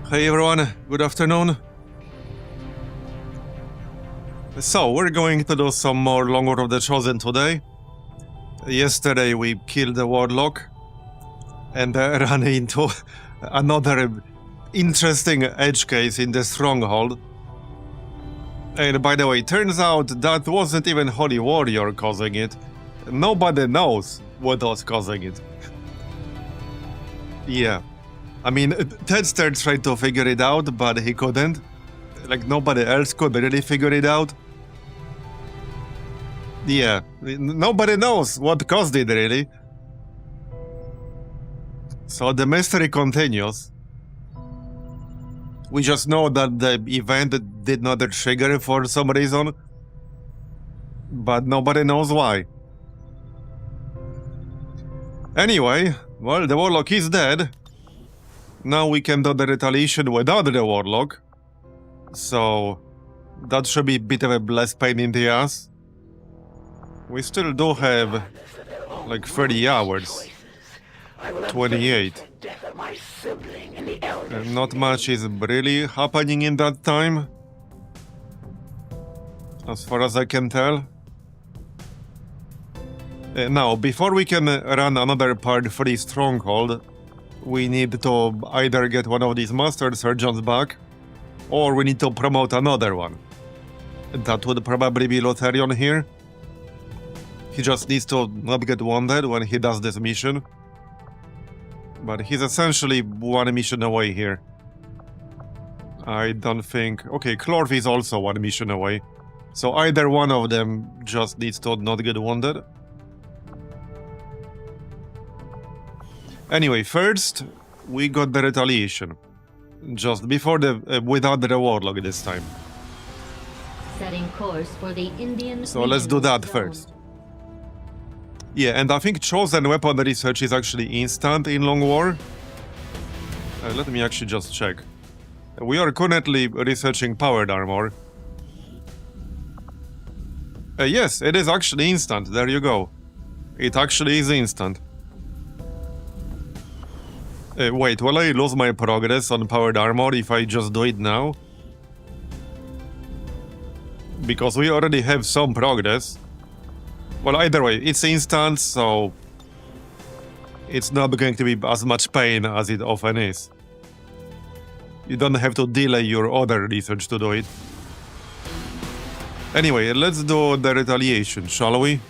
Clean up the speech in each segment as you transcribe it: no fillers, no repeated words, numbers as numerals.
Hey everyone, good afternoon. So, we're going to do some more Long War of the Chosen today. Yesterday we killed the Warlock and ran into another interesting edge case in the Stronghold. And by the way, turns out that wasn't even Holy Warrior causing it. Nobody knows what was causing it. Yeah. I mean, Tedster tried to figure it out, but he couldn't. Like, nobody else could really figure it out. Yeah, nobody knows what caused it, really. So the mystery continues. We just know that the event did not trigger for some reason, but nobody knows why. Anyway, well, the Warlock is dead. Now we can do the retaliation without the Warlock. So that should be a bit of a less pain in the ass. We still do have like 30 hours. 28. Not much is really happening in that time, as far as I can tell. Now, before we can run another Part 3 Stronghold, we need to either get one of these Master Surgeons back, or we need to promote another one. That would probably be Lotharion here. He just needs to not get wounded when he does this mission. But he's essentially one mission away here. I don't think... Okay, Clorf is also one mission away. So either one of them just needs to not get wounded. Anyway, first, we got the retaliation. Just before the... without the Warlock this time. Setting course for the Indian so let's do that first. Yeah, and I think Chosen Weapon research is actually instant in Long War. Let me actually just check. We are currently researching Powered Armor. Yes, it is actually instant, there you go. It actually is instant. Wait, will I lose my progress on Powered Armor if I just do it now? Because we already have some progress. Well, either way, it's instant, so it's not going to be as much pain as it often is. You don't have to delay your other research to do it. Anyway, let's do the retaliation, shall we?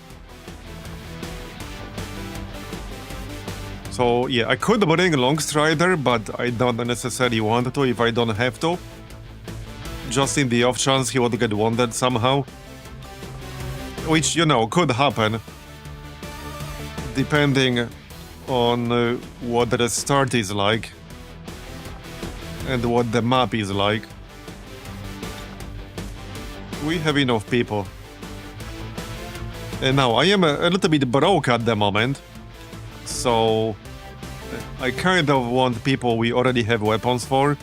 So, yeah, I could bring Longstrider, but I don't necessarily want to if I don't have to. Just in the off chance he would get wounded somehow. Which, you know, could happen, depending on what the start is like and what the map is like. We have enough people. And now, I am a little bit broke at the moment, so I kind of want people we already have weapons for.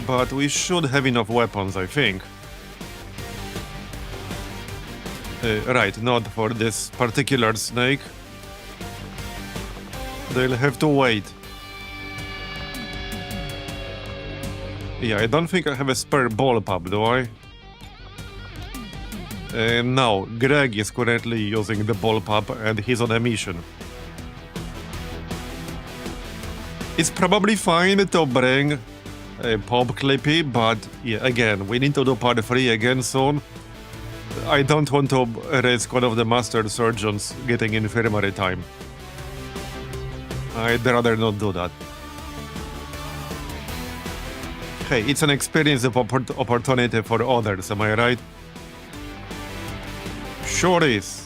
But we should have enough weapons, I think. Right, not for this particular snake. They'll have to wait. Yeah, I don't think I have a spare ball pub, do I? No, Greg is currently using the ball pub and he's on a mission. It's probably fine to bring a Pop Clippy, but yeah, again, we need to do Part 3 again soon. I don't want to risk one of the Master Surgeons getting infirmary time. I'd rather not do that. Hey, it's an experience of opportunity for others, am I right? Sure is.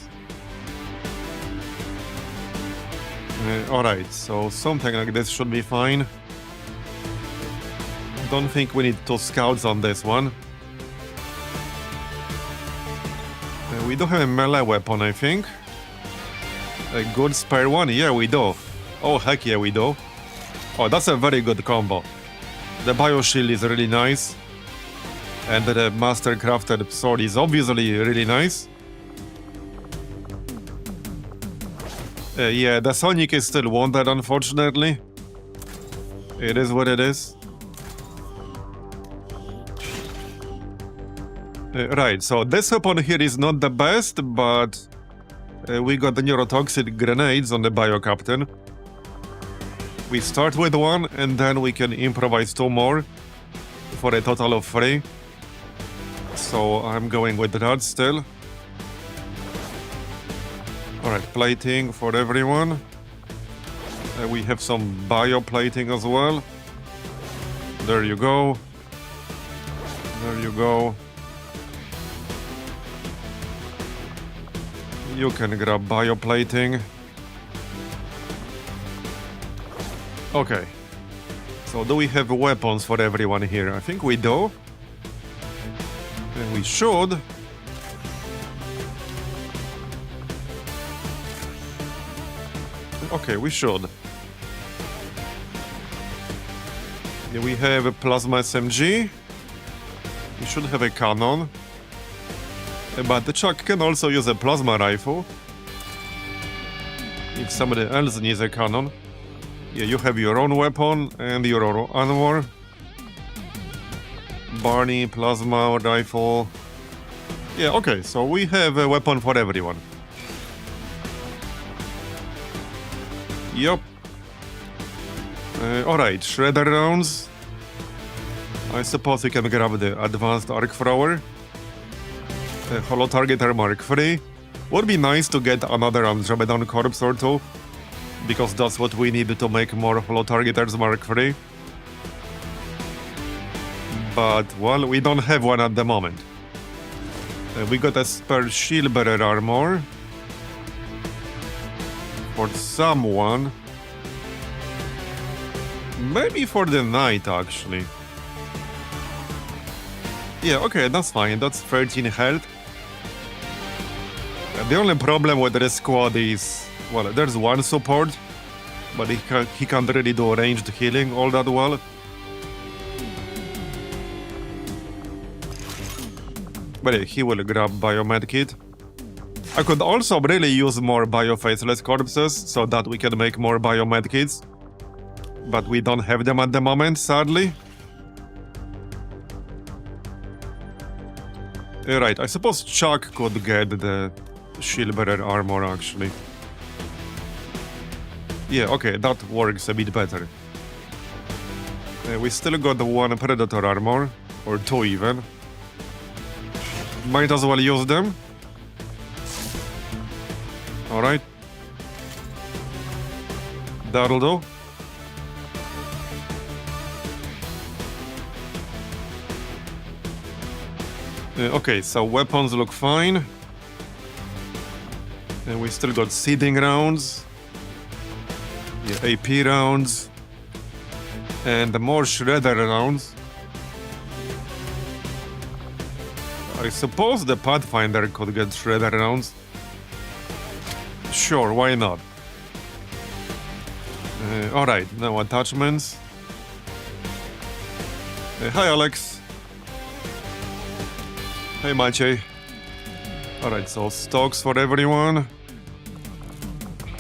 Alright, so something like this should be fine. Don't think we need 2 scouts on this one. We do have a melee weapon, I think. A good spare one? Yeah, we do. Oh, heck yeah, we do. Oh, that's a very good combo. The Bioshield is really nice. And the Master Crafted Sword is obviously really nice. Yeah, the Sonic is still wounded, unfortunately. It is what it is. Right, so this weapon here is not the best, but we got the neurotoxic grenades on the bio captain. We start with one, and then we can improvise 2 more for a total of 3. So I'm going with that still. Alright, plating for everyone. We have some bio plating as well. There you go. There you go. You can grab bio plating. Okay. So do we have weapons for everyone here? I think we do. And we should. Okay, we should. Yeah, we have a plasma SMG. We should have a cannon. But the Chuck can also use a plasma rifle. If somebody else needs a cannon. Yeah, you have your own weapon and your own armor. Barney, plasma rifle. Yeah, okay, so we have a weapon for everyone. Yup. Alright, shredder rounds. I suppose we can grab the advanced arc thrower. Holo targeter Mark III. Would be nice to get another Andromedan corpse or 2, because that's what we need to make more holo targeters Mark III. But, well, we don't have one at the moment. We got a spare shield bearer armor. For someone. Maybe for the knight, actually. Yeah, okay, that's fine. That's 13 health. The only problem with this squad is, well, there's one support, but he can't really do ranged healing all that well. But yeah, he will grab biomed kit. I could also really use more bio-faceless corpses so that we can make more biomed kits. But we don't have them at the moment, sadly. Right, I suppose Chuck could get the shield bearer armor, actually. Yeah, okay, that works a bit better. We still got the 1 Predator armor, or 2 even. Might as well use them. Alright. That'll do. Okay, so weapons look fine. And we still got seeding rounds. Yeah, AP rounds. And more shredder rounds. I suppose the Pathfinder could get shredder rounds. Sure, why not? Alright, now attachments. Hi, Alex. Hey, Maciej. Alright, so stocks for everyone.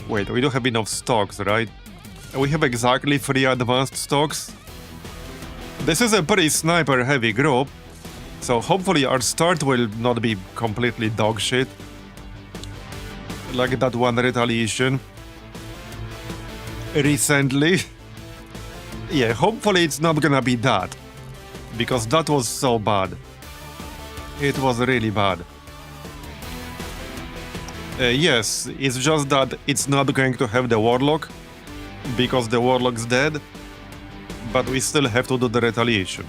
Wait, we don't have enough stocks, right? We have exactly 3 advanced stocks. This is a pretty sniper-heavy group, so hopefully our start will not be completely dogshit. Like that one retaliation recently. Yeah, hopefully it's not gonna be that, because that was so bad. It was really bad. Yes, it's just that it's not going to have the Warlock, because the Warlock's dead, but we still have to do the retaliation.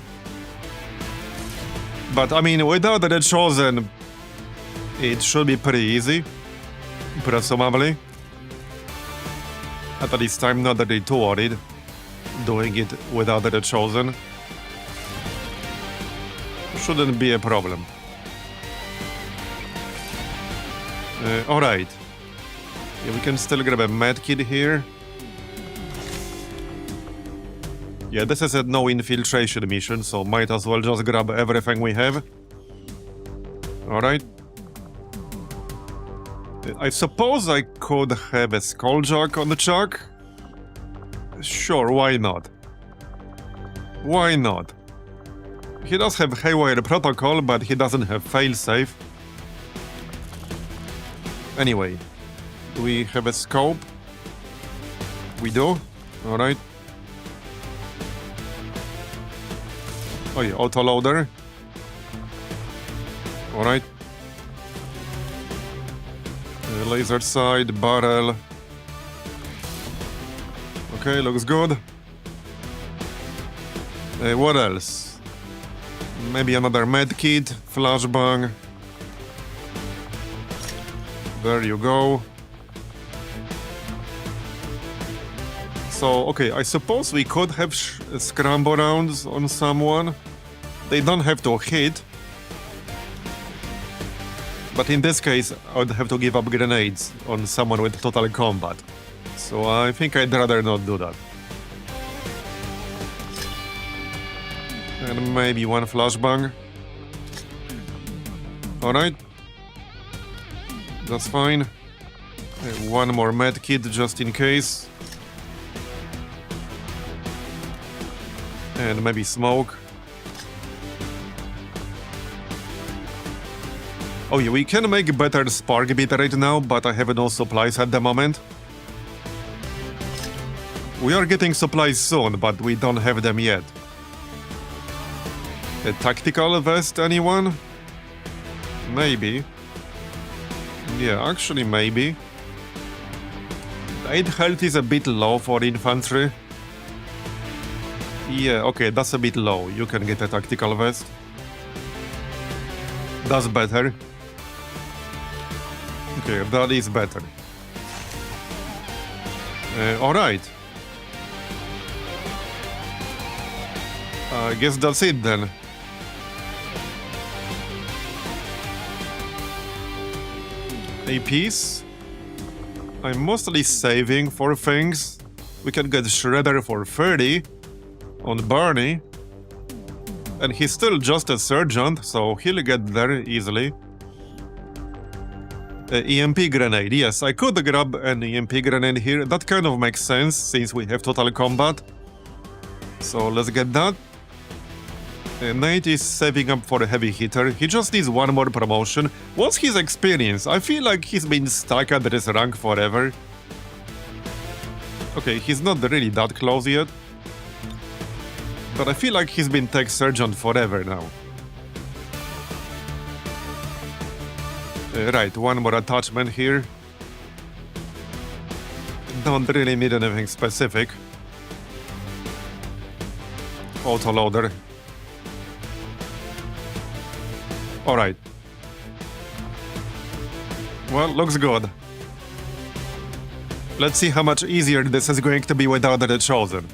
But I mean, without the Chosen, it should be pretty easy, presumably. At least I'm not really too worried doing it without the Chosen. Shouldn't be a problem. Alright. Yeah, we can still grab a medkit here. Yeah, this is a no infiltration mission, so might as well just grab everything we have. Alright. I suppose I could have a skulljack on the Chuck. Sure, why not? Why not? He does have Haywire Protocol, but he doesn't have failsafe. Anyway, do we have a scope? We do? Alright. Oh yeah, autoloader. Alright. Laser sight, barrel. Okay, looks good. What else? Maybe another medkit, flashbang. There you go. So, okay, I suppose we could have scramble rounds on someone. They don't have to hit. But in this case, I would have to give up grenades on someone with total combat. So I think I'd rather not do that. And maybe one flashbang. Alright. That's fine. One more medkit just in case. And maybe smoke. Oh yeah, we can make better spark bit right now, but I have no supplies at the moment. We are getting supplies soon, but we don't have them yet. A tactical vest, anyone? Maybe. Yeah, actually maybe. 8 health is a bit low for infantry. Yeah, okay, that's a bit low. You can get a tactical vest. That's better. Okay, that is better. Alright. I guess that's it then. APs. I'm mostly saving for things. We can get Shredder for 30 on Barney. And he's still just a sergeant, so he'll get there easily. EMP grenade, yes, I could grab an EMP grenade here. That kind of makes sense, since we have total combat. So let's get that. Nate is saving up for a heavy hitter. He just needs one more promotion. What's his experience? I feel like he's been stuck at this rank forever. Okay, he's not really that close yet. But I feel like he's been tech sergeant forever now. Right, one more attachment here. Don't really need anything specific. Autoloader. Alright. Well, looks good. Let's see how much easier this is going to be without the Chosen.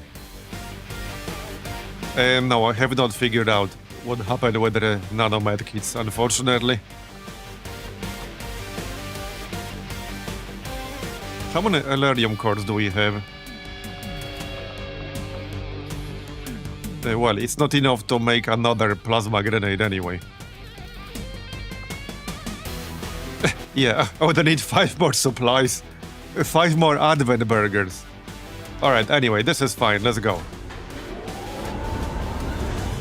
And no, I have not figured out what happened with the nano medkits, unfortunately. How many Elerium cores do we have? Well, it's not enough to make another plasma grenade anyway. Yeah, I would need 5 more supplies. 5 more Advent burgers. Alright, anyway, this is fine, let's go.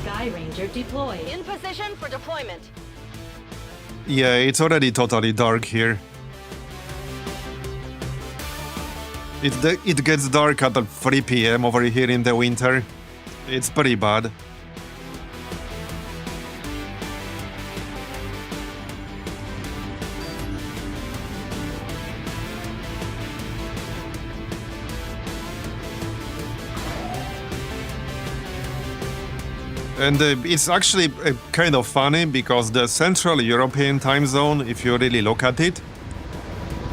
Sky Ranger deployed. In position for deployment. Yeah, it's already totally dark here. It gets dark at 3 PM over here in the winter. It's pretty bad. And it's actually kind of funny because the Central European time zone, if you really look at it,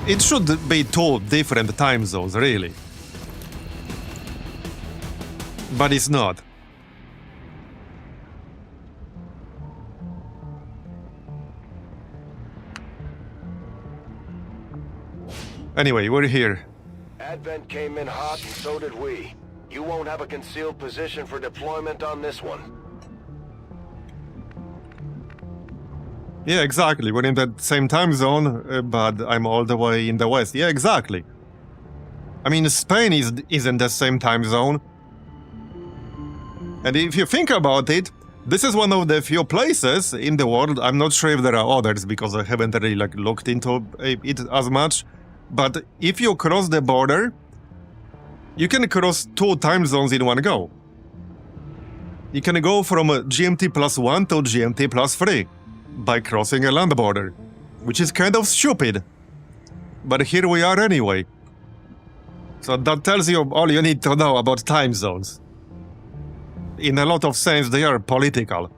it should be 2 different time zones, really. But it's not. Anyway, we're here. Advent came in hot, and so did we. You won't have a concealed position for deployment on this one. Yeah, exactly. We're in the same time zone, but I'm all the way in the west. Yeah, exactly. I mean, Spain is in the same time zone. And if you think about it, this is one of the few places in the world, I'm not sure if there are others because I haven't really like looked into it as much, but if you cross the border, you can cross 2 time zones in one go. You can go from GMT +1 to GMT +3 by crossing a land border, which is kind of stupid. But here we are anyway. So that tells you all you need to know about time zones. In a lot of sense, they are political.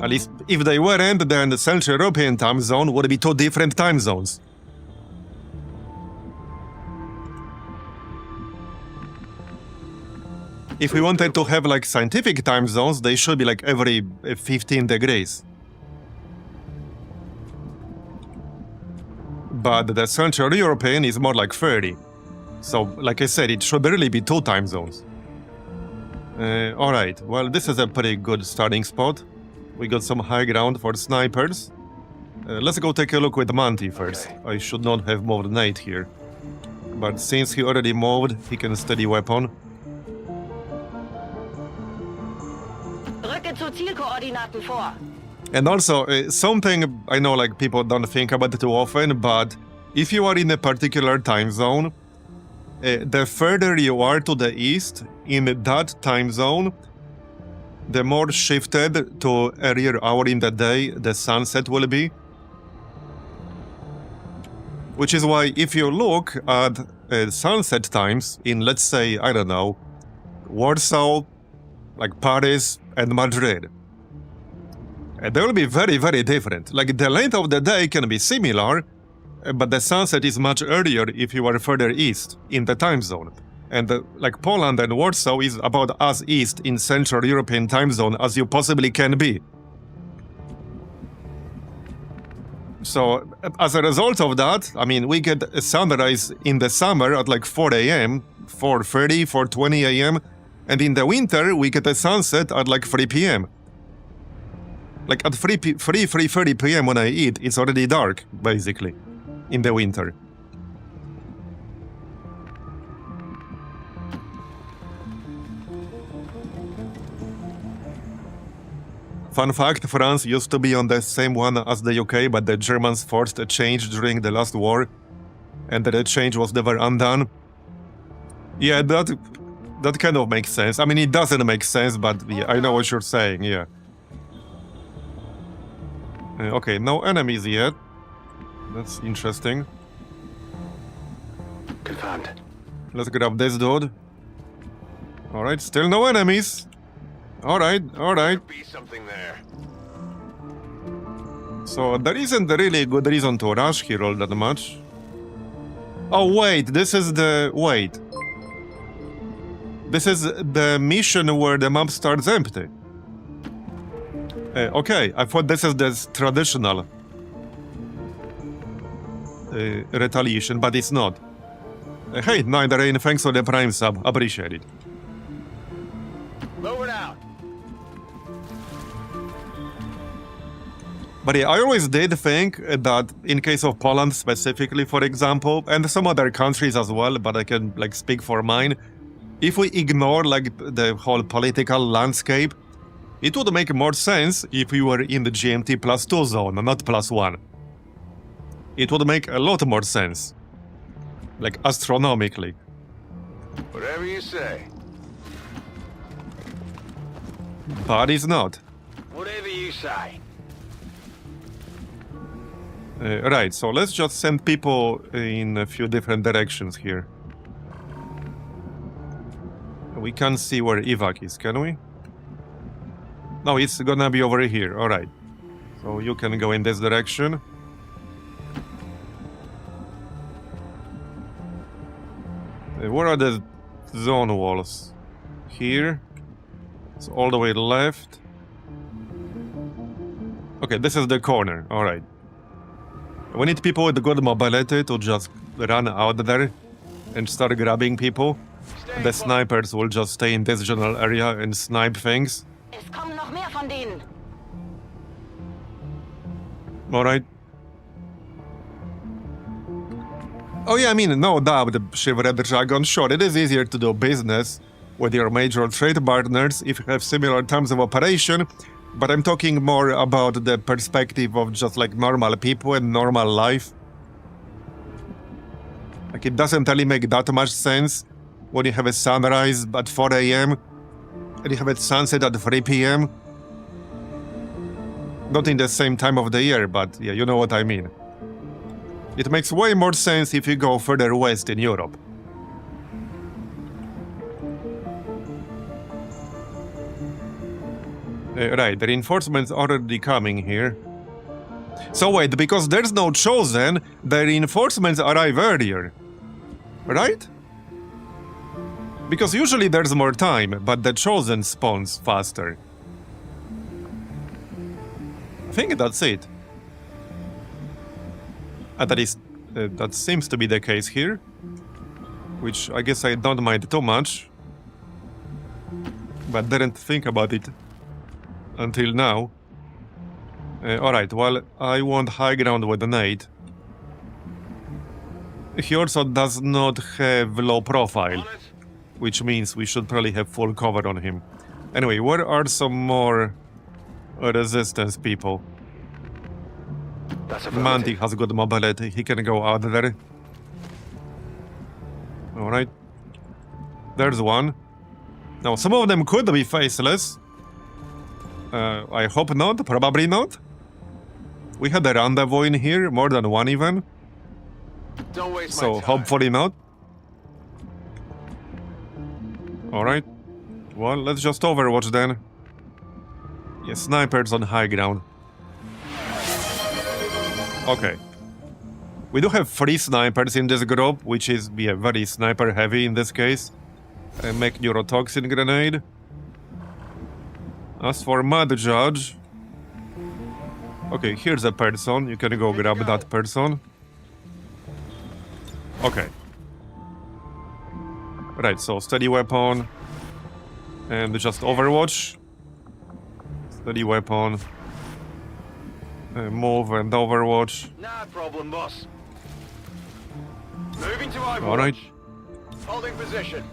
At least if they weren't, then the Central European time zone would be 2 different time zones. If we wanted to have like scientific time zones, they should be like every 15 degrees. But the Central European is more like 30. So, like I said, it should really be 2 time zones. Alright, well, this is a pretty good starting spot. We got some high ground for snipers. Let's go take a look with Monty first. I should not have moved Nate here. But since he already moved, he can steady weapon. Rücke zu Zielkoordinaten vor. And also, something I know like people don't think about it too often, but if you are in a particular time zone, the further you are to the east in that time zone, the more shifted to earlier hour in the day the sunset will be. Which is why if you look at sunset times in, let's say, I don't know, Warsaw, like Paris and Madrid, they will be very, very different. Like the length of the day can be similar, but the sunset is much earlier if you are further east in the time zone. And like Poland and Warsaw is about as east in Central European time zone as you possibly can be. So as a result of that, I mean, we get a sunrise in the summer at like 4 a.m., 4:30, 4:20 a.m., and in the winter we get a sunset at like 3 p.m. Like at 3:30 p.m. when I eat, it's already dark, basically, in the winter. Fun fact, France used to be on the same one as the UK, but the Germans forced a change during the last war, and the change was never undone. Yeah, that kind of makes sense. I mean, it doesn't make sense, but yeah, I know what you're saying, yeah. Okay, no enemies yet. That's interesting. Confirmed. Let's grab this dude. Alright, still no enemies. Alright. Be something there. So there isn't really a good reason to rush here all that much. Oh wait, this is the... wait. This is the mission where the map starts empty. Okay, I thought this is the traditional retaliation, but it's not. Hey, Neither Rain, thanks for the Prime sub, appreciate it. Move it out. But yeah, I always did think that in case of Poland specifically, for example, and some other countries as well, but I can like speak for mine, if we ignore like the whole political landscape, it would make more sense if we were in the GMT +2 zone, not +1. It would make a lot more sense. Like, astronomically. Whatever you say. But it's not. Whatever you say. Right, so let's just send people in a few different directions here. We can't see where evac is, can we? No, it's gonna be over here, alright. So you can go in this direction. Where are the zone walls? Here. It's all the way left. Okay, this is the corner, alright. We need people with good mobility to just run out there and start grabbing people. The snipers will just stay in this general area and snipe things. Es kommen noch mehr von denen. Alright. Oh yeah, I mean, no doubt, the Chivalry Dragon, sure, it is easier to do business with your major trade partners if you have similar terms of operation, but I'm talking more about the perspective of just like normal people and normal life. Like it doesn't really make that much sense when you have a sunrise at 4 a.m. and you have a sunset at 3 p.m. Not in the same time of the year, but yeah, you know what I mean. It makes way more sense if you go further west in Europe. Right, the reinforcements are already coming here. So wait, because there's no Chosen, the reinforcements arrive earlier. Right? Because usually there's more time, but the Chosen spawns faster. I think that's it. At least, that seems to be the case here. Which I guess I don't mind too much. But didn't think about it until now. Alright, well, I want high ground with an 8. He also does not have low profile, which means we should probably have full cover on him. Anyway, where are some more resistance people? Manti has good mobility, he can go out there. Alright. There's one. Now, some of them could be faceless. I hope not, probably not. We had a rendezvous in here, more than one even. Don't waste So, my time. hopefully not. Alright. Well, let's just overwatch then. Yeah, snipers on high ground. Okay. We do have 3 snipers in this group, which is very sniper heavy in this case. Make neurotoxin grenade. As for Mad Judge... Okay, here's a person. You can go grab that person. Okay. Right, so steady weapon. And just Overwatch. Steady weapon. Move and Overwatch. Nah problem, boss. Moving to Overwatch. Alright. Holding position.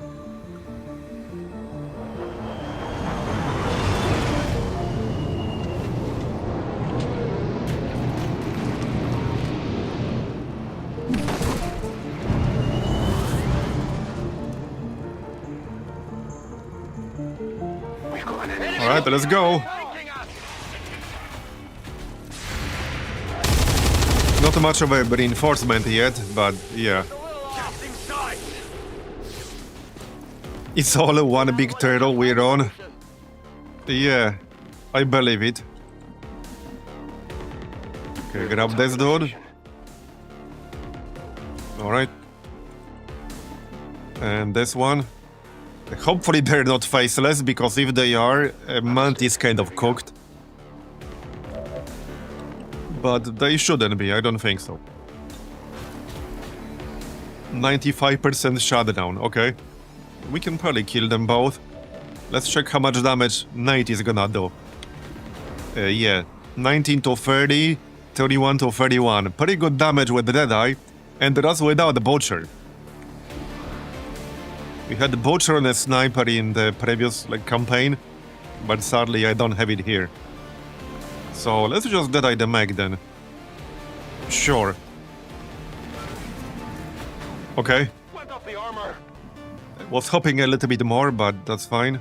We've got an enemy. Alright, let's go. Flanking us. Not much of a reinforcement yet, but yeah. Just in sight. It's all one big turtle we're on. Yeah, I believe it. Okay, grab this dude. Alright. And this one. Hopefully they're not faceless, because if they are, Manti's kind of cooked. But they shouldn't be, I don't think so. 95% shutdown, okay. We can probably kill them both. Let's check how much damage Knight is gonna do. Yeah, 19 to 30, 31 to 31. Pretty good damage with Deadeye, and that's without the Butcher. We had the Butcher and a Sniper in the previous campaign, but sadly I don't have it here. So let's just Deadeye the Mech then. Sure. Okay. Went off the armor. Was hoping a little bit more, but that's fine.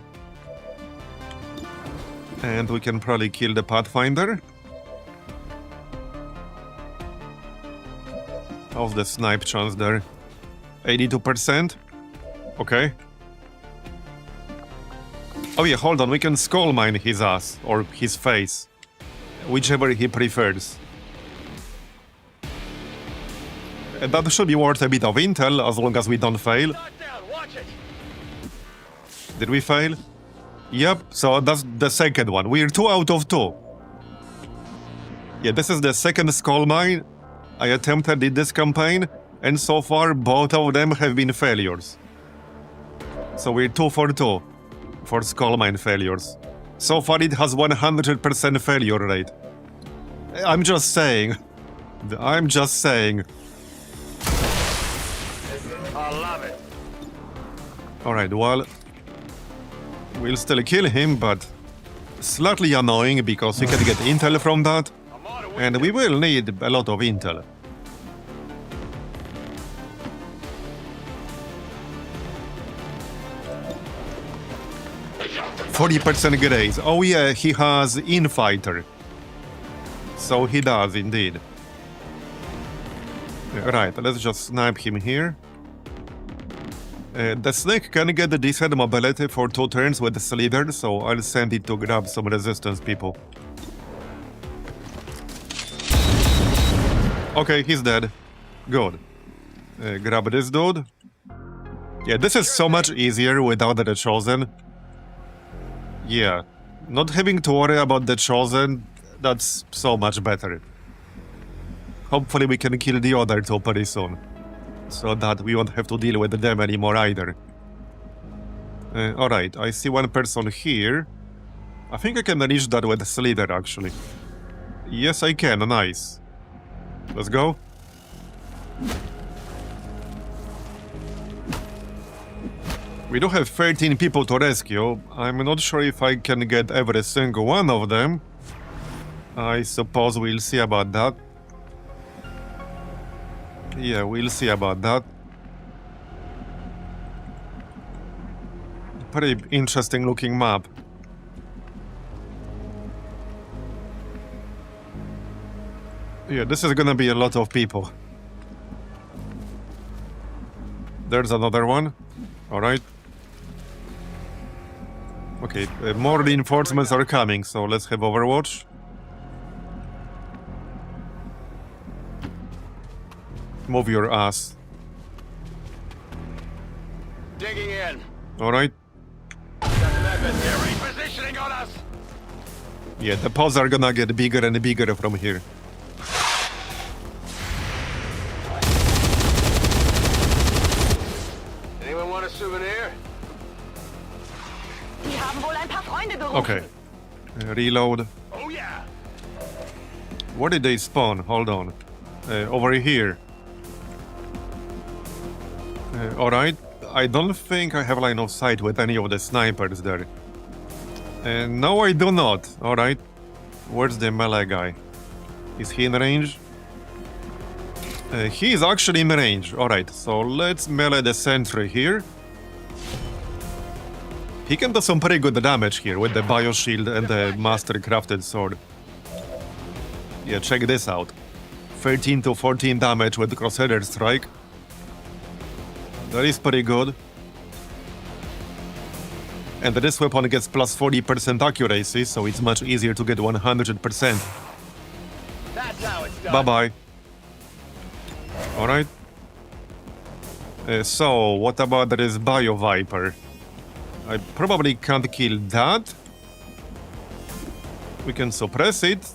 And we can probably kill the Pathfinder. How's the snipe chance there? 82%? Okay. Oh yeah, hold on, we can skull mine his ass, or his face. Whichever he prefers. And that should be worth a bit of intel, as long as we don't fail. Sight down. Watch it. Did we fail? Yep, so that's the second one. We're 2 out of 2. Yeah, this is the second skull mine I attempted in this campaign, and so far both of them have been failures. So we're 2 for 2 for skull mine failures. So far it has 100% failure rate. I'm just saying. I'm just saying. I love it. Alright, well, We'll still kill him, but slightly annoying because we can get intel from that, and we will need a lot of intel. %40 grace. Oh yeah, he has infighter. So he does indeed. Right, let's just snipe him here. The snake can get a decent mobility for 2 turns with the slither, so I'll send it to grab some resistance people. Okay, he's dead. Good. Grab this dude. Yeah, this is so much easier without the Chosen. Yeah, not having to worry about the Chosen, that's so much better. Hopefully we can kill the other 2 pretty soon, so that we won't have to deal with them anymore either. Alright, I see one person here. I think I can reach that with Slither actually. Yes, I can, nice. Let's go. We do have 13 people to rescue. I'm not sure if I can get every single one of them. I suppose we'll see about that. Yeah, we'll see about that. Pretty interesting looking map. Yeah, this is gonna be a lot of people. There's another one. Alright. Okay, more reinforcements are coming, so let's have Overwatch. Move your ass. Digging in. Alright. Adversary positioning on us. Yeah, the pods are gonna get bigger and bigger from here. Anyone want a souvenir? Die haben wohl ein paar Freunde gerufen. Okay. Reload. Oh yeah. Where did they spawn? Hold on. Over here. Alright. I don't think I have line of sight with any of the snipers there. No, I do not. Alright. Where's the melee guy? Is he in range? He is actually in range. Alright, so let's melee the sentry here. He can do some pretty good damage here with the bio shield and the master crafted sword. Yeah, check this out. 13 to 14 damage with Crusader Strike. That is pretty good. And this weapon gets plus 40% accuracy, so it's much easier to get 100%. That's how it's done. Bye-bye. Alright. So, what about this Bio Viper? I probably can't kill that. We can suppress it.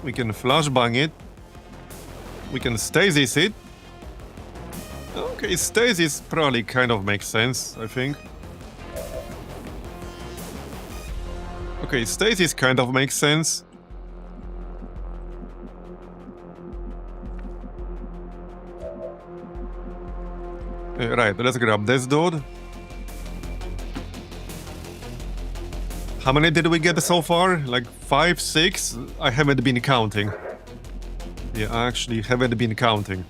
We can flashbang it. We can stasis it. Okay, stasis probably kind of makes sense, I think. Okay, stasis kind of makes sense. Right, let's grab this dude. How many did we get so far? Like 5, 6? I haven't been counting. Yeah, I actually haven't been counting.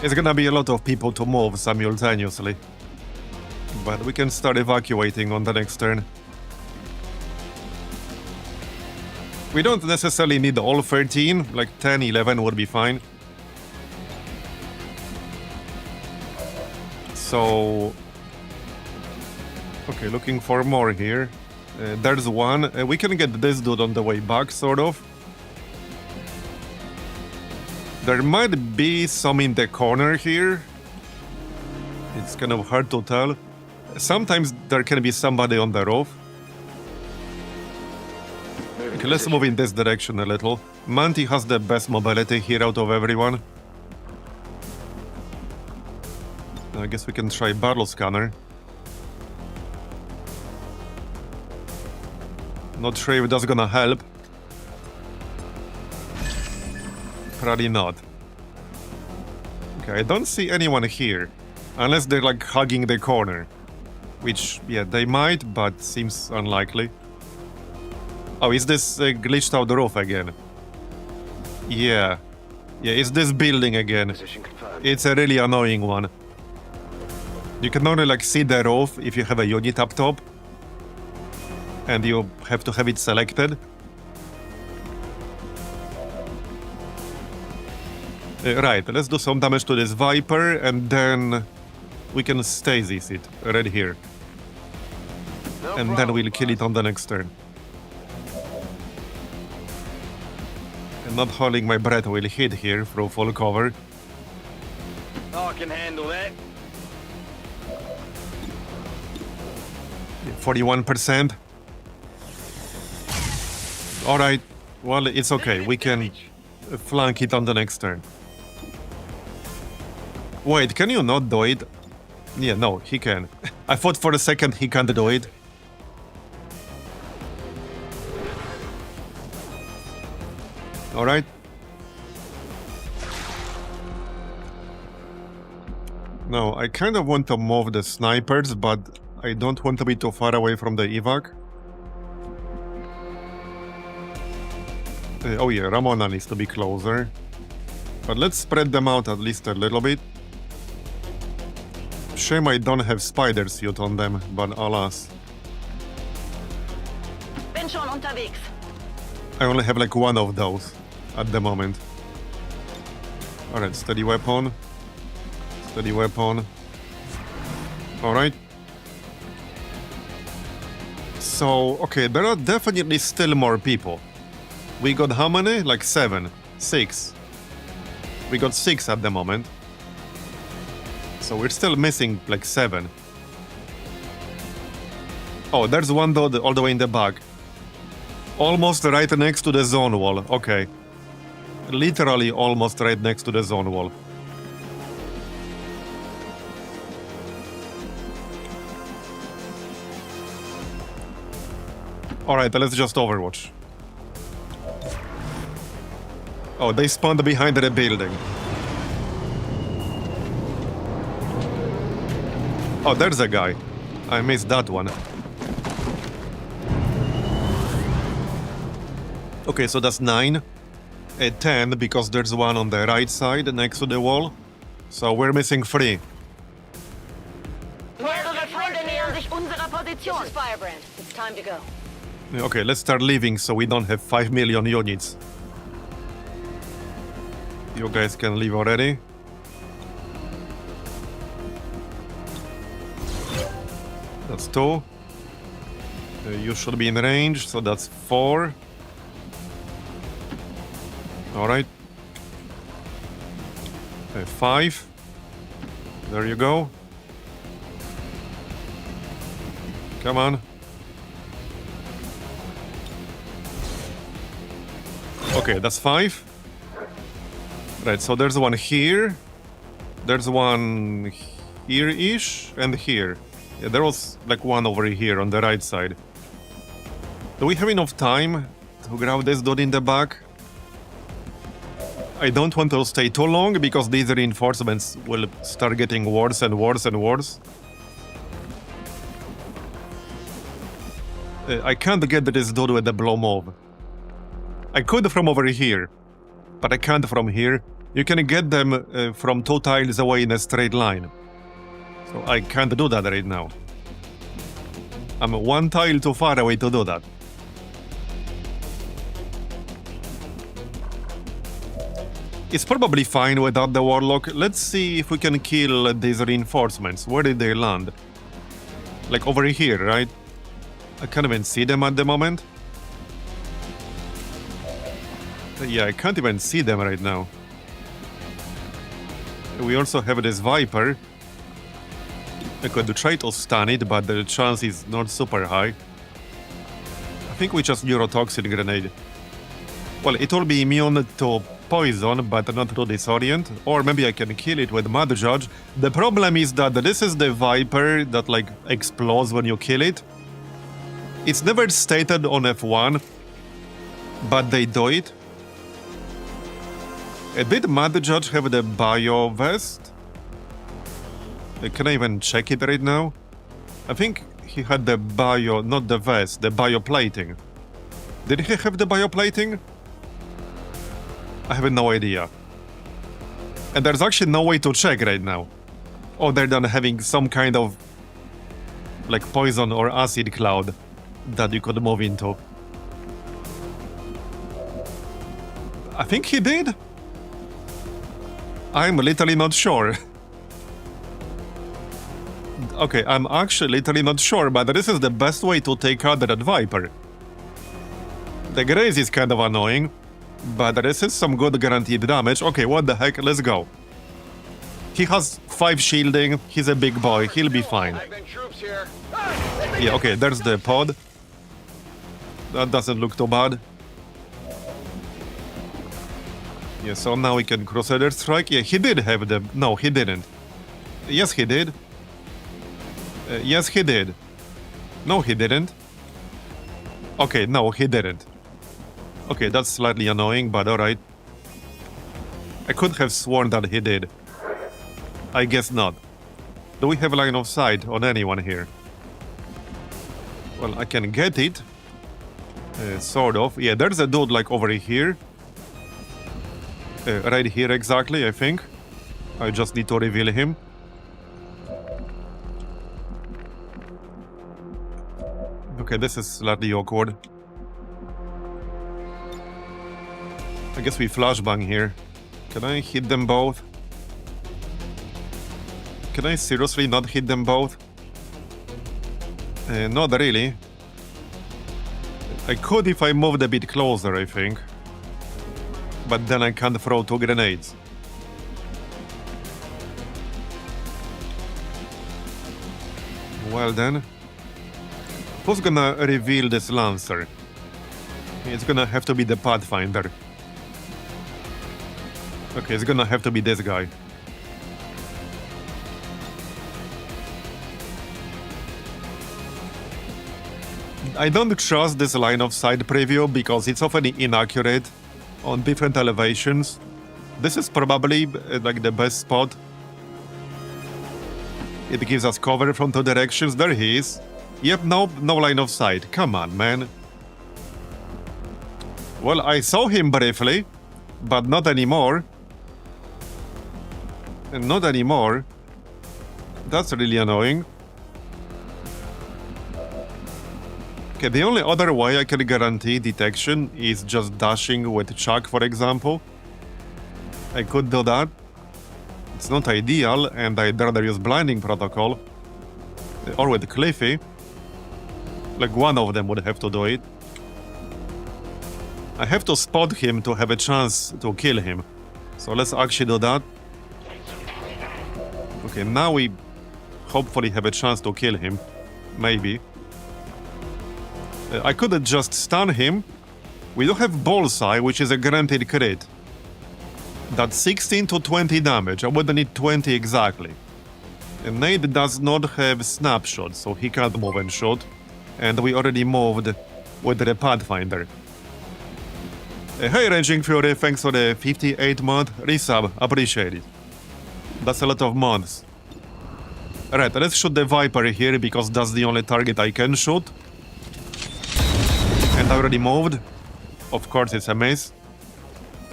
It's gonna be a lot of people to move simultaneously. But we can start evacuating on the next turn. We don't necessarily need all 13, like 10, 11 would be fine. So... Okay, looking for more here. There's one. We can get this dude on the way back, sort of. There might be some in the corner here. It's kind of hard to tell. Sometimes there can be somebody on the roof. Okay, let's move in this direction a little. Manti has the best mobility here out of everyone. I guess we can try Barrel Scanner. Not sure if that's gonna help. Probably not. Okay, I don't see anyone here. Unless they're like hugging the corner. Which, yeah, they might, but seems unlikely. Oh, is this glitched out roof again? Yeah. Yeah, it's this building again. Position confirmed. It's a really annoying one. You can only like see the roof if you have a unit up top. And you have to have it selected. Right, let's do some damage to this Viper and then we can stasis it right here. No And then problem, we'll kill boss. it on the next turn. I'm not holding my breath, we'll hit here through full cover. I can handle that. 41%. Alright, well, it's okay. We can flank it on the next turn. Wait, can you not do it? Yeah, no, he can. I thought for a second he can't do it. Alright. No, I kind of want to move the snipers, but I don't want to be too far away from the evac. Oh yeah, Ramona needs to be closer. But let's spread them out at least a little bit. Shame I don't have spider suit on them, but alas. Bin schon unterwegs. I only have like one of those at the moment. Alright, steady weapon. Steady weapon. Alright. So, okay, there are definitely still more people. We got how many? Like 7. 6. We got 6 at the moment. So we're still missing like 7. Oh, there's one though all the way in the back. Almost right next to the zone wall. Okay. Literally almost right next to the zone wall. Alright, let's just overwatch. Oh, they spawned behind the building. Oh, there's a guy. I missed that one. Okay, so that's 9. 10, because there's one on the right side next to the wall. So we're missing 3. Unsere Freunde nähern sich unserer Position. This is Firebrand. It's time to go. Okay, let's start leaving so we don't have 5 million units. You guys can leave already. That's 2. You should be in range, so that's 4. Alright. 5. There you go. Come on. Okay, that's 5. Right, so there's one here. There's one here-ish, and here. Yeah, there was like one over here on the right side. Do we have enough time to grab this dude in the back? I don't want to stay too long because these reinforcements will start getting worse and worse and worse. I can't get this dude with the blow mob. I could from over here, but I can't from here. You can get them from 2 tiles away in a straight line. So I can't do that right now. I'm 1 tile too far away to do that. It's probably fine without the Warlock. Let's see if we can kill these reinforcements. Where did they land? Like over here, right? I can't even see them at the moment. Yeah, I can't even see them right now. We also have this Viper. I could try to stun it, but the chance is not super high. I think we just neurotoxin grenade. Well, it will be immune to poison, but not to disorient. Or maybe I can kill it with Mad Judge. The problem is that this is the Viper that like explodes when you kill it. It's never stated on F1, but they do it. Did Mad Judge have the bio vest? Can I even check it right now? I think he had the bio, not the vest, the bioplating. Did he have the bioplating? I have no idea. And there's actually no way to check right now. Other than having some kind of like poison or acid cloud that you could move into. I think he did. I'm literally not sure. Okay, I'm actually literally not sure, but this is the best way to take out that Viper. The Graze is kind of annoying, but this is some good guaranteed damage. Okay, what the heck, let's go. He has 5 shielding, he's a big boy, he'll be fine. Yeah, okay, there's the pod. That doesn't look too bad. Yeah, so now we can Crusader Strike. Yeah, he did have the... No, he didn't. Yes, he did. Yes, he did. No, he didn't. Okay, no, he didn't. Okay, that's slightly annoying, but alright. I could have sworn that he did. I guess not. Do we have line of sight on anyone here? Well, I can get it. Sort of. Yeah, there's a dude like over here. Right here exactly, I think. I just need to reveal him. Okay, this is slightly awkward. I guess we flashbang here. Can I hit them both? Can I seriously not hit them both? Not really. I could if I moved a bit closer, I think. But then I can't throw 2 grenades. Well then. Who's gonna reveal this Lancer? It's gonna have to be the Pathfinder. Okay, it's gonna have to be this guy. I don't trust this line of sight preview because it's often inaccurate on different elevations. This is probably like the best spot. It gives us cover from 2 directions. There he is. Yep, no line of sight. Come on, man. Well, I saw him briefly, but not anymore. Not anymore. That's really annoying. Okay, the only other way I can guarantee detection is just dashing with Chuck, for example. I could do that. It's not ideal, and I'd rather use blinding protocol. Or with Cliffy. Like one of them would have to do it. I have to spot him to have a chance to kill him. So let's actually do that. Okay, now we hopefully have a chance to kill him. Maybe. I could just stun him. We do have Bullseye, which is a guaranteed crit. That's 16 to 20 damage. I wouldn't need 20 exactly. And Nate does not have Snapshot, so he can't move and shoot. And we already moved with the Pathfinder. Hey Raging Fury, thanks for the 58 month resub, appreciate it. That's a lot of months. Alright, let's shoot the Viper here because that's the only target I can shoot. And I already moved. Of course it's a miss.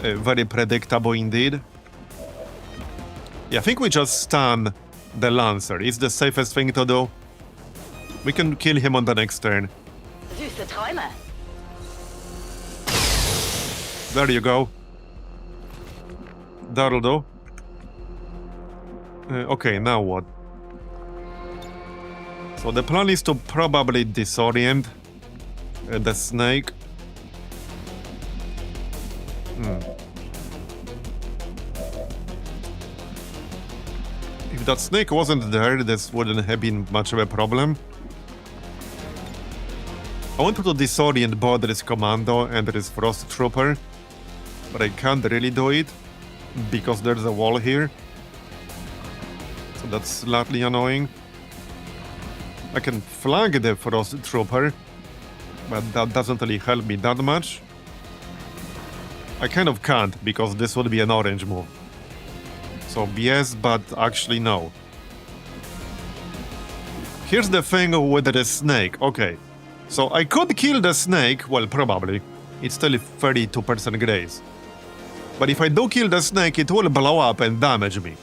Very predictable indeed. Yeah, I think we just stun the Lancer. It's the safest thing to do. We can kill him on the next turn. Süße Träume. There you go. That'll do. Okay, now what? So the plan is to probably disorient the snake. If that snake wasn't there, this wouldn't have been much of a problem. I wanted to disorient both this Commando and this Frost Trooper, but I can't really do it because there's a wall here. So that's slightly annoying. I can flank the Frost Trooper, but that doesn't really help me that much. I kind of can't because this would be an orange move. So yes, but actually no. Here's the thing with the snake. Okay. So I could kill the snake. Well, probably. It's still 32% grace. But if I do kill the snake, it will blow up and damage me.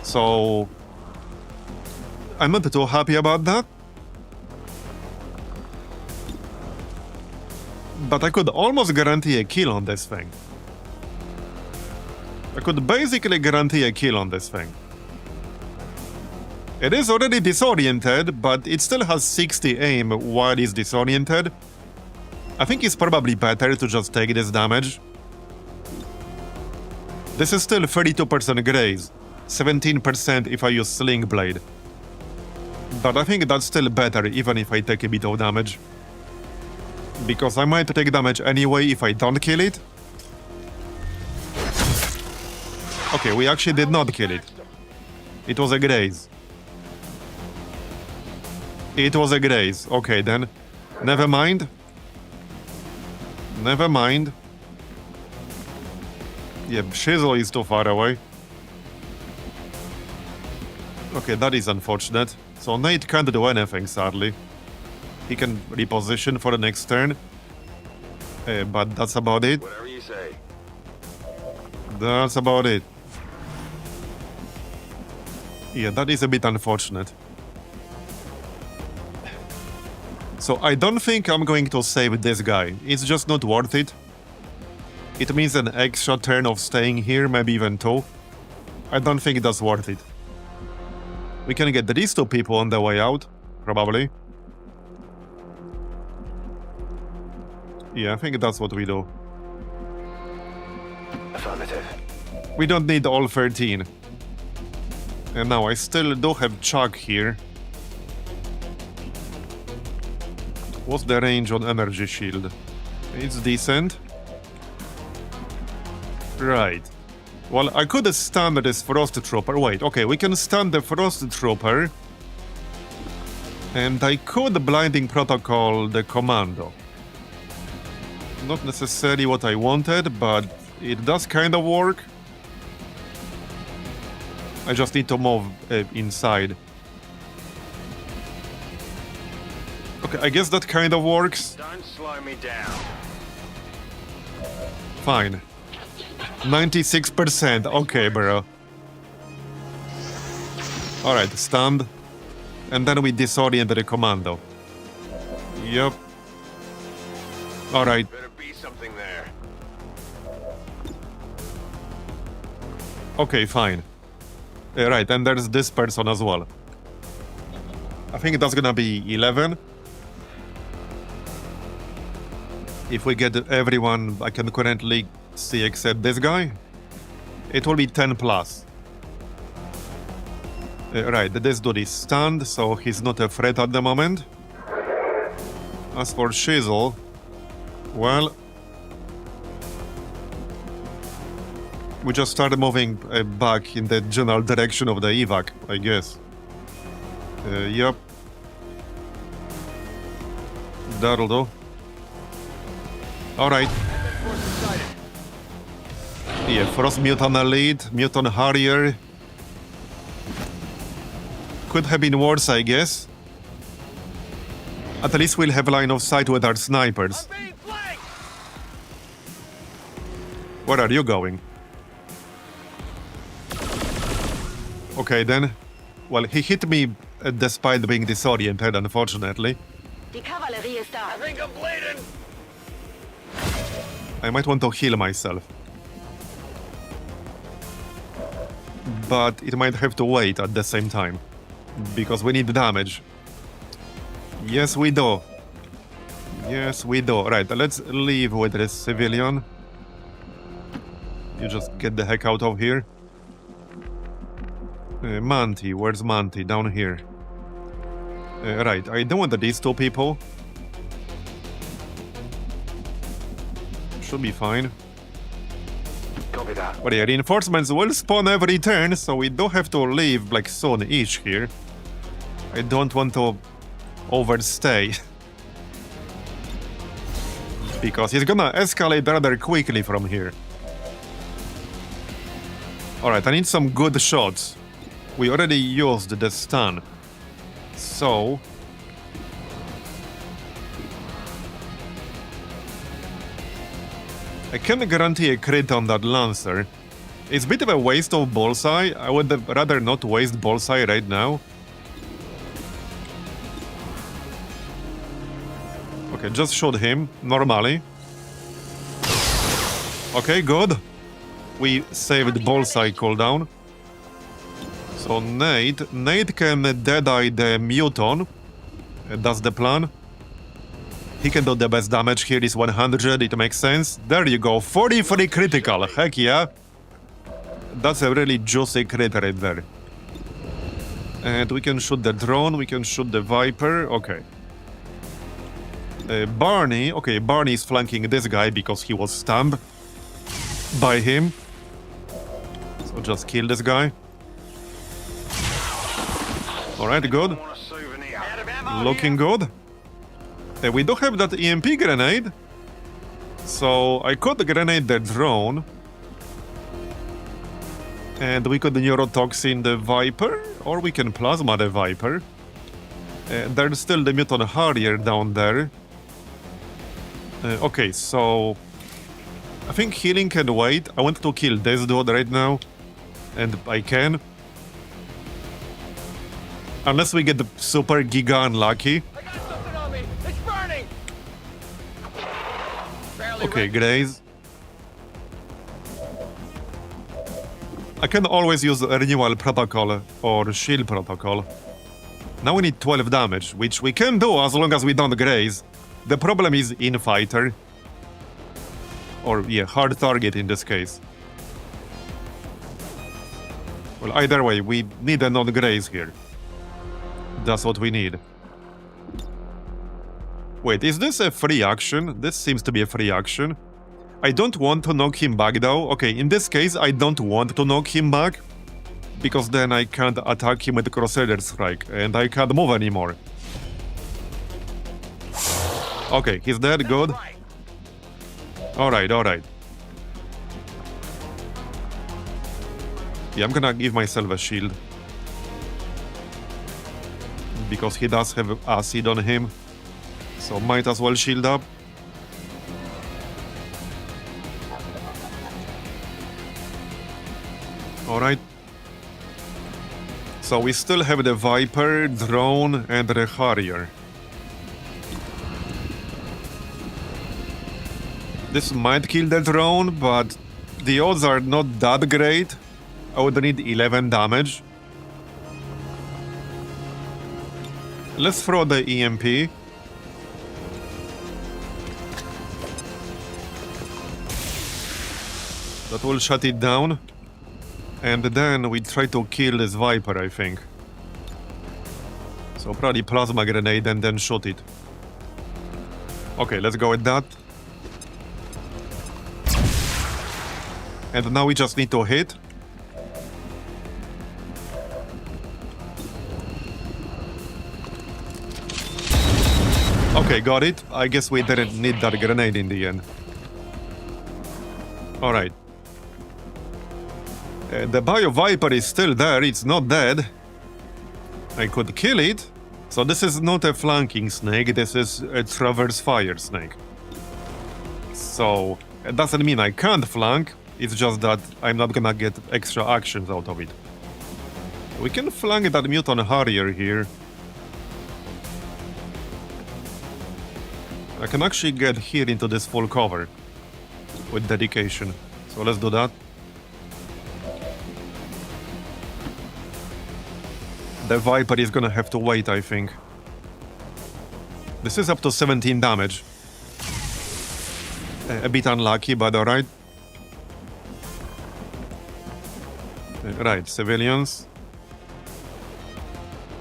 So I'm not too happy about that. But I could almost guarantee a kill on this thing. I could basically guarantee a kill on this thing. It is already disoriented, but it still has 60 aim while it's disoriented. I think it's probably better to just take this damage. This is still 32% graze, 17% if I use Sling Blade. But I think that's still better even if I take a bit of damage. Because I might take damage anyway if I don't kill it. Okay, we actually did not kill it. It was a graze. It was a graze. Okay, then. Never mind. Never mind. Yeah, Shizzle is too far away. Okay, that is unfortunate. So Nate can't do anything, sadly. He can reposition for the next turn. But that's about it. Whatever you say. That's about it. Yeah, that is a bit unfortunate. So I don't think I'm going to save this guy. It's just not worth it. It means an extra turn of staying here, maybe even 2. I don't think that's worth it. We can get these 2 people on the way out, probably. Yeah, I think that's what we do. Affirmative. We don't need all 13. And now I still do have Chuck here. What's the range on energy shield? It's decent. Right. Well, I could stun this Frost Trooper. Wait, okay, we can stun the Frost Trooper. And I could Blinding Protocol the Commando. Not necessarily what I wanted, but it does kind of work. I just need to move inside. Okay, I guess that kind of works. Don't slow me down. Fine. 96%. Okay, bro. Alright, stunned. And then we disorient the commando. Yep. Alright. Better be something there. Okay, fine. Right, and there's this person as well. I think that's gonna be 11. If we get everyone I can currently see except this guy, it will be 10 plus. Right, this dude is stunned, so he's not a threat at the moment. As for Shizzle, well, we just started moving back in the general direction of the evac, I guess. Yep. That'll do. Alright. Yeah, Frost Mutant Elite, Mutant Harrier. Could have been worse, I guess. At least we'll have line of sight with our snipers. Where are you going? Okay then. Well, he hit me despite being disoriented, unfortunately. Die Kavallerie ist da. I think I'm bleeding. I might want to heal myself. But it might have to wait at the same time. Because we need damage. Yes, we do. Yes, we do. Right, let's leave with this civilian. You just get the heck out of here. Monty, where's Monty? Down here. Right, I don't want these 2 people. Should be fine. Copy that. But yeah, reinforcements will spawn every turn, so we do have to leave like soon-ish here. I don't want to overstay. Because he's gonna escalate rather quickly from here. Alright, I need some good shots. We already used the stun. So... I can guarantee a crit on that Lancer. It's a bit of a waste of bullseye. I would rather not waste bullseye right now. Okay, just shoot him, normally. Okay, good. We saved bullseye cooldown. So Nate can deadeye the Muton. That's the plan. He can do the best damage here, is 100, it makes sense. There you go, 40 for the critical, heck yeah. That's a really juicy crit right there. And we can shoot the drone, we can shoot the Viper, okay. Barney, okay, Barney is flanking this guy because he was stunned by him. So just kill this guy. Alright, good. Looking good. We do have that EMP grenade. So I could grenade the drone. And we could neurotoxin the Viper, or we can plasma the Viper. There's still the Mutant Harrier down there. Okay, so... I think healing can wait. I want to kill this dude right now. And I can. Unless we get the super giga unlucky. I got something on me. It's burning. Okay, Graze. I can always use Renewal Protocol or Shield Protocol. Now we need 12 damage, which we can do as long as we don't Graze. The problem is Infighter. Or, yeah, hard target in this case. Well, either way, we need a non-Graze here. That's what we need. Wait, is this a free action? This seems to be a free action. I don't want to knock him back though. Okay, in this case, I don't want to knock him back. Because then I can't attack him with Crusader Strike. And I can't move anymore. Okay, he's dead, good. Alright, alright. Yeah, I'm gonna give myself a shield. Because he does have acid on him. So might as well shield up. Alright. So we still have the Viper, Drone, and the Harrier. This might kill the drone, but the odds are not that great. I would need 11 damage. Let's throw the EMP. That will shut it down. And then we try to kill this Viper, I think. So probably plasma grenade and then shoot it. Okay, let's go with that. And now we just need to hit. Okay, got it. I guess we didn't need that grenade in the end. Alright. The Bio Viper is still there, it's not dead. I could kill it. So this is not a flanking snake, this is a traverse fire snake. So, it doesn't mean I can't flank. It's just that I'm not gonna get extra actions out of it. We can flank that Mutant Harrier here. I can actually get here into this full cover. With dedication. So let's do that. The Viper is gonna have to wait, I think. This is up to 17 damage. A bit unlucky, but alright. Right, civilians.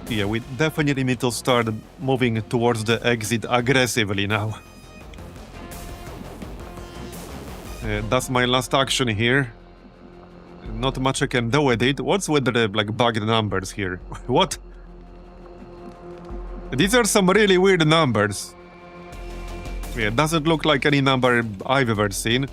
Yeah, we definitely need to start moving towards the exit aggressively now. That's my last action here. Not much I can do with it. What's with the, like, bugged numbers here? What? These are some really weird numbers. Yeah, doesn't look like any number I've ever seen.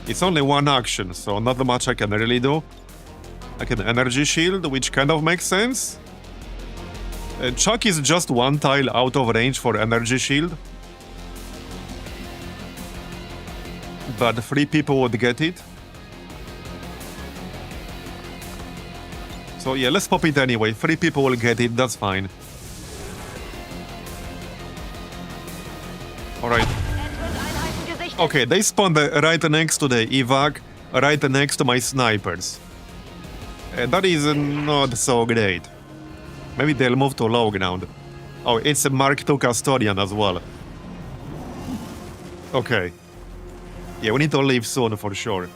It's only one action, so not much I can really do. I can energy shield, which kind of makes sense. Chuck is just one tile out of range for energy shield. But 3 people would get it. So yeah, let's pop it anyway. 3 people will get it, that's fine. Alright. Endloseinheiten gesichtet. Okay, they spawned right next to the evac, right next to my snipers. That is not so great. Maybe they'll move to low ground. Oh, it's a Mark II Custodian as well. Okay. Yeah, we need to leave soon for sure.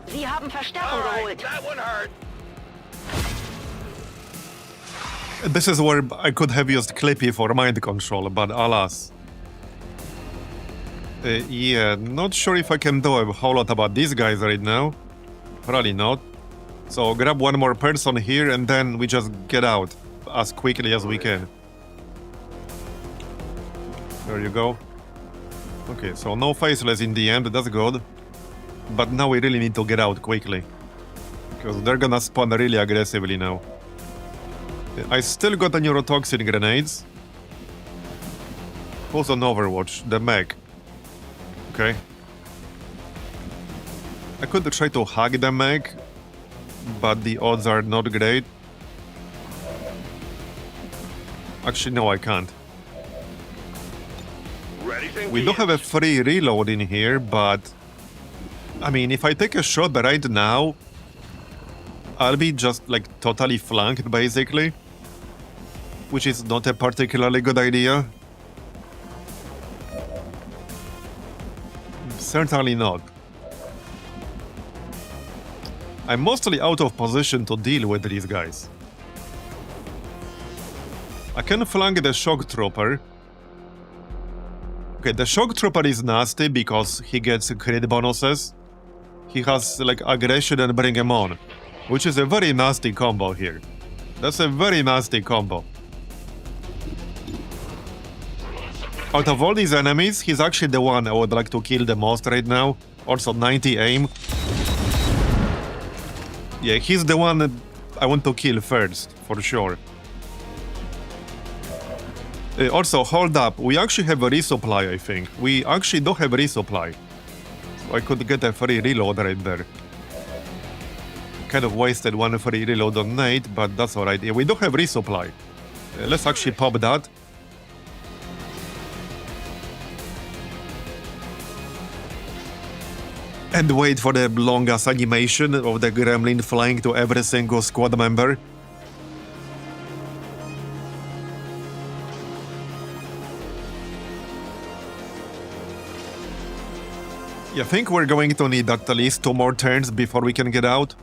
Sie haben Verstärkung All right, geholt. that one hurt. This is where I could have used Clippy for mind control, but alas. Yeah, not sure if I can do a whole lot about these guys right now. Probably not. So grab one more person here and then we just get out as quickly as we can. There you go. Okay, so no faceless in the end, that's good. But now we really need to get out quickly. Because they're gonna spawn really aggressively now. I still got the neurotoxin grenades. Who's on Overwatch? The mech. Okay. I could try to hack the mech, but the odds are not great. Actually, no, I can't. Ready to We do have a free reload in here, but... I mean, if I take a shot right now, I'll be just, like, totally flanked, basically. Which is not a particularly good idea. Certainly not. I'm mostly out of position to deal with these guys. I can flank the shock trooper. Okay, the shock trooper is nasty because he gets crit bonuses. He has like aggression and bring him on, which is a very nasty combo here. That's a very nasty combo. Out of all these enemies, he's actually the one I would like to kill the most right now. Also 90 aim. Yeah, he's the one that I want to kill first, for sure. Also, hold up, we actually have a resupply, I think. We actually do have a resupply. So I could get a free reload right there. Kind of wasted one free reload on Nate, but that's alright. Yeah, we do have resupply. Let's actually pop that. And wait for the longest animation of the gremlin flying to every single squad member. I think we're going to need at least 2 more turns before we can get out.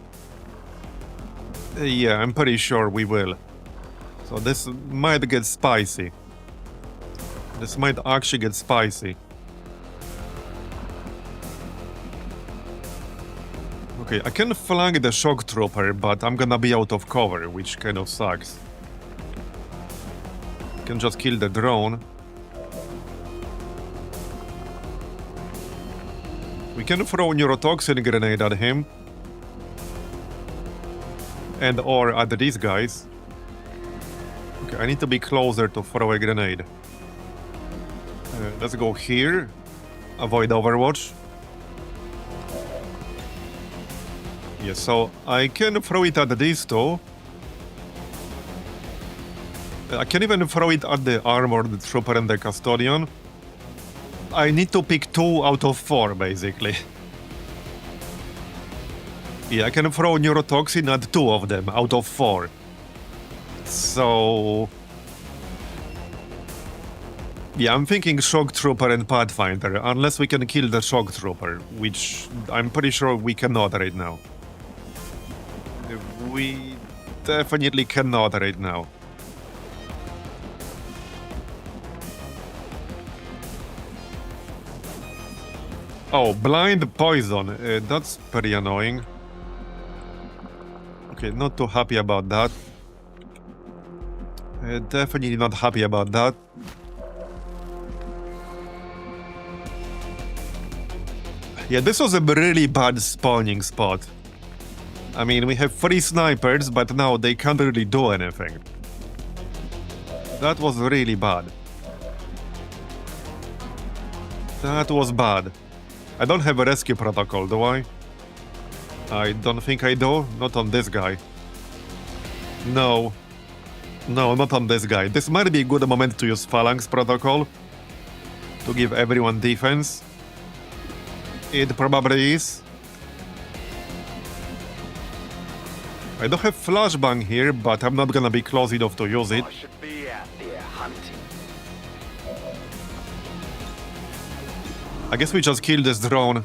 Yeah, I'm pretty sure we will. So this might get spicy. This might actually get spicy. Okay, I can flank the shock trooper, but I'm gonna be out of cover, which kind of sucks. I can just kill the drone. We can throw neurotoxin grenade at him. And or at these guys. Okay, I need to be closer to throw a grenade. Let's go here. Avoid Overwatch. Yeah, so I can throw it at these two. I can even throw it at the armored trooper and the custodian. I need to pick 2 out of 4, basically. Yeah, I can throw neurotoxin at 2 of them out of 4. So... yeah, I'm thinking shock trooper and pathfinder, unless we can kill the shock trooper, which I'm pretty sure we cannot right now. We definitely cannot right now. Oh, blind poison. That's pretty annoying. Okay, not too happy about that. Definitely not happy about that. Yeah, this was a really bad spawning spot. I mean, we have 3 snipers, but now they can't really do anything. That was really bad. That was bad. I don't have a rescue protocol, do I? I don't think I do. Not on this guy. No. No, not on this guy. This might be a good moment to use Phalanx protocol to give everyone defense. It probably is. I don't have flashbang here, but I'm not gonna be close enough to use it. I should be out there hunting. I guess we just killed this drone.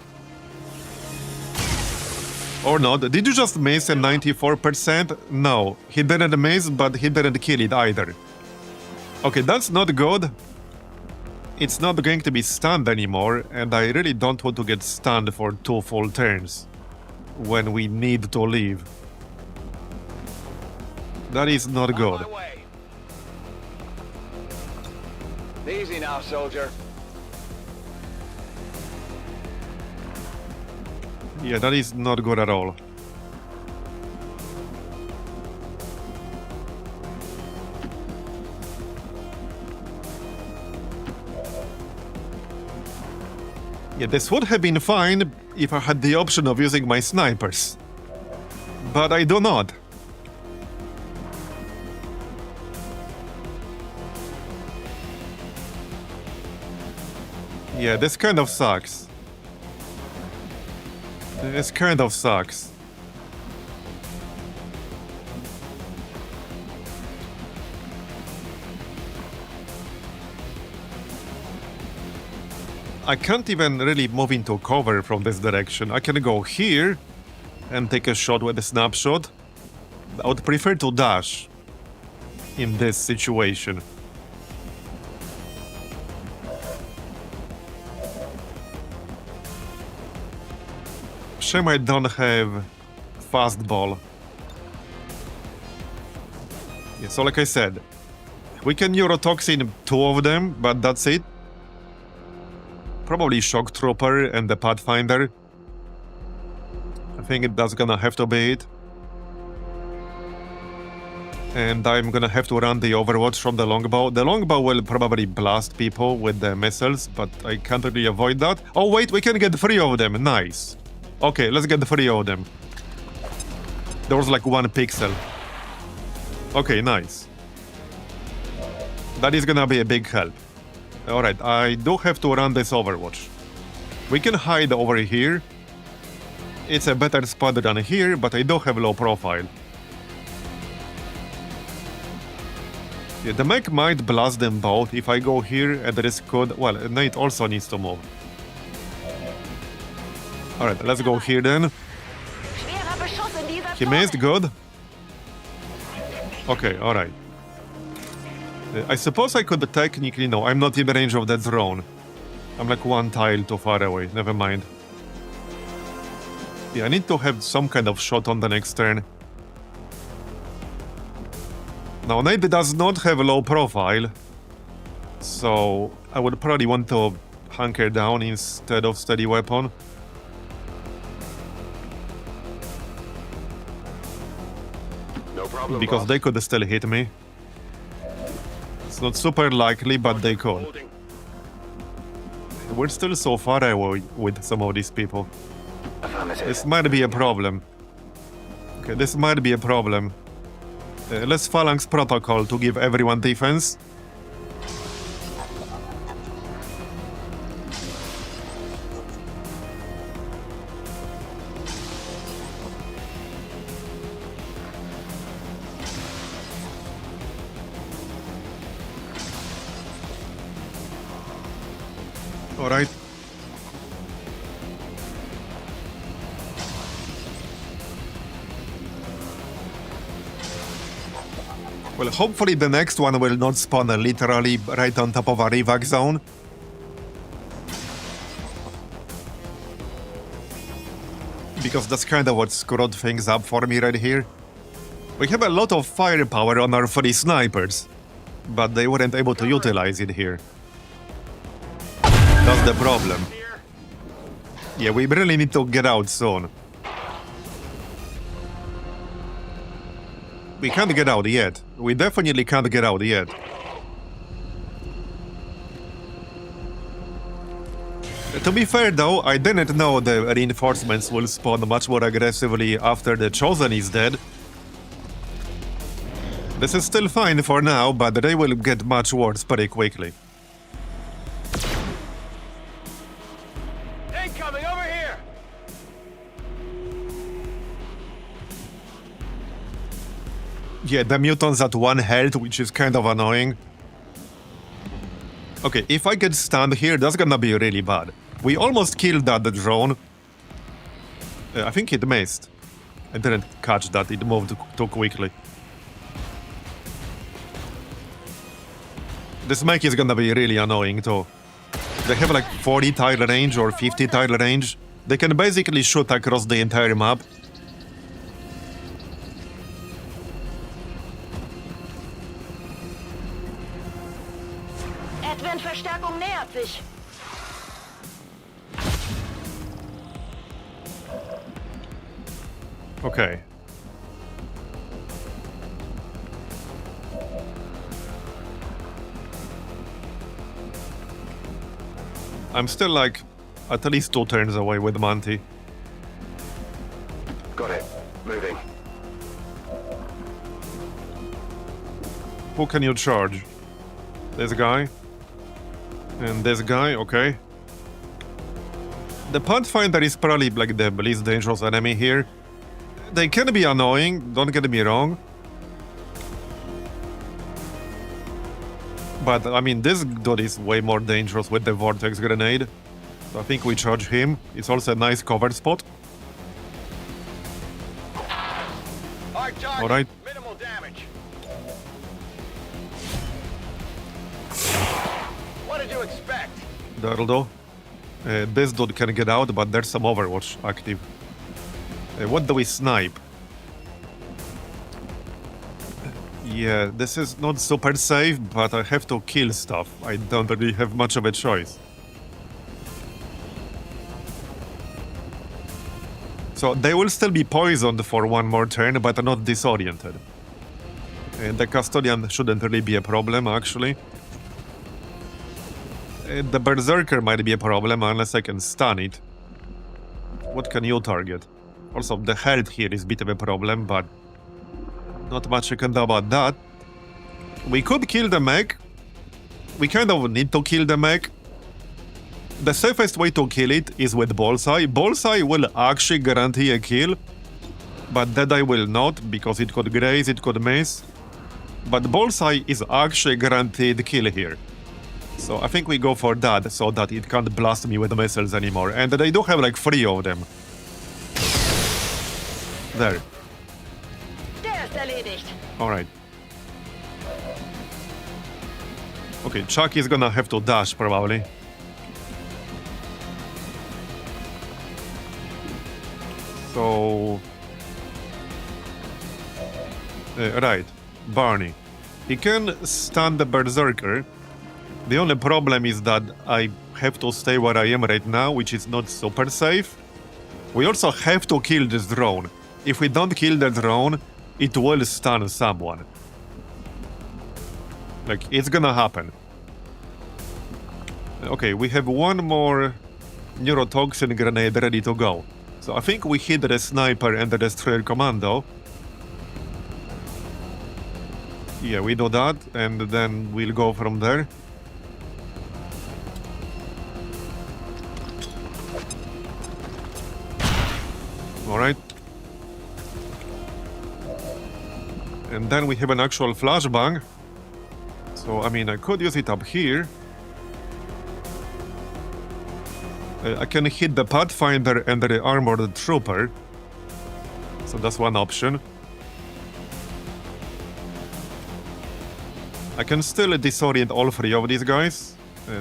Or not. Did you just miss a 94%? No. He didn't miss, but he didn't kill it either. Okay, that's not good. It's not going to be stunned anymore, and I really don't want to get stunned for 2 full turns when we need to leave. That is not On good. my way. Easy now, soldier. Yeah, that is not good at all. Yeah, this would have been fine if I had the option of using my snipers. But I do not. Yeah, this kind of sucks. This kind of sucks. I can't even really move into cover from this direction. I can go here and take a shot with a snapshot. I would prefer to dash in this situation. Shame I don't have fastball. Yeah, so like I said, we can neurotoxin 2 of them, but that's it. Probably Shock Trooper and the Pathfinder. I think that's gonna have to be it. And I'm gonna have to run the Overwatch from the longbow. The longbow will probably blast people with the missiles, but I can't really avoid that. Oh wait, we can get 3 of them, nice. Okay, let's get 3 of them. There was like 1 pixel. Okay, nice. That is gonna be a big help. Alright, I do have to run this Overwatch. We can hide over here. It's a better spot than here, but I do have low profile. Yeah, the mech might blast them both if I go here and risk could... Well, Nate also needs to move. Alright, let's go here then. Schwerer Beschuss in dieser He Zone. missed, good. Okay, alright. I suppose I could technically... No, I'm not in the range of that drone. I'm like 1 tile too far away, never mind. Yeah, I need to have some kind of shot on the next turn. Now, Nate does not have a low profile, so I would probably want to hunker down instead of steady weapon. No problem, Because boss. they could still hit me. It's not super likely, but they could. Holding. We're still so far away with some of these people. Affirmative. This might be a problem. Okay, this might be a problem. Let's Phalanx protocol to give everyone defense. All right. Well, hopefully the next one will not spawn literally right on top of a revac zone. Because that's kind of what screwed things up for me right here. We have a lot of firepower on our 3 snipers. but they weren't able to utilize it here. That's the problem. Yeah, we really need to get out soon. We can't get out yet. We definitely can't get out yet. To be fair though, I didn't know the reinforcements will spawn much more aggressively after the Chosen is dead. This is still fine for now, but they will get much worse pretty quickly. Incoming over here! Yeah, the mutants at 1 health, which is kind of annoying. Okay, if I get stunned here, that's gonna be really bad. We almost killed that drone. I think it missed. I didn't catch that, it moved too quickly. This mech is gonna be really annoying too. They have like 40 tile range or 50 tile range. They can basically shoot across the entire map. Advent-Verstärkung nähert sich. Okay. I'm still like at least 2 turns away with Monty. Got it. Moving. Who can you charge? This guy? And this guy, okay. The Pathfinder is probably like the least dangerous enemy here. They can be annoying, don't get me wrong. But I mean, this dude is way more dangerous with the Vortex Grenade. So I think we charge him. It's also a nice cover spot. Hard target. Alright. Minimal damage. What did you expect? That'll do. This dude can get out, but there's some Overwatch active. What do we snipe? Yeah, this is not super safe, but I have to kill stuff. I don't really have much of a choice. So they will still be poisoned for 1 more turn, but not disoriented. And the Custodian shouldn't really be a problem, actually. The Berserker might be a problem unless I can stun it. What can you target? Also, the health here is a bit of a problem, but not much I can do about that. We could kill the mech. We kind of need to kill the mech. The safest way to kill it is with Bullseye. Bullseye will actually guarantee a kill, but Deadeye will not, because it could graze, it could miss. But Bullseye is actually guaranteed kill here. So I think we go for that, so that it can't blast me with missiles anymore. And they do have like 3 of them. There. Der ist erledigt. Alright. Okay, Chuck is gonna have to dash, probably. So... right. Barney. He can stun the Berserker. The only problem is that I have to stay where I am right now, which is not super safe. We also have to kill this drone. If we don't kill the drone, it will stun someone. Like, it's gonna happen. Okay, we have 1 more neurotoxin grenade ready to go. So I think we hit the sniper and the destroyer commando. Yeah, we do that, and then we'll go from there. Alright. And then we have an actual flashbang. So, I mean, I could use it up here. I can hit the Pathfinder and the armored trooper. So that's one option. I can still disorient all 3 of these guys.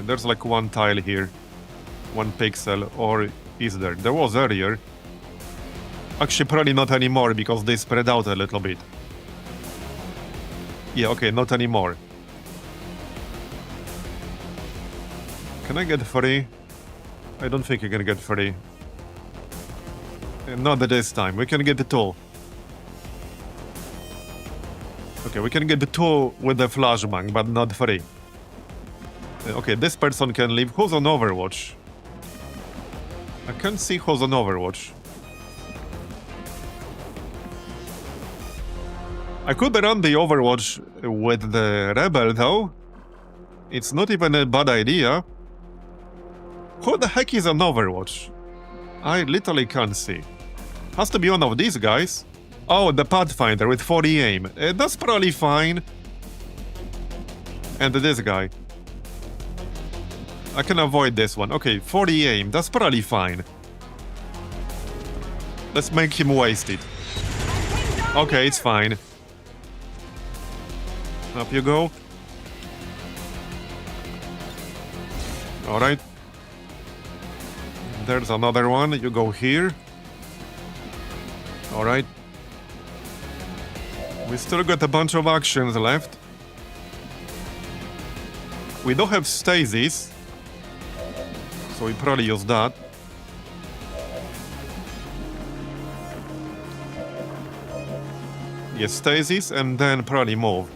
There's like 1 tile here. 1 pixel, or is there? There was earlier. Actually, probably not anymore, because they spread out a little bit. Yeah, okay, not anymore. Can I get free? I don't think you can get free. Not this time. We can get the two. Okay, we can get the two with the flashbang, but not free. Okay, this person can leave. Who's on Overwatch? I can't see who's on Overwatch. I could run the Overwatch with the Rebel, though. It's not even a bad idea. Who the heck is on Overwatch? I literally can't see. Has to be one of these guys. Oh, the Pathfinder with 40 aim. That's probably fine. And this guy. I can avoid this one. Okay, 40 aim. That's probably fine. Let's make him waste it. Okay, it's fine. Up you go. Alright. There's another one. You go here. Alright. We still got a bunch of actions left. We don't have stasis. So we probably use that. Yes, stasis and then probably move.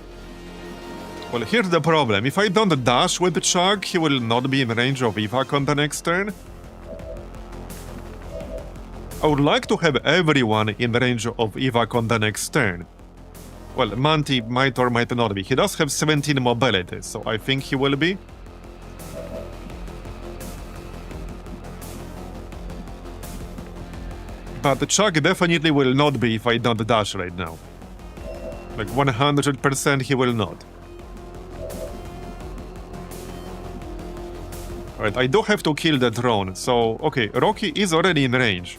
Well, here's the problem. If I don't dash with the Chuck, he will not be in range of evac on the next turn. I would like to have everyone in range of evac on the next turn. Well, Manti might or might not be. He does have 17 mobility, so I think he will be. But the Chuck definitely will not be if I don't dash right now. Like 100% he will not. Alright, I do have to kill the drone, so okay, Rocky is already in range.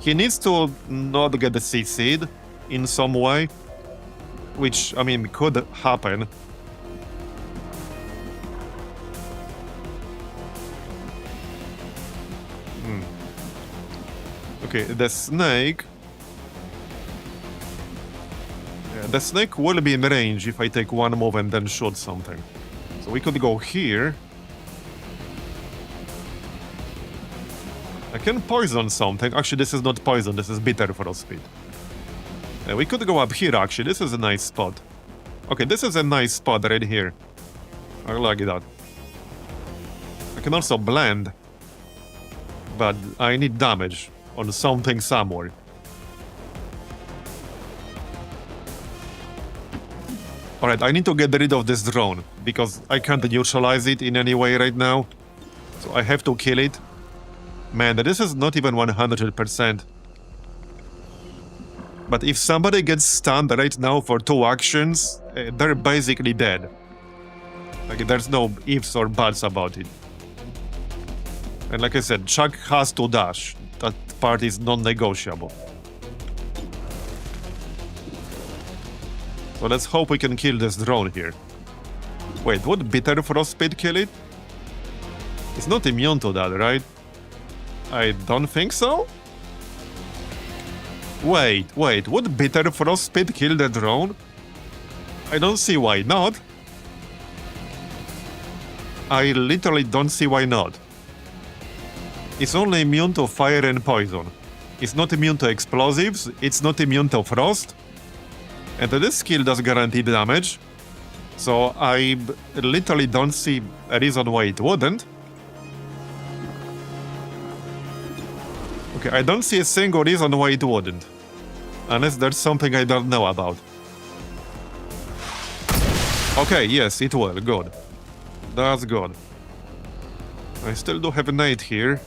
He needs to not get the CC'd in some way, which, I mean, could happen. Okay, the snake... Yeah, the snake will be in range if I take one move and then shoot something. So we could go here. I can poison something. Actually, this is not poison, this is bitter frostbite. We could go up here, actually. This is a nice spot. Okay, this is a nice spot right here. I like that. I can also blend. But I need damage on something somewhere. Alright, I need to get rid of this drone, because I can't neutralize it in any way right now. So I have to kill it. Man, this is not even 100%. But if somebody gets stunned right now for 2 actions, they're basically dead. Like, there's no ifs or buts about it. And like I said, Chuck has to dash. That part is non-negotiable. So let's hope we can kill this drone here. Wait, would bitter frostbite kill it? It's not immune to that, right? I don't think so? Wait, would bitter frostbite kill the drone? I don't see why not. I literally don't see why not. It's only immune to fire and poison. It's not immune to explosives, it's not immune to frost. And this skill does guaranteed damage. So I literally don't see a reason why it wouldn't. Okay, I don't see a single reason why it wouldn't. Unless there's something I don't know about. Okay, yes, it will. Good. That's good. I still do have a nade here.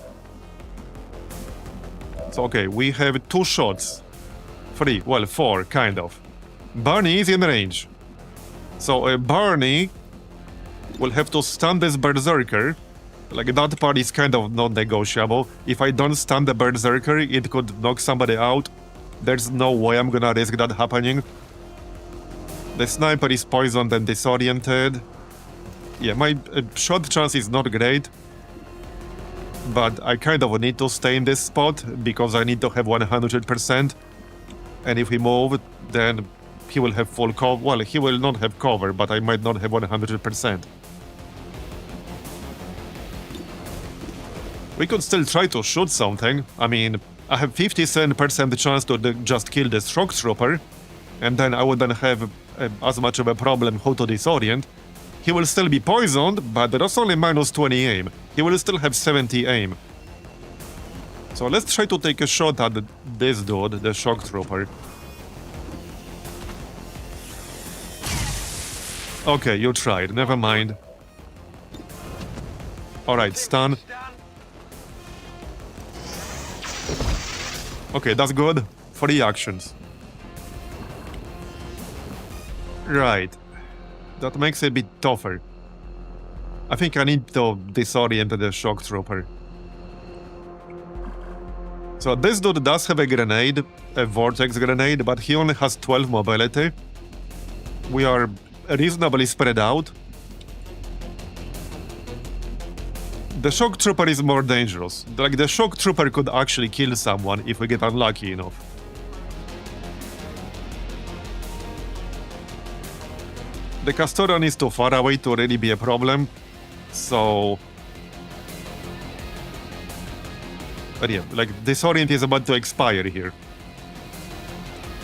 So, okay, we have 2 shots. 3, well, 4, kind of. Barney is in range. So, Barney will have to stun this Berserker. Like, that part is kind of non-negotiable. If I don't stun the Berserker, it could knock somebody out. There's no way I'm gonna risk that happening. The sniper is poisoned and disoriented. Yeah, my shot chance is not great. But I kind of need to stay in this spot because I need to have 100%. And if we move, then he will have full cover. Well, he will not have cover, but I might not have 100%. We could still try to shoot something. I mean, I have 57% chance to just kill the shock trooper, and then I wouldn't have as much of a problem how to disorient. He will still be poisoned, but that's only minus 20 aim. He will still have 70 aim. So let's try to take a shot at this dude, the shock trooper. Okay, you tried, never mind. Alright, stun. Okay, that's good. 3 actions. Right. That makes it a bit tougher. I think I need to disorient the shock trooper. So this dude does have a grenade, a vortex grenade, but he only has 12 mobility. We are reasonably spread out. The shock trooper is more dangerous. Like, the shock trooper could actually kill someone if we get unlucky enough. The Custodian is too far away to really be a problem, so... But yeah, like, Disorient is about to expire here.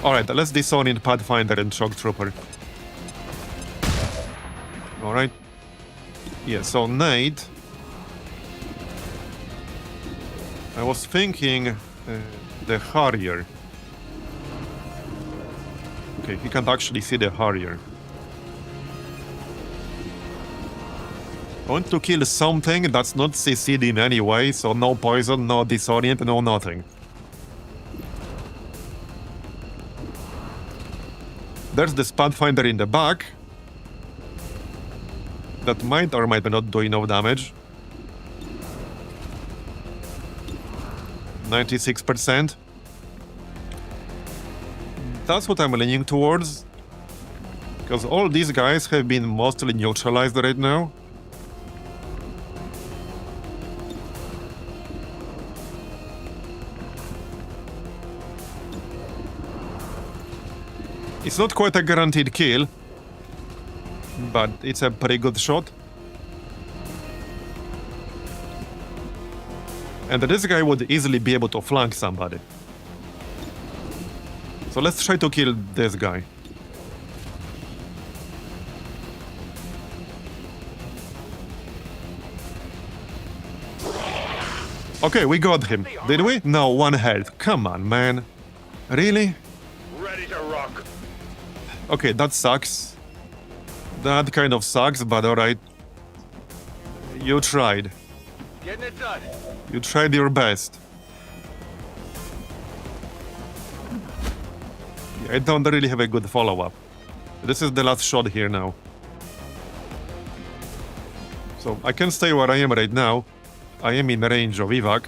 Alright, let's disorient Pathfinder and Shock Trooper. Alright. Yeah, so Nate... I was thinking... the Harrier. Okay, he can't actually see the Harrier. I want to kill something that's not CC'd in any way, so no poison, no disorient, no nothing. There's this Pathfinder in the back. That might or might not do enough damage. 96%. That's what I'm leaning towards. Because all these guys have been mostly neutralized right now. It's not quite a guaranteed kill, but it's a pretty good shot. And this guy would easily be able to flank somebody. So let's try to kill this guy. Okay, we got him. Did we? No, 1 health. Come on, man. Really? Ready to rock. Okay, that sucks. That kind of sucks, but alright. You tried. Getting it done. You tried your best. I don't really have a good follow-up. This is the last shot here now. So I can stay where I am right now. I am in range of evac.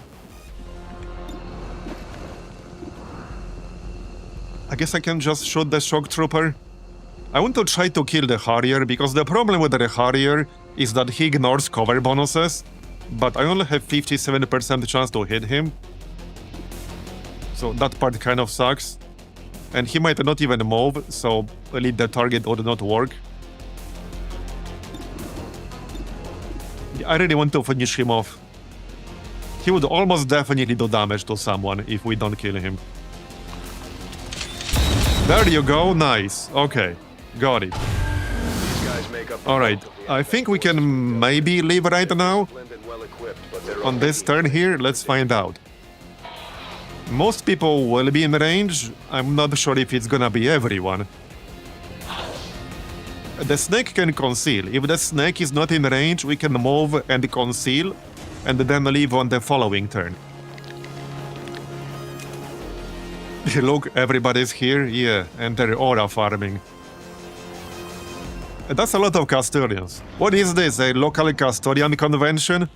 I guess I can just shoot the shock trooper. I want to try to kill the Harrier, because the problem with the Harrier is that he ignores cover bonuses, but I only have 57% chance to hit him. So that part kind of sucks. And he might not even move, so really the target would not work. I really want to finish him off. He would almost definitely do damage to someone if we don't kill him. There you go, nice. Okay, got it. Alright, I think we can maybe leave right now. On this turn here, let's find out. Most people will be in range. I'm not sure if it's gonna be everyone. The snake can conceal. If the snake is not in range, we can move and conceal, and then leave on the following turn. Look, everybody's here, yeah, and they're aura farming. That's a lot of custodians. What is this, a local custodian convention?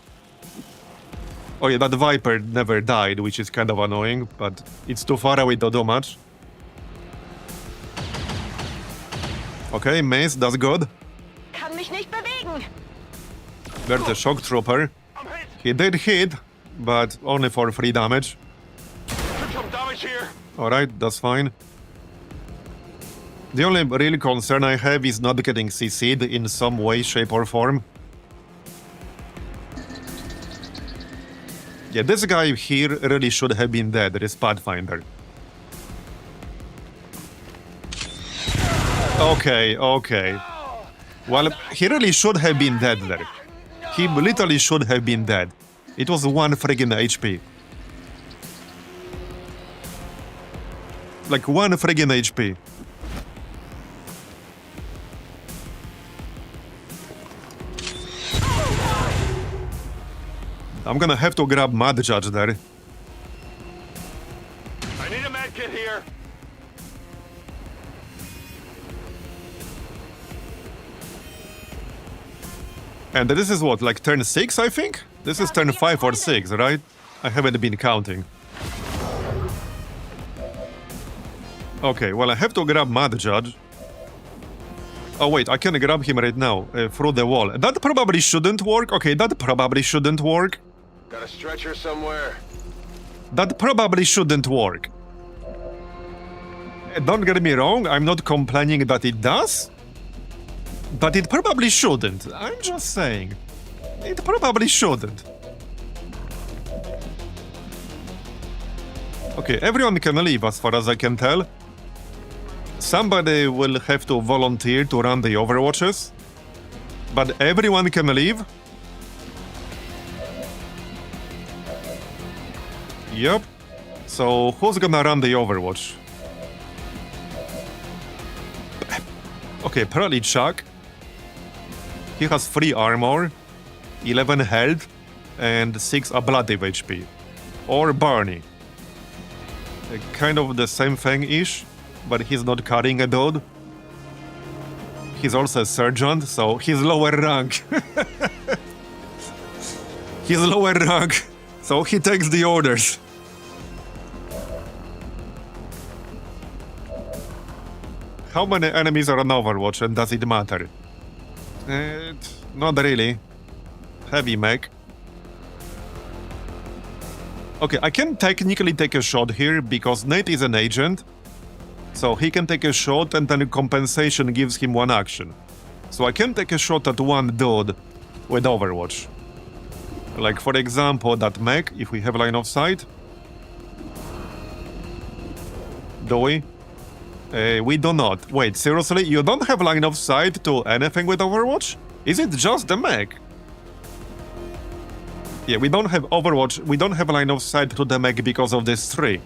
Oh yeah, that Viper never died, which is kind of annoying, but it's too far away to do much. Okay, Mace, that's good. Kann mich nicht bewegen. There's a shock trooper. He did hit, but only for 3 damage. Took some damage here. Alright, that's fine. The only real concern I have is not getting CC'd in some way, shape or form. Yeah, this guy here really should have been dead, this Pathfinder. Okay, okay. Well, he really should have been dead there. He literally should have been dead. It was 1 friggin' HP. Like 1 friggin' HP. I'm gonna have to grab Mad Judge there. I need a med kit here. And this is what, like turn 6, I think? This is turn 5 or 6, right? I haven't been counting. Okay, well, I have to grab Mad Judge. Oh, wait, I can grab him right now, through the wall. That probably shouldn't work. Okay, that probably shouldn't work. Got a stretcher somewhere? That probably shouldn't work. Don't get me wrong, I'm not complaining that it does. But it probably shouldn't. I'm just saying. It probably shouldn't. Okay, everyone can leave as far as I can tell. Somebody will have to volunteer to run the overwatches. But everyone can leave. Yep. So who's gonna run the overwatch? Okay, probably Chuck. He has 3 armor, 11 health, and 6 ablative HP. Or Barney. Kind of the same thing-ish, but he's not carrying a dude. He's also a sergeant, so he's lower rank. He's lower rank, so he takes the orders. How many enemies are on Overwatch, and does it matter? Not really. Heavy mech. Okay, I can technically take a shot here because Nate is an agent. So he can take a shot and then compensation gives him 1 action. So I can take a shot at 1 dude with Overwatch. Like for example that mech, if we have line of sight. Do we? We do not. Wait, seriously? You don't have line of sight to anything with Overwatch? Is it just the mech? Yeah, we don't have Overwatch, we don't have line of sight to the mech because of this tree.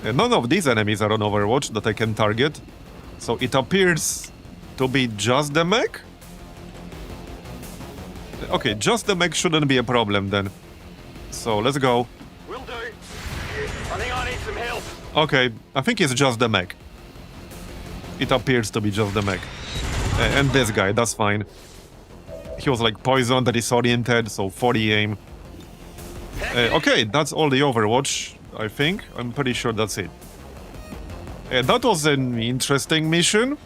None of these enemies are on Overwatch that I can target. So it appears to be just the mech? Okay, just the mech shouldn't be a problem then. So let's go. Will do. I think I need some help. Okay, I think it's just the mech. It appears to be just the mech. And this guy, that's fine. He was like poisoned, disoriented, so 40 aim. Okay, that's all the Overwatch, I think. I'm pretty sure that's it. That was an interesting mission.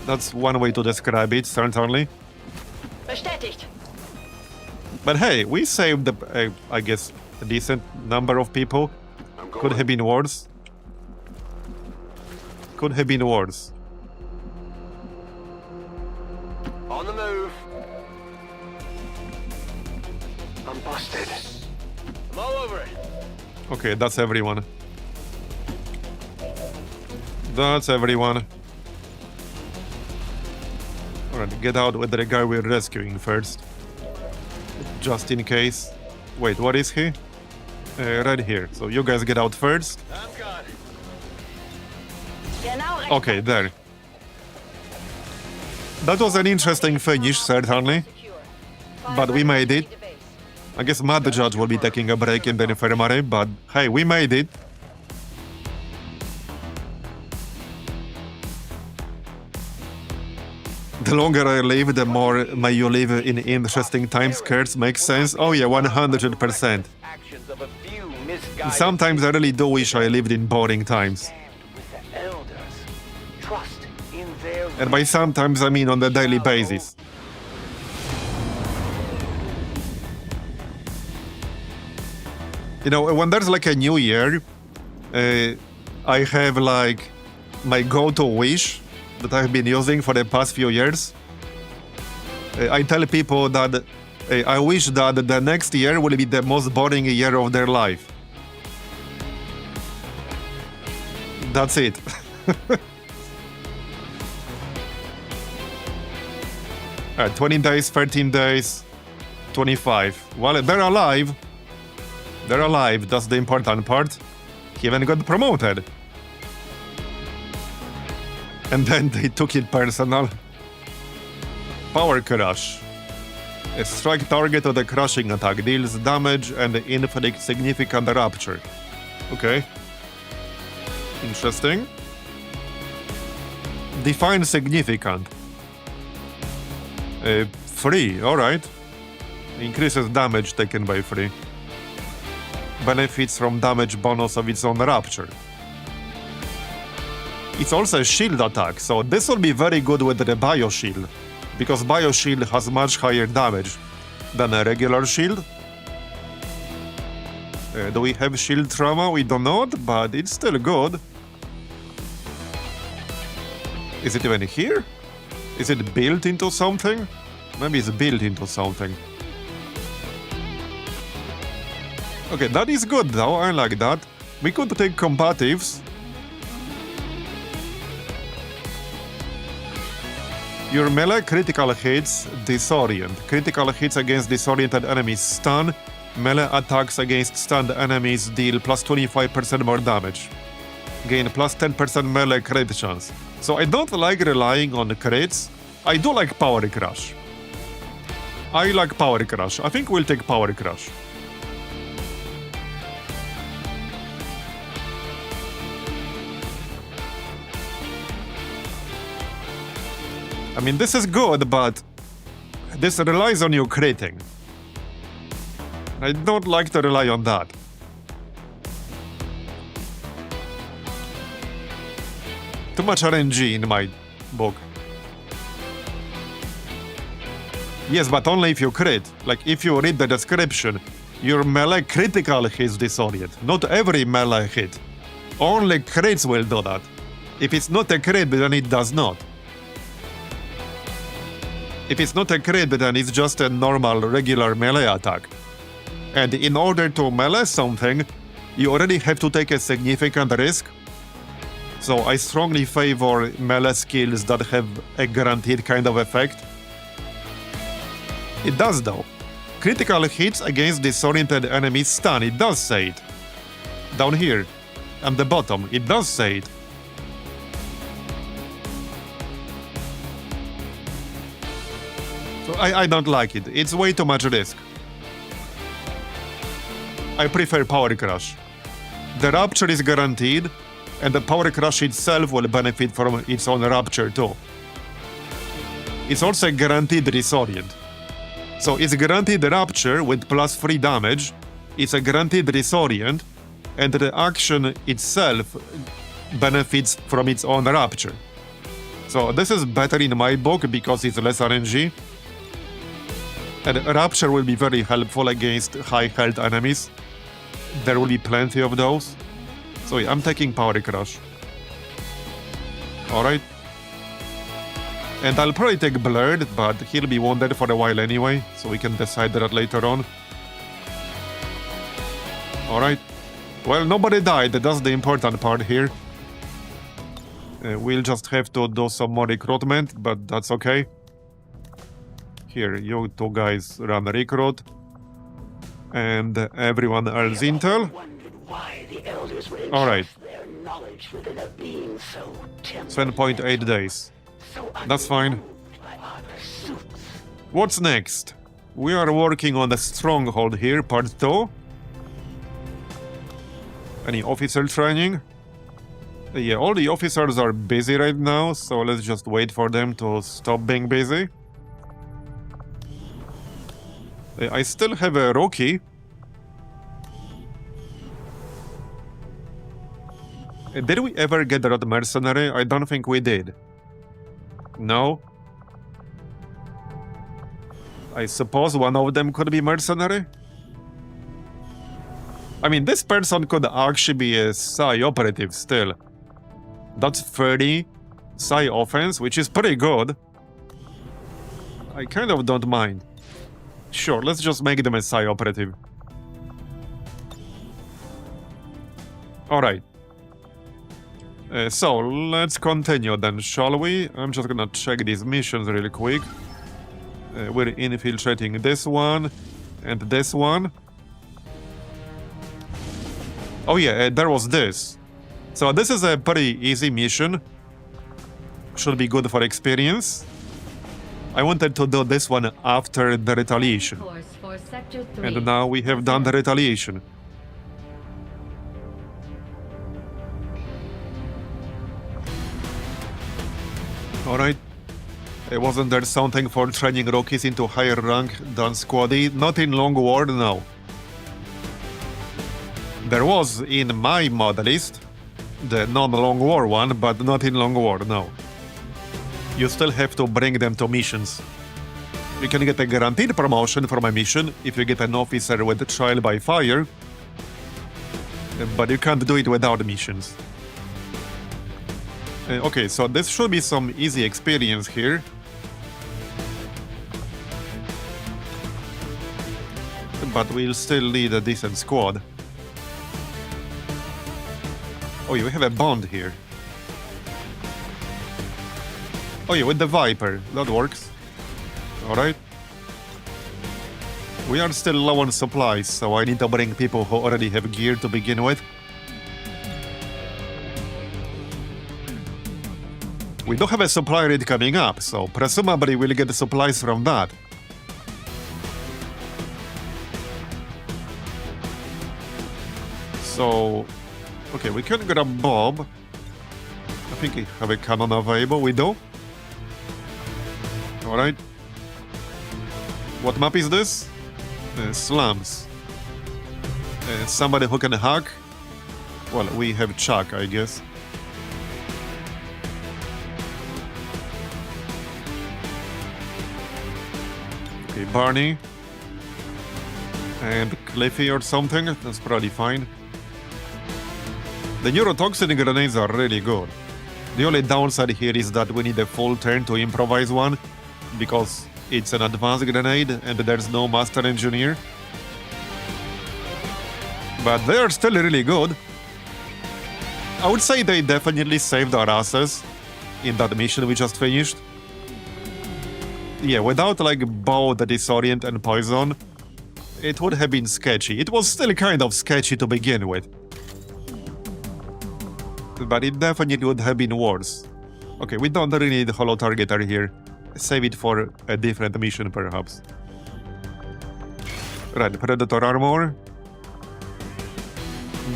That's one way to describe it, certainly. Bestätigt. But hey, we saved, I guess, a decent number of people. Could have been worse. Could have been worse. On the move. I'm busted. I'm all over it. Okay, that's everyone. That's everyone. Alright, get out with the guy we're rescuing first. Just in case. Wait, what is he? Right here. So you guys get out first. I'm gone. Genau rechts. Okay, there. That was an interesting finish, certainly. But we made it. I guess Mad Judge will be taking a break in the infirmary, but hey, we made it. The longer I live, the more may you live in interesting times. Curse makes sense. Oh yeah, 100%. Actions of a few misguided Sometimes I really do wish I lived in boring times. stand with the elders. Trust in their And by sometimes I mean on a daily basis. You know, when there's like a new year, I have like my go-to wish that I've been using for the past few years. I tell people that I wish that the next year will be the most boring year of their life. That's it. Alright, 20 days, 13 days, 25. Well, they're alive. They're alive, that's the important part. He even got promoted. And then they took it personal. Power Crush. A strike target with a crushing attack deals damage and inflicts significant rupture. Okay. Interesting. Define significant. 3, alright. Increases damage taken by 3. Benefits from damage bonus of its own rupture. It's also a shield attack, so this will be very good with the Bio Shield, because Bio Shield has much higher damage than a regular shield. Do we have shield trauma? We do not, but it's still good. Is it even here? Is it built into something? Maybe it's built into something. Okay, that is good though, I like that. We could take combatives. Your melee critical hits disorient. Critical hits against disoriented enemies stun. Melee attacks against stunned enemies deal plus 25% more damage. Gain plus 10% melee crit chance. So I don't like relying on crits. I do like Power Crush. I like Power Crush. I think we'll take Power Crush. I mean, this is good, but this relies on you critting. I don't like to rely on that. Too much RNG in my book. Yes, but only if you crit. Like, if you read the description, your melee critical hits disorient. Not every melee hit. Only crits will do that. If it's not a crit, then it does not. If it's not a crit, then it's just a normal, regular melee attack. And in order to melee something, you already have to take a significant risk. So I strongly favor melee skills that have a guaranteed kind of effect. It does though. Critical hits against disoriented enemies stun, it does say it. Down here, at the bottom, it does say it. So I don't like it. It's way too much risk. I prefer Power Crush. The Rupture is guaranteed, and the Power Crush itself will benefit from its own Rupture too. It's also guaranteed Disorient. So it's guaranteed Rupture with plus 3 damage, it's a guaranteed Disorient, and the action itself benefits from its own Rupture. So this is better in my book because it's less RNG. And Rupture will be very helpful against high health enemies. There will be plenty of those. So yeah, I'm taking Power Crush. Alright. And I'll probably take Blurred, but he'll be wounded for a while anyway, so we can decide that later on. Alright. Well, nobody died, that's the important part here. We'll just have to do some more recruitment, but that's okay. Here, you two guys run recruit. And everyone else intel. Alright. 7.8 days. That's fine. What's next? We are working on the stronghold here, part 2. Any officer training? Yeah, all the officers are busy right now, so let's just wait for them to stop being busy. I still have a rookie. Did we ever get that mercenary? I don't think we did. No? I suppose one of them could be mercenary? I mean, this person could actually be a Psi operative still. That's 30 Psi offense, which is pretty good. I kind of don't mind. Sure, let's just make them a psi operative. Alright. So, let's continue then, shall we? I'm just gonna check these missions really quick. We're infiltrating this one and this one. Oh yeah, there was this. So this is a pretty easy mission. Should be good for experience. I wanted to do this one after the retaliation. Course for Sector 3. And now we have done the retaliation. Alright. Wasn't there something for training rookies into higher rank than squaddy? Not in Long War, no. There was in my mod list, the non-Long War one, but not in Long War, no. You still have to bring them to missions. You can get a guaranteed promotion from a mission if you get an officer with trial by fire, but you can't do it without missions. Okay, so this should be some easy experience here. But we'll still need a decent squad. Oh, you have a bond here. Oh yeah, with the Viper. That works. Alright. We are still low on supplies, so I need to bring people who already have gear to begin with. We do have a supply raid coming up, so presumably we'll get the supplies from that. So, okay, we can grab Bob. I think we have a cannon available. We do? Alright. What map is this? Slums. Somebody who can hack? Well, we have Chuck, I guess. Okay, Barney. And Cliffy or something. That's probably fine. The neurotoxin grenades are really good. The only downside here is that we need a full turn to improvise one, because it's an advanced grenade and there's no master engineer. But they are still really good. I would say they definitely saved our asses in that mission we just finished. Yeah, without like bow, the disorient and poison, it would have been sketchy. It was still kind of sketchy to begin with. But it definitely would have been worse. Okay, we don't really need Holo Targeter here. Save it for a different mission, perhaps. Right, Predator Armor.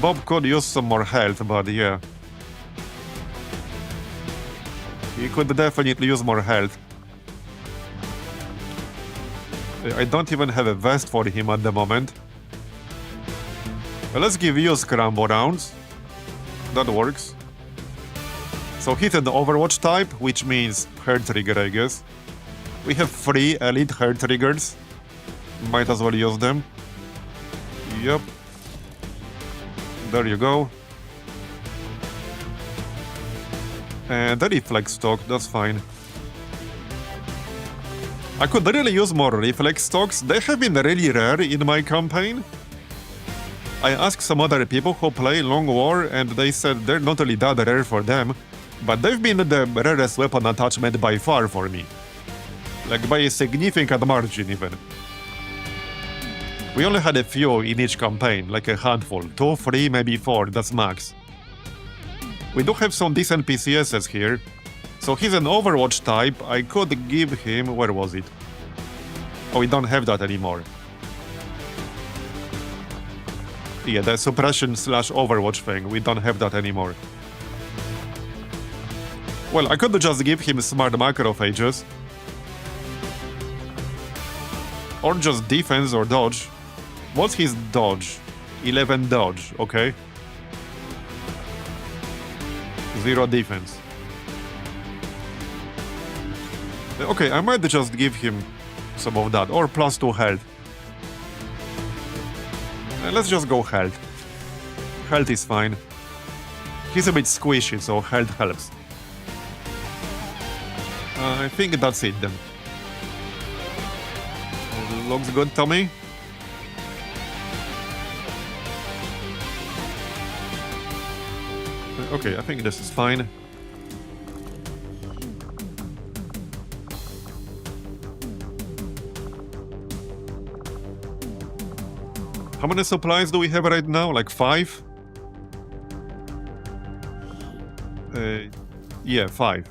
Bob could use some more health, but yeah. He could definitely use more health. I don't even have a vest for him at the moment. Let's give you Scramble rounds. That works. So he's an Overwatch type, which means hair trigger, I guess. We have 3 elite hair triggers. Might as well use them. Yep. There you go. And the reflex stock, that's fine. I could really use more reflex stocks. They have been really rare in my campaign. I asked some other people who play Long War and they said they're not really that rare for them, but they've been the rarest weapon attachment by far for me. Like by a significant margin even. We only had a few in each campaign, like a handful. 2, 3, maybe 4, that's max. We do have some decent PCSs here. So he's an Overwatch type. I could give him... where was it? Oh, we don't have that anymore. Yeah, the suppression / Overwatch thing. We don't have that anymore. Well, I could just give him smart macrophages. Or just defense or dodge. What's his dodge? 11 dodge, okay. 0 defense. Okay, I might just give him some of that. Or +2 health. Let's just go health. Health is fine. He's a bit squishy, so health helps. I think that's it then. Looks good, Tommy. Okay, I think this is fine. How many supplies do we have right now? Like 5? Yeah, 5.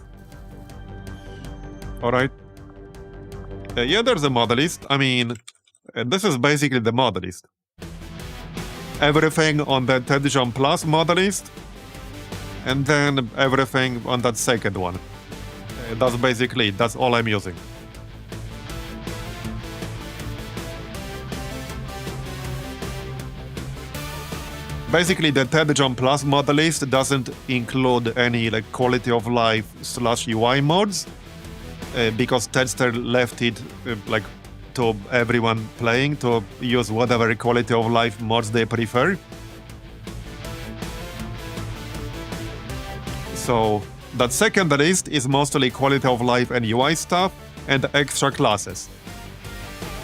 Alright. Yeah, there's a mod list. I mean, this is basically the mod list. Everything on the TedJam Plus mod list, and then everything on that second one. That's basically it. That's all I'm using. Basically, the TedJam Plus mod list doesn't include any like quality of life / UI mods, because Tedster left it like to everyone playing to use whatever quality of life mods they prefer. So that second list is mostly quality of life and UI stuff and extra classes.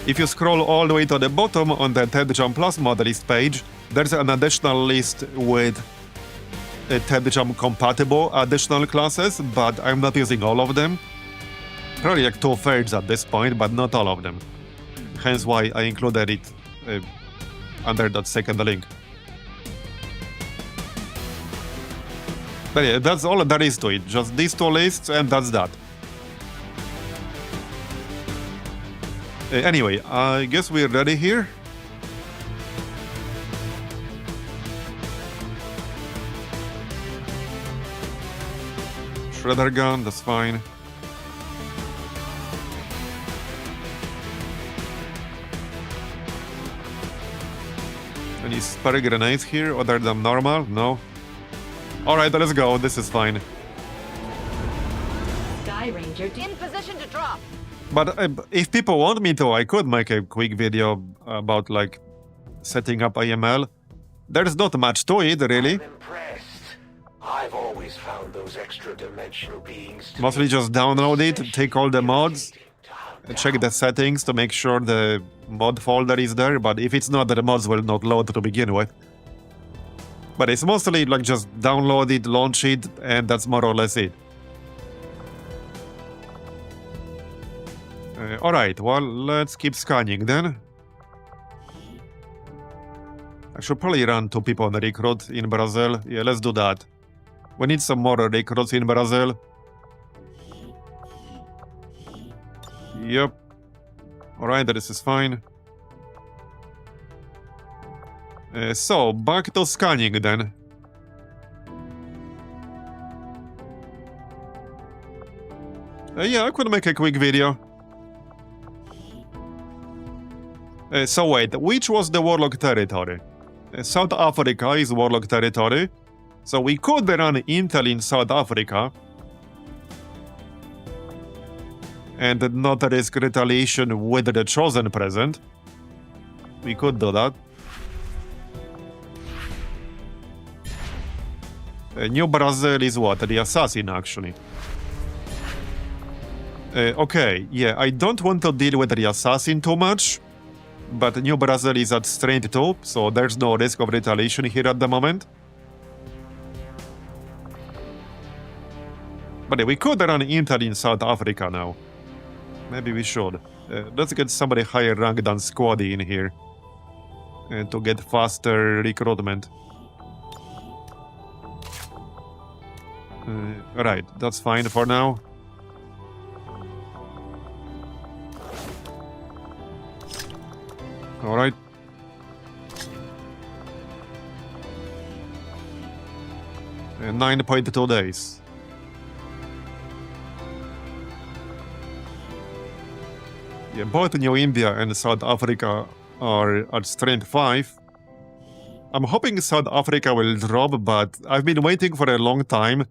If you scroll all the way to the bottom on the TedJam Plus mod list page, there's an additional list with TedJam compatible additional classes, but I'm not using all of them. Probably like 2/3 at this point, but not all of them. Hence why I included it under that second link. But yeah, that's all there is to it. Just these 2 lists, and that's that. Anyway, I guess we're ready here. Shredder gun, that's fine. Any spare grenades here other than normal? No. Alright, let's go. This is fine. Sky Ranger In position to drop. But if people want me to, I could make a quick video about like setting up IML. There's not much to it, really. Impressed. I've always found those extra-dimensional beings to Mostly be just download it, take all the mods, to hunt check the settings to make sure the mod folder is there, but if it's not, the mods will not load to begin with. But it's mostly like just download it, launch it, and that's more or less it. Alright, well, let's keep scanning then. I should probably run 2 people on the recruit in Brazil. Yeah, let's do that. We need some more recruits in Brazil. Yep. Alright, this is fine. So, back to scanning then. Yeah, I could make a quick video. So wait, which was the Warlock territory? South Africa is Warlock territory. So we could run Intel in South Africa. And not risk retaliation with the Chosen present. We could do that. New Brazil is what? The assassin, actually. Okay, yeah, I don't want to deal with the assassin too much. But New Brazil is at strength 2, so there's no risk of retaliation here at the moment. But yeah, we could run Intel in South Africa now. Maybe we should. Let's get somebody higher rank than Squaddy in here. To get faster recruitment. Right, that's fine for now. Alright. And 9.2 days. Yeah, both New India and South Africa are at strength 5. I'm hoping South Africa will drop, but I've been waiting for a long time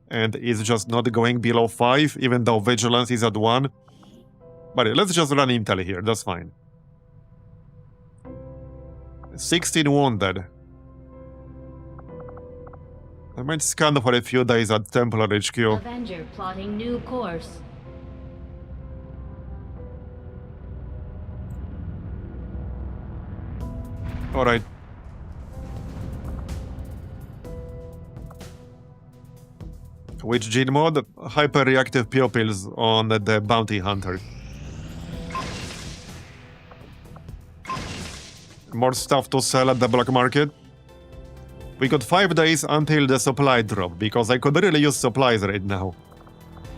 and it's just not going below 5, even though Vigilance is at 1. But yeah, let's just run Intel here, that's fine. 16 wounded. I might scan for a few days at Templar HQ. Avenger plotting new course. Alright. Which gene mod? Hyper-reactive pupils on the bounty hunter. More stuff to sell at the black market. We got 5 days until the supply drop, because I could really use supplies right now.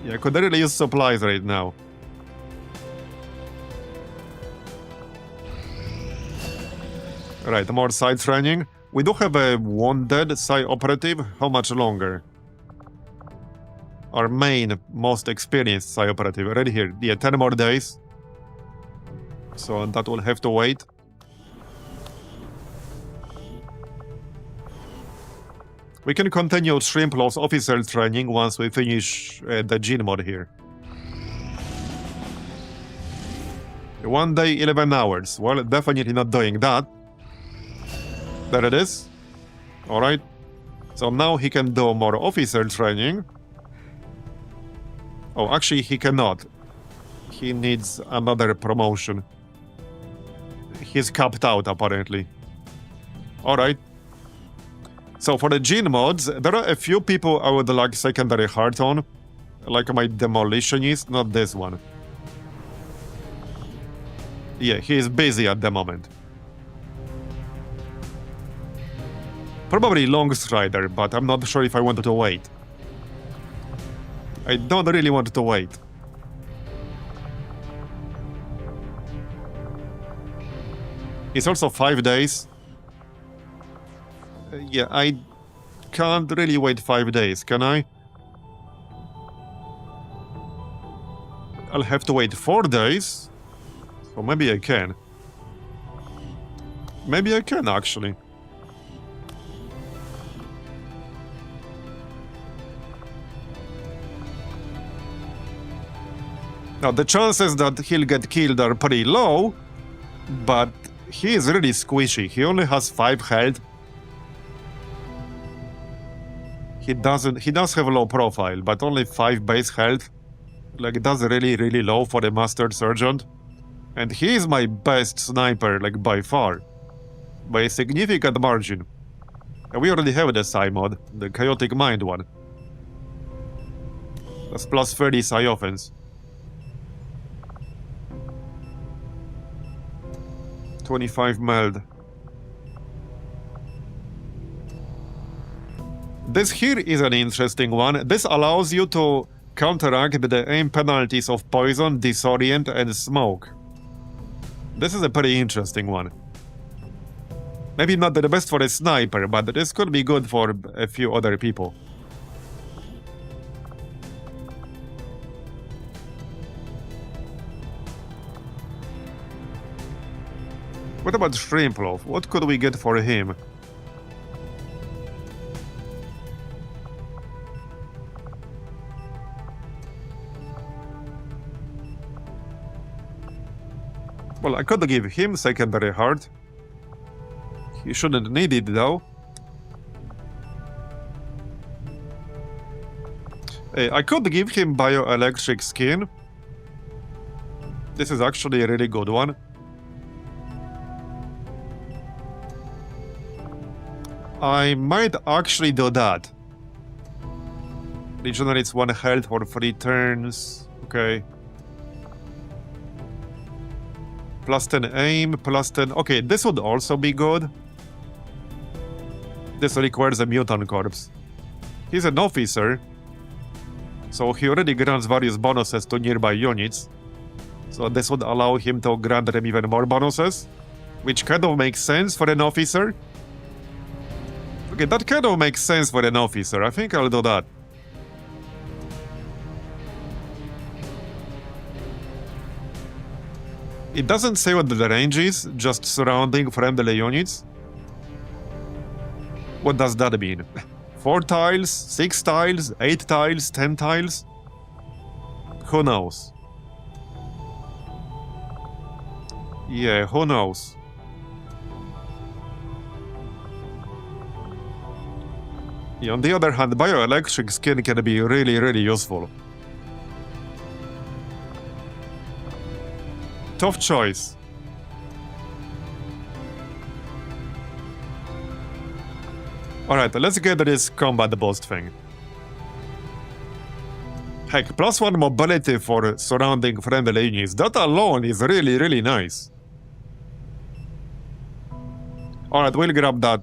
Yeah, I could really use supplies right now. Right, more side training. We do have a wounded side operative. How much longer? Our main, most experienced side operative, right here. Yeah, 10 more days. So that will have to wait. We can continue Shrimp Loss officer training once we finish the gene mod here. 1 day, 11 hours. Well, definitely not doing that. There it is. Alright. So now he can do more officer training. Oh, actually he cannot. He needs another promotion. He's capped out, apparently. Alright. So for the gene mods, there are a few people I would like secondary heart on. Like my demolitionist, not this one. Yeah, he is busy at the moment. Probably long strider, but I'm not sure if I want to wait. I don't really want to wait. It's also 5 days. Yeah, I can't really wait 5 days, can I? I'll have to wait 4 days. So maybe I can. Maybe I can, actually. Now, the chances that he'll get killed are pretty low, but he is really squishy. He only has 5 health. He does have a low profile, but only 5 base health. Like, that's really, really low for a Master Sergeant. And he is my best sniper, like, by far. By a significant margin. And we already have the Psi mod, the Chaotic Mind one. That's plus 30 Psi offense. 25 meld. This here is an interesting one. This allows you to counteract the aim penalties of poison, disorient, and smoke. This is a pretty interesting one. Maybe not the best for a sniper, but this could be good for a few other people. What about Shrimplov? What could we get for him? Well, I could give him secondary heart. He shouldn't need it, though. I could give him bioelectric skin. This is actually a really good one. I might actually do that. Regenerates 1 health for 3 turns. Okay. Plus 10 aim, plus 10... Okay, this would also be good. This requires a mutant corpse. He's an officer, so he already grants various bonuses to nearby units. So this would allow him to grant them even more bonuses, which kind of makes sense for an officer. Okay, that kind of makes sense for an officer. I think I'll do that. It doesn't say what the range is, just surrounding friendly units. What does that mean? 4 tiles, 6 tiles, 8 tiles, 10 tiles? Who knows? Yeah, who knows? Yeah, on the other hand, bioelectric skin can be really, really useful. Tough choice. Alright, let's get this combat boost thing. Heck, +1 mobility for surrounding friendly units. That alone is really, really nice. Alright, we'll grab that.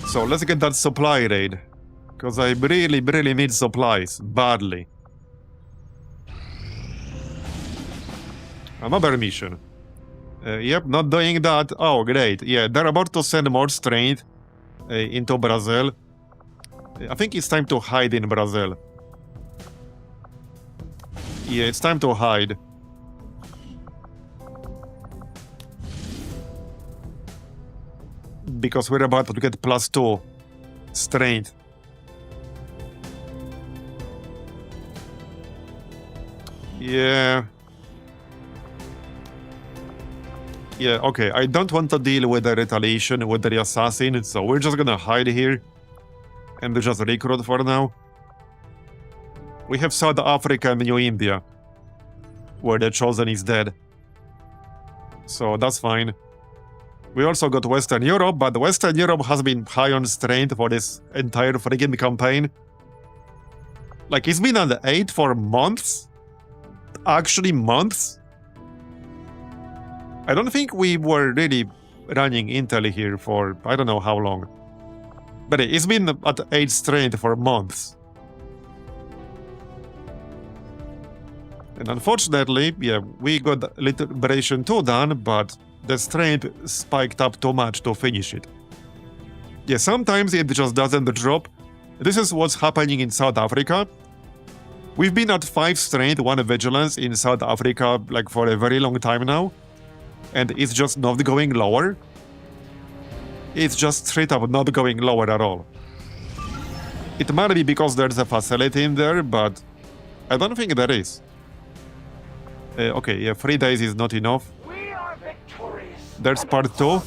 So let's get that supply raid. Because I really, really need supplies. Badly. Another mission. Yep, not doing that. Oh, great. Yeah, they're about to send more strength into Brazil. I think it's time to hide in Brazil. Yeah, it's time to hide. Because we're about to get +2 strength. Yeah. Yeah, okay, I don't want to deal with the retaliation with the assassin, so we're just gonna hide here and just recruit for now. We have South Africa and New India, where the Chosen is dead. So that's fine. We also got Western Europe, but Western Europe has been high on strength for this entire friggin' campaign. Like, it's been at 8 for months? Actually, months? I don't think we were really running Intel here for I don't know how long. But it's been at 8 strength for months. And unfortunately, yeah, we got Liberation 2 done, but the strength spiked up too much to finish it. Yeah, sometimes it just doesn't drop. This is what's happening in South Africa. We've been at 5 strength, 1 vigilance in South Africa like for a very long time now. And it's just not going lower. It's just straight up not going lower at all. It might be because there's a facility in there, but I don't think there is. Okay, yeah, 3 days is not enough. There's part 2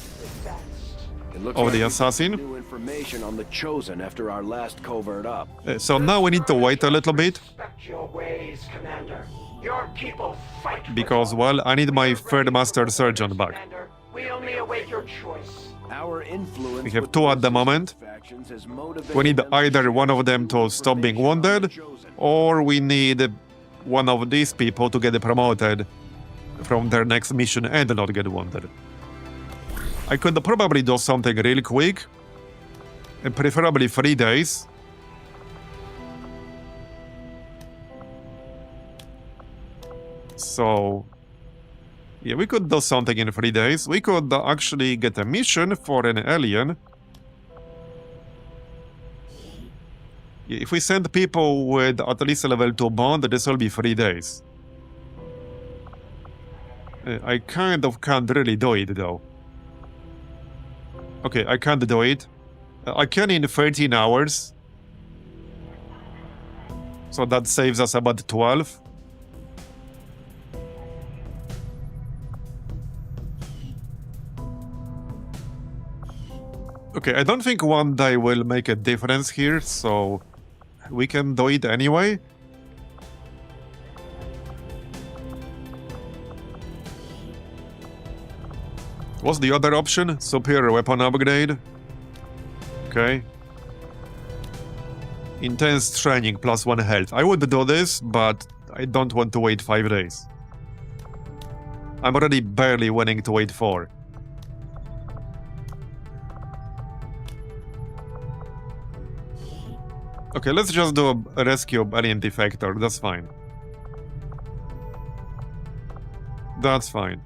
of the assassin. New information on the Chosen after our last covert up. So now we need to wait a little bit. Your ways, Commander. Your people fight Because, well, I need my third Master Surgeon back. Commander. We only await your choice. Our influence We have 2 at the moment. We need either one of them to stop being wounded, or we need one of these people to get promoted from their next mission and not get wounded. I could probably do something real quick, and preferably 3 days. So, yeah, we could do something in 3 days. We could actually get a mission for an alien. If we send people with at least a level 2 bond, this will be 3 days. I kind of can't really do it, though. Okay, I can't do it. I can in 13 hours. So that saves us about 12. Okay, I don't think 1 day will make a difference here, so we can do it anyway. What's the other option? Superior weapon upgrade. Okay. Intense training +1 health. I would do this, but I don't want to wait 5 days. I'm already barely willing to wait 4. Okay, let's just do a rescue alien defector. That's fine. That's fine.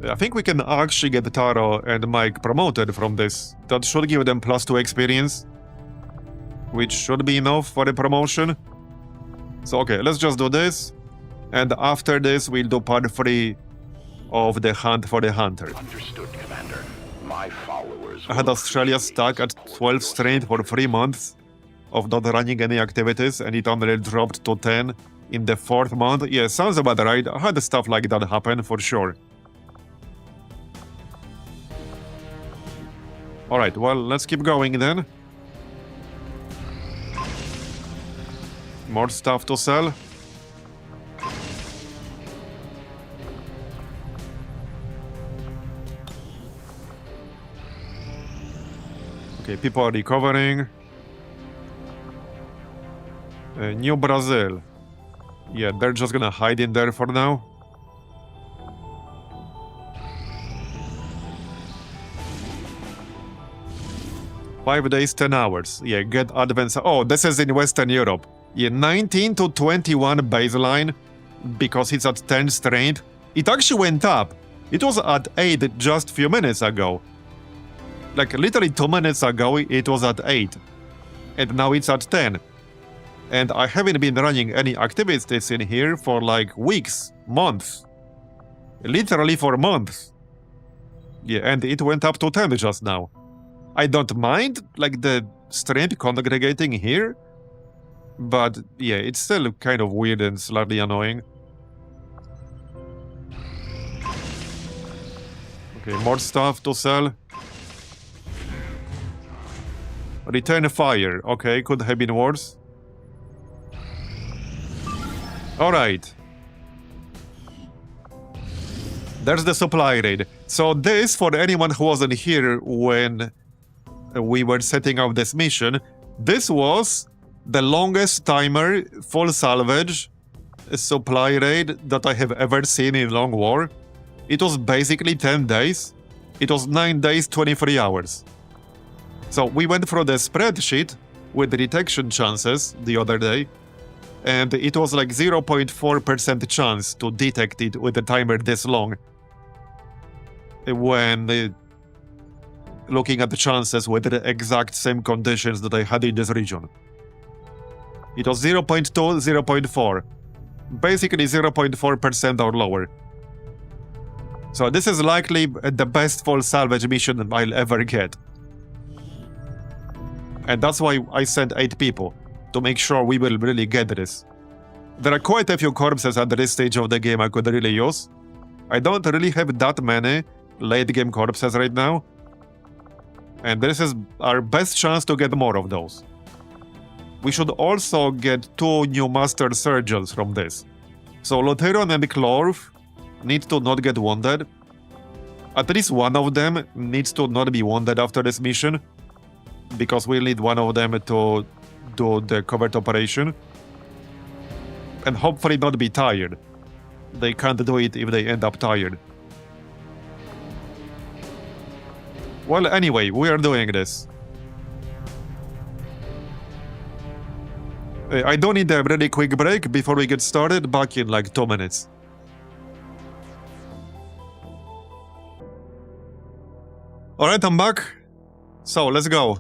I think we can actually get Taro and Mike promoted from this. That should give them +2 experience, which should be enough for a promotion. So okay, let's just do this. And after this, we'll do part 3 of the Hunt for the Hunter. Understood, Commander. My followers. I had Australia stuck at 12 strength for 3 months of not running any activities, and it only dropped to 10 in the 4th month. Yeah, sounds about right. I had stuff like that happen for sure. Alright, well, let's keep going then. More stuff to sell. Okay, people are recovering. New Brazil. Yeah, they're just gonna hide in there for now. Five days, 10 hours. Yeah, get advance. Oh, this is in Western Europe. Yeah, 19 to 21 baseline because it's at 10 strength. It actually went up. It was at 8 just a few minutes ago. Like literally 2 minutes ago, it was at 8. And now it's at 10. And I haven't been running any activities in here for like weeks, months. Literally for months. Yeah, and it went up to 10 just now. I don't mind, like, the strength congregating here. But, yeah, it's still kind of weird and slightly annoying. Okay, more stuff to sell. Return fire. Okay, could have been worse. Alright. There's the supply raid. So this, for anyone who wasn't here when we were setting up this mission, this was the longest timer full salvage supply raid that I have ever seen in Long War. It was basically 10 days. It was 9 days, 23 hours. So we went through the spreadsheet with the detection chances the other day, and it was like 0.4% chance to detect it with a timer this long when looking at the chances with the exact same conditions that I had in this region. It was 0.2, 0.4. Basically 0.4% or lower. So this is likely the best full salvage mission I'll ever get. And that's why I sent 8 people, to make sure we will really get this. There are quite a few corpses at this stage of the game I could really use. I don't really have that many late game corpses right now. And this is our best chance to get more of those. We should also get 2 new Master Surgeons from this. So Loteron and Clorf need to not get wounded. At least one of them needs to not be wounded after this mission, because we'll need one of them to do the covert operation. And hopefully not be tired. They can't do it if they end up tired. Well, anyway, we are doing this. I don't need a really quick break before we get started, back in like 2 minutes. Alright, I'm back. So, let's go.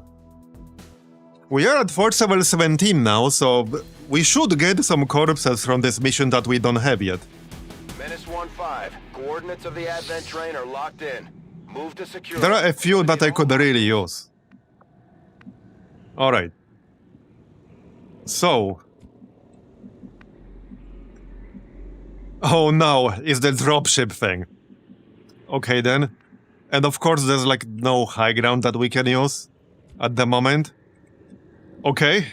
We are at Force level 17 now, so we should get some corpses from this mission that we don't have yet. Menace 1-5. Coordinates of the advent train are locked in. Move to secure. There are a few that I could really use. Alright. So. Oh no, it's the dropship thing. Okay then. And of course there's like no high ground that we can use at the moment. Okay.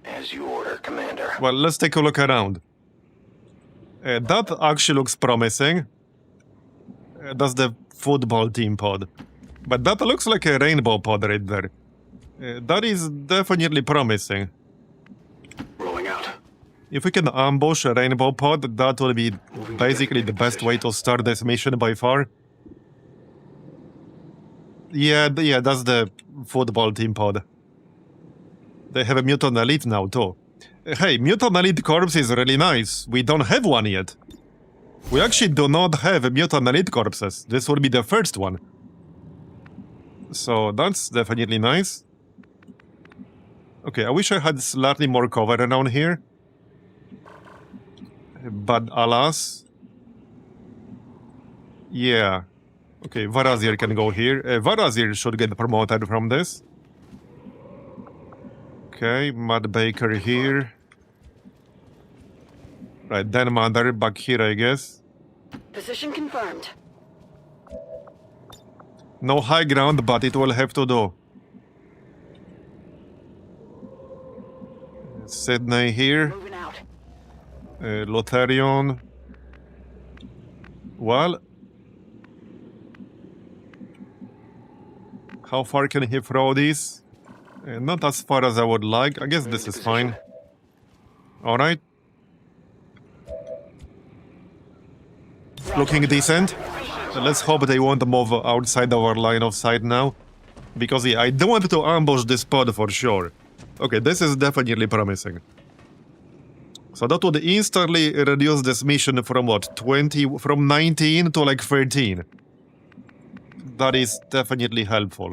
As you order, Commander. Well, let's take a look around. That actually looks promising. That's the football team pod. But that looks like a rainbow pod right there. That is definitely promising. Rolling out. If we can ambush a rainbow pod, that will be basically the best way to start this mission by far. Yeah, that's the football team pod. They have a Mutant Elite now too. Hey, Mutant Elite Corps is really nice. We don't have one yet. We actually do not have Mutant Elite Corpses. This will be the first one. So that's definitely nice. Okay, I wish I had slightly more cover around here. But alas. Yeah. Okay, Varazir can go here. Varazir should get promoted from this. Okay, Mad Baker here. Right, then Mother back here, I guess. Position confirmed. No high ground, but it will have to do. Sydney here. Moving out. Lotharion. Well. How far can he throw these? Not as far as I would like. I guess this is fine. Alright. Looking decent. Let's hope they won't move outside our line of sight now. Because yeah, I don't want to ambush this pod for sure. Okay, this is definitely promising. So that would instantly reduce this mission from what? 20, from 19 to like 13. That is definitely helpful.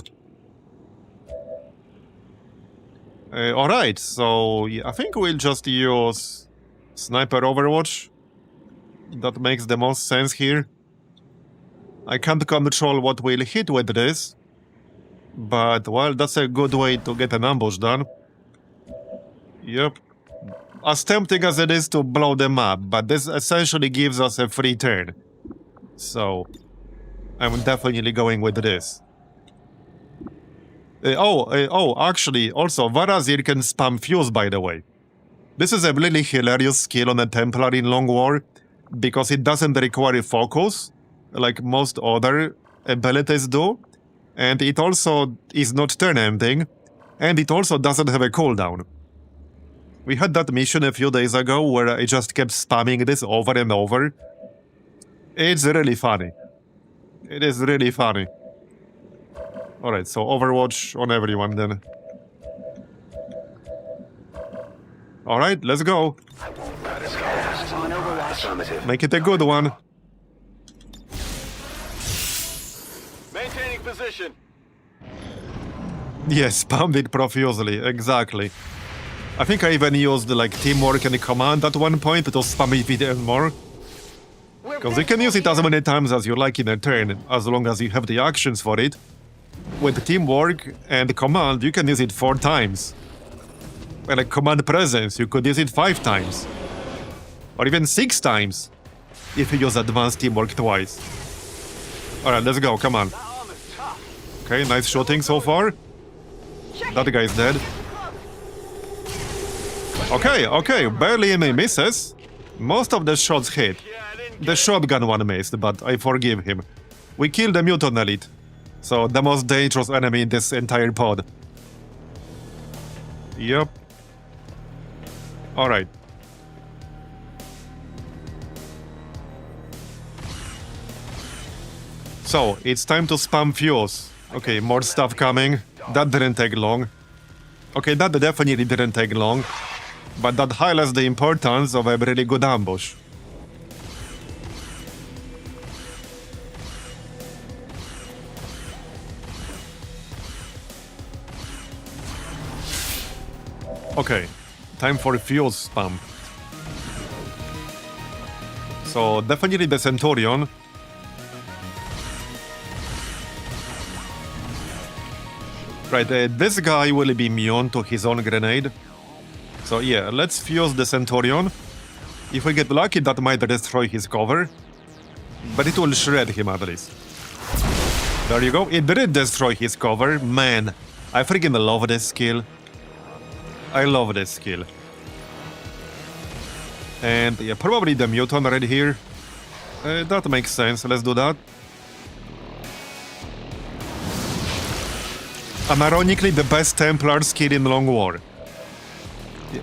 Alright, so yeah, I think we'll just use Sniper Overwatch. That makes the most sense here. I can't control what we'll hit with this. But, well, that's a good way to get an ambush done. Yep. As tempting as it is to blow them up, but this essentially gives us a free turn. So, I'm definitely going with this. Actually, also, Marbozir can spam fuse, by the way. This is a really hilarious skill on a Templar in Long War, because it doesn't require focus, like most other abilities do, and it also is not turn-ending, and it also doesn't have a cooldown. We had that mission a few days ago where I just kept spamming this over and over. It's really funny. It is really funny. Alright, so Overwatch on everyone then. Alright, let's go. Make it a good one. Maintaining position. Yes, spammed it profusely, exactly. I think I even used like teamwork and command at one point to spam it even more. Because you can use it as many times as you like in a turn, as long as you have the actions for it. With teamwork and command, you can use it 4 times. And like command presence, you could use it 5 times. Or even 6 times, if you use advanced teamwork twice. Alright, let's go, come on. Okay, nice shooting so far. That guy's dead. Okay, barely any misses. Most of the shots hit. The shotgun one missed, but I forgive him. We killed the mutant elite. So, the most dangerous enemy in this entire pod. Yep. Alright. So, it's time to spam fuse. Okay, more stuff coming. That didn't take long. Okay, that definitely didn't take long. But that highlights the importance of a really good ambush. Okay, time for fuse spam. So, definitely the Centurion. Right, this guy will be immune to his own grenade. So yeah, let's fuse the Centurion. If we get lucky, that might destroy his cover. But it will shred him at least. There you go, it did destroy his cover. Man, I freaking love this skill. I love this skill. And yeah, probably the mutant right here. That makes sense, let's do that. And ironically, the best Templar skill in Long War.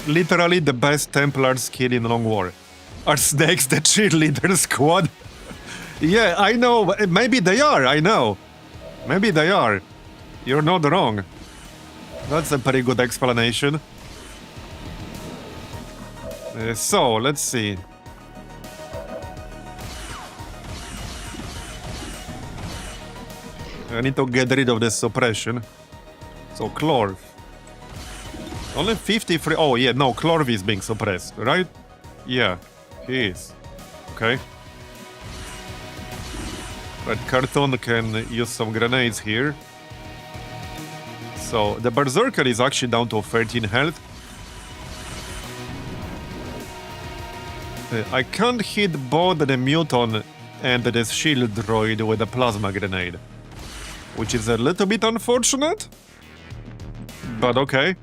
Literally the best Templar skill in Long War. Are snakes the cheerleader squad? Yeah, I know. Maybe they are, I know. Maybe they are. You're not wrong. That's a pretty good explanation. So, let's see. I need to get rid of this suppression. So, Clorv. Only 53. Oh, yeah, no, Clorv is being suppressed, right? Yeah, he is. Okay. Right, Carton can use some grenades here. So, the Berserker is actually down to 13 health. I can't hit both the Muton and the shield droid with a plasma grenade. Which is a little bit unfortunate. But okay.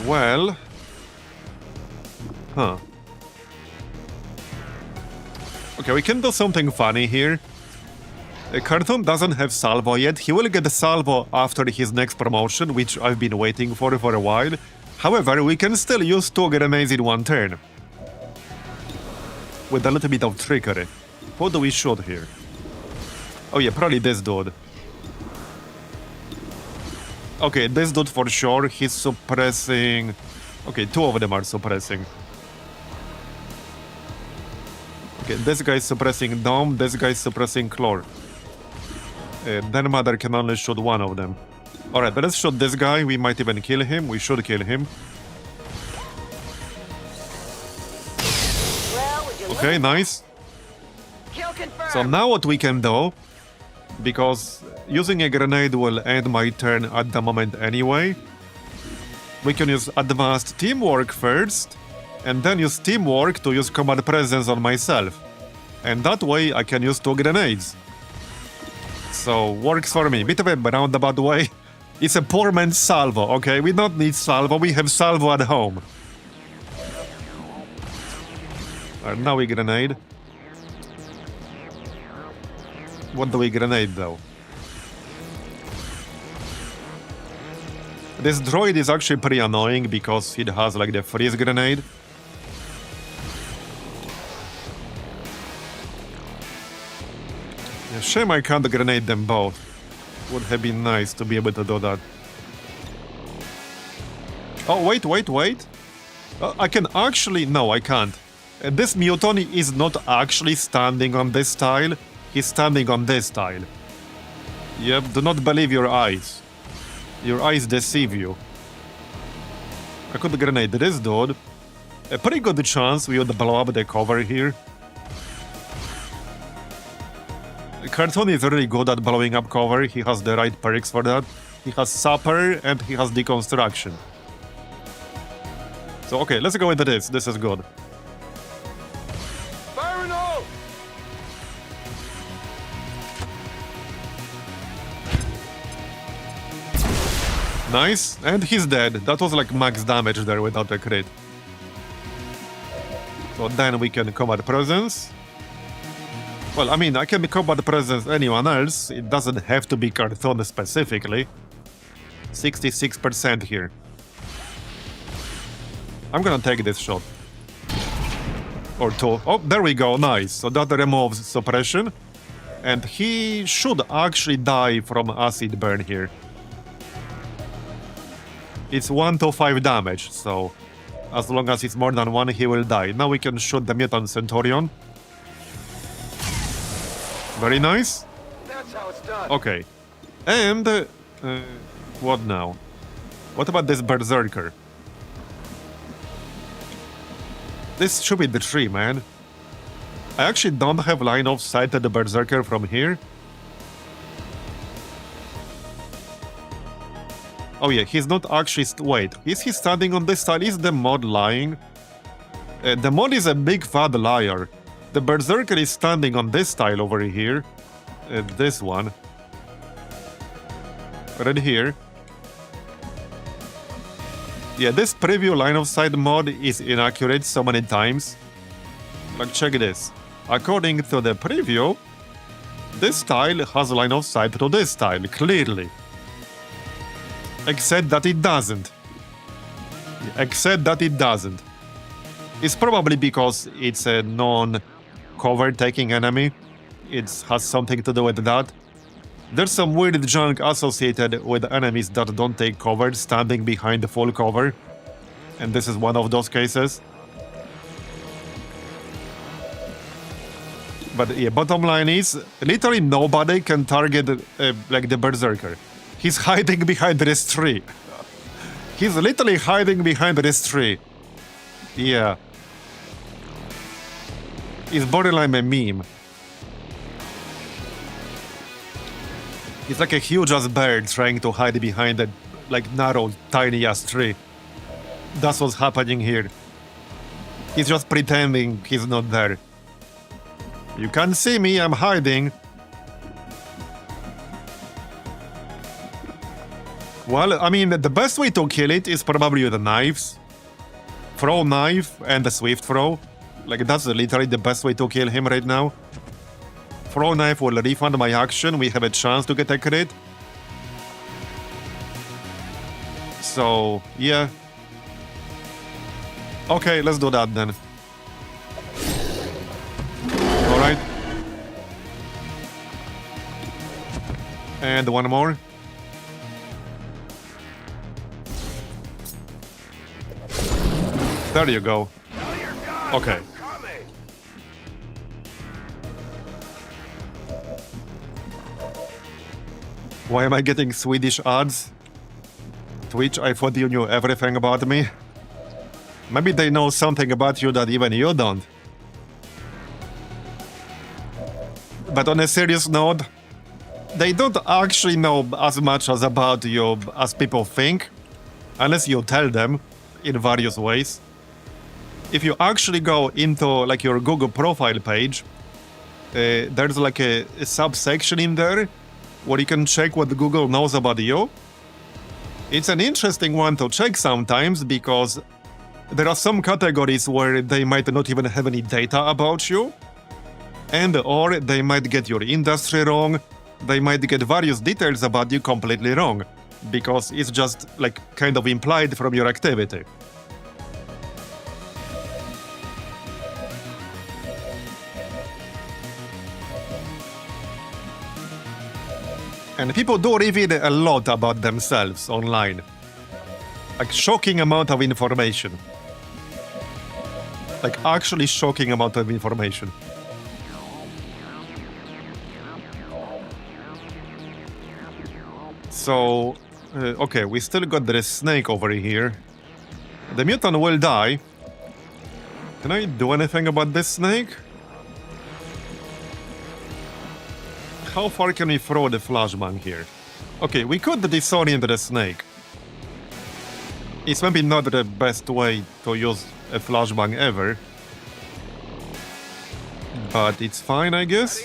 Well... Huh. Okay, we can do something funny here. Cartoon doesn't have salvo yet. He will get the salvo after his next promotion, which I've been waiting for a while. However, we can still use 2 grenades in 1 turn. With a little bit of trickery. Who do we shoot here? Oh yeah, probably this dude. Okay, this dude for sure. He's suppressing... Okay, 2 of them are suppressing. Okay, this guy's suppressing Dome, this guy's suppressing Chlor. Then Mother can only shoot 1 of them. Alright, let's shoot this guy. We might even kill him. We should kill him. Well, would you look Okay, nice. Kill confirmed. So now what we can do, because using a grenade will end my turn at the moment anyway, we can use advanced teamwork first, and then use teamwork to use combat presence on myself. And that way I can use 2 grenades. So, works for me. Bit of a roundabout way. It's a poor man's salvo, okay? We don't need salvo, we have salvo at home. Alright, now we grenade. What do we grenade though? This droid is actually pretty annoying because it has like the freeze grenade. Yeah, shame I can't grenade them both. Would have been nice to be able to do that. Oh, wait. I can actually... No, I can't. This Muton is not actually standing on this tile. He's standing on this tile. Yep, do not believe your eyes. Your eyes deceive you. I could grenade this dude. A pretty good chance we would blow up the cover here. Cartoon is really good at blowing up cover. He has the right perks for that. He has Sapper and he has Deconstruction. So okay, let's go into this. This is good. Fire and all! Nice, and he's dead. That was like max damage there without a crit. So then we can combat presence. Well, I mean, I can combat presence anyone else. It doesn't have to be Cartoon specifically. 66% here. I'm gonna take this shot. Or 2. Oh, there we go, nice. So that removes suppression. And he should actually die from acid burn here. It's 1 to 5 damage, so as long as it's more than 1, he will die. Now we can shoot the Mutant Centurion. Very nice. That's how it's done. Okay. And... what now? What about this Berserker? This should be the tree, man. I actually don't have line of sight at the Berserker from here. Oh yeah, he's not actually... Wait, is he standing on this tile? Is the mod lying? The mod is a big fat liar. The Berserker is standing on this tile over here. This one. Right here. Yeah, this preview line of sight mod is inaccurate so many times. Like, check this. According to the preview, this tile has line of sight to this tile, clearly. Except that it doesn't. It's probably because it's a non-cover taking enemy. It has something to do with that. There's some weird junk associated with enemies that don't take cover, standing behind the full cover. And this is one of those cases. But yeah, bottom line is, literally nobody can target like the Berserker. He's hiding behind this tree. He's literally hiding behind this tree. Yeah. It's borderline a meme. It's like a huge-ass bird trying to hide behind a, like, narrow, tiny-ass tree. That's what's happening here. He's just pretending he's not there. You can't see me, I'm hiding. Well, I mean, the best way to kill it is probably with the knives. Throw knife and a swift throw. Like, that's literally the best way to kill him right now. Throw knife will refund my action. We have a chance to get a crit. So, yeah. Okay, let's do that then. Alright. And one more. There you go. Okay. Why am I getting Swedish ads? Twitch, I thought you knew everything about me. Maybe they know something about you that even you don't. But on a serious note, they don't actually know as much as about you as people think, unless you tell them in various ways. If you actually go into like your Google profile page, there's like a subsection in there where you can check what Google knows about you. It's an interesting one to check sometimes because there are some categories where they might not even have any data about you, and or they might get your industry wrong, they might get various details about you completely wrong, because it's just like kind of implied from your activity. And people do reveal a lot about themselves online. Like shocking amount of information. Like actually shocking amount of information. So, okay, we still got the snake over here. The mutant will die. Can I do anything about this snake? How far can we throw the flashbang here? Okay, we could disorient the snake. It's maybe not the best way to use a flashbang ever. But it's fine, I guess.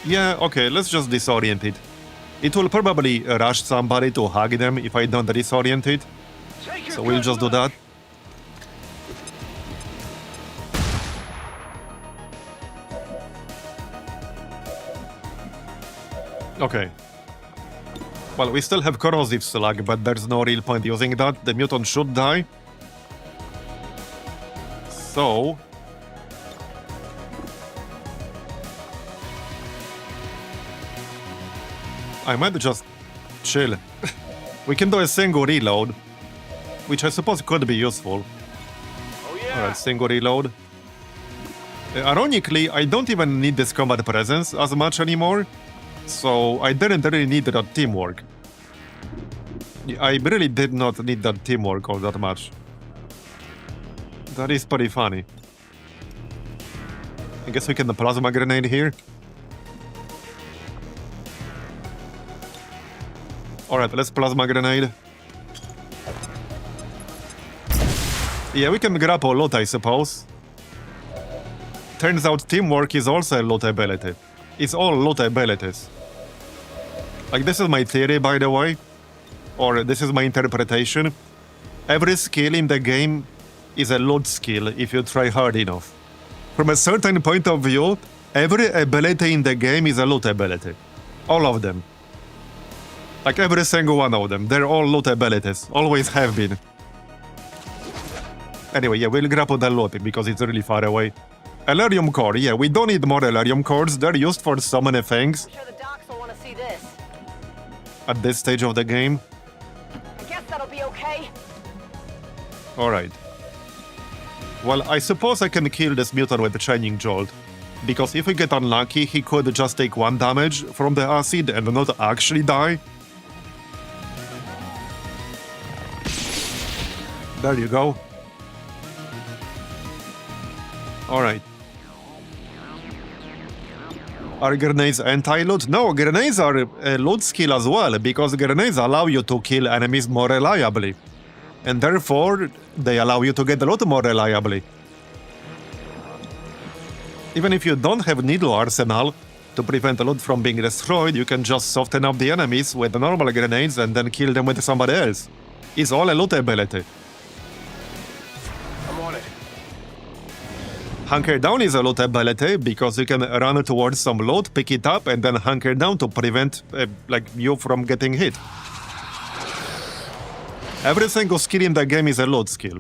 Yeah, okay, let's just disorient it. It will probably rush somebody to hug them if I don't disorient it. So we'll just do that. Okay. Well, we still have corrosive slug, but there's no real point using that. The mutant should die. So... I might just chill. We can do a single reload, which I suppose could be useful. Alright, single reload. Ironically, I don't even need this combat presence as much anymore. So I didn't really need that teamwork. I really did not need that teamwork all that much. That is pretty funny. I guess we can plasma grenade here. Alright, let's plasma grenade. Yeah, we can grapple a lot, I suppose. Turns out teamwork is also a loot ability. It's all loot abilities. Like, this is my theory, by the way. Or this is my interpretation. Every skill in the game is a loot skill if you try hard enough. From a certain point of view, every ability in the game is a loot ability. All of them. Like every single one of them. They're all loot abilities. Always have been. Anyway, yeah, we'll grapple the loot because it's really far away. Elerium core, yeah, we don't need more Elerium cores. They're used for so many things. I'm sure the docs will want to see this. At this stage of the game. I guess that'll be okay. Alright. Well, I suppose I can kill this mutant with the Shining Jolt. Because if we get unlucky, he could just take 1 damage from the acid and not actually die. There you go. Alright. Are grenades anti-loot? No, grenades are a loot skill as well, because grenades allow you to kill enemies more reliably. And therefore, they allow you to get the loot more reliably. Even if you don't have needle arsenal to prevent the loot from being destroyed, you can just soften up the enemies with the normal grenades and then kill them with somebody else. It's all a loot ability. I'm on it. Hunker down is a loot ability because you can run towards some loot, pick it up, and then hunker down to prevent you from getting hit. Every single skill in the game is a loot skill.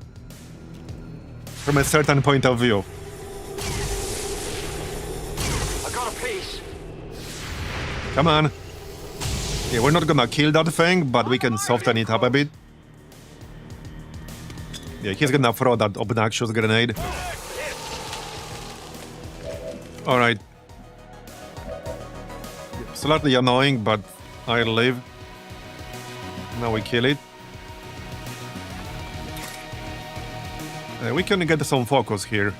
From a certain point of view. I got a piece. Come on. Yeah, we're not gonna kill that thing, but we can soften it up a bit. Yeah, he's gonna throw that obnoxious grenade. Alright. Slightly annoying, but I'll live. Now we kill it. We can get some focus here.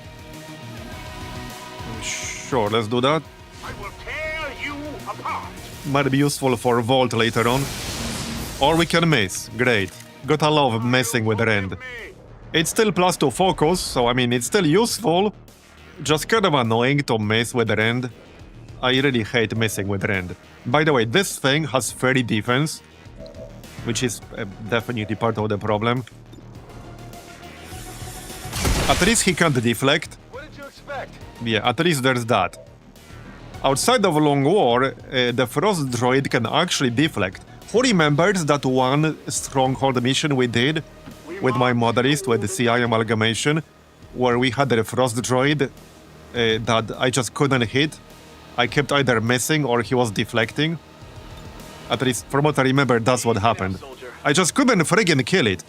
Sure, let's do that. I will tear you apart. Might be useful for Vault later on. Or we can miss. Great. Gotta love messing with Rend. It's still +2 focus, so I mean, it's still useful. Just kind of annoying to mess with Rend. I really hate messing with Rend. By the way, this thing has 30 defense, which is definitely part of the problem. At least he can't deflect. What did you expect? Yeah, at least there's that. Outside of Long War, the Frost Droid can actually deflect. Who remembers that one Stronghold mission we did with my modelist, with the CI amalgamation, where we had a Frost Droid that I just couldn't hit? I kept either missing or he was deflecting. At least from what I remember, that's what happened. I just couldn't friggin' kill it.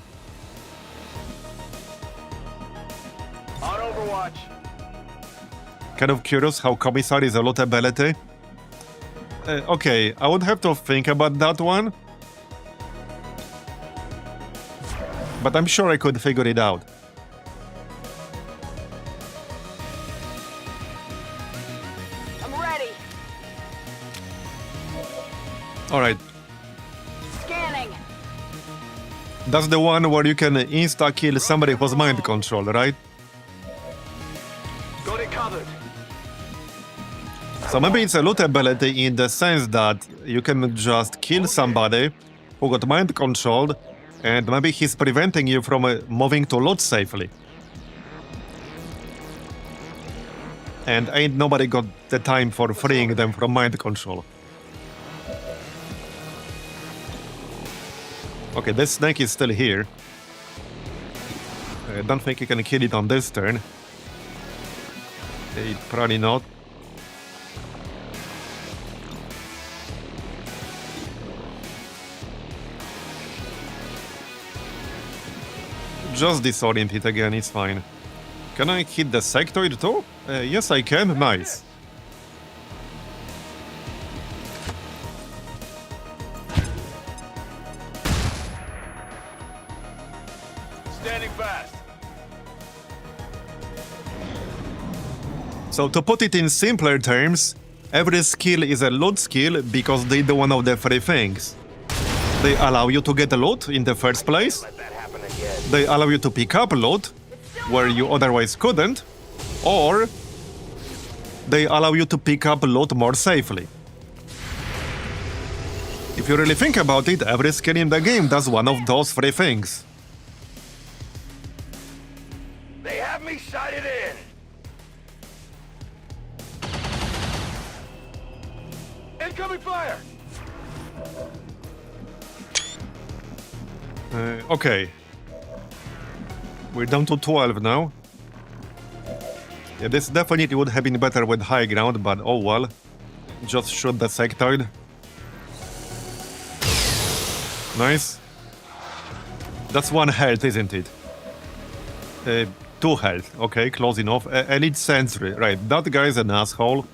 On Overwatch. Kind of curious how Commissar is a loot ability. Okay, I would have to think about that one. But I'm sure I could figure it out. I'm ready. Alright, Scanning. that's the one where you can insta-kill somebody who's mind controlled, right? Got it covered. So maybe it's a loot ability in the sense that you can just kill somebody who got mind controlled, and maybe he's preventing you from moving to loot safely. And ain't nobody got the time for freeing them from mind control. Okay, this snake is still here. I don't think you can kill it on this turn. Probably not. Just disorient it again, it's fine. Can I hit the sectoid too? Yes, I can. Nice. Standing fast. So to put it in simpler terms, every skill is a loot skill because they do one of the three things. They allow you to get a loot in the first place. Let that happen again. They allow you to pick up loot where you otherwise couldn't, or they allow you to pick up loot more safely. If you really think about it, every skill in the game does one of those three things. They have me sighted in. Incoming fire. Okay. We're down to 12 now. Yeah, this definitely would have been better with high ground, but oh well. Just shoot the sectoid. Nice. That's 1 health, isn't it? 2 health. Okay, close enough. Elite Sentry. Right, that guy's an asshole.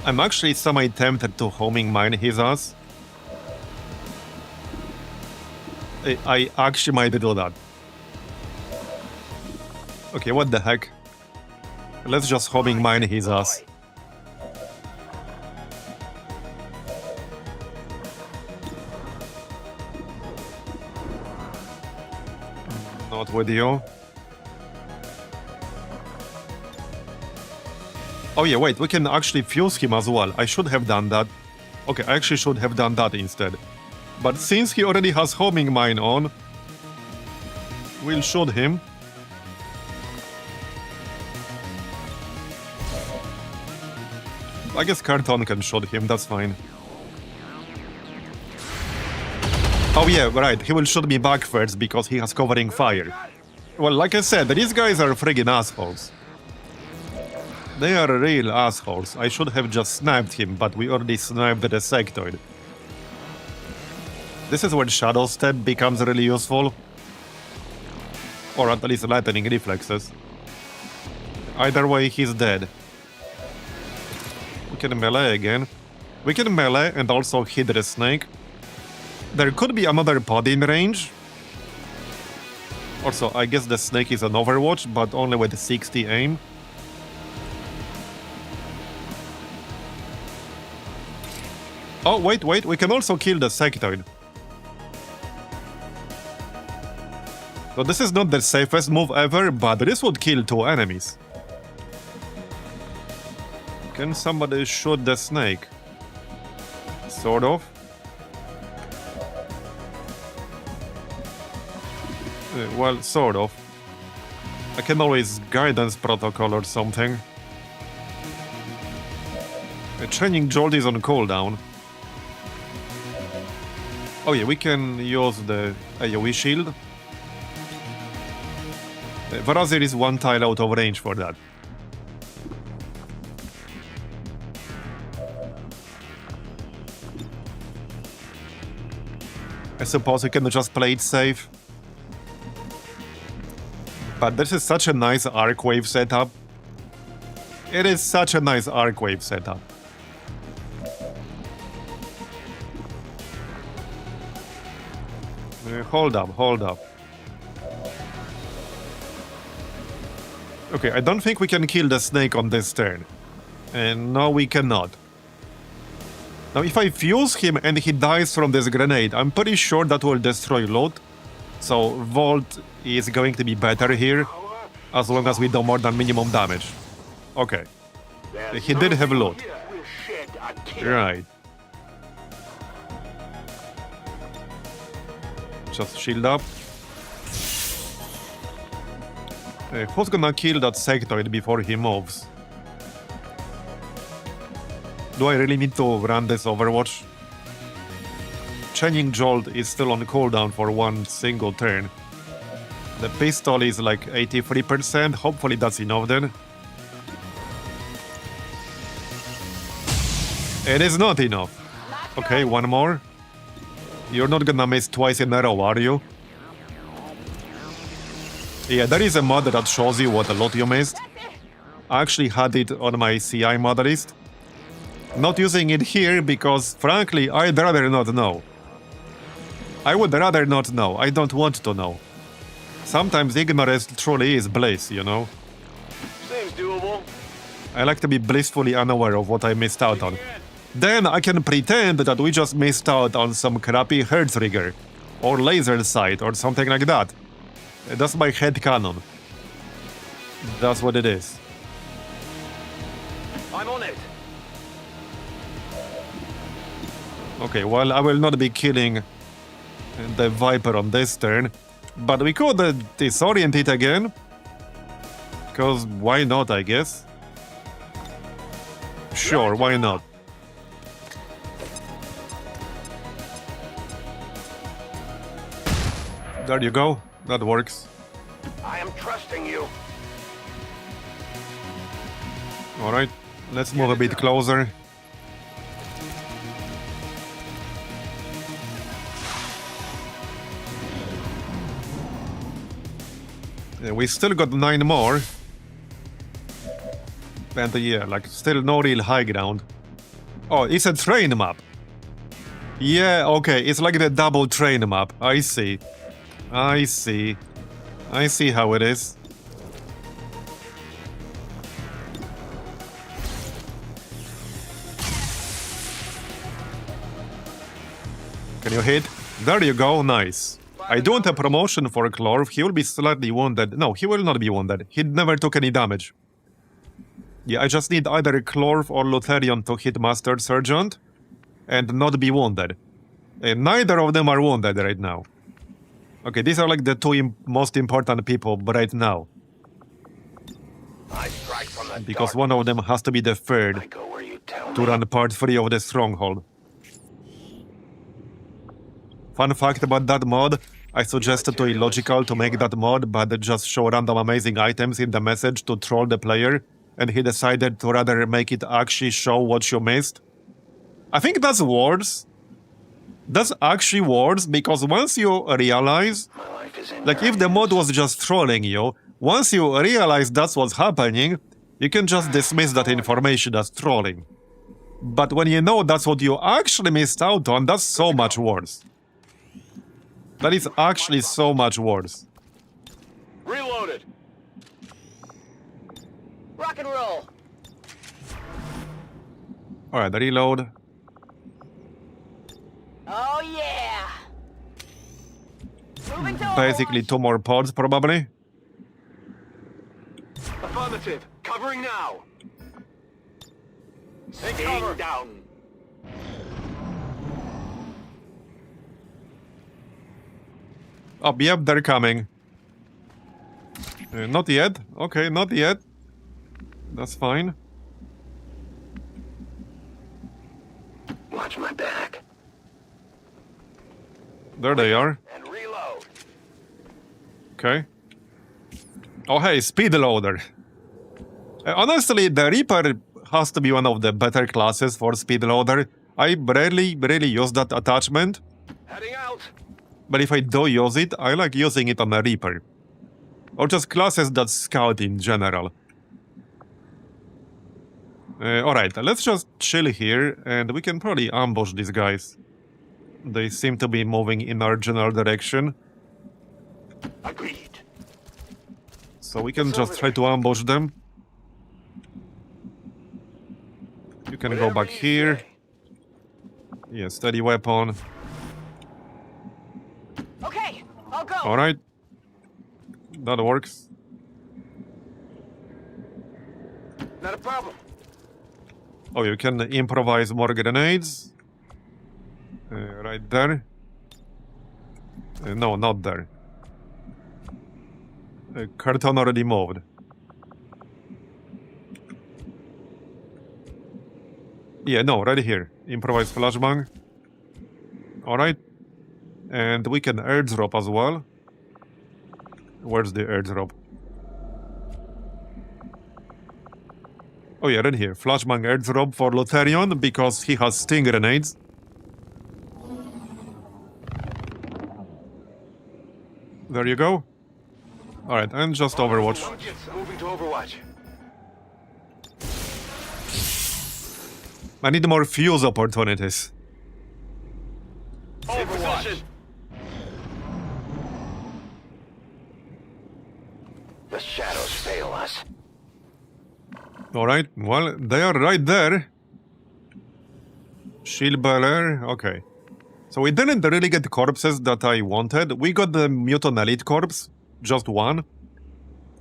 I'm actually semi-tempted to homing mine his ass. I actually might do that. Okay, what the heck? Let's just homing mine his ass. Not with you. Oh yeah, wait, we can actually fuse him as well. I should have done that. Okay, I actually should have done that instead. But since he already has homing mine on, we'll shoot him. I guess Carton can shoot him, that's fine. Oh yeah, right, he will shoot me back first because he has covering fire. Well, like I said, these guys are friggin' assholes. They are real assholes. I should have just sniped him, but we already sniped the sectoid. This is where Shadow Step becomes really useful. Or at least lightning reflexes. Either way, he's dead. We can melee again. We can melee and also hit the snake. There could be another pod in range. Also, I guess the snake is an Overwatch, but only with 60 aim. Oh, wait, we can also kill the sectoid. So this is not the safest move ever, but this would kill 2 enemies. Can somebody shoot the snake? Sort of. Well, sort of. I can always guidance protocol or something. A training jolt is on cooldown. Oh yeah, we can use the AoE shield. Marbozir is 1 tile out of range for that. I suppose we can just play it safe. But this is such a nice arc wave setup. It is such a nice arc wave setup. Hold up. Okay, I don't think we can kill the snake on this turn. And no, we cannot. Now, if I fuse him and he dies from this grenade, I'm pretty sure that will destroy loot. So, Volt is going to be better here, as long as we do more than minimum damage. Okay. He did have loot. Right. Just shield up. Who's gonna kill that sectoid before he moves? Do I really need to run this Overwatch? Chaining Jolt is still on cooldown for 1 single turn. The pistol is like 83%, hopefully that's enough then. It is not enough. Okay, 1 more. You're not gonna miss twice in a row, are you? Yeah, there is a mod that shows you what a lot you missed. I actually had it on my CI mod list. Not using it here because, frankly, I'd rather not know. I would rather not know. I don't want to know. Sometimes ignorance truly is bliss, you know? Seems doable. I like to be blissfully unaware of what I missed out on. Then I can pretend that we just missed out on some crappy hair trigger, or laser sight, or something like that. That's my headcanon. That's what it is. I'm on it. Okay, well, I will not be killing the Viper on this turn, but we could disorient it again. Because why not, I guess? Sure, why not? There you go. That works. I am trusting you. Alright, let's move a bit closer. Yeah, we still got 9 more. And yeah, like, still no real high ground. Oh, it's a train map. Yeah, okay, it's like the double train map. I see. I see how it is. Can you hit? There you go, nice. I do want a promotion for Clorv. He will be slightly wounded. No, he will not be wounded. He never took any damage. Yeah, I just need either Clorv or Lutherion to hit Master Sergeant and not be wounded. And neither of them are wounded right now. Okay, these are like the 2 most important people right now. I strike from the Because dark. one of them has to be the 3rd. I go where you to run part 3 of the Stronghold. Fun fact about that mod, I suggested to Illogical to make that mod but just show random amazing items in the message to troll the player, and he decided to rather make it actually show what you missed. I think that's worse. That's actually worse, because once you realize, like if the mod was just trolling you, once you realize that's what's happening, you can just dismiss that information as trolling. But when you know that's what you actually missed out on, that's so much worse. That is actually so much worse. Reloaded. Rock and roll. Alright, reload. Oh yeah. Moving to Basically 2 more pods, probably. Affirmative. Covering now. Take cover. Down. Oh, yep, they're coming. Not yet. Okay, not yet. That's fine. Watch my back. There they are. And reload. Okay. Oh, hey, speed loader. Honestly, the Reaper has to be one of the better classes for speed loader. I rarely use that attachment. Heading out. But if I do use it, I like using it on a Reaper. Or just classes that scout in general. Alright, let's just chill here, and we can probably ambush these guys. They seem to be moving in our general direction. Agreed. So we can just try to ambush them. You can go back here. Yeah, steady weapon. Okay, I'll go. Alright. That works. Not a problem. Oh, you can improvise more grenades. Right there. No, not there. Carton already moved. Yeah, no, right here. Improvise flashbang. Alright. And we can airdrop as well. Where's the airdrop? Oh yeah, right here. Flashbang airdrop for Lotharion because he has sting grenades. There you go. Alright, and just Overwatch. Moving to Overwatch. I need more fuse opportunities. Overwatch. The shadows fail us. Alright, well, they are right there. Shield bearer, okay. So we didn't really get corpses that I wanted. We got the Mutant Elite corpse, just one.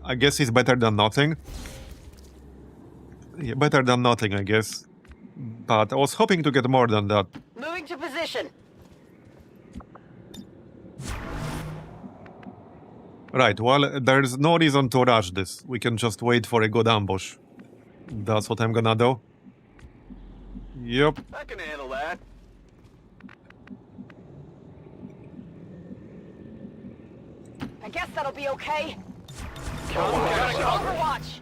I guess it's better than nothing. Yeah, better than nothing, I guess. But I was hoping to get more than that. Moving to position. Right, well, there's no reason to rush this. We can just wait for a good ambush. That's what I'm gonna do. Yep. I can handle that. I guess that'll be okay. Overwatch. Overwatch.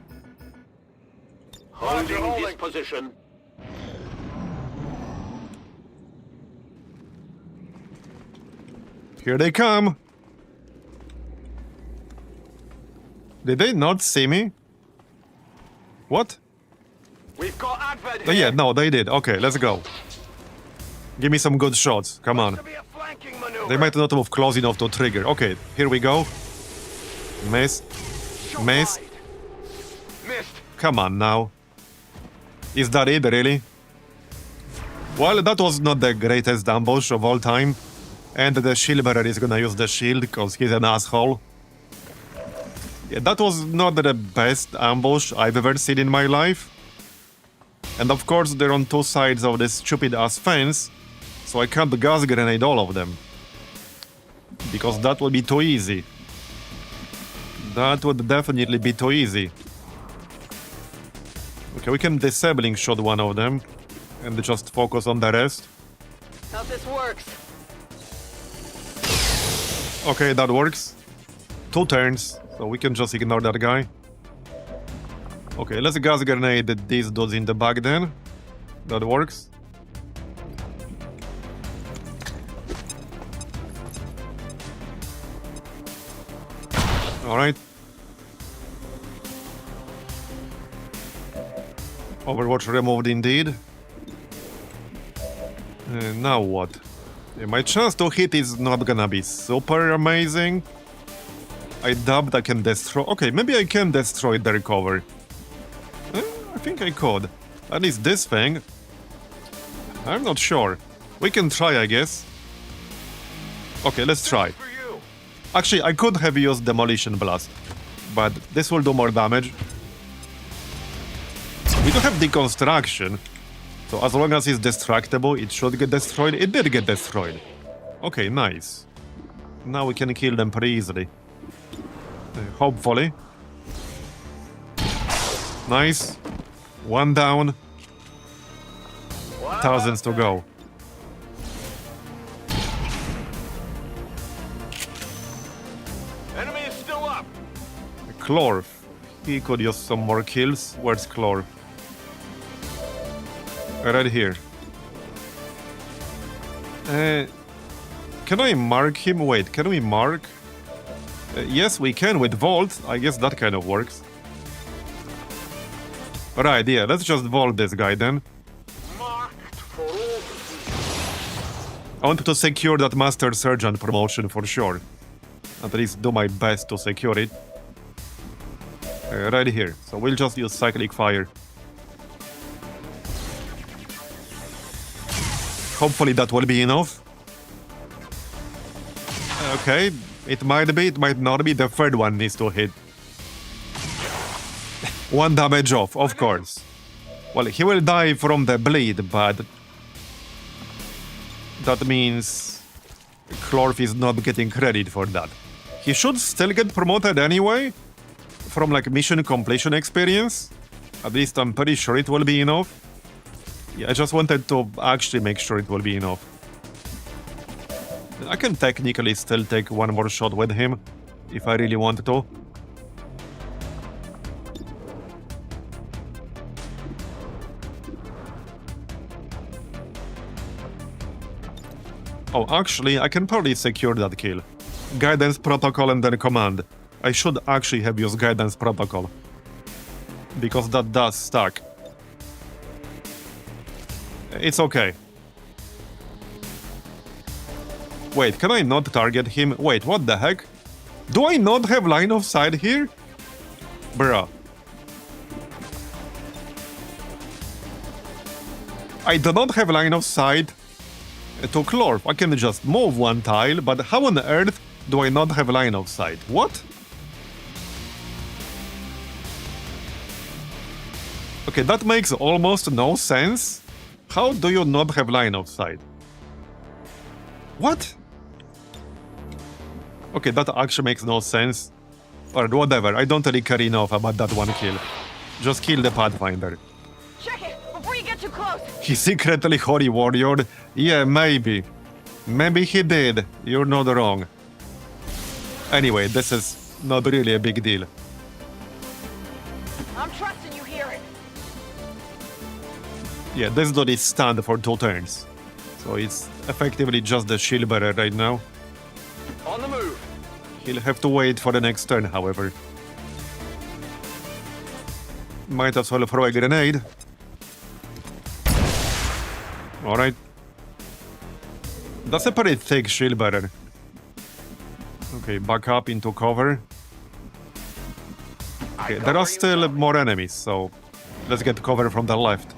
Holding this position. Here they come. Did they not see me? What? We've got advent Oh, yeah, here. no, they did. Okay, let's go. Give me some good shots. Come on. To be a flanking maneuver. They might not move close enough to trigger. Okay, here we go. Missed. Shot Missed. wide. Missed. Come on now. Is that it, really? Well, that was not the greatest ambush of all time. And the shield bearer is gonna use the shield because he's an asshole. Yeah, that was not the best ambush I've ever seen in my life. And of course, they're on two sides of this stupid-ass fence, so I can't gas grenade all of them. Because that would be too easy. That would definitely be too easy. Okay, we can disabling shot one of them and just focus on the rest. Hope this works. Okay, that works. 2 turns, so we can just ignore that guy. Okay, let's gas grenade these dudes in the back then. That works. Alright. Overwatch removed indeed. Now what? My chance to hit is not gonna be super amazing. I doubt I can destroy... Okay, maybe I can destroy the recover. I think I could. At least this thing. I'm not sure. We can try, I guess. Okay, let's try. For you. Actually, I could have used Demolition Blast, but this will do more damage. We do have Deconstruction, so as long as it's destructible, it should get destroyed. It did get destroyed. Okay, nice. Now we can kill them pretty easily. Hopefully. Nice. 1 down. Thousands to go. Enemy is still up. Clorf. He could use some more kills. Where's Clorf? Right here. Can I mark him? Wait, can we mark? Yes, we can with Vault. I guess that kind of works. Right, yeah, let's just Vault this guy then. Marked for all. I want to secure that Master Sergeant promotion for sure. At least do my best to secure it. Right here. So we'll just use Cyclic Fire. Hopefully that will be enough. Okay, it might be, it might not be. The third one needs to hit. 1 damage off, of course. Well, he will die from the bleed, but that means Clorf is not getting credit for that. He should still get promoted anyway, from like mission completion experience. At least I'm pretty sure it will be enough. Yeah, I just wanted to actually make sure it will be enough. I can technically still take 1 more shot with him, if I really want to. Oh, actually, I can probably secure that kill. Guidance Protocol and then Command. I should actually have used Guidance Protocol, because that does stack. It's okay. Wait, can I not target him? Wait, what the heck? Do I not have line of sight here? Bruh. I do not have line of sight to Clorf. I can just move 1 tile, but how on earth do I not have line of sight? What? Okay, that makes almost no sense. How do you not have line of sight? What? Okay, that actually makes no sense. Or whatever, I don't really care enough about that 1 kill. Just kill the Pathfinder. Check it before you get too close. He secretly Holy Warrior? Yeah, maybe. Maybe he did. You're not wrong. Anyway, this is not really a big deal. I'm trusting you here. Yeah, this dude is stunned for 2 turns. So it's effectively just the shield bearer right now. On the move. He'll have to wait for the next turn, however. Might as well throw a grenade. Alright. That's a pretty thick shield bearer. Okay, back up into cover. Okay, there are still more enemies, so let's get cover from the left.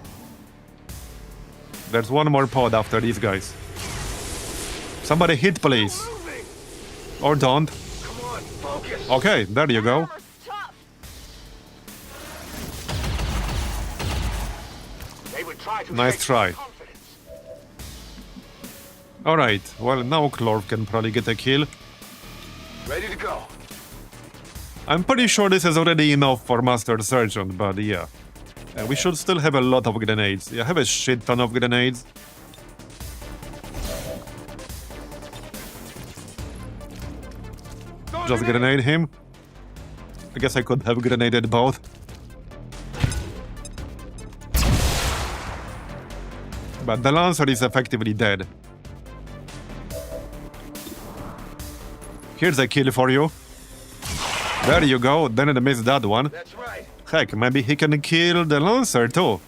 There's 1 more pod after these guys. Somebody hit, please. Moving. Or don't. Come on, focus. Okay, there you go. Armor's tough. They would try to Nice shake try. your confidence. Alright, well now Clorf can probably get a kill. Ready to go. I'm pretty sure this is already enough for Master Sergeant, but yeah. We should still have a lot of grenades. I have a shit ton of grenades. Just grenade him. I guess I could have grenaded both. But the Lancer is effectively dead. Here's a kill for you. There you go, then I missed that one. That's right. Heck, maybe he can kill the Lancer too.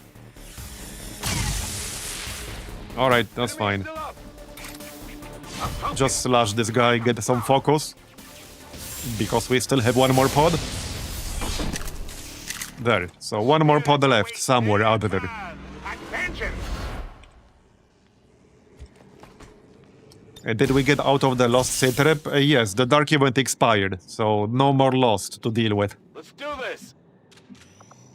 Alright, that's fine. Still up. Just slash this guy, get some focus. Because we still have one more pod. There, so one more pod left, somewhere out there. Attention. Did we get out of the Lost Satrap? Yes, the Dark Event expired, so no more Lost to deal with. Let's do this.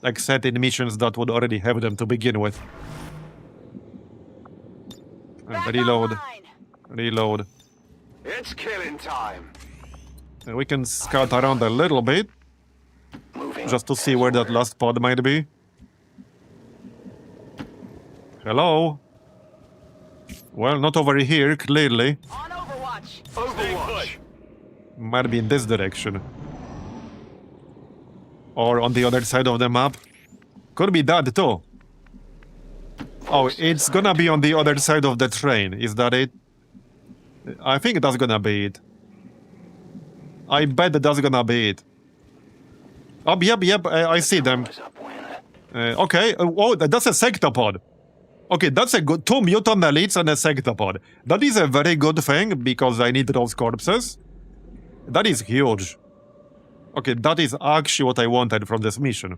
Except in missions that would already have them to begin with. And reload. Reload. It's killing time. We can scout around a little bit, just to see where that last pod might be. Hello? Well, not over here, clearly. On Overwatch. Overwatch. Might be in this direction. Or on the other side of the map. Could be that too. Oh, it's gonna be on the other side of the train, is that it? I think that's gonna be it. I bet that's gonna be it. Oh, yep, I see them. Okay, oh, that's a sectopod. Okay, that's a good... 2 mutant elites and a sectopod. That is a very good thing, because I need those corpses. That is huge. Okay, that is actually what I wanted from this mission.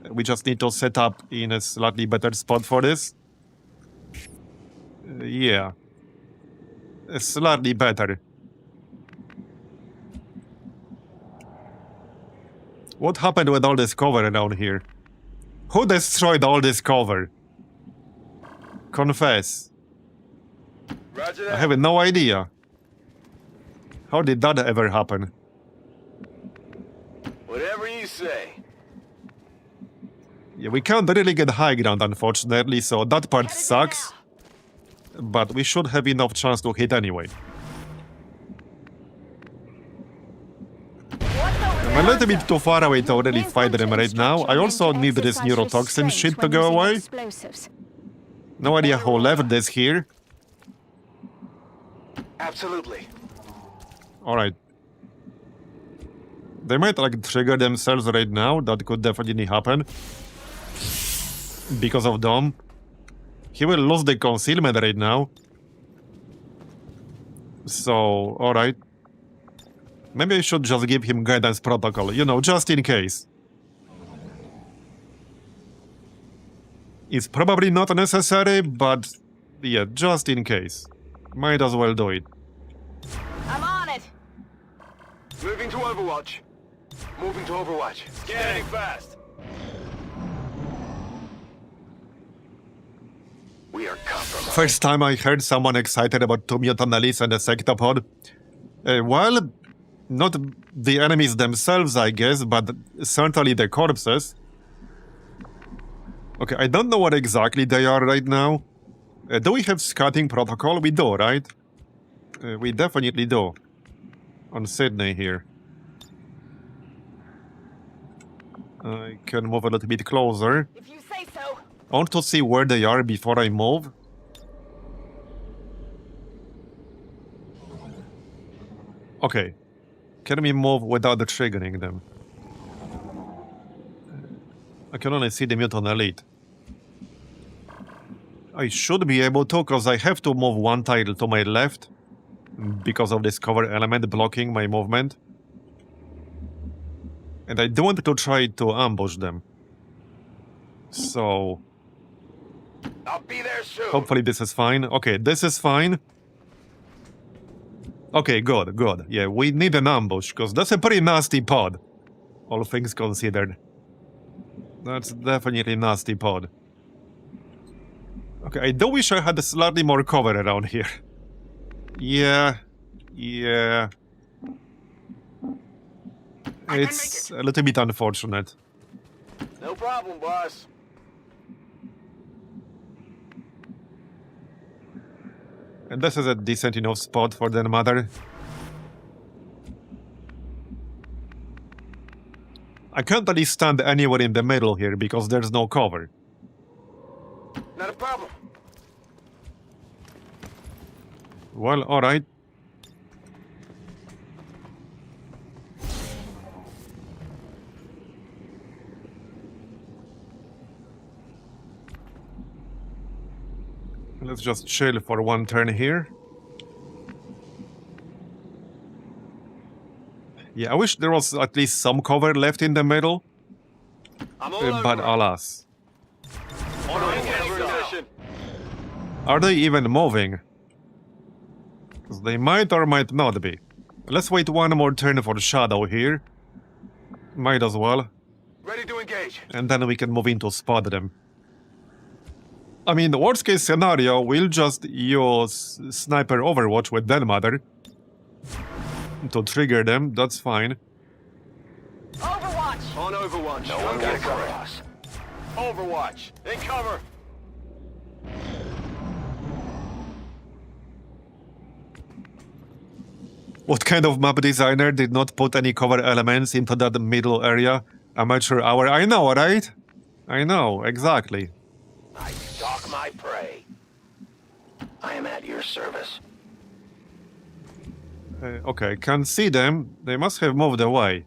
We just need to set up in a slightly better spot for this. Yeah. Slightly better. What happened with all this cover around here? Who destroyed all this cover? Confess. Roger I that. have no idea. How did that ever happen? Whatever you say. Yeah, we can't really get high ground, unfortunately, so that part sucks. But we should have enough chance to hit anyway. I'm a little bit too far away to really fight them right now. I also need this neurotoxin shit to go away. No idea who left this here. Absolutely. Alright. They might like trigger themselves right now. That could definitely happen. Because of Dom. He will lose the concealment right now. So, alright. Maybe I should just give him guidance protocol, you know, just in case. It's probably not necessary, but yeah, just in case. Might as well do it. I'm on it. Moving to Overwatch. Moving to Overwatch. Scanning fast. We are compromised. First time I heard someone excited about 2 mutant elites and a sectopod. Well, not the enemies themselves, I guess, but certainly the corpses. Okay, I don't know what exactly they are right now. Do we have scouting protocol? We do, right? We definitely do. On Sydney here. I can move a little bit closer. If you say so. I want to see where they are before I move. Okay. Can we move without triggering them? I can only see the mutant elite. I should be able to, because I have to move one tile to my left because of this cover element blocking my movement. And I don't want to try to ambush them. So... I'll be there soon. hopefully this is fine. Okay, this is fine. Okay, good, good. Yeah, we need an ambush, because that's a pretty nasty pod. All things considered. That's definitely a nasty pod. Okay, I do wish I had slightly more cover around here. Yeah. It's a little bit unfortunate. No problem, boss. And this is a decent enough spot for the mother. I can't really stand anywhere in the middle here because there's no cover. Not a problem. Well, alright. Let's just chill for one turn here. Yeah, I wish there was at least some cover left in the middle. I'm all But over. alas. On position. Are they even moving? 'Cause they might or might not be. Let's wait one more turn for Shadow here. Might as well. Ready to engage. And then we can move in to spot them. I mean, the worst case scenario, we'll just use Sniper Overwatch with Den Mother to trigger them, that's fine. Overwatch! On Overwatch. No one Get gets cover. across. Overwatch. In cover. What kind of map designer did not put any cover elements into that middle area? Amateur hour, I know, right? I know, exactly. I stalk my prey. I am at your service. Okay, can see them. They must have moved away.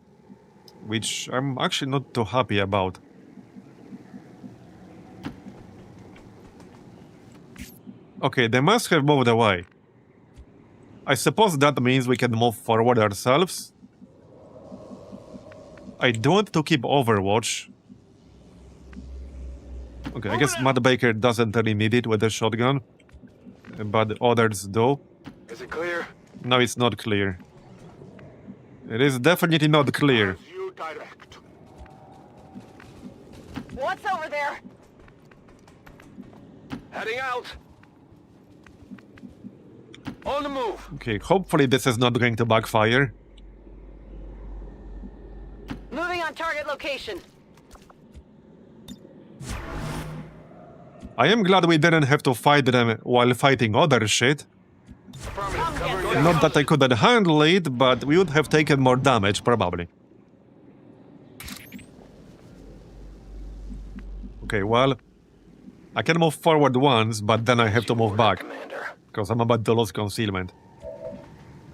Which I'm actually not too happy about. Okay, they must have moved away. I suppose that means we can move forward ourselves. I do want to keep Overwatch. Okay, I guess Matt Baker doesn't really need it with the shotgun. But others do. Is it clear? No, it's not clear. It is definitely not clear. You direct. What's over there? Heading out. On the move. Okay, hopefully this is not going to backfire. Moving on target location. I am glad we didn't have to fight them while fighting other shit. Affirmative. Cover. Not that I couldn't handle it, but we would have taken more damage, probably. Okay, well, I can move forward once, but then I have to move back, Commander. because I'm about to lose concealment.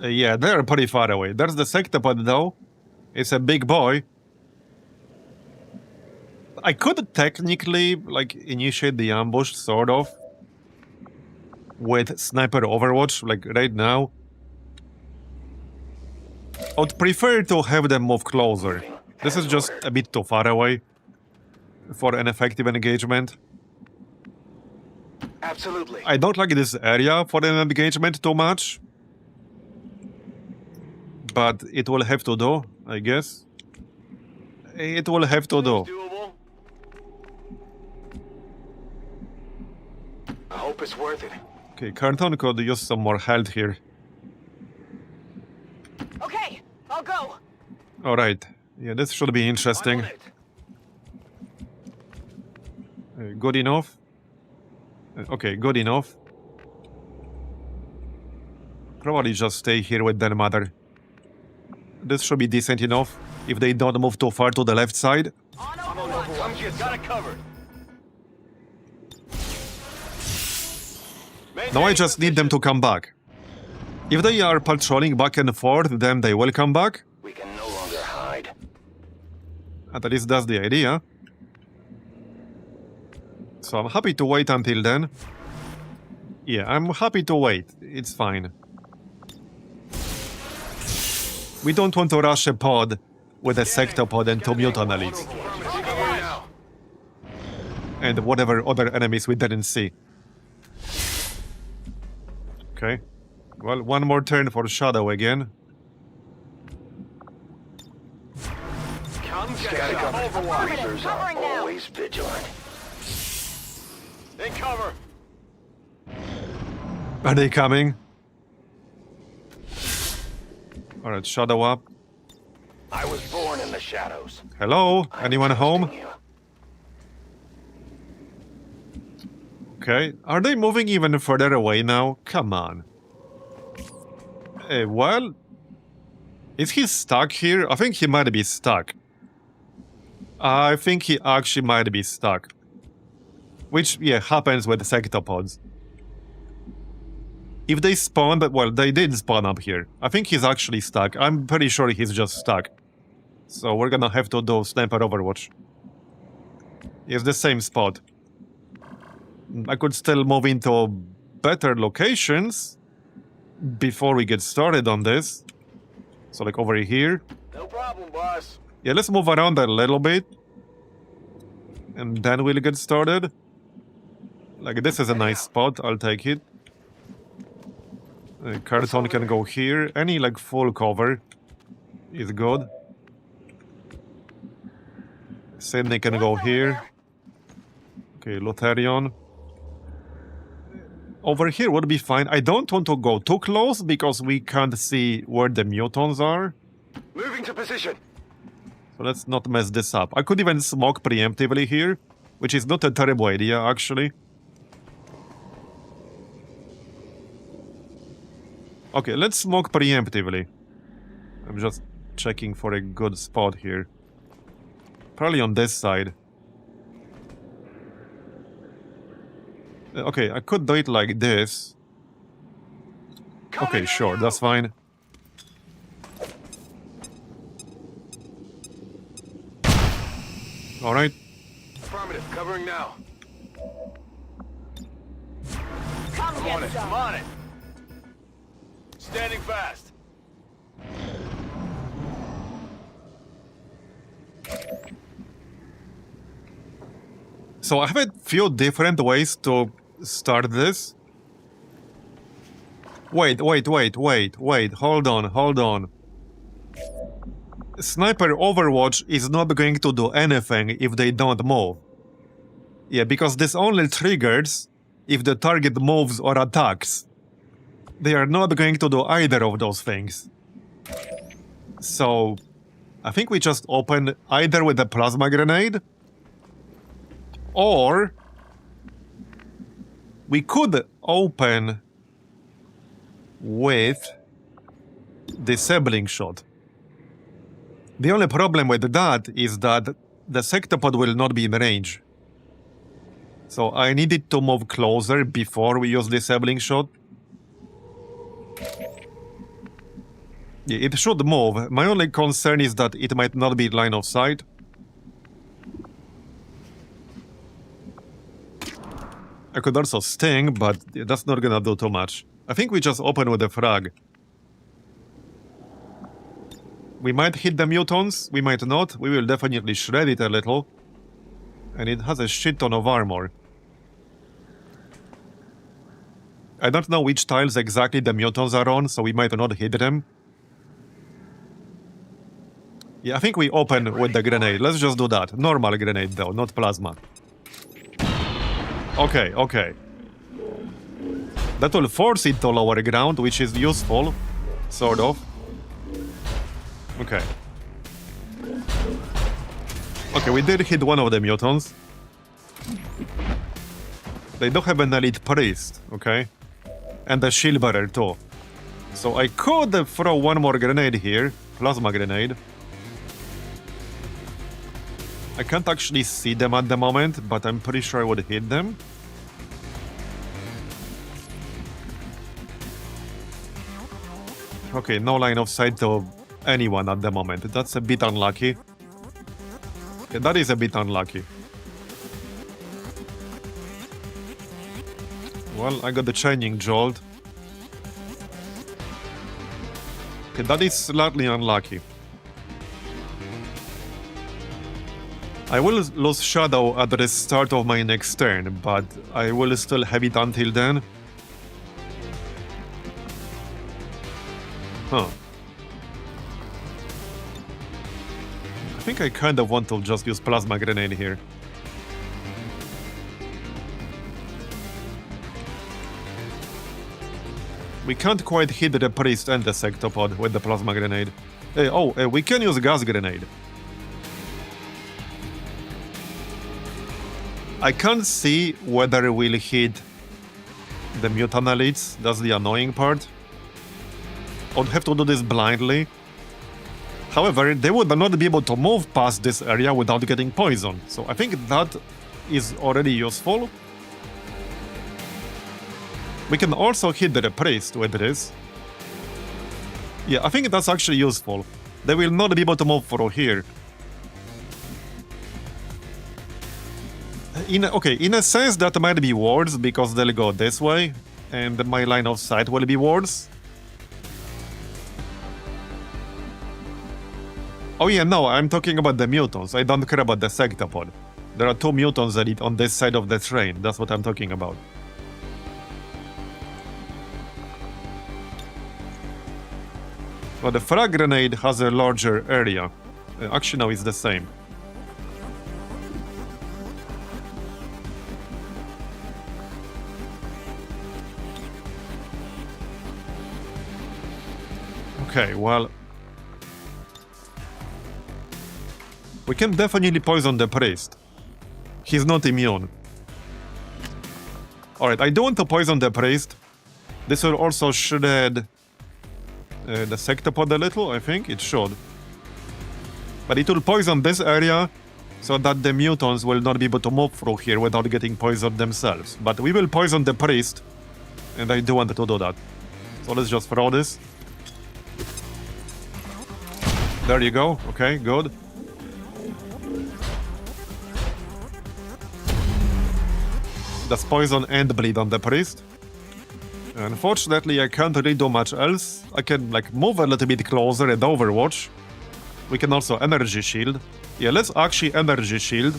Yeah, they're pretty far away. There's the Sectopod, though. It's a big boy. I could technically, like, initiate the ambush, sort of, with Sniper Overwatch, like, right now. I would prefer to have them move closer. This is just a bit too far away for an effective engagement. Absolutely. I don't like this area for an engagement too much. But it will have to do, I guess. It will have to do. Doable. I hope it's worth it. Okay, Carton could use some more health here. Okay, I'll go. Alright. Yeah, this should be interesting. I'm on it. Good enough. Okay, good enough. Probably just stay here with their mother. This should be decent enough if they don't move too far to the left side. On I'm on Overwatch. Overwatch. Got it covered. Now I just need them to come back. If they are patrolling back and forth, then they will come back. We can no longer hide. At least that's the idea. So I'm happy to wait until then. Yeah, I'm happy to wait. It's fine. We don't want to rush a pod with a sectopod and two mutant elites. Affirmative. Cover now. And whatever other enemies we didn't see. Okay. Well, one more turn for Shadow again. Come get Gotta some. cover. Overwatch. Breeders are Covering now. always vigilant. In cover. Are they coming? Alright, Shadow up. I was born in the shadows. Hello? I'm Anyone trusting home? you. Okay, are they moving even further away now? Come on. Well... Is he stuck here? I think he might be stuck. I think he actually might be stuck. Which, yeah, happens with sectopods. If they spawn, well, they did spawn up here. I think he's actually stuck. I'm pretty sure he's just stuck. So we're gonna have to do sniper overwatch. It's the same spot. I could still move into better locations before we get started on this. So like over here. No problem, boss. Yeah, let's move around a little bit. And then we'll get started. Like this is a nice spot, I'll take it. Carton can go here. Any like full cover is good. Sydney can go here. Okay, Lutherion. Over here would be fine. I don't want to go too close because we can't see where the mutons are. Moving to position. So let's not mess this up. I could even smoke preemptively here, which is not a terrible idea actually. Okay, let's smoke preemptively. I'm just checking for a good spot here. Probably on this side. Okay, I could do it like this. Okay, sure, that's fine. Alright. Affirmative, covering now. Come I'm get on it, some. I'm on it. Standing fast. So I have a few different ways to start this. Wait, hold on. Sniper Overwatch is not going to do anything if they don't move. Yeah, because this only triggers if the target moves or attacks. They are not going to do either of those things. So, I think we just open either with a plasma grenade, or we could open with disabling shot. The only problem with that is that the sectopod will not be in range. So I needed to move closer before we use disabling shot. Yeah, it should move. My only concern is that it might not be line of sight. I could also sting, but that's not gonna do too much. I think we just open with a frag. We might hit the mutons, we might not. We will definitely shred it a little. And it has a shit ton of armor. I don't know which tiles exactly the mutons are on, so we might not hit them. Yeah, I think we open with the grenade. Let's just do that. Normal grenade though, not plasma. Okay, okay. That will force it to lower ground, which is useful. Sort of. Okay. Okay, we did hit one of the mutants. They do have an elite priest, okay? And a shield bearer too. So I could throw one more grenade here. Plasma grenade. I can't actually see them at the moment, but I'm pretty sure I would hit them. Okay, no line of sight to anyone at the moment. That's a bit unlucky. Yeah, that is a bit unlucky. Well, I got the chaining jolt. Okay, that is slightly unlucky. I will lose Shadow at the start of my next turn, but I will still have it until then. Huh. I think I kind of want to just use Plasma Grenade here. We can't quite hit the Priest and the Sectopod with the Plasma Grenade. We can use Gas Grenade. I can't see whether we'll hit the mutant elites. That's the annoying part. I would have to do this blindly. However, they would not be able to move past this area without getting poisoned. So I think that is already useful. We can also hit the priest with this. Yeah, I think that's actually useful. They will not be able to move through here. In a sense that might be wards because they'll go this way and my line of sight will be wards. Oh yeah, no, I'm talking about the mutants. I don't care about the sectopod. There are 2 mutants elite on this side of the train. That's what I'm talking about. But the frag grenade has a larger area. Actually, no, it's the same. Okay, well... we can definitely poison the priest. He's not immune. Alright, I do want to poison the priest. This will also shred the sectopod a little, I think. It should. But it will poison this area so that the mutants will not be able to move through here without getting poisoned themselves. But we will poison the priest, and I do want to do that. So let's just throw this. There you go. Okay, good. That's poison and bleed on the priest. Unfortunately, I can't really do much else. I can, like, move a little bit closer and overwatch. We can also energy shield. Yeah, let's actually energy shield.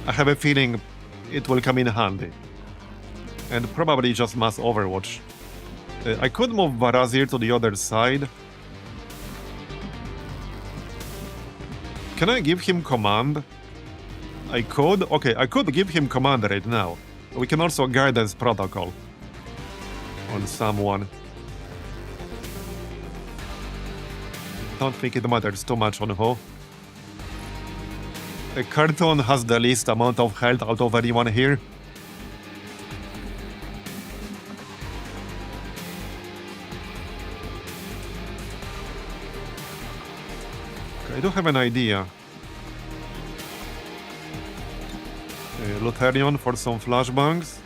I have a feeling it will come in handy. And probably just mass overwatch. I could move Marbozir to the other side. Can I give him command? I could? Okay, I could give him command right now. We can also guidance protocol on someone. Don't think it matters too much on who. A cartoon has the least amount of health out of anyone here. Okay, I do have an idea. Lutherion for some flashbangs.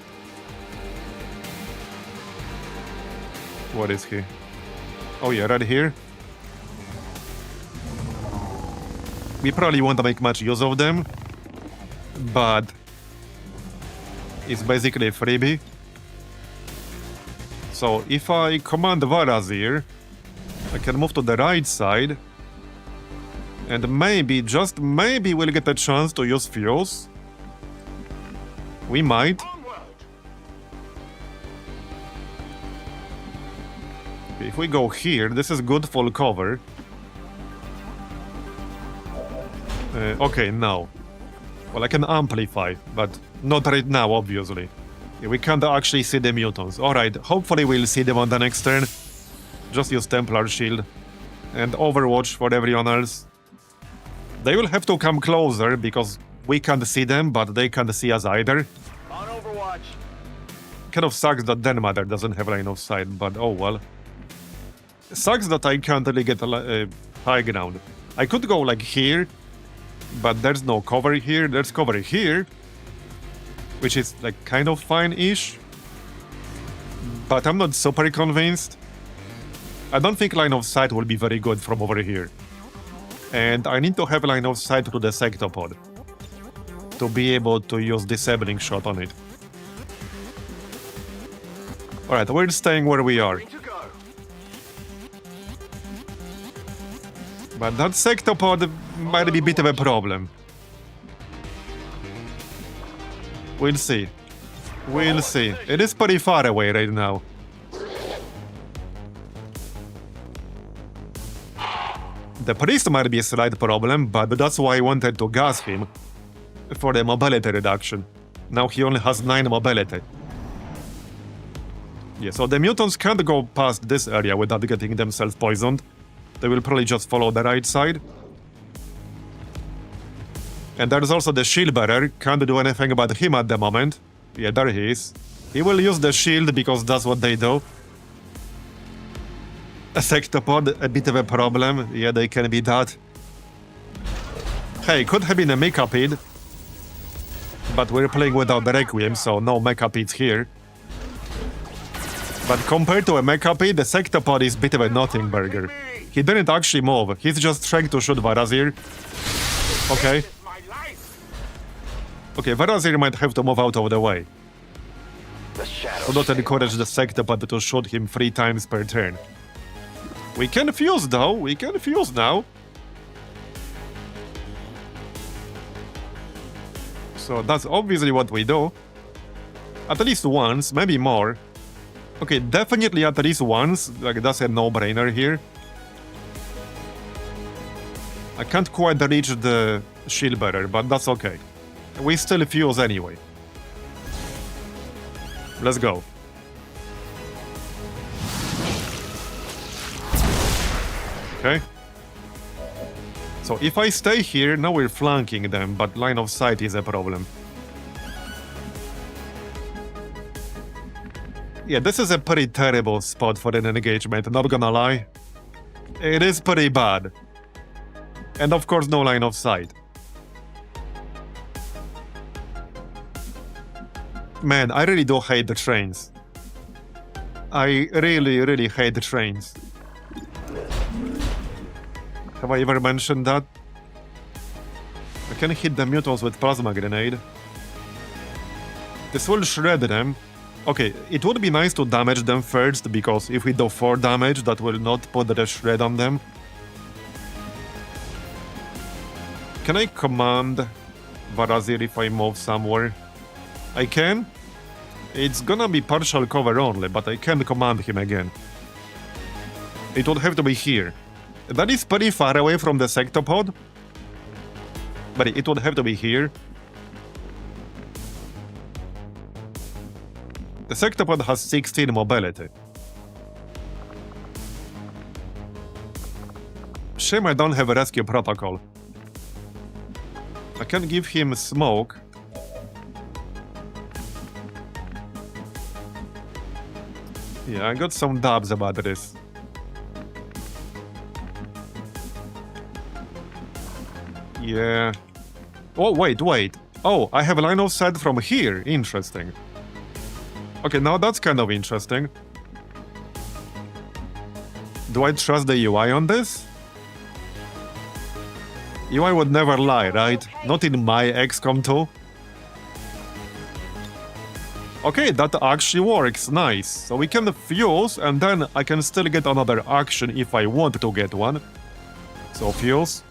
Where is he? Oh yeah, right here. We probably won't make much use of them, but it's basically a freebie. So if I command Marbozir, I can move to the right side, and maybe, just maybe, we'll get a chance to use Fuse. We might. If we go here, this is good full cover. Okay, now. Well, I can amplify, but not right now, obviously. Yeah, we can't actually see the mutants. Alright, hopefully we'll see them on the next turn. Just use Templar Shield. And Overwatch for everyone else. They will have to come closer, because we can't see them, but they can't see us either. On Overwatch. Kind of sucks that Denmatter doesn't have line of sight, but oh well. Sucks that I can't really get high ground. I could go like here, but there's no cover here. There's cover here, which is like kind of fine-ish. But I'm not super convinced. I don't think line of sight will be very good from over here. And I need to have line of sight to the sectopod to be able to use disabling shot on it. Alright, we're staying where we are. To go. But that sectopod might be a bit of a problem. We'll see. We'll see. It is pretty far away right now. The priest might be a slight problem, but that's why I wanted to gas him for the mobility reduction. Now he only has 9 mobility. Yeah, so the mutants can't go past this area without getting themselves poisoned. They will probably just follow the right side. And there's also the shield bearer. Can't do anything about him at the moment. Yeah, there he is. He will use the shield because that's what they do. A sectopod, a bit of a problem. Yeah, they can be that. Hey, could have been a mechapid. But we're playing without the Requiem, so no mechapids here. But compared to a mechapid, the sectopod is a bit of a nothing burger. He didn't actually move. He's just trying to shoot Marbozir. Okay. Okay, Marbozir might have to move out of the way. Do not encourage the sectopod to shoot him 3 times per turn. We can fuse though, we can fuse now. So that's obviously what we do. At least once, maybe more. Okay, definitely at least once, like that's a no-brainer here. I can't quite reach the shield bearer, but that's okay. We still fuse anyway. Let's go. Okay. So if I stay here, now we're flanking them, but line of sight is a problem. Yeah, this is a pretty terrible spot for an engagement, not gonna lie. It is pretty bad. And of course, no line of sight. Man, I really do hate the trains. I really, really hate the trains. Have I ever mentioned that? I can hit the mutants with plasma grenade. This will shred them. Okay, it would be nice to damage them first, because if we do 4 damage, that will not put the shred on them. Can I command Marbozir if I move somewhere? I can. It's gonna be partial cover only, but I can command him again. It would have to be here. That is pretty far away from the sectopod. But it would have to be here. The sectopod has 16 mobility. Shame I don't have a rescue protocol. I can give him smoke. Yeah, I got some doubts about this. Yeah. Oh, wait. Oh, I have a line of sight from here. Interesting. Okay, now that's kind of interesting. Do I trust the UI on this? UI would never lie, right? Not in my XCOM 2. Okay, that actually works. Nice. So we can fuse, and then I can still get another action if I want to get one. So fuse.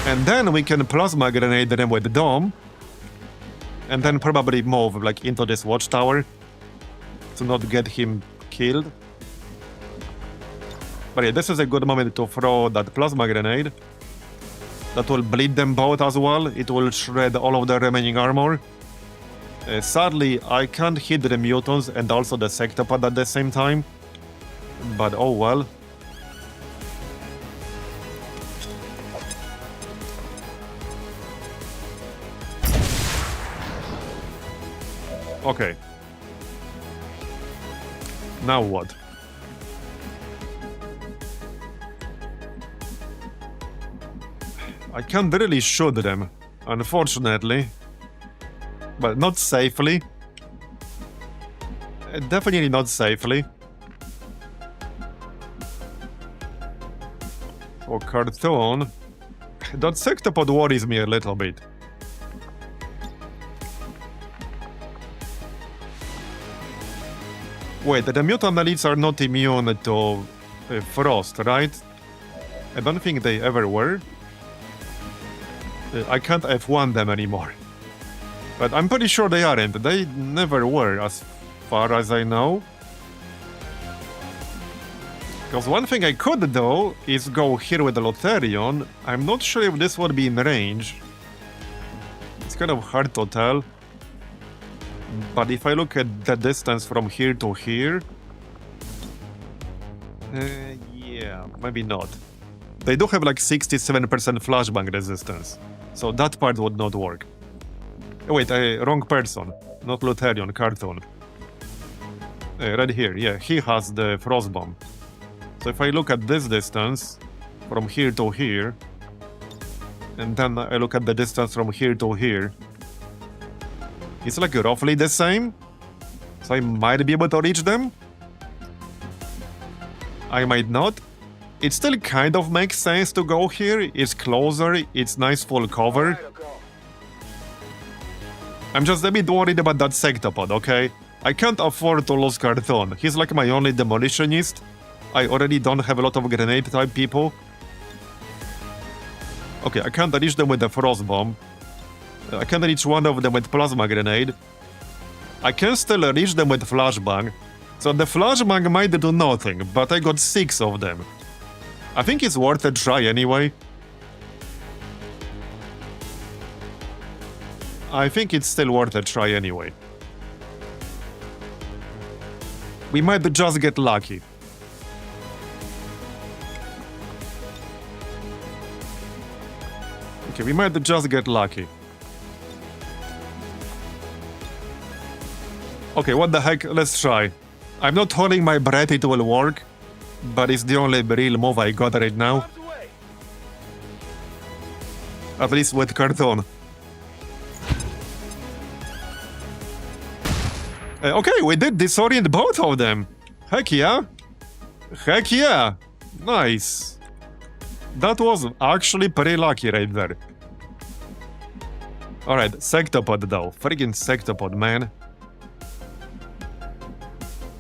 And then we can plasma grenade them with the dome. And then probably move like into this watchtower to not get him killed. But yeah, this is a good moment to throw that plasma grenade. That will bleed them both as well. It will shred all of the remaining armor. Sadly, I can't hit the mutants and also the sectopod at the same time. But oh well. Okay. Now what? I can't really shoot them, unfortunately. But not safely. Definitely not safely. For cartoon, that sectopod worries me a little bit. Wait, the mutant elites are not immune to frost, right? I don't think they ever were. I can't F1 them anymore. But I'm pretty sure they aren't. They never were, as far as I know. Because one thing I could do is go here with the Lotharion. I'm not sure if this would be in range. It's kind of hard to tell. But if I look at the distance from here to here... yeah, Yeah, maybe not. They do have like 67% flashbang resistance, so that part would not work. Oh, wait, wrong person. Not Lutherion, Cartoon. Right here, yeah, he has the frost bomb. So if I look at this distance, from here to here, and then I look at the distance from here to here, it's like roughly the same. So I might be able to reach them. I might not. It still kind of makes sense to go here. It's closer, it's nice full cover. I'm just a bit worried about that sectopod, okay? I can't afford to lose Cartoon. He's like my only demolitionist. I already don't have a lot of grenade type people. Okay, I can't reach them with the frost bomb. I can reach one of them with plasma grenade. I can still reach them with flashbang. So the flashbang might do nothing, but I got 6 of them. I think it's worth a try anyway. I think it's still worth a try anyway. We might just get lucky. Okay, we might just get lucky. Okay, what the heck, let's try. I'm not holding my breath it will work, but it's the only real move I got right now. At least with Cartoon. Okay, we did disorient both of them. Heck yeah. Heck yeah. Nice. That was actually pretty lucky right there. Alright, Sectopod though. Friggin' Sectopod, man.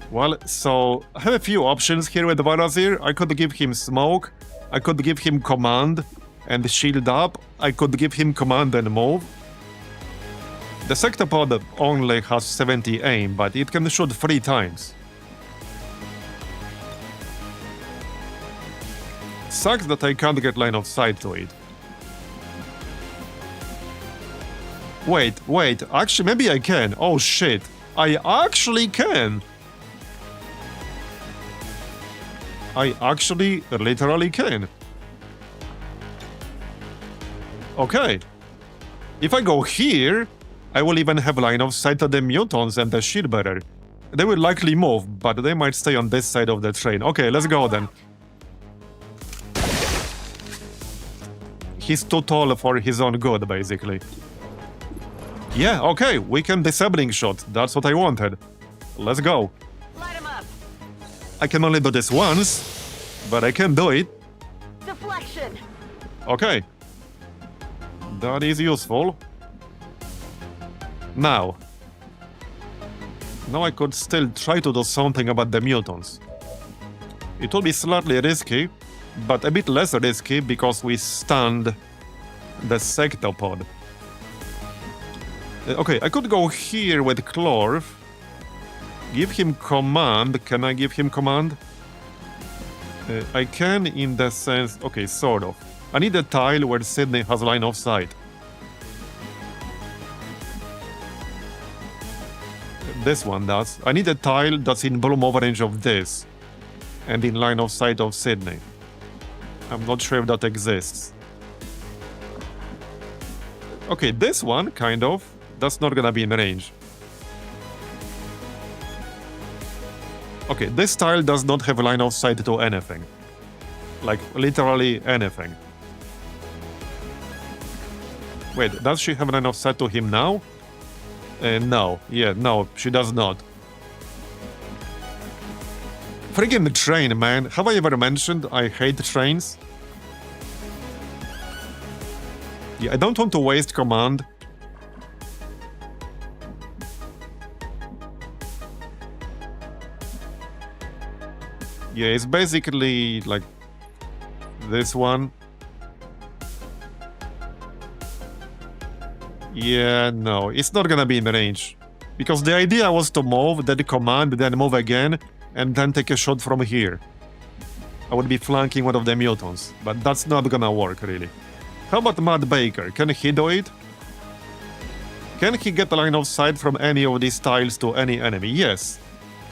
Well, so I have a few options here with Marbozir. I could give him smoke, I could give him command and shield up, I could give him command and move. The Sectopod only has 70 aim, but it can shoot 3 times. Sucks that I can't get line of sight to it. Wait, actually maybe I can. Oh shit, I actually can! I actually literally can. Okay. If I go here, I will even have line of sight to the mutants and the shield bearer. They will likely move, but they might stay on this side of the train. Okay, let's go then. He's too tall for his own good, basically. Yeah, okay, we can disabling shot. That's what I wanted. Let's go. Light him up. I can only do this once, but I can do it. Deflection. Okay. That is useful. Now I could still try to do something about the mutants. It will be slightly risky, but a bit less risky because we stunned the Sectopod. Okay, I could go here with Clorf. Give him command. Can I give him command? I can in the sense... Okay, sort of. I need a tile where Sydney has line of sight. This one does. I need a tile that's in bloom over range of this. And in line of sight of Sydney. I'm not sure if that exists. Okay, this one, kind of. That's not gonna be in range. Okay, this tile does not have line of sight to anything. Like, literally anything. Wait, does she have line of sight to him now? No. Yeah, no, she does not. Friggin' train, man. Have I ever mentioned I hate trains? Yeah, I don't want to waste command. Yeah, it's basically like this one. Yeah, no, it's not gonna be in range. Because the idea was to move, then command, then move again, and then take a shot from here. I would be flanking one of the mutants, but that's not gonna work, really. How about Matt Baker? Can he do it? Can he get a line of sight from any of these tiles to any enemy? Yes.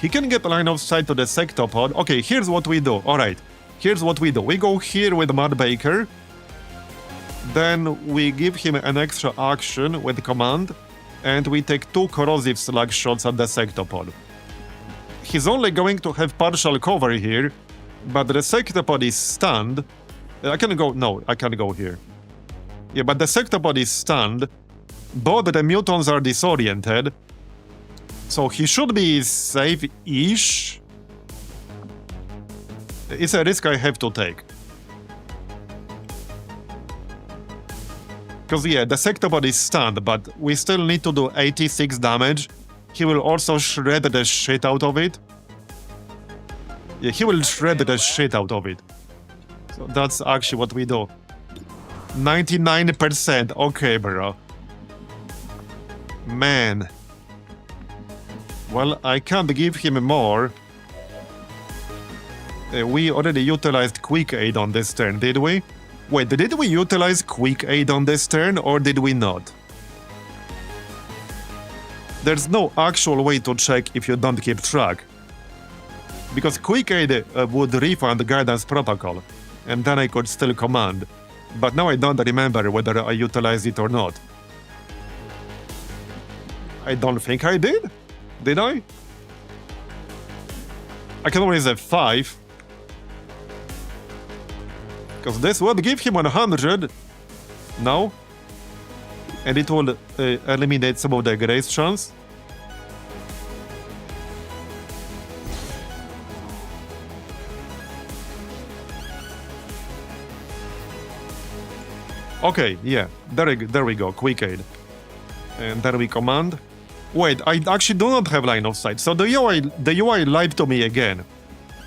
He can get a line of sight to the Sectopod. Okay, here's what we do. Alright. Here's what we do. We go here with Mud Baker. Then we give him an extra action with command. And we take 2 corrosive slug shots at the sectopod. He's only going to have partial cover here. But the sectopod is stunned. I can go... No, I can't go here. Yeah, but the sectopod is stunned. Both the mutants are disoriented. So he should be safe-ish. It's a risk I have to take. Because, yeah, the sectopod is stunned, but we still need to do 86 damage. He will also shred the shit out of it. Yeah, he will shred the shit out of it. So that's actually what we do. 99%. Okay, bro. Man. Well, I can't give him more. We already utilized Quick Aid on this turn, did we? Wait, did we utilize Quick Aid on this turn, or did we not? There's no actual way to check if you don't keep track. Because Quick Aid would refund Guidance Protocol, and then I could still command. But now I don't remember whether I utilized it or not. I don't think I did. Did I? I can always have 5. Because this would give him 100. No? And it will eliminate some of the grace chance. Okay, yeah. There we go. Quick Aid. And then we command. Wait, I actually do not have line of sight. So the UI lied to me again.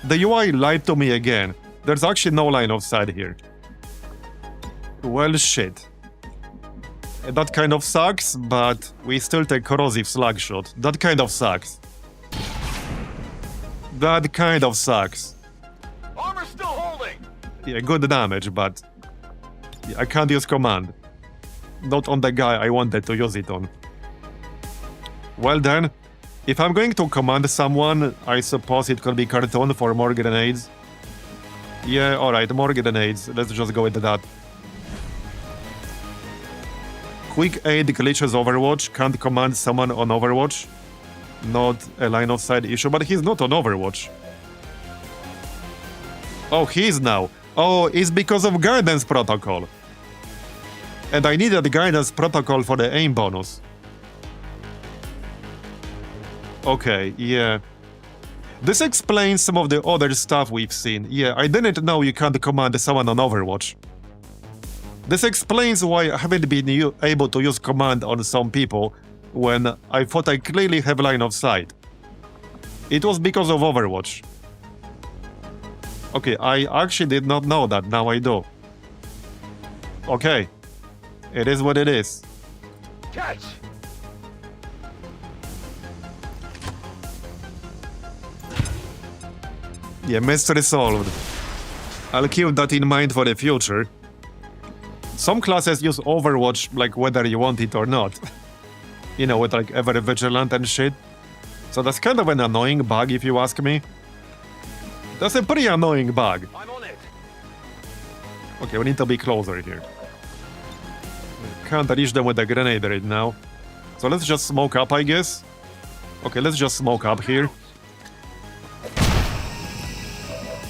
The UI lied to me again. There's actually no line of sight here. Well, shit. That kind of sucks, but we still take corrosive slug shot. That kind of sucks. That kind of sucks. Armor's still holding. Yeah, good damage, but I can't use command. Not on the guy I wanted to use it on. Well then, if I'm going to command someone, I suppose it could be Cartoon for more grenades. Yeah, alright, more grenades. Let's just go with that. Quick Aid glitches Overwatch. Can't command someone on Overwatch. Not a line of sight issue, but he's not on Overwatch. Oh, he is now. Oh, it's because of Guidance Protocol. And I needed Guidance Protocol for the aim bonus. Okay, yeah. This explains some of the other stuff we've seen. Yeah, I didn't know you can't command someone on Overwatch. This explains why I haven't been able to use command on some people when I thought I clearly have line of sight. It was because of Overwatch. Okay, I actually did not know that, now I do. Okay. It is what it is. Catch. Yeah, mystery solved. I'll keep that in mind for the future. Some classes use Overwatch, like whether you want it or not. You know, with like Ever Vigilant and shit. So that's kind of an annoying bug if you ask me. That's a pretty annoying bug. I'm on it. Okay, we need to be closer here. Can't reach them with a grenade right now. So let's just smoke up, I guess. Okay, let's just smoke up here.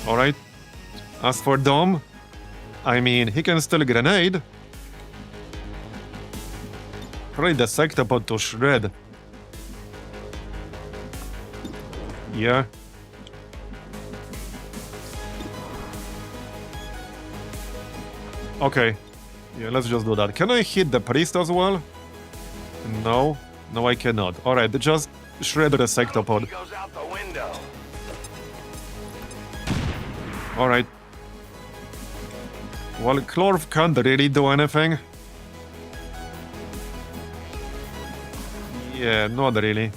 Alright. As for Dom, I mean, he can still grenade. Probably the sectopod to shred. Yeah. Okay. Yeah, let's just do that. Can I hit the priest as well? No. No, I cannot. Alright, just shred the sectopod. He goes out the window. Alright. Well, Clorf can't really do anything. Yeah, not really.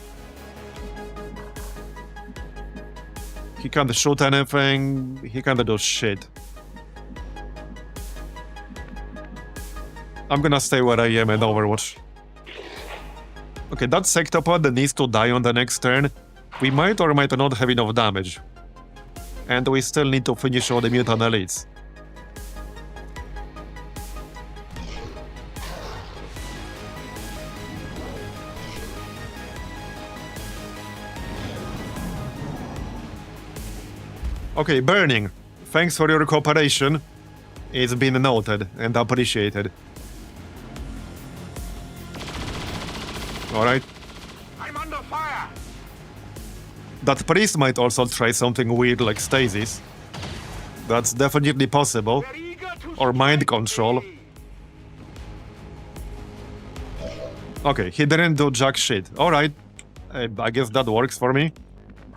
He can't shoot anything. He can't do shit. I'm gonna stay where I am and Overwatch. Okay, that sectopod needs to die on the next turn. We might or might not have enough damage. And we still need to finish all the mutant elites. Okay, Burning. Thanks for your cooperation. It's been noted and appreciated. Alright. I'm under fire! That priest might also try something weird like stasis. That's definitely possible. They're eager to Or mind strike control. me. Okay, he didn't do jack shit. Alright. I guess that works for me.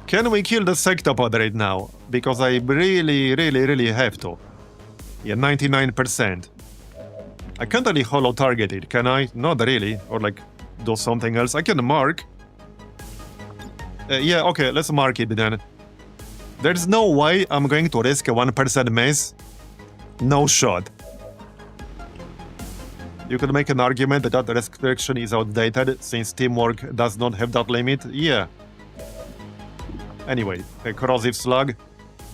Can we kill the sectopod right now? Because I really have to. Yeah, 99%. I can't really holo target it, can I? Not really. Or like, do something else. I can mark. Yeah, okay, let's mark it then. There's no way I'm going to risk a 1% miss. No shot. You could make an argument that that restriction is outdated, since teamwork does not have that limit. Yeah. Anyway, a corrosive slug.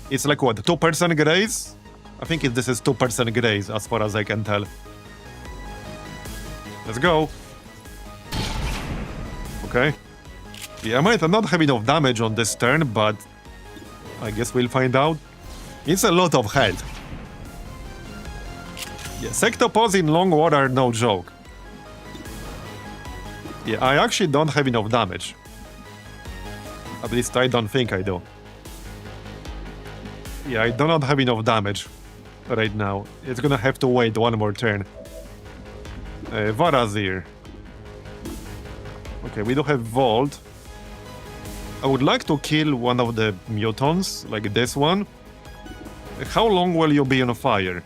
It's like what, 2% graze? I think this is 2% graze, as far as I can tell. Let's go. Okay. Yeah, I might not have enough damage on this turn, but I guess we'll find out. It's a lot of health. Yeah, sectopods in long war are no joke. Yeah, I actually don't have enough damage. At least I don't think I do. Yeah, I do not have enough damage right now. It's gonna have to wait one more turn. Marbozir. Okay, we do have Vault. I would like to kill one of the mutants, like this one. How long will you be on fire?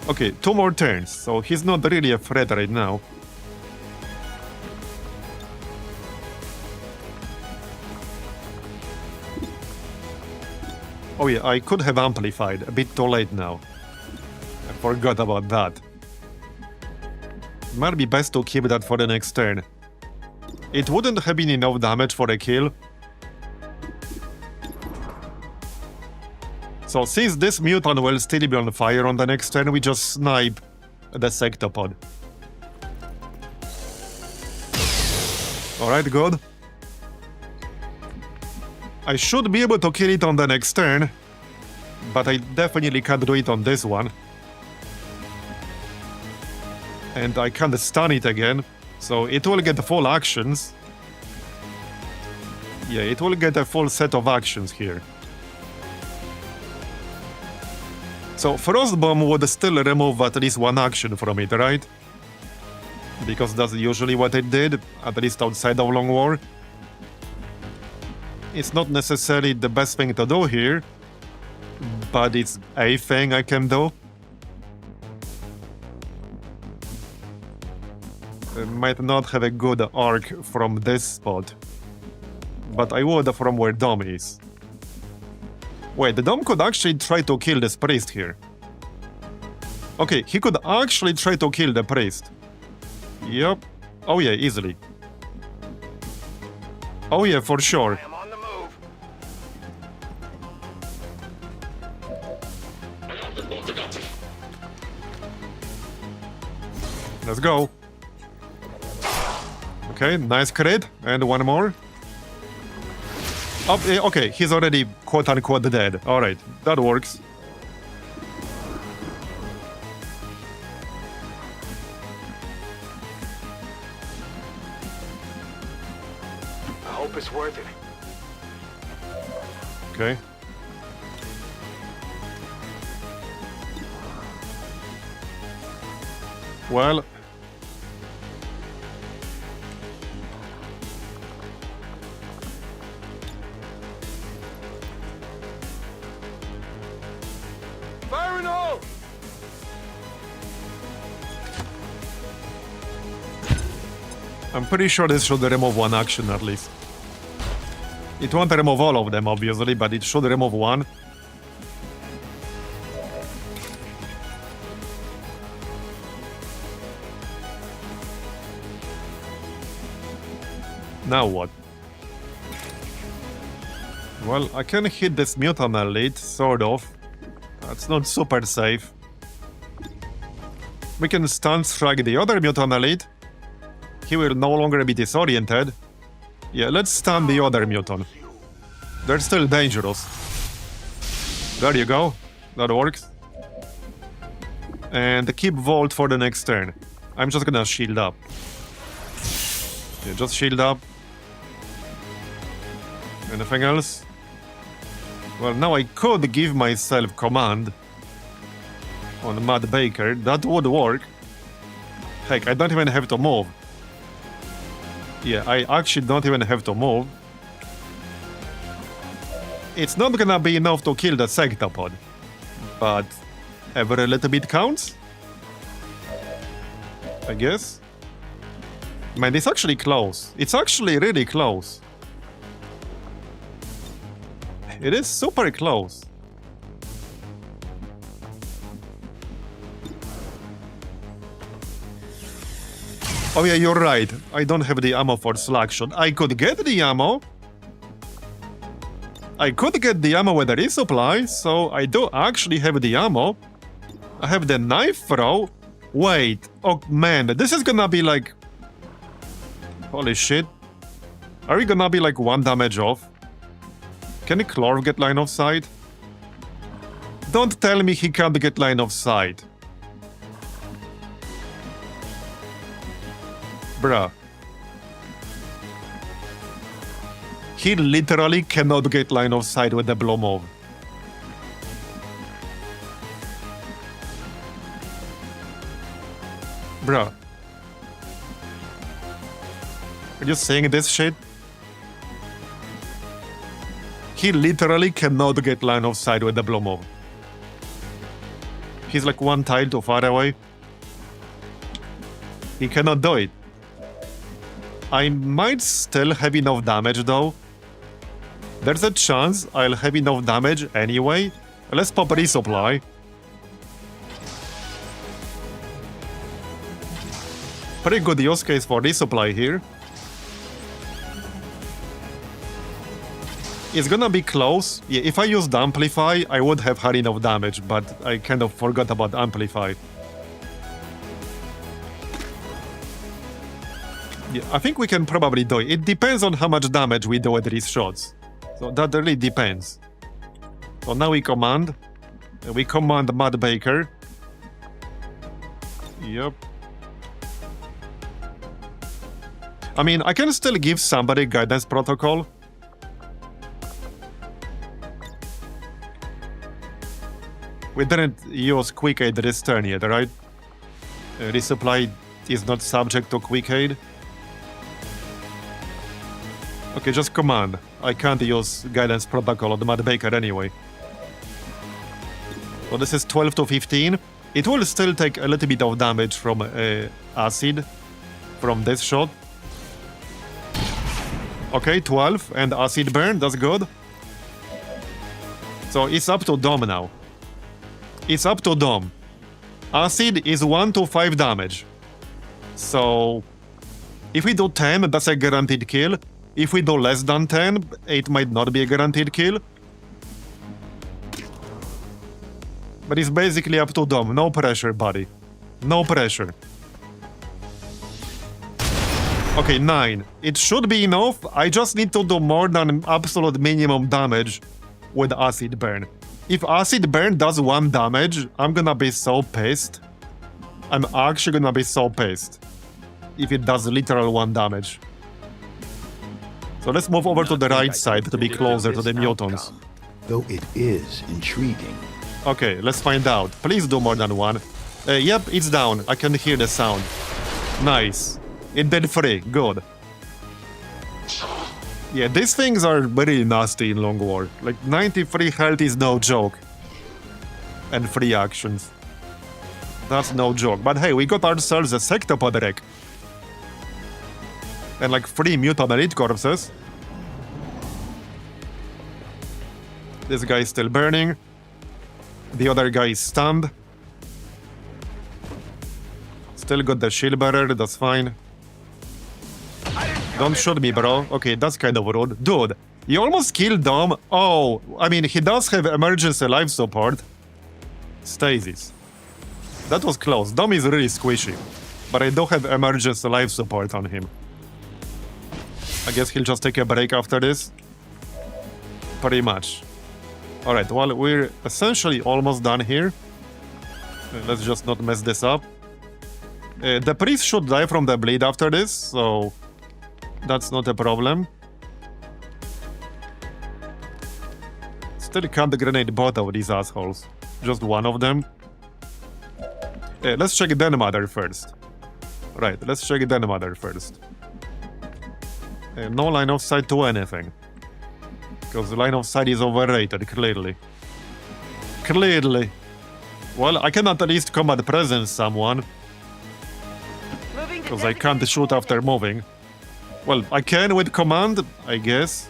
Okay, 2 more turns, so he's not really a threat right now. Oh yeah, I could have amplified, a bit too late now. I forgot about that. Might be best to keep that for the next turn. It wouldn't have been enough damage for a kill. So since this mutant will still be on fire on the next turn, we just snipe the sectopod. Alright, good. I should be able to kill it on the next turn, but I definitely can't do it on this one. And I can't stun it again, so it will get full actions. Yeah, it will get a full set of actions here. So Frostbomb would still remove at least one action from it, right? Because that's usually what it did, at least outside of Long War. It's not necessarily the best thing to do here, but it's a thing I can do. I might not have a good arc from this spot, but I would from where Dom is. Wait, the Dom could actually try to kill this priest here. Okay, he could actually try to kill the priest. Yep. Oh yeah, easily. Oh yeah, for sure. I'm on the move. Let's go. Okay, nice crit. And one more. Oh, okay, he's already quote-unquote dead. Alright, that works. I hope it's worth it. Okay. Well... Fire in all! I'm pretty sure this should remove one action at least. It won't remove all of them, obviously, but it should remove one. Now what? Well, I can hit this mutant elite, sort of. That's not super safe. We can stun strike the other mutant elite. He will no longer be disoriented. Yeah, let's stun the other mutant. They're still dangerous. There you go. That works. And keep Vault for the next turn. I'm just gonna shield up. Yeah, just shield up. Anything else? Well, now I could give myself command on Matt Baker. That would work. Heck, I don't even have to move. Yeah, I actually don't even have to move. It's not gonna be enough to kill the Sectopod, but every little bit counts? I guess? Man, it's actually close. It's actually really close. It is super close. Oh yeah, you're right. I don't have the ammo for Slugshot. I could get the ammo. I could get the ammo with the resupply, so I do actually have the ammo. I have the knife throw. Wait, oh man, this is gonna be like... Holy shit. Are we gonna be like 1 damage off? Can Clorv get line of sight? Don't tell me he can't get line of sight. Bruh. He literally cannot get line of sight with the blow move. Bruh. Are you saying this shit? He literally cannot get line of sight with the blow move. He's like 1 tile too far away. He cannot do it. I might still have enough damage though. There's a chance I'll have enough damage anyway. Let's pop a resupply. Pretty good use case for resupply here. It's gonna be close. Yeah, if I used Amplify, I would have had enough damage, but I kind of forgot about Amplify. Yeah, I think we can probably do it. It depends on how much damage we do with these shots. So that really depends. So now we command. We command Matt Baker. Yep. I mean, I can still give somebody guidance protocol. We didn't use Quick Aid this turn yet, right? Resupply is not subject to Quick Aid. Okay, just command. I can't use guidance protocol on the Matt Baker anyway. So this is 12 to 15. It will still take a little bit of damage from acid from this shot. Okay, 12 and acid burn, that's good. So it's up to Dom now. It's up to Dom. Acid is 1 to 5 damage. So if we do 10, that's a guaranteed kill. If we do less than 10, it might not be a guaranteed kill. But it's basically up to Dom. No pressure, buddy. No pressure. Okay, 9. It should be enough. I just need to do more than absolute minimum damage with acid burn. If acid burn does 1 damage, I'm gonna be so pissed. I'm actually gonna be so pissed if it does literal 1 damage. So let's move over to the right side to be closer to the mutants. Though it is intriguing. Okay, let's find out. Please do more than 1. Yep, it's down. I can hear the sound. Nice. It did 3. Good. Yeah, these things are very nasty in Long War. Like, 93 health is no joke. And 3 actions. That's no joke. But hey, we got ourselves a Sectopod wreck. And like 3 mutant elite corpses. This guy is still burning. The other guy is stunned. Still got the shield bearer, that's fine. Don't shoot me, bro. Okay, that's kind of rude. Dude, You almost killed Dom. Oh, I mean, he does have emergency life support. Stasis. That was close. Dom is really squishy. But I do have emergency life support on him. I guess he'll just take a break after this. Pretty much. Alright, well, we're essentially almost done here. Let's just not mess this up. The priest should die from the bleed after this, so that's not a problem. Still can't grenade both of these assholes. Just one of them. Let's check Den Mother first. Right, let's check Den Mother first. No line of sight to anything. Because the line of sight is overrated, clearly. Clearly. Well, I can at least combat presence someone. Because I can't shoot after moving. Well, I can with command, I guess.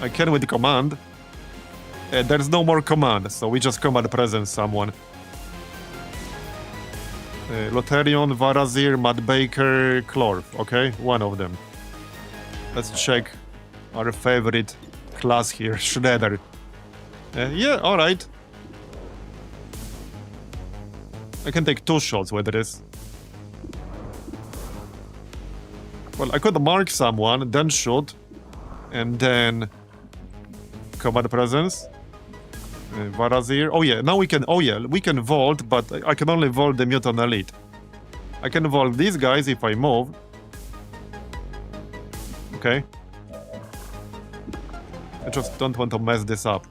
I can with command. There's no more command, so we just combat presence someone. Lotharion, Varazir, Matt Baker, Clorf. Okay, one of them. Let's check our favorite class here, Shredder. Yeah, alright. I can take 2 shots with this. Well, I could mark someone, then shoot, and then combat presence. Varazir. Oh yeah, now we can. Oh yeah, we can vault, but I can only vault the mutant elite. I can vault these guys if I move. Okay. I just don't want to mess this up.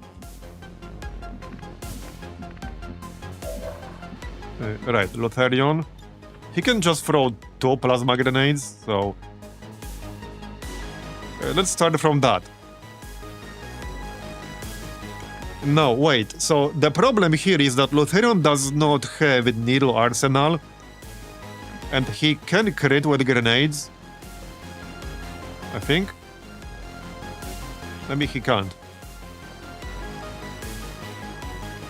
Right, Lotharion. He can just throw 2 plasma grenades, so... let's start from that. No, wait. So the problem here is that Lotharion does not have a needle arsenal. And he can crit with grenades. I think. Maybe he can't.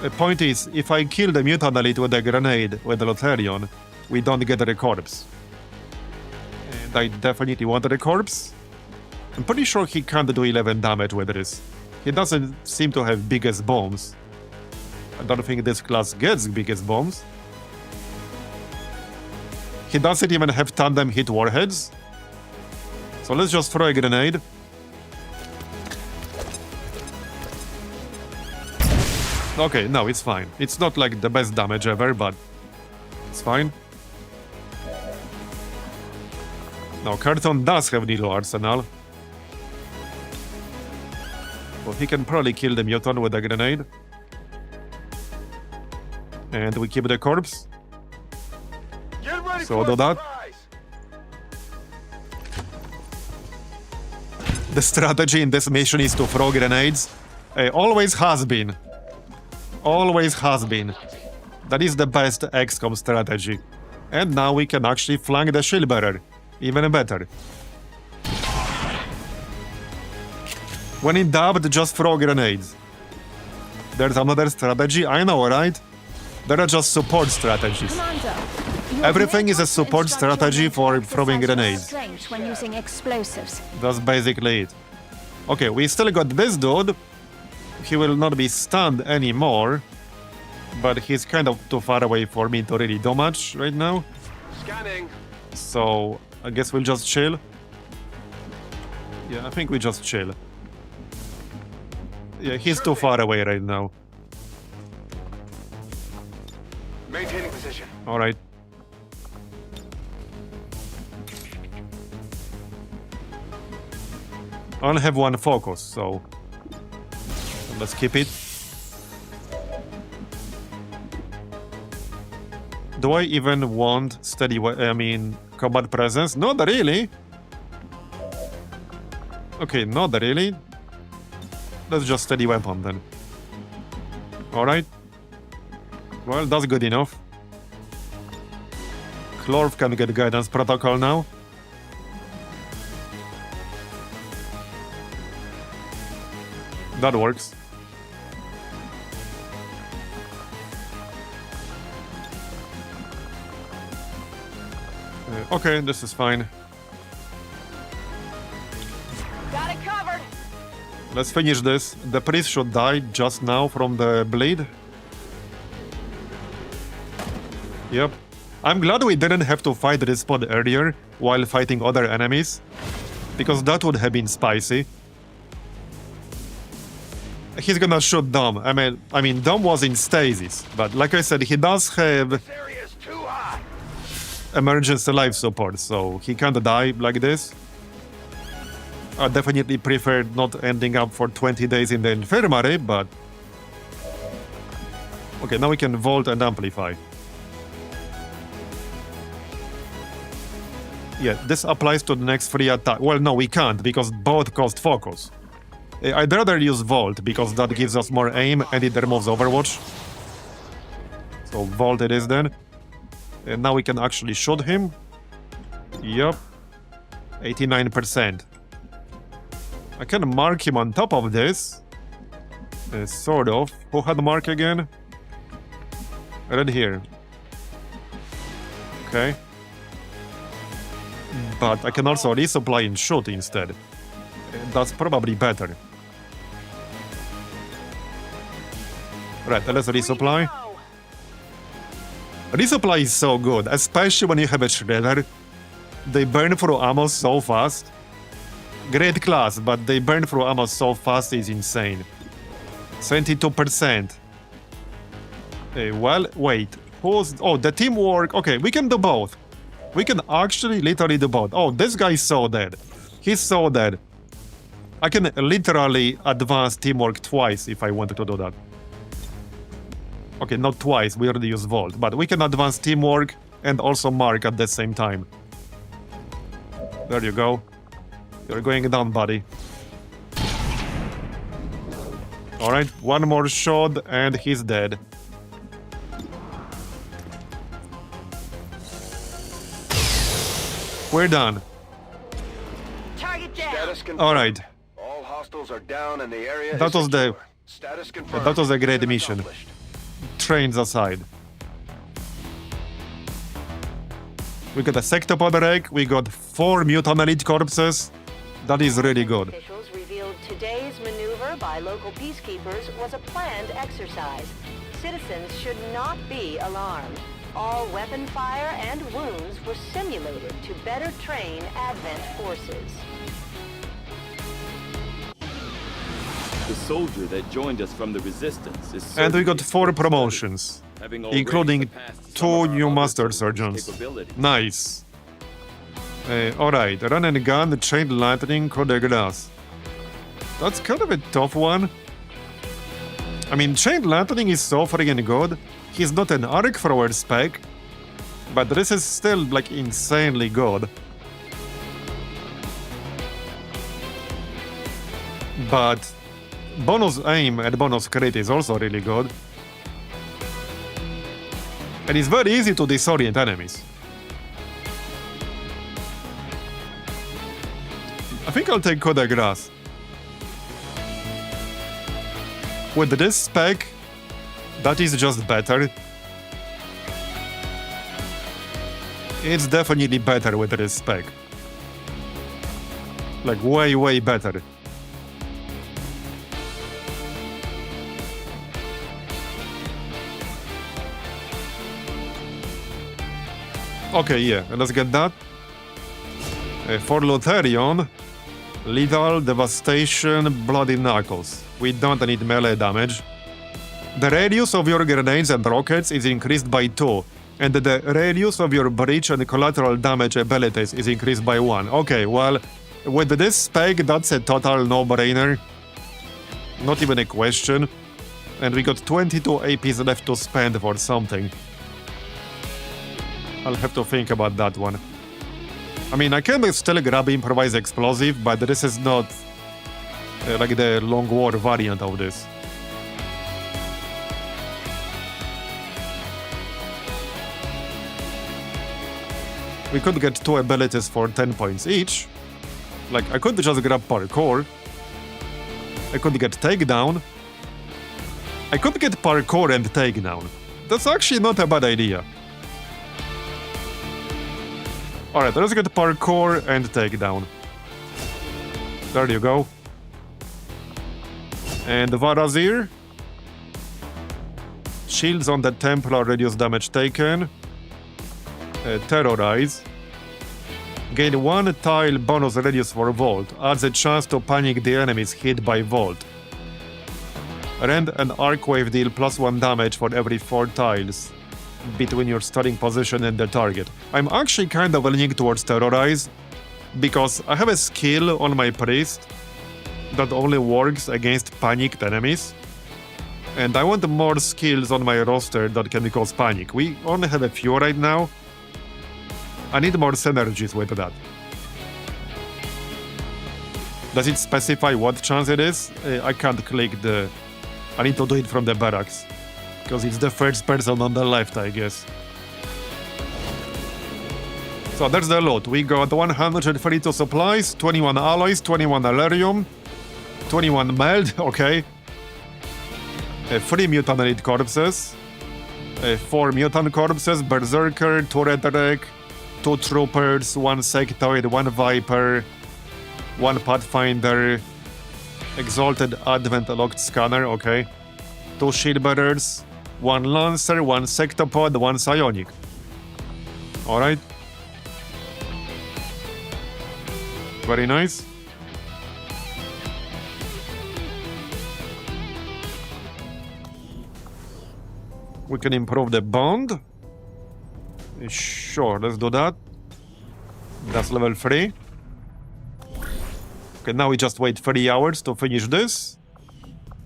The point is, if I kill the mutant elite with a grenade with the Lotharion, we don't get the corpse. And I definitely want the corpse. I'm pretty sure he can't do 11 damage with this. He doesn't seem to have biggest bombs. I don't think this class gets biggest bombs. He doesn't even have tandem hit warheads. So let's just throw a grenade. Okay, no, it's fine. It's not like the best damage ever, but it's fine. Now, Carton does have needle arsenal. Well, he can probably kill the mutant with a grenade. And we keep the corpse. So do that. The strategy in this mission is to throw grenades. Always has been. Always has been. That is the best XCOM strategy. And now we can actually flank the shield bearer. Even better. When in doubt, just throw grenades. There's another strategy, I know, right? There are just support strategies. Commander, everything is a support strategy for throwing grenades. Strength when using explosives. That's basically it. Okay, we still got this dude. He will not be stunned anymore. But he's kind of too far away for me to really do much right now. Scanning. So, I guess we'll just chill. Yeah, I think we just chill. Yeah, he's too far away right now. Maintaining position. Alright. I only have one focus, so let's keep it. Do I even want steady, combat presence? Not really. Okay, not really. Let's just steady weapon then. Alright. Well, that's good enough. Clorf can get guidance protocol now. That works. Okay, this is fine. Got it covered. Let's finish this. The priest should die just now from the bleed. Yep. I'm glad we didn't have to fight this spot earlier while fighting other enemies, because that would have been spicy. He's gonna shoot Dom. I mean, Dom was in stasis, but like I said, he does have This area is too hot. emergency life support, so he can't die like this. I definitely prefer not ending up for 20 days in the infirmary, but... Okay, now we can vault and amplify. Yeah, this applies to the next 3 attack. Well, no, we can't, because both cost focus. I'd rather use Vault, because that gives us more aim and it removes Overwatch. So Vault it is then. And now we can actually shoot him. Yup. 89%. I can mark him on top of this. Sort of. Who had mark again? Right here. Okay. But I can also resupply and shoot instead. That's probably better. Right, let's resupply. Resupply is so good, especially when you have a shredder. They burn through ammo so fast. Great class, but they burn through ammo so fast is insane. 72%. Well, wait. Who's... Oh, the teamwork... Okay, we can do both. We can actually literally do both. Oh, this guy is so dead. He's so dead. I can literally advance teamwork twice if I wanted to do that. Okay, not twice, we already used Vault, but we can advance teamwork and also mark at the same time. There you go. You're going down, buddy. Alright, one more shot and he's dead. We're done. Target down. Status confirmed. Alright, All hostiles are down and the area that is was the... secure. Status confirmed. That was a great Mission mission. accomplished. Trains aside. We got a sectopod wreck, we got 4 mutant elite corpses. That is really good. Officials revealed today's maneuver by local peacekeepers was a planned exercise. Citizens should not be alarmed. All weapon fire and wounds were simulated to better train Advent forces. The soldier that joined us from the resistance is And we got certainly 4 studied, promotions, having already including surpassed some of 2 our new other master soldiers' surgeons. capabilities. Nice. Alright, run and gun, chain lightning, coup de grace. That's kind of a tough one. I mean, chain lightning is so freaking good. He's not an arc thrower spec, but this is still like insanely good. But bonus aim and bonus crit is also really good. And it's very easy to disorient enemies. I think I'll take coup de grace. With this spec, that is just better. It's definitely better with this spec. Like, way, way better. Okay, yeah, let's get that. For Lutherion, Lethal, Devastation, Bloody Knuckles. We don't need melee damage. The radius of your grenades and rockets is increased by 2, and the radius of your breach and collateral damage abilities is increased by 1. Okay, well, with this spec, that's a total no-brainer. Not even a question. And we got 22 APs left to spend for something. I'll have to think about that one. I mean, I can still grab Improvised Explosive, but this is not like the long war variant of this. We could get 2 abilities for 10 points each. Like, I could just grab Parkour. I could get Takedown. I could get Parkour and Takedown. That's actually not a bad idea. Alright, let's get Parkour and Takedown. There you go. And Marbozir. Shields on the Templar reduce damage taken. Terrorize. Gain 1 tile bonus radius for Vault. Adds a chance to panic the enemies hit by Vault. Rend and Arcwave deal +1 damage for every 4 tiles between your starting position and the target. I'm actually kind of leaning towards Terrorize because I have a skill on my Priest that only works against panicked enemies. And I want more skills on my roster that can cause panic. We only have a few right now. I need more synergies with that. Does it specify what chance it is? I can't click the... I need to do it from the barracks. Because it's the first person on the left, I guess. So there's the loot. We got 132 supplies, 21 alloys, 21 Alerium, 21 meld, okay. 3 mutant elite corpses, 4 mutant corpses, berserker, 2 rhetoric, 2 troopers, 1 sectoid, 1 viper, 1 pathfinder, exalted advent locked scanner, okay. 2 shield bearers, 1 lancer, 1 sectopod, 1 psionic. Alright. Very nice. We can improve the bond. Sure, let's do that. That's level 3. Okay, now we just wait 30 hours to finish this.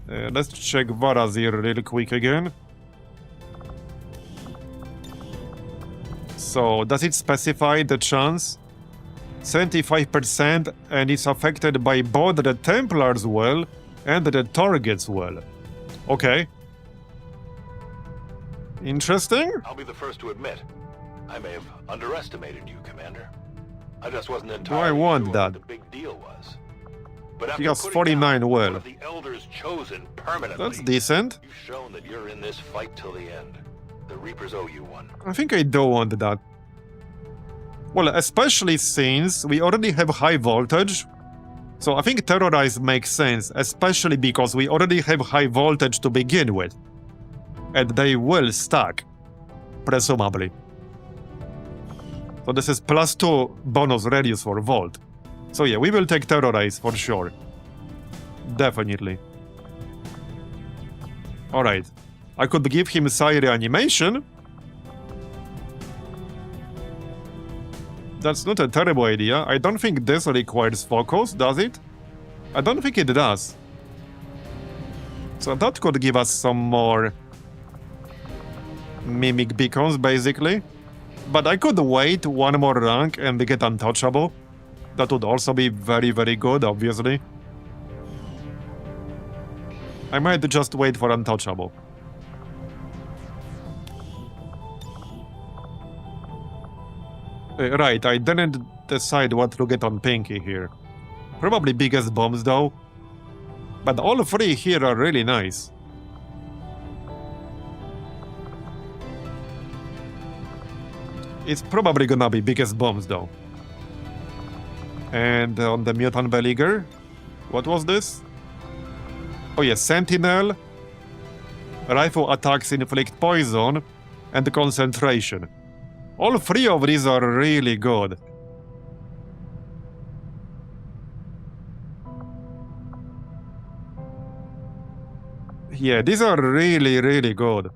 Let's check Marbozir real quick again. So, does it specify the chance? 75%, and it's affected by both the Templars well and the targets well. Okay. Interesting. I'll be the first to admit, I may have underestimated you, Commander. I just wasn't entirely want sure that? what the big deal was. But after He has putting 49 down well. one of the elders chosen permanently, That's decent. you've shown that you're in this fight till the end. The Reapers owe you one. I think I do want that. Well, especially since we already have high voltage. So I think Terrorize makes sense, especially because we already have high voltage to begin with. And they will stack, presumably. So this is +2 bonus radius for Vault. So yeah, we will take Terrorize for sure. Definitely. Alright. I could give him Psi Reanimation. That's not a terrible idea. I don't think this requires focus, does it? I don't think it does. So that could give us some more mimic beacons, basically. But I could wait 1 more rank and get untouchable. That would also be very, very good, obviously. I might just wait for untouchable. Right, I didn't decide what to get on Pinky here. Probably biggest bombs though. But all 3 here are really nice. It's probably gonna be biggest bombs though. And on the Mutant Beleaguer, what was this? Oh yeah, Sentinel. Rifle attacks inflict poison and concentration. All 3 of these are really good. Yeah, these are really, really good.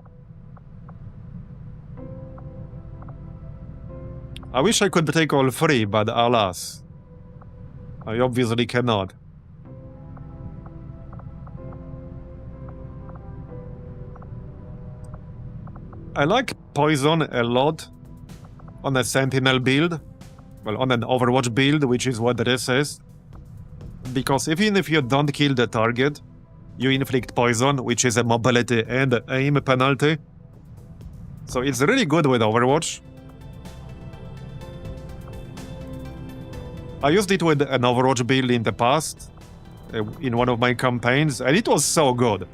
I wish I could take all 3, but alas. I obviously cannot. I like poison a lot on a Sentinel build. Well, on an Overwatch build, which is what this is. Because even if you don't kill the target, you inflict poison, which is a mobility and aim penalty. So it's really good with Overwatch. I used it with an Overwatch build in the past, in one of my campaigns, and it was so good.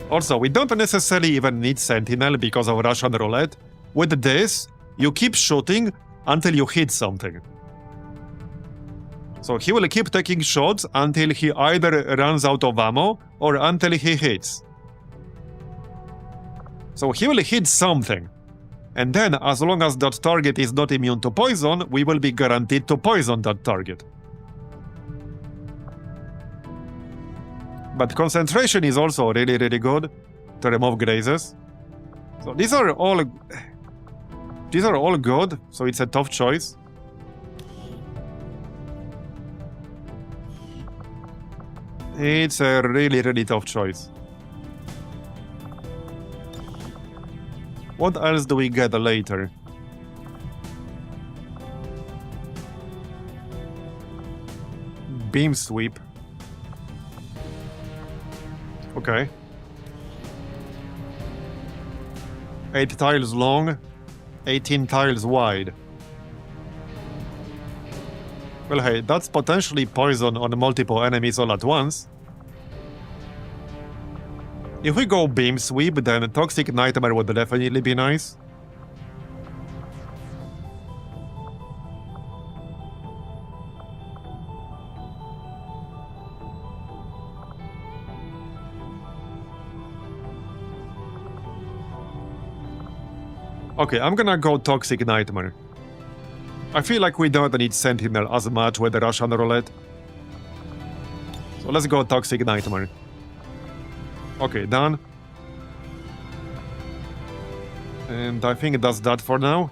Also, we don't necessarily even need Sentinel because of Russian Roulette. With this, you keep shooting until you hit something. So he will keep taking shots until he either runs out of ammo or until he hits. So he will hit something. And then, as long as that target is not immune to poison, we will be guaranteed to poison that target. But concentration is also really, really good to remove grazes. So these are all good, so it's a tough choice. It's a really, really tough choice. What else do we get later? Beam sweep. Okay. 8 tiles long, 18 tiles wide. Well, hey, that's potentially poison on multiple enemies all at once. If we go beam sweep, then Toxic Nightmare would definitely be nice. Okay, I'm gonna go Toxic Nightmare. I feel like we don't need Sentinel as much with the Russian roulette. So let's go Toxic Nightmare. Okay, done. And I think that's that for now.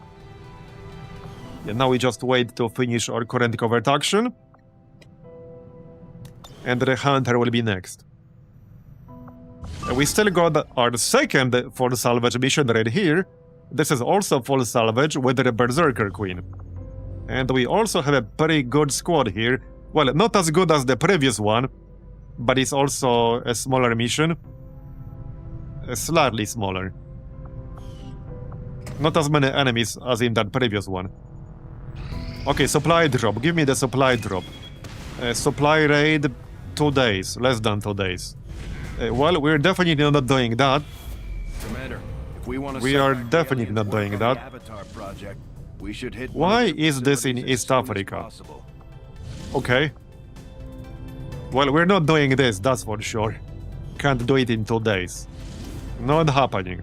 Yeah, now we just wait to finish our current covert action. And the Hunter will be next. And we still got our second full salvage mission right here. This is also full salvage with the Berserker Queen. And we also have a pretty good squad here. Well, not as good as the previous one, but it's also a smaller mission. Slightly smaller. Not as many enemies as in that previous one. Okay, supply drop. Give me the supply drop. Supply raid, 2 days. Less than 2 days. Well, we're definitely not doing that. Commander, if we want to We are definitely not doing that. Project, we should hit Why is this in East Africa? Okay. Well, we're not doing this, that's for sure. Can't do it in 2 days. Not happening.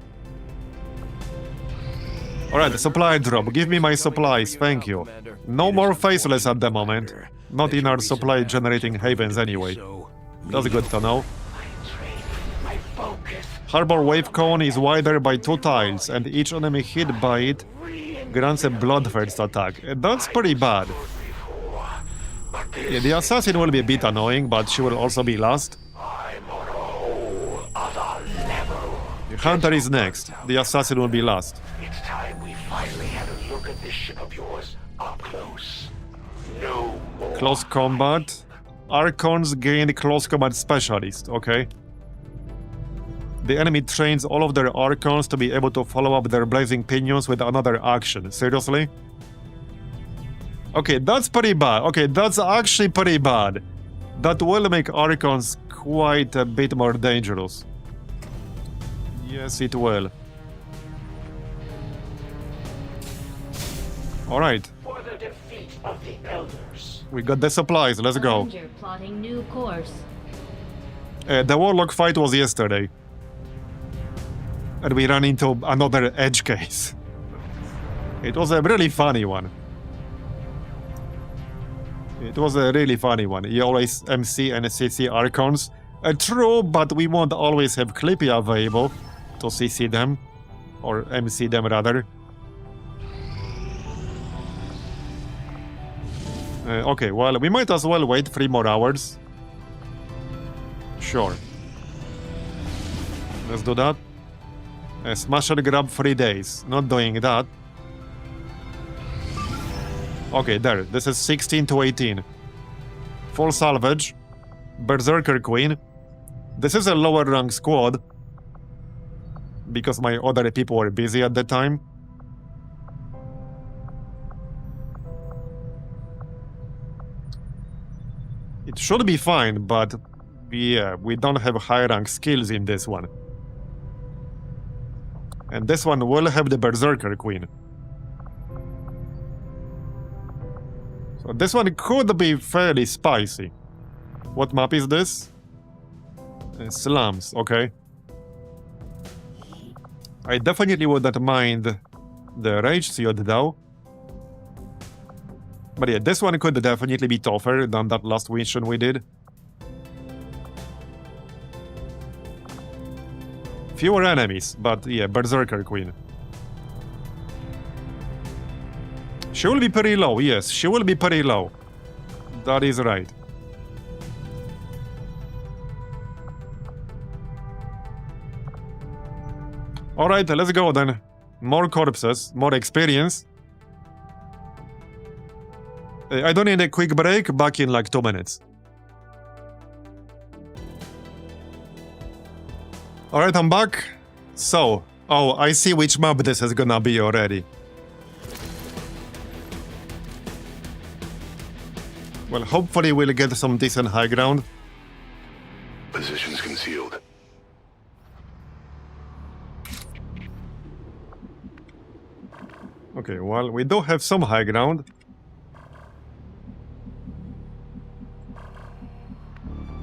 Alright, supply drop. Give me my supplies, thank you. No more faceless at the moment. Not in our supply generating havens anyway. That's good to know. Harbor Wave Cone is wider by 2 tiles, and each enemy hit by it grants a bloodthirst attack. That's pretty bad. Yeah, the assassin will be a bit annoying, but she will also be last. The hunter is next. The assassin will be last. It's time we finally had a look at this ship of yours up close. No more. Close combat. Archons gain close combat specialist. Okay. The enemy trains all of their Archons to be able to follow up their blazing pinions with another action. Seriously? Okay, that's pretty bad. Okay, that's actually pretty bad. That will make Archons quite a bit more dangerous. Yes, it will. Alright. For the defeat of the elders. We got the supplies, let's go. Avenger plotting new course. The Warlock fight was yesterday. And we ran into another edge case. It was a really funny one. It was a really funny one. You always MC and CC Archons. True, but we won't always have Clippy available to CC them. Or MC them rather. Okay, well, we might as well wait 3 more hours. Sure. Let's do that. Smash and grab 3 days. Not doing that. Okay, there. This is 16 to 18. Full salvage. Berserker Queen. This is a lower rank squad. Because my other people were busy at the time. It should be fine, but yeah, we don't have high rank skills in this one. And this one will have the Berserker Queen. So this one could be fairly spicy. What map is this? Slums, okay. I definitely wouldn't mind the Rage Seed though. But yeah, this one could definitely be tougher than that last mission we did. Fewer enemies, but yeah, Berserker Queen. She will be pretty low, yes, she will be pretty low. That is right. Alright, let's go then. More corpses, more experience. I don't need a quick break, back in like 2 minutes. Alright, I'm back. So, oh, I see which map this is gonna be already. Well, hopefully we'll get some decent high ground. Positions concealed. Okay, well, we do have some high ground.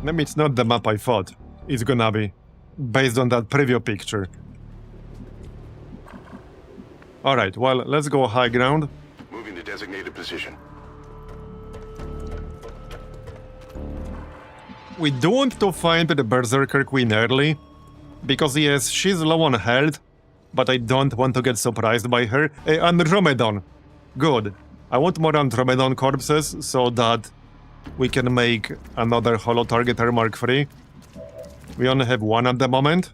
Maybe it's not the map I thought it's gonna be, based on that preview picture. Alright, well, let's go high ground. Moving to designated position. We do want to find the Berserker Queen early, because yes, she's low on health, but I don't want to get surprised by her. Andromedon. Good. I want more Andromedon corpses so that we can make another Holo Targeter Mark III. We only have one at the moment,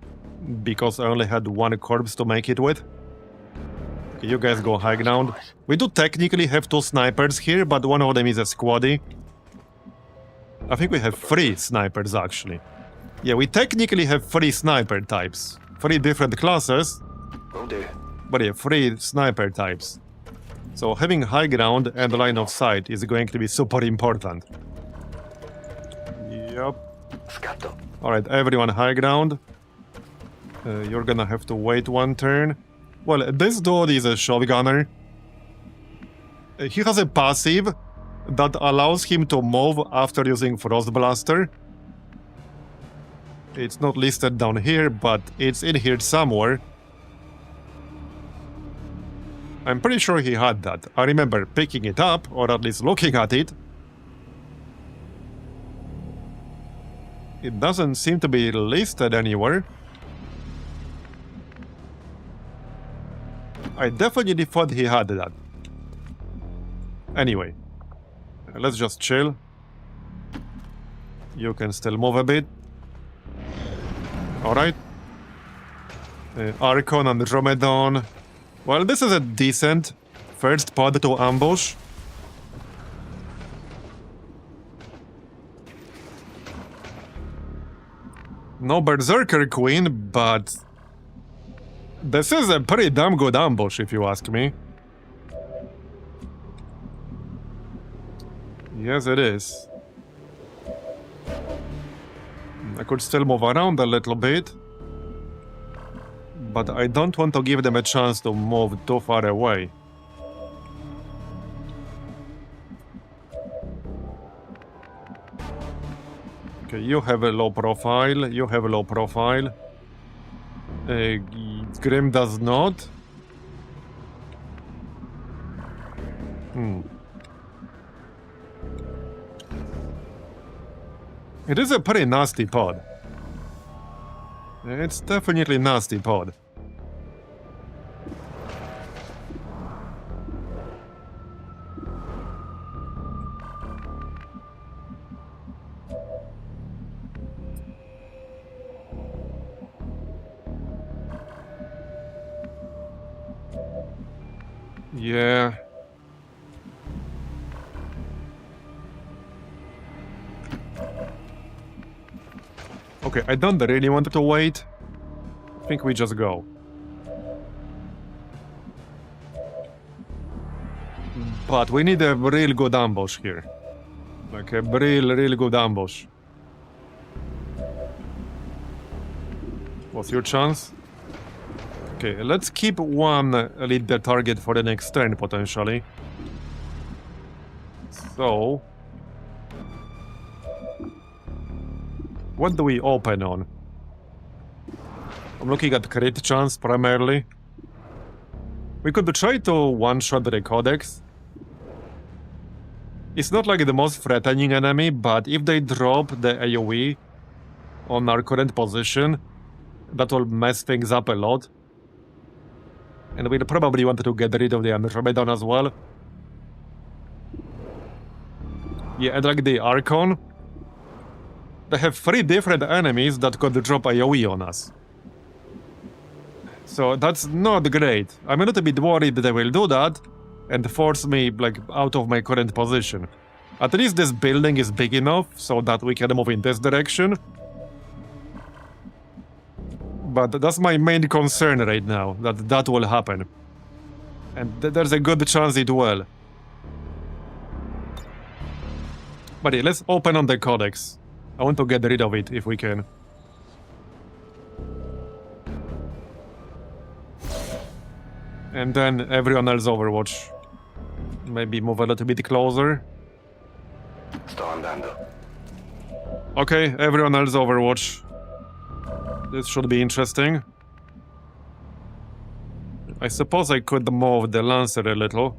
because I only had one corpse to make it with. Okay, you guys go high ground. We do technically have 2 snipers here, but one of them is a squaddy. I think we have 3 snipers actually. Yeah, we technically have 3 sniper types. 3 different classes. Oh dear. But yeah, 3 sniper types. So having high ground and line of sight is going to be super important. Yep. Scatto. Alright, everyone high ground. You're gonna have to wait 1 turn. Well, this dude is a shotgunner. He has a passive that allows him to move after using Frost Blaster. It's not listed down here, but it's in here somewhere. I'm pretty sure he had that. I remember picking it up, or at least looking at it. It doesn't seem to be listed anywhere. I definitely thought he had that. Anyway, let's just chill. You can still move a bit. Alright. Archon and Dromedon. Well, this is a decent first pod to ambush. No Berserker Queen, but this is a pretty damn good ambush, if you ask me. Yes, it is. I could still move around a little bit, but I don't want to give them a chance to move too far away. Okay, you have a low profile, you have a low profile. Grim does not. It is a pretty nasty pod. It's definitely nasty pod. Yeah. Okay, I don't really want to wait. I think we just go. But we need a real good ambush here. Like a real good ambush. What's your chance? Okay, let's keep one lead the target for the next turn, potentially. So... what do we open on? I'm looking at crit chance primarily. We could try to one-shot the Codex. It's not like the most threatening enemy, but if they drop the AoE on our current position, that will mess things up a lot. And we'll probably want to get rid of the Andromedan as well. Yeah, and like the Archon, they have 3 different enemies that could drop AoE on us. So that's not great. I'm a little bit worried that they will do that and force me, like, out of my current position. At least this building is big enough so that we can move in this direction. But that's my main concern right now, that that will happen. And there's a good chance it will. But yeah, let's open on the Codex. I want to get rid of it if we can. And then everyone else Overwatch. Maybe move a little bit closer. Okay, everyone else Overwatch. This should be interesting. I suppose I could move the Lancer a little.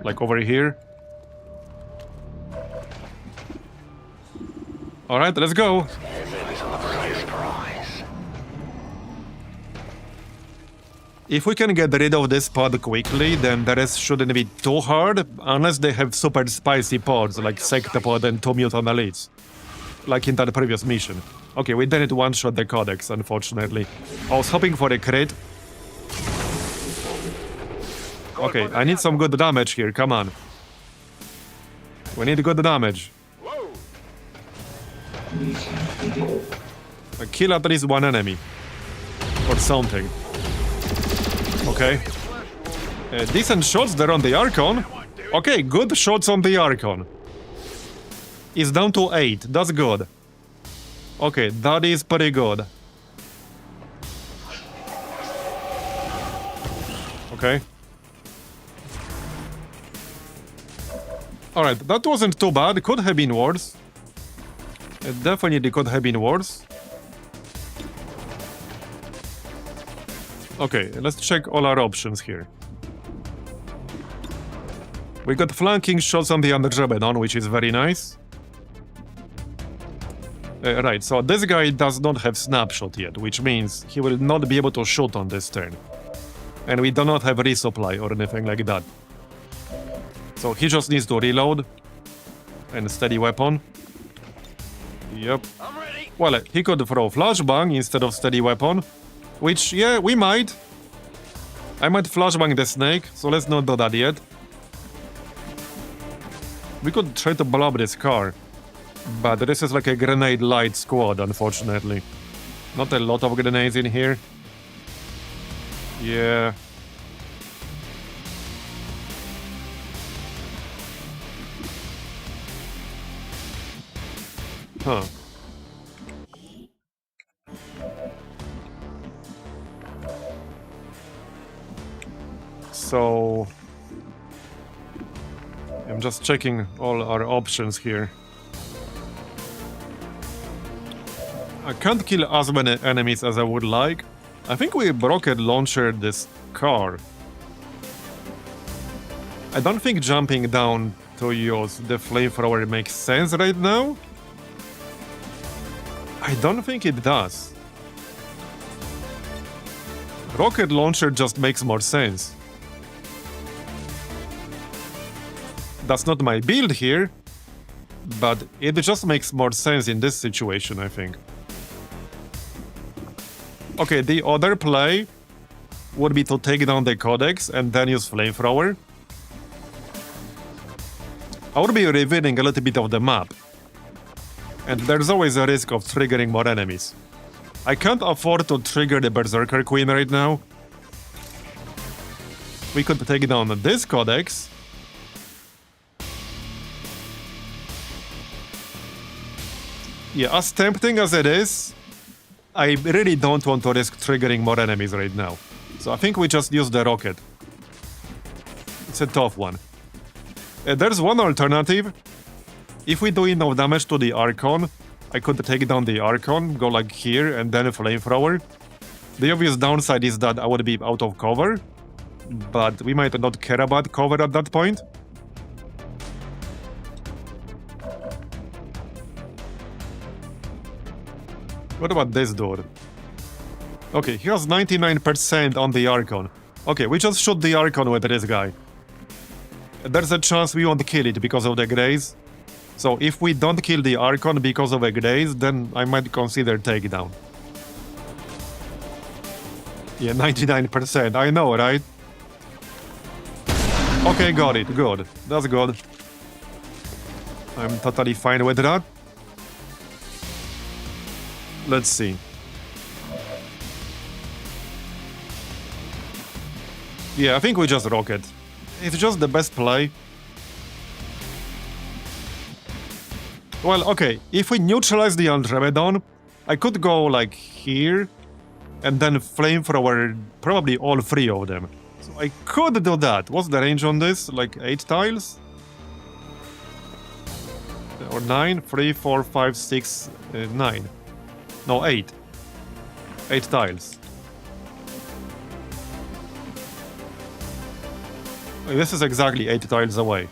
Like over here. Alright, let's go. If we can get rid of this pod quickly, then the rest shouldn't be too hard, unless they have super spicy pods like Sectopod and 2 Mutant Elites. Like in that previous mission. Okay, we didn't one-shot the Codex, unfortunately. I was hoping for a crit. Okay, I need some good damage here, come on. We need good damage. Kill at least one enemy. Or something. Okay. Decent shots there on the Archon. Okay, good shots on the Archon. It's down to 8. That's good. Okay, that is pretty good. Okay. Alright, that wasn't too bad. Could have been worse. It definitely could have been worse. Okay, let's check all our options here. We got flanking shots on the Andromedan, which is very nice. Right, so this guy does not have snapshot yet, which means he will not be able to shoot on this turn. And we do not have resupply or anything like that. So he just needs to reload. And steady weapon. Yep. Well, he could throw flashbang instead of steady weapon. Which, yeah, we might. I might flashbang the snake, so let's not do that yet. We could try to blow up this car. But this is like a grenade light squad, unfortunately. Not a lot of grenades in here. Yeah. Huh. So... I'm just checking all our options here. I can't kill as many enemies as I would like. I think we rocket launched this car. I don't think jumping down to use the flamethrower makes sense right now. I don't think it does. Rocket launcher just makes more sense. That's not my build here, but it just makes more sense in this situation, I think. Okay, the other play would be to take down the Codex and then use flamethrower. I would be revealing a little bit of the map. And there's always a risk of triggering more enemies. I can't afford to trigger the Berserker Queen right now. We could take down this Codex. Yeah, as tempting as it is, I really don't want to risk triggering more enemies right now. So I think we just use the rocket. It's a tough one. There's one alternative. If we do enough damage to the Archon, I could take down the Archon, go like here, and then a flamethrower. The obvious downside is that I would be out of cover, but we might not care about cover at that point. What about this dude? Okay, he has 99% on the Archon. Okay, we just shoot the Archon with this guy. There's a chance we won't kill it because of the Graze. So if we don't kill the Archon because of a Graze, then I might consider takedown. Yeah, 99%, I know, right? Okay, got it, good. That's good. I'm totally fine with that. Let's see. Yeah, I think we just rocket. It's just the best play. Well, okay, if we neutralize the Andromedon, I could go like here, and then flamethrower probably all three of them. So I could do that. What's the range on this? Like 8 tiles? Or 9? 3, 4, 5, 6, 9. No, 8. 8 tiles. This is exactly 8 tiles away.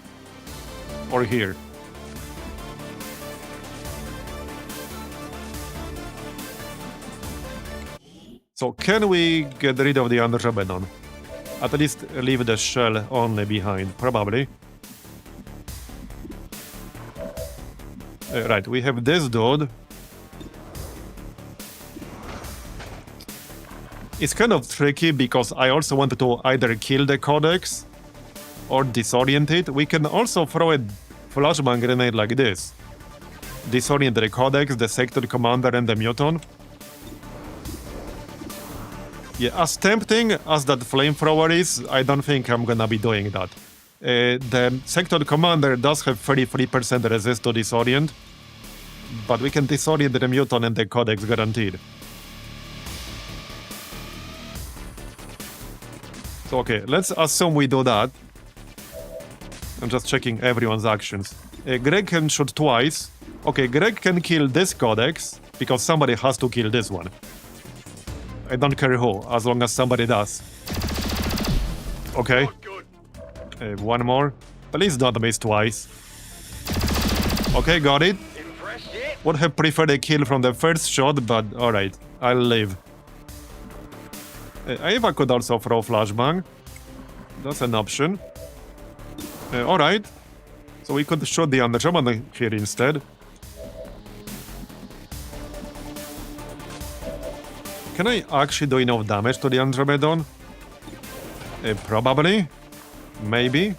Or here. So can we get rid of the Andromedon? At least leave the shell only behind, probably. Right, we have this dude. It's kind of tricky because I also wanted to either kill the Codex or disorient it. We can also throw a flashbang grenade like this. Disorient the Codex, the Sector Commander, and the Muton. Yeah, as tempting as that flamethrower is, I don't think I'm gonna be doing that. The Sector Commander does have 33% resist to disorient, but we can disorient the Muton and the Codex guaranteed. So okay, let's assume we do that. I'm just checking everyone's actions. Greg can shoot twice. Okay, Greg can kill this Codex, because somebody has to kill this one. I don't care who, as long as somebody does. Okay. One more. Please don't miss twice. Okay, got it. Would have preferred a kill from the first shot, but alright, I'll live. Ava could also throw flashbang. That's an option. Alright. So we could shoot the Andromeda here instead. Can I actually do enough damage to the Andromedon? Probably. Maybe.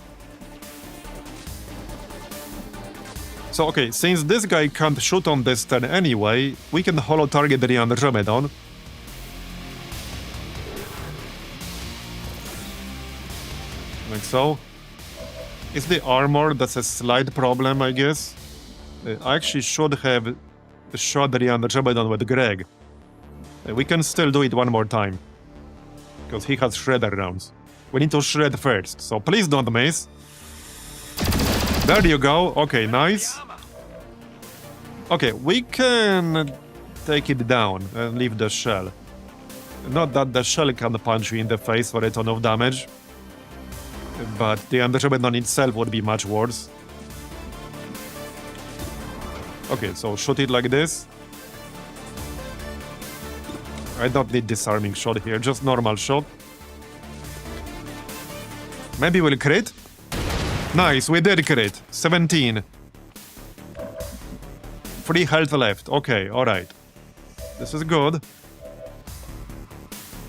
So okay, since this guy can't shoot on this turn anyway, we can holo target the Andromedon. Like so. It's the armor that's a slight problem, I guess. I actually should have shot the Andromedon with Greg. We can still do it one more time. Because he has shredder rounds. We need to shred first, so please don't miss. There you go. Okay, nice. Okay, we can take it down and leave the shell. Not that the shell can punch you in the face for a ton of damage. But the Andromedon itself would be much worse. Okay, so shoot it like this. I don't need disarming shot here, just normal shot. Maybe we'll crit? Nice, we did crit. 17. 3 health left. Okay, alright. This is good.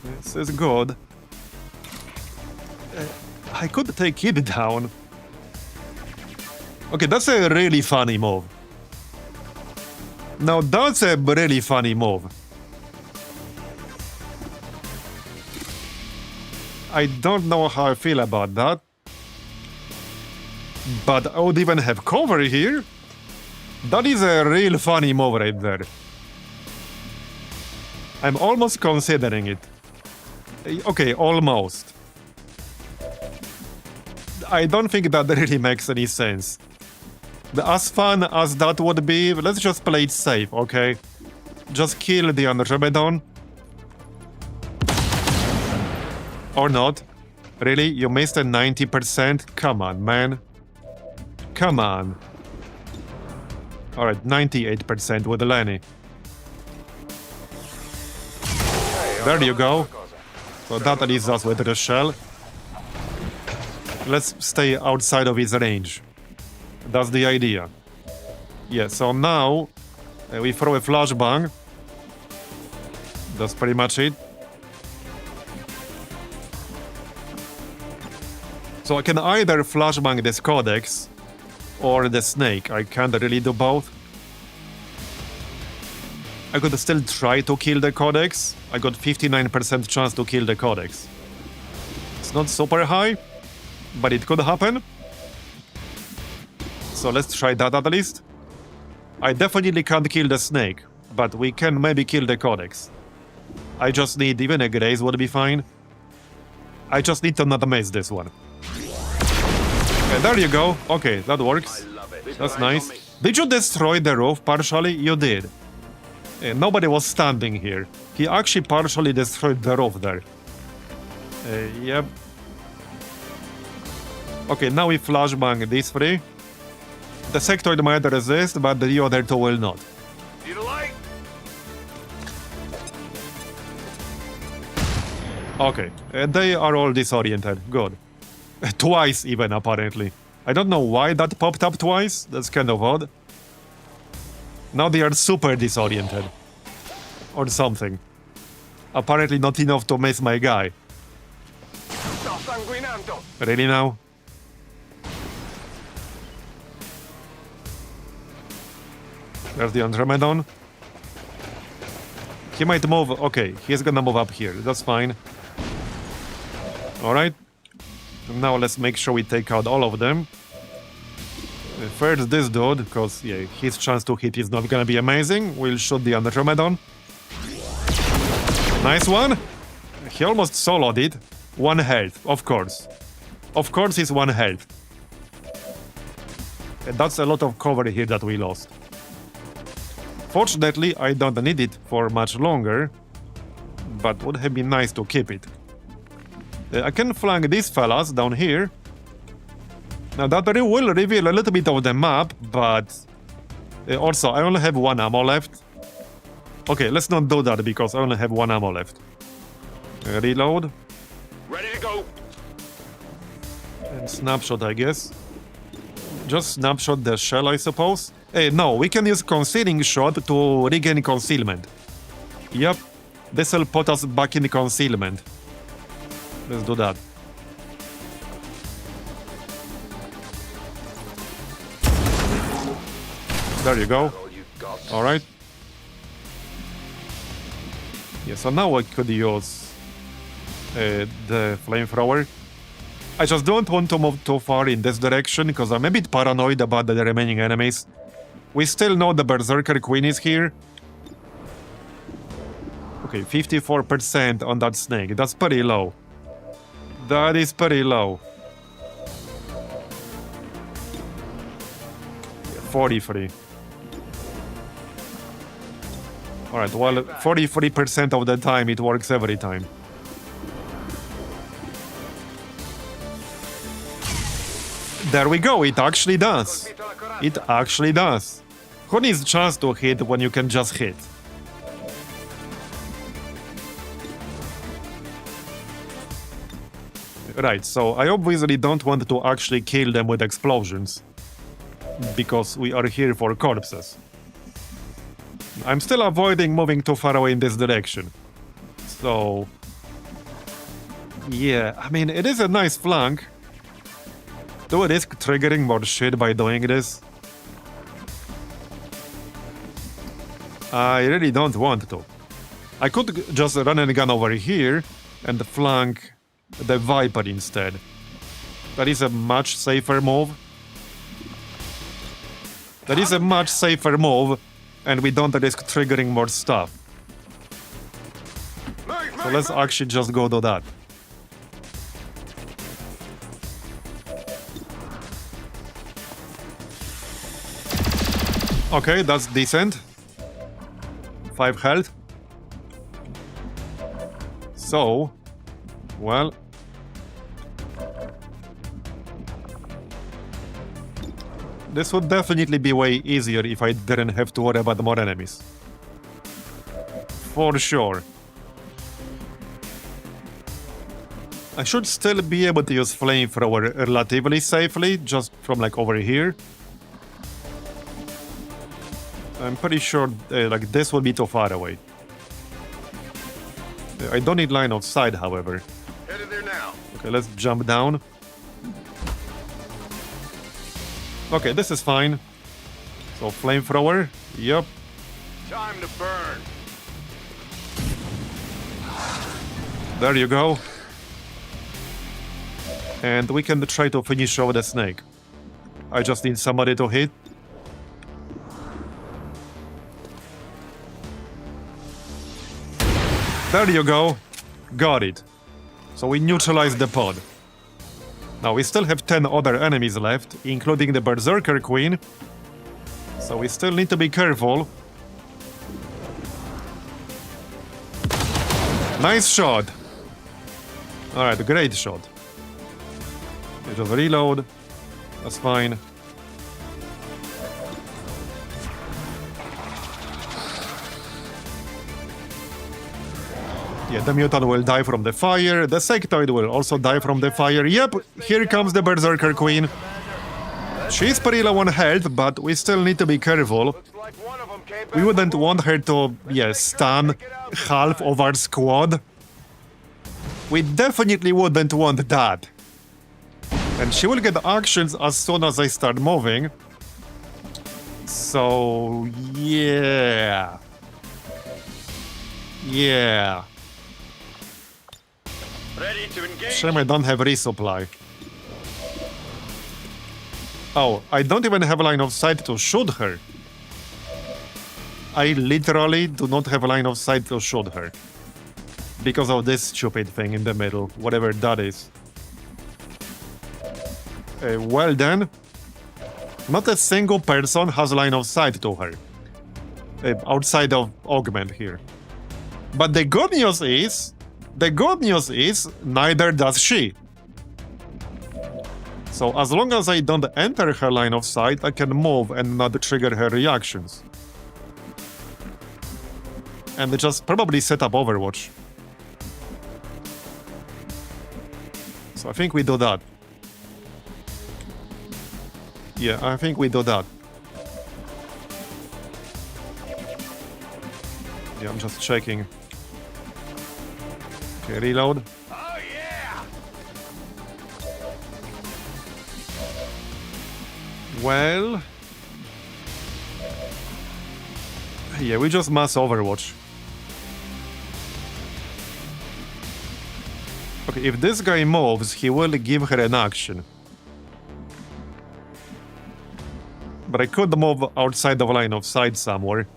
This is good. I could take it down. Okay, that's a really funny move. Now that's a really funny move. I don't know how I feel about that. But I would even have cover here. That is a real funny move right there. I'm almost considering it. Okay, almost. I don't think that really makes any sense. As fun as that would be, let's just play it safe, okay? Just kill the Andromedon. Or not. Really? You missed a 90%? Come on, man. Come on. Alright, 98% with Lenny. There you go. So that leaves us with the shell. Let's stay outside of his range. That's the idea. Yeah, so now we throw a flashbang. That's pretty much it. So I can either flashbang this codex or the snake. I can't really do both. I could still try to kill the codex. I got 59% chance to kill the codex. It's not super high, but it could happen. So let's try that at least. I definitely can't kill the snake, but we can maybe kill the codex. I just need, even a graze would be fine. I just need to not miss this one. Okay, there you go. Okay, that works. That's nice. Did you destroy the roof partially? You did. Nobody was standing here. He actually partially destroyed the roof there. Yep. Okay, now we flashbang these three. The sectoid might resist, but the other two will not. Need a light? Okay, they are all disoriented. Good. Twice even, apparently. I don't know why that popped up twice. That's kind of odd. Now they are super disoriented. Or something. Apparently not enough to miss my guy. Really now? There's the Andromedon. He might move. Okay, he's gonna move up here. That's fine. Alright. Now let's make sure we take out all of them. First this dude, because yeah, his chance to hit is not gonna be amazing. We'll shoot the Andromedon. Nice one! He almost soloed it. 1 health, of course. Of course it's 1 health. And that's a lot of cover here that we lost. Fortunately, I don't need it for much longer, but would have been nice to keep it. I can flank these fellas down here. Now that will reveal a little bit of the map, but also I only have 1 ammo left. Okay, let's not do that because I only have 1 ammo left. Reload. Ready to go. And snapshot, I guess. Just snapshot the shell, I suppose. No, we can use concealing shot to regain concealment. Yep, this will put us back in concealment. Let's do that. There you go. Alright. Yeah, so now I could use the flamethrower. I just don't want to move too far in this direction because I'm a bit paranoid about the remaining enemies. We still know the Berserker Queen is here. Okay, 54% on that snake. That's pretty low. That is pretty low. 43. Alright, well, 43% of the time it works every time. There we go, it actually does. It actually does. Who needs a chance to hit when you can just hit? Right, so I obviously don't want to actually kill them with explosions. Because we are here for corpses. I'm still avoiding moving too far away in this direction. So... yeah, I mean, it is a nice flank. Do I risk triggering more shit by doing this? I really don't want to. I could just run and gun over here and flank the Viper instead. That is a much safer move. That is a much safer move, and we don't risk triggering more stuff. So let's actually just go do that. Okay, that's decent. 5 health. So, well... This would definitely be way easier if I didn't have to worry about more enemies. For sure. I should still be able to use flamethrower relatively safely, just from like over here. I'm pretty sure like this will be too far away. I don't need line of sight, however. Headed there now. Okay, let's jump down. Okay, this is fine. So flamethrower, yep. Time to burn. There you go. And we can try to finish off the snake. I just need somebody to hit. There you go. Got it. So we neutralized the pod. Now we still have 10 other enemies left, including the Berserker Queen. So we still need to be careful. Nice shot. Alright, great shot. You just reload. That's fine. Yeah, the mutant will die from the fire. The sectoid will also die from the fire. Yep, here comes the Berserker Queen. She's pretty low on health, but we still need to be careful. Looks like one of them came back. We wouldn't want her to, stun half of our squad. We definitely wouldn't want that. And she will get actions as soon as I start moving. So, yeah. Yeah. Ready to engage. Shame I don't have resupply. Oh, I don't even have a line of sight to shoot her. I literally do not have a line of sight to shoot her. Because of this stupid thing in the middle, whatever that is. Well then, not a single person has a line of sight to her. Outside of Augment here. But the good news is, neither does she. So as long as I don't enter her line of sight, I can move and not trigger her reactions. And just probably set up Overwatch. So I think we do that. Yeah, I think we do that. Yeah, I'm just checking. Okay, reload. Oh yeah. Well... Yeah, we just must Overwatch. Okay, if this guy moves, he will give her an action. But I could move outside of line of sight somewhere.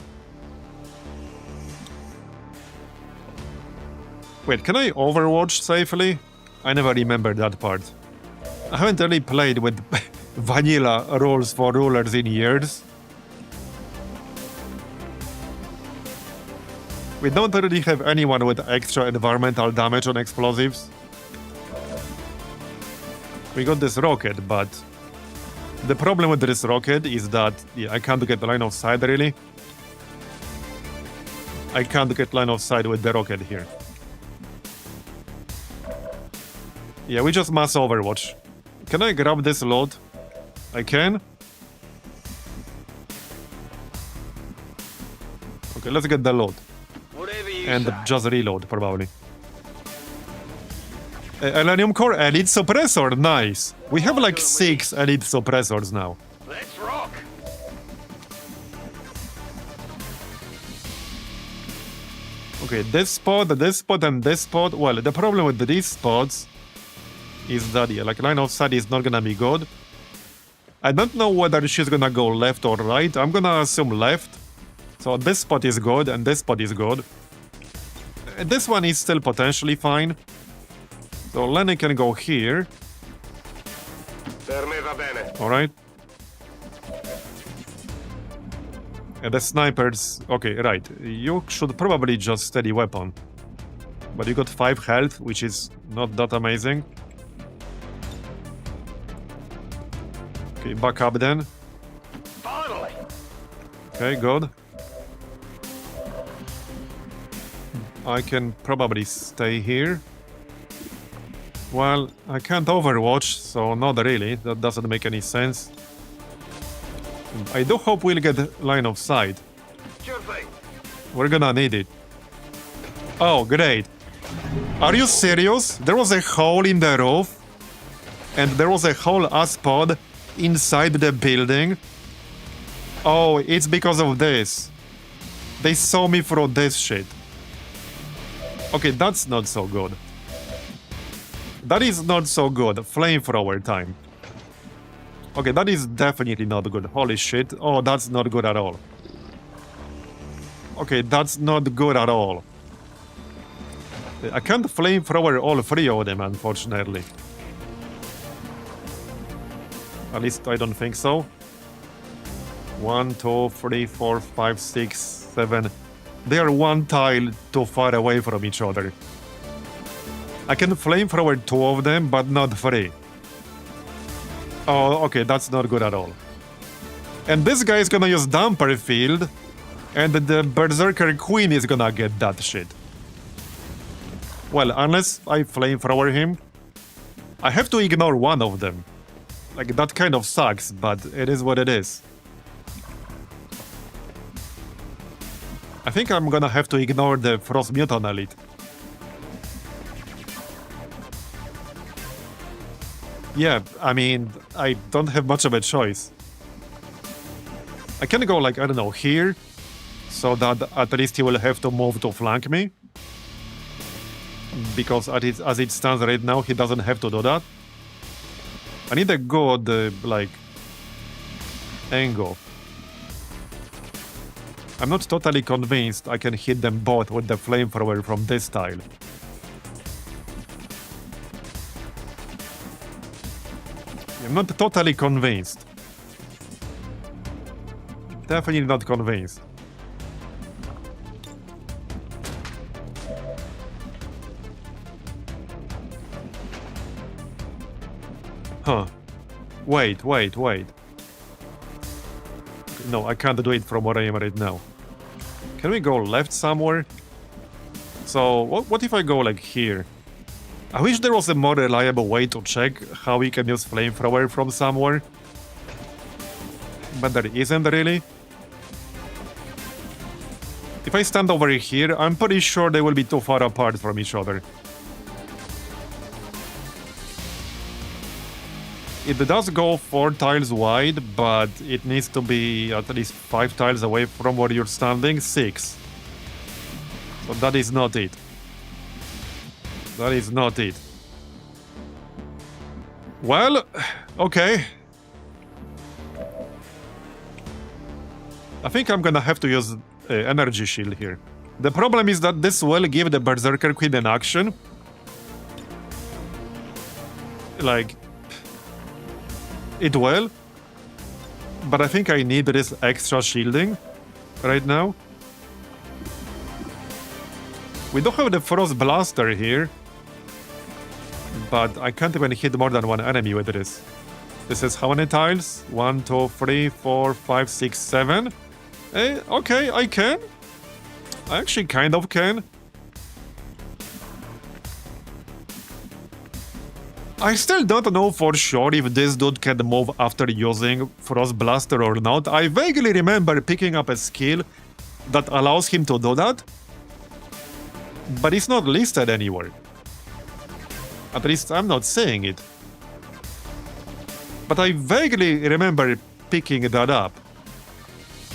Wait, can I Overwatch safely? I never remember that part. I haven't really played with vanilla rules for rulers in years. We don't really have anyone with extra environmental damage on explosives. We got this rocket, but the problem with this rocket is that I can't get the line of sight really. I can't get line of sight with the rocket here. Yeah, we just must Overwatch. Can I grab this load? I can? Okay, let's get the load. Whatever you And say. just reload, probably. Elenium Core Elite Suppressor, nice. We have like 6 Elite Suppressors now. Let's rock. Okay, this spot, and this spot. Well, the problem with these spots is that, like, line of sight is not gonna be good. I don't know whether she's gonna go left or right. I'm gonna assume left. So this spot is good, and this spot is good. This one is still potentially fine. So Lenny can go here. Per me va bene. Alright. The snipers... Okay, right. You should probably just steady weapon. But you got 5 health, which is not that amazing. Okay, back up then. Finally! Okay, good. I can probably stay here. Well, I can't overwatch, so not really. That doesn't make any sense. I do hope we'll get line of sight. Sure thing. We're gonna need it. Oh, great. Are you serious? There was a hole in the roof, and there was a whole ass pod inside the building. Oh, it's because of this. They saw me through this shit. Okay, that's not so good. That is not so good. Flamethrower time. Okay, that is definitely not good. Holy shit. Oh, that's not good at all. Okay, that's not good at all. I can't flamethrower all 3 of them, unfortunately. At least I don't think so. 1, 2, 3, 4, 5, 6, 7. They are 1 tile too far away from each other. I can flamethrower 2 of them, but not 3. Oh, okay, that's not good at all. And this guy is gonna use Damper Field, and the Berserker Queen is gonna get that shit. Well, unless I flamethrower him, I have to ignore 1 of them. Like, that kind of sucks, but it is what it is. I think I'm gonna have to ignore the Frost Mutant Elite. Yeah, I mean, I don't have much of a choice. I can go, like, I don't know, here, so that at least he will have to move to flank me. Because as it stands right now, he doesn't have to do that. I need a good, like, angle. I'm not totally convinced I can hit them both with the flamethrower from this tile. I'm not totally convinced. Definitely not convinced. Huh. Wait. No, I can't do it from where I am right now. Can we go left somewhere? So, what if I go like here? I wish there was a more reliable way to check how we can use flamethrower from somewhere. But there isn't really. If I stand over here, I'm pretty sure they will be too far apart from each other. It does go 4 tiles wide, but it needs to be at least 5 tiles away from where you're standing. 6. So that is not it. That is not it. Well, okay. I think I'm gonna have to use energy shield here. The problem is that this will give the Berserker Queen an action. Like... It will, but I think I need this extra shielding right now. We don't have the Frost Blaster here, but I can't even hit more than 1 enemy with this. This is how many tiles? 1, 2, 3, 4, 5, 6, 7. Okay, I can. I actually kind of can. I still don't know for sure if this dude can move after using Frost Blaster or not. I vaguely remember picking up a skill that allows him to do that, but it's not listed anywhere. At least I'm not seeing it. But I vaguely remember picking that up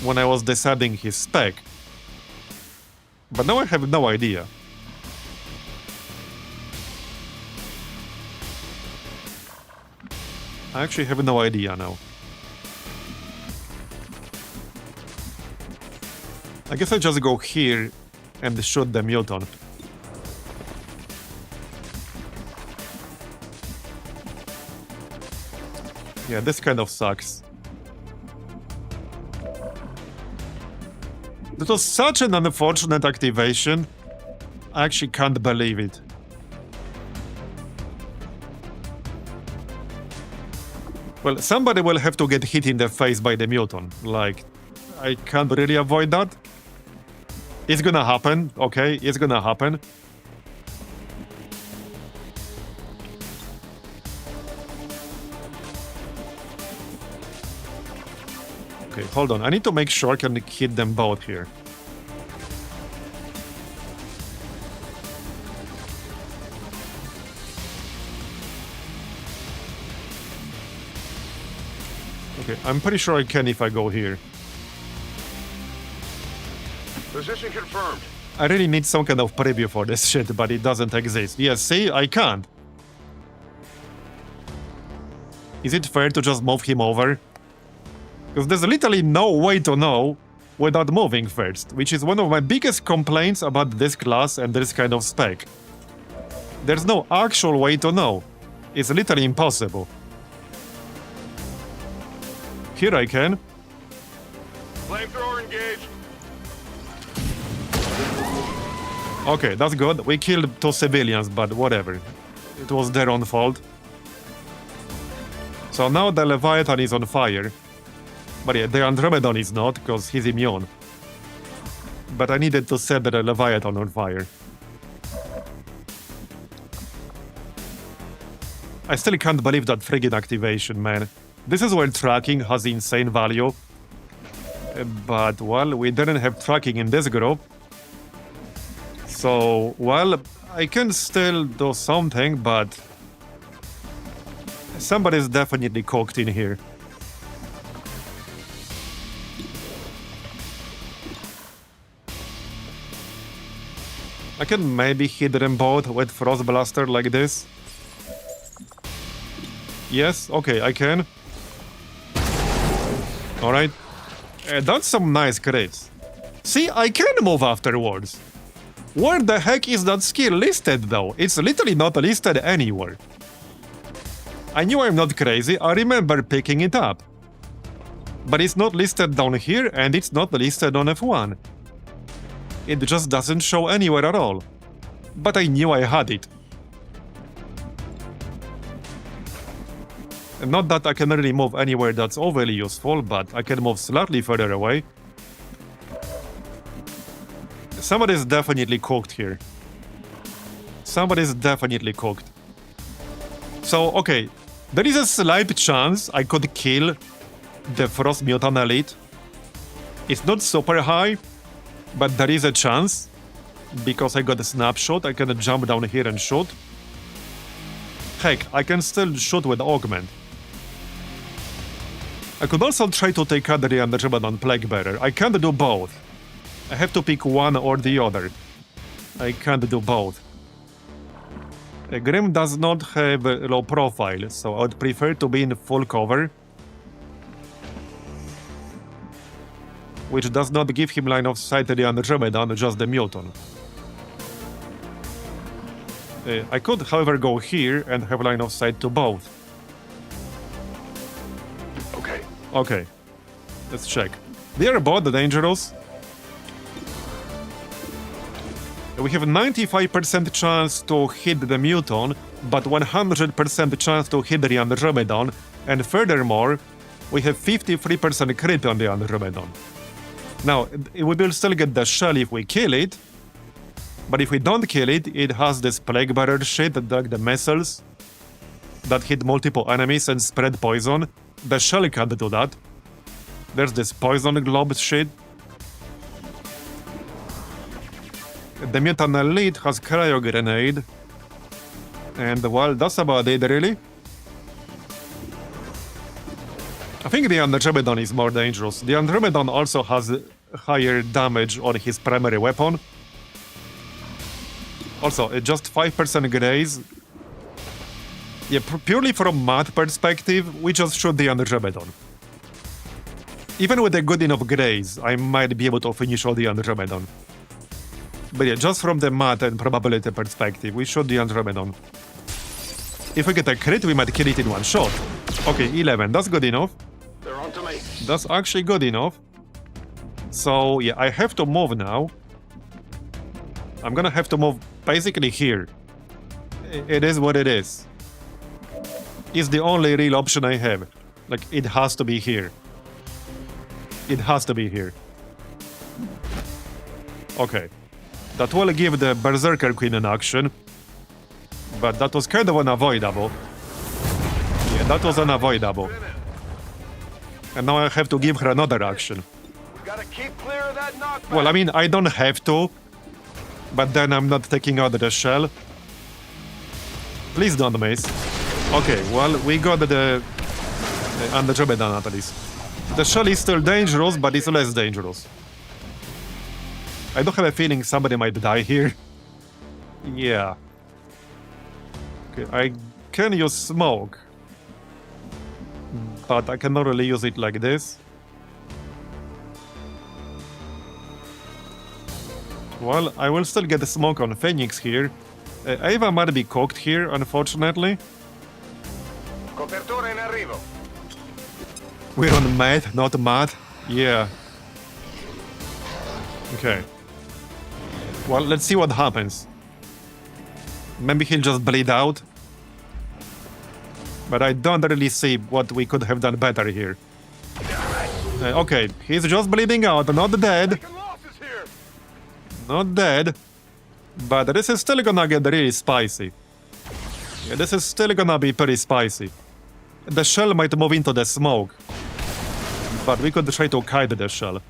when I was deciding his spec. But now I have no idea. I actually have no idea now. I guess I just go here and shoot the mutant. Yeah, this kind of sucks. That was such an unfortunate activation. I actually can't believe it. Well, somebody will have to get hit in the face by the mutant. Like, I can't really avoid that. It's gonna happen, okay? It's gonna happen. Okay, hold on. I need to make sure I can hit them both here. Okay, I'm pretty sure I can if I go here. Position confirmed. I really need some kind of preview for this shit, but it doesn't exist. Yes, see? I can't. Is it fair to just move him over? Because there's literally no way to know without moving first, which is one of my biggest complaints about this class and this kind of spec. There's no actual way to know. It's literally impossible. Here I can. Flamethrower engaged. Okay, that's good. We killed 2 civilians, but whatever. It was their own fault. So now the Leviathan is on fire. But yeah, the Andromedon is not, because he's immune. But I needed to set the Leviathan on fire. I still can't believe that friggin' activation, man. This is where tracking has insane value. But, well, we didn't have tracking in this group. So, well, I can still do something, but... somebody's definitely cooked in here. I can maybe hit them both with Frost Blaster like this. Yes, okay, I can. Alright. That's some nice crits. See, I can move afterwards. Where the heck is that skill listed though? It's literally not listed anywhere. I knew I'm not crazy, I remember picking it up. But it's not listed down here and it's not listed on F1. It just doesn't show anywhere at all. But I knew I had it. Not that I can really move anywhere that's overly useful, but I can move slightly further away. Somebody's definitely cooked here. Somebody's definitely cooked. So, okay, there is a slight chance I could kill the Frost Mutant Elite. It's not super high, but there is a chance. Because I got a snapshot, I can jump down here and shoot. Heck, I can still shoot with Augment. I could also try to take out the Andromedon Plaguebearer. I can't do both. I have to pick one or the other. I can't do both. Grim does not have a low profile, so I would prefer to be in full cover. Which does not give him line of sight to the Andromedon, just the Mutant. I could, however, go here and have line of sight to both. Okay, let's check. They are both dangerous. We have 95% chance to hit the Mutant, but 100% chance to hit the Andromedon, and furthermore, we have 53% crit on the Andromedon. Now, we will still get the shell if we kill it, but if we don't kill it, it has this Plaguebearer shit, like the missiles, that hit multiple enemies and spread poison. The shell can't do that. There's this poison globe shit. The Mutant Elite has Cryo Grenade. And well, that's about it, really. I think the Andromedon is more dangerous. The Andromedon also has higher damage on his primary weapon. Also, just 5% graze. Yeah, purely from math perspective, we just shoot the Andromedon. Even with a good enough graze, I might be able to finish all the Andromedon. But yeah, just from the math and probability perspective, we shoot the Andromedon. If we get a crit, we might kill it in one shot. Okay, 11, that's good enough. They're on to me. That's actually good enough. So, yeah, I have to move now. I'm gonna have to move basically here. It is what it is. It's the only real option I have. Like, it has to be here. It has to be here. Okay. That will give the Berserker Queen an action. But that was kind of unavoidable. Yeah, that was unavoidable. And now I have to give her another action. We gotta keep clear of that knockback. Well, I mean, I don't have to. But then I'm not taking out the shell. Please don't miss. Okay, well, we got the job done at least. The shell is still dangerous, but it's less dangerous. I do have a feeling somebody might die here. Yeah. Okay, I can use smoke. But I cannot really use it like this. Well, I will still get the smoke on Phoenix here. Ava might be cooked here, unfortunately. Copertura in arrivo. We're on math, not math. Yeah. Okay. Well, let's see what happens. Maybe he'll just bleed out. But I don't really see what we could have done better here. Okay, he's just bleeding out, not dead. Taking losses here. Not dead. But this is still gonna get really spicy. Yeah, this is still gonna be pretty spicy. The shell might move into the smoke. But we could try to kite the shell.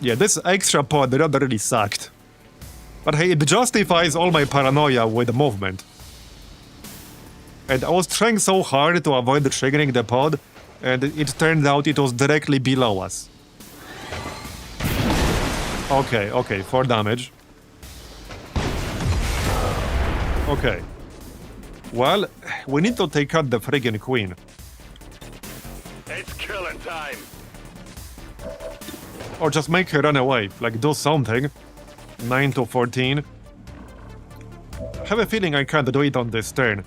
Yeah, this extra pod really sucked. But hey, it justifies all my paranoia with the movement. And I was trying so hard to avoid triggering the pod, and it turned out it was directly below us. Okay, 4 damage. Okay. Well, we need to take out the friggin' queen. It's killing time. Or just make her run away, like do something. 9 to 14. I have a feeling I can't do it on this turn.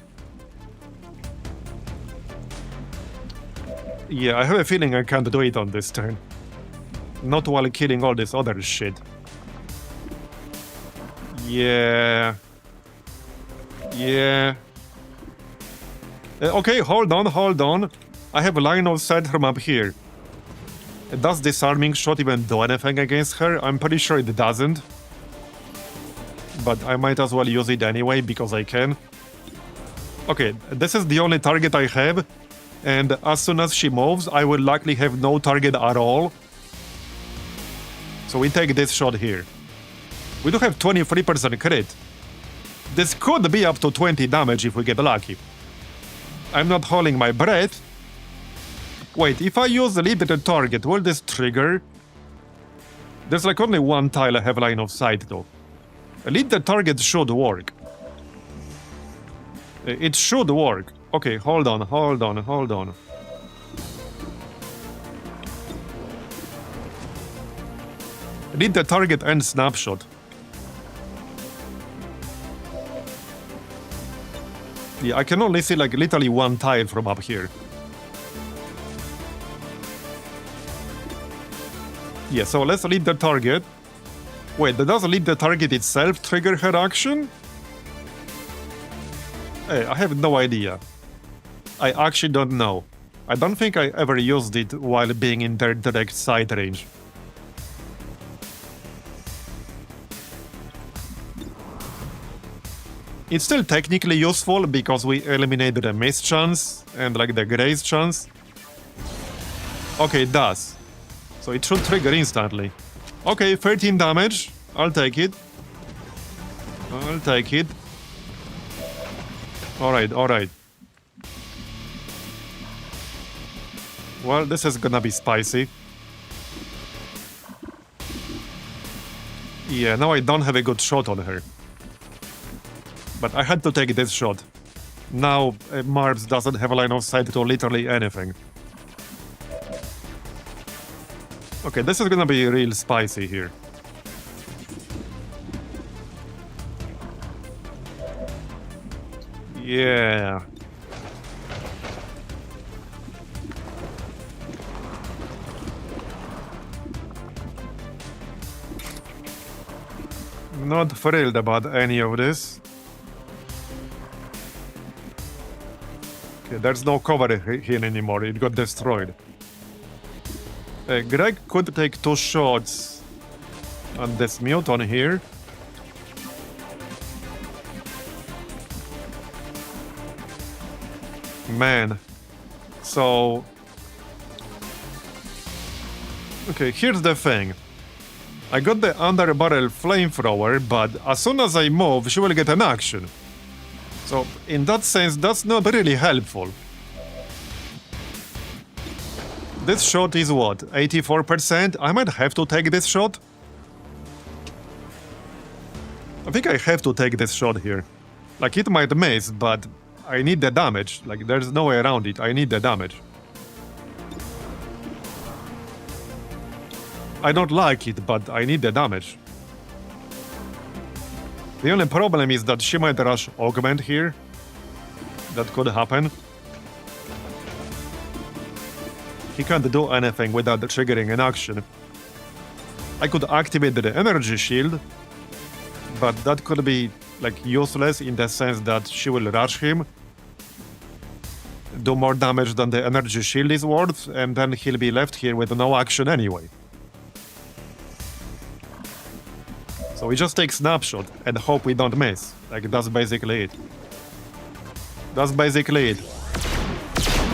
Yeah, I have a feeling I can't do it on this turn. Not while killing all this other shit. Yeah. Yeah. Okay, hold on. I have a line of sight from up here. Does disarming shot even do anything against her? I'm pretty sure it doesn't. But I might as well use it anyway, because I can. Okay, this is the only target I have. And as soon as she moves, I will likely have no target at all. So we take this shot here. We do have 23% crit. This could be up to 20 damage if we get lucky. I'm not holding my breath. Wait, if I use the lead target, will this trigger? There's like only one tile I have line of sight though. Lead the target should work. It should work. Okay, hold on. Lead the target and snapshot. Yeah, I can only see like literally one tile from up here. Yeah, so let's lead the target. Wait, does lead the target itself trigger her action? Hey, I have no idea. I actually don't know. I don't think I ever used it while being in their direct sight range. It's still technically useful because we eliminated the miss chance and like the graze chance. Okay, it does. So it should trigger instantly. Okay, 13 damage. I'll take it. Alright. Well, this is gonna be spicy. Yeah, now I don't have a good shot on her. But I had to take this shot. Now, Marbs doesn't have a line of sight to literally anything. Okay, this is gonna be real spicy here. Yeah. Not thrilled about any of this. Okay, there's no cover here anymore. It got destroyed. Greg could take 2 shots on this mutant here. Man. So... Okay, here's the thing. I got the under-barrel flamethrower, but as soon as I move, she will get an action. So, in that sense, that's not really helpful. This shot is what? 84%? I might have to take this shot? I think I have to take this shot here. Like, it might miss, but I need the damage. Like, there's no way around it. I need the damage. I don't like it, but I need the damage. The only problem is that she might rush augment here. That could happen. He can't do anything without triggering an action. I could activate the energy shield, but that could be like useless in the sense that she will rush him, do more damage than the energy shield is worth, and then he'll be left here with no action anyway. So we just take snapshot and hope we don't miss. Like, that's basically it. That's basically it.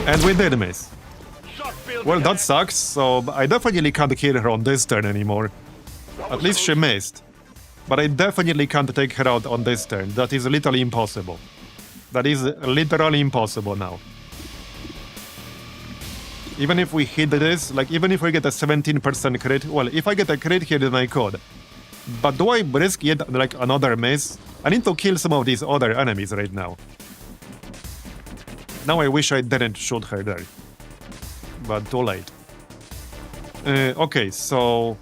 And we did miss. Well, that sucks, so I definitely can't kill her on this turn anymore. At least she missed. But I definitely can't take her out on this turn. That is literally impossible. That is literally impossible now. Even if we hit this, like, even if we get a 17% crit, well, if I get a crit here, then I could. But do I risk yet, like, another miss? I need to kill some of these other enemies right now. Now I wish I didn't shoot her there. But too late. Okay, so...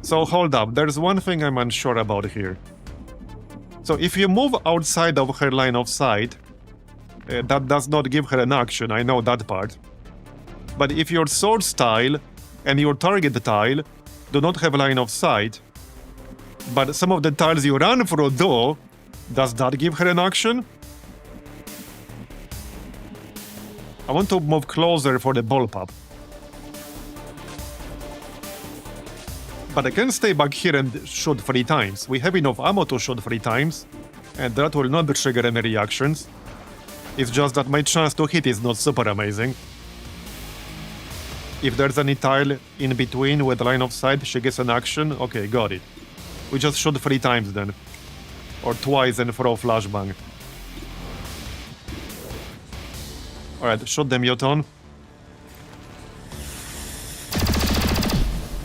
So hold up, there's one thing I'm unsure about here. So if you move outside of her line of sight, that does not give her an action, I know that part. But if your sword tile and your target tile do not have line of sight, but some of the tiles you run through do, does that give her an action? I want to move closer for the bullpup. But I can stay back here and shoot 3 times. We have enough ammo to shoot 3 times, and that will not trigger any reactions. It's just that my chance to hit is not super amazing. If there's any tile in between with line of sight, she gets an action. Okay, got it. We just shoot 3 times then. Or twice and throw flashbang. Alright, shoot the muton.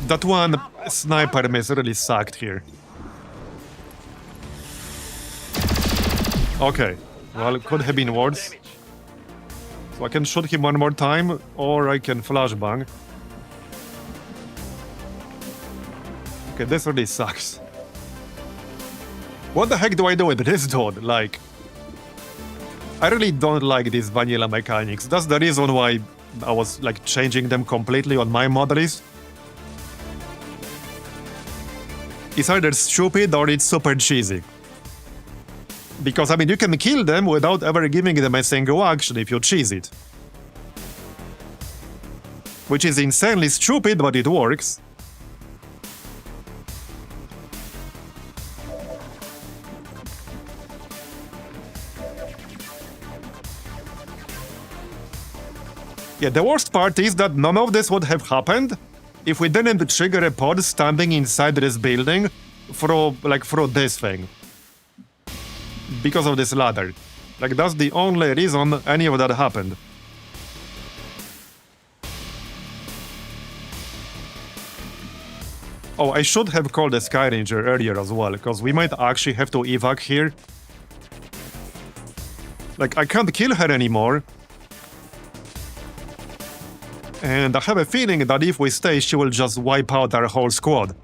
That one sniper miss really sucked here. Okay, well, it could have been worse. So I can shoot him one more time, or I can flashbang. Okay, this really sucks. What the heck do I do with this dude? Like... I really don't like these vanilla mechanics. That's the reason why I was, like, changing them completely on my mod list. It's either stupid or it's super cheesy. Because, I mean, you can kill them without ever giving them a single action if you cheese it. Which is insanely stupid, but it works. Yeah, the worst part is that none of this would have happened if we didn't trigger a pod standing inside this building through this thing. Because of this ladder. Like, that's the only reason any of that happened. Oh, I should have called the Sky Ranger earlier as well, because we might actually have to evac here. Like, I can't kill her anymore. And I have a feeling that if we stay, she will just wipe out our whole squad.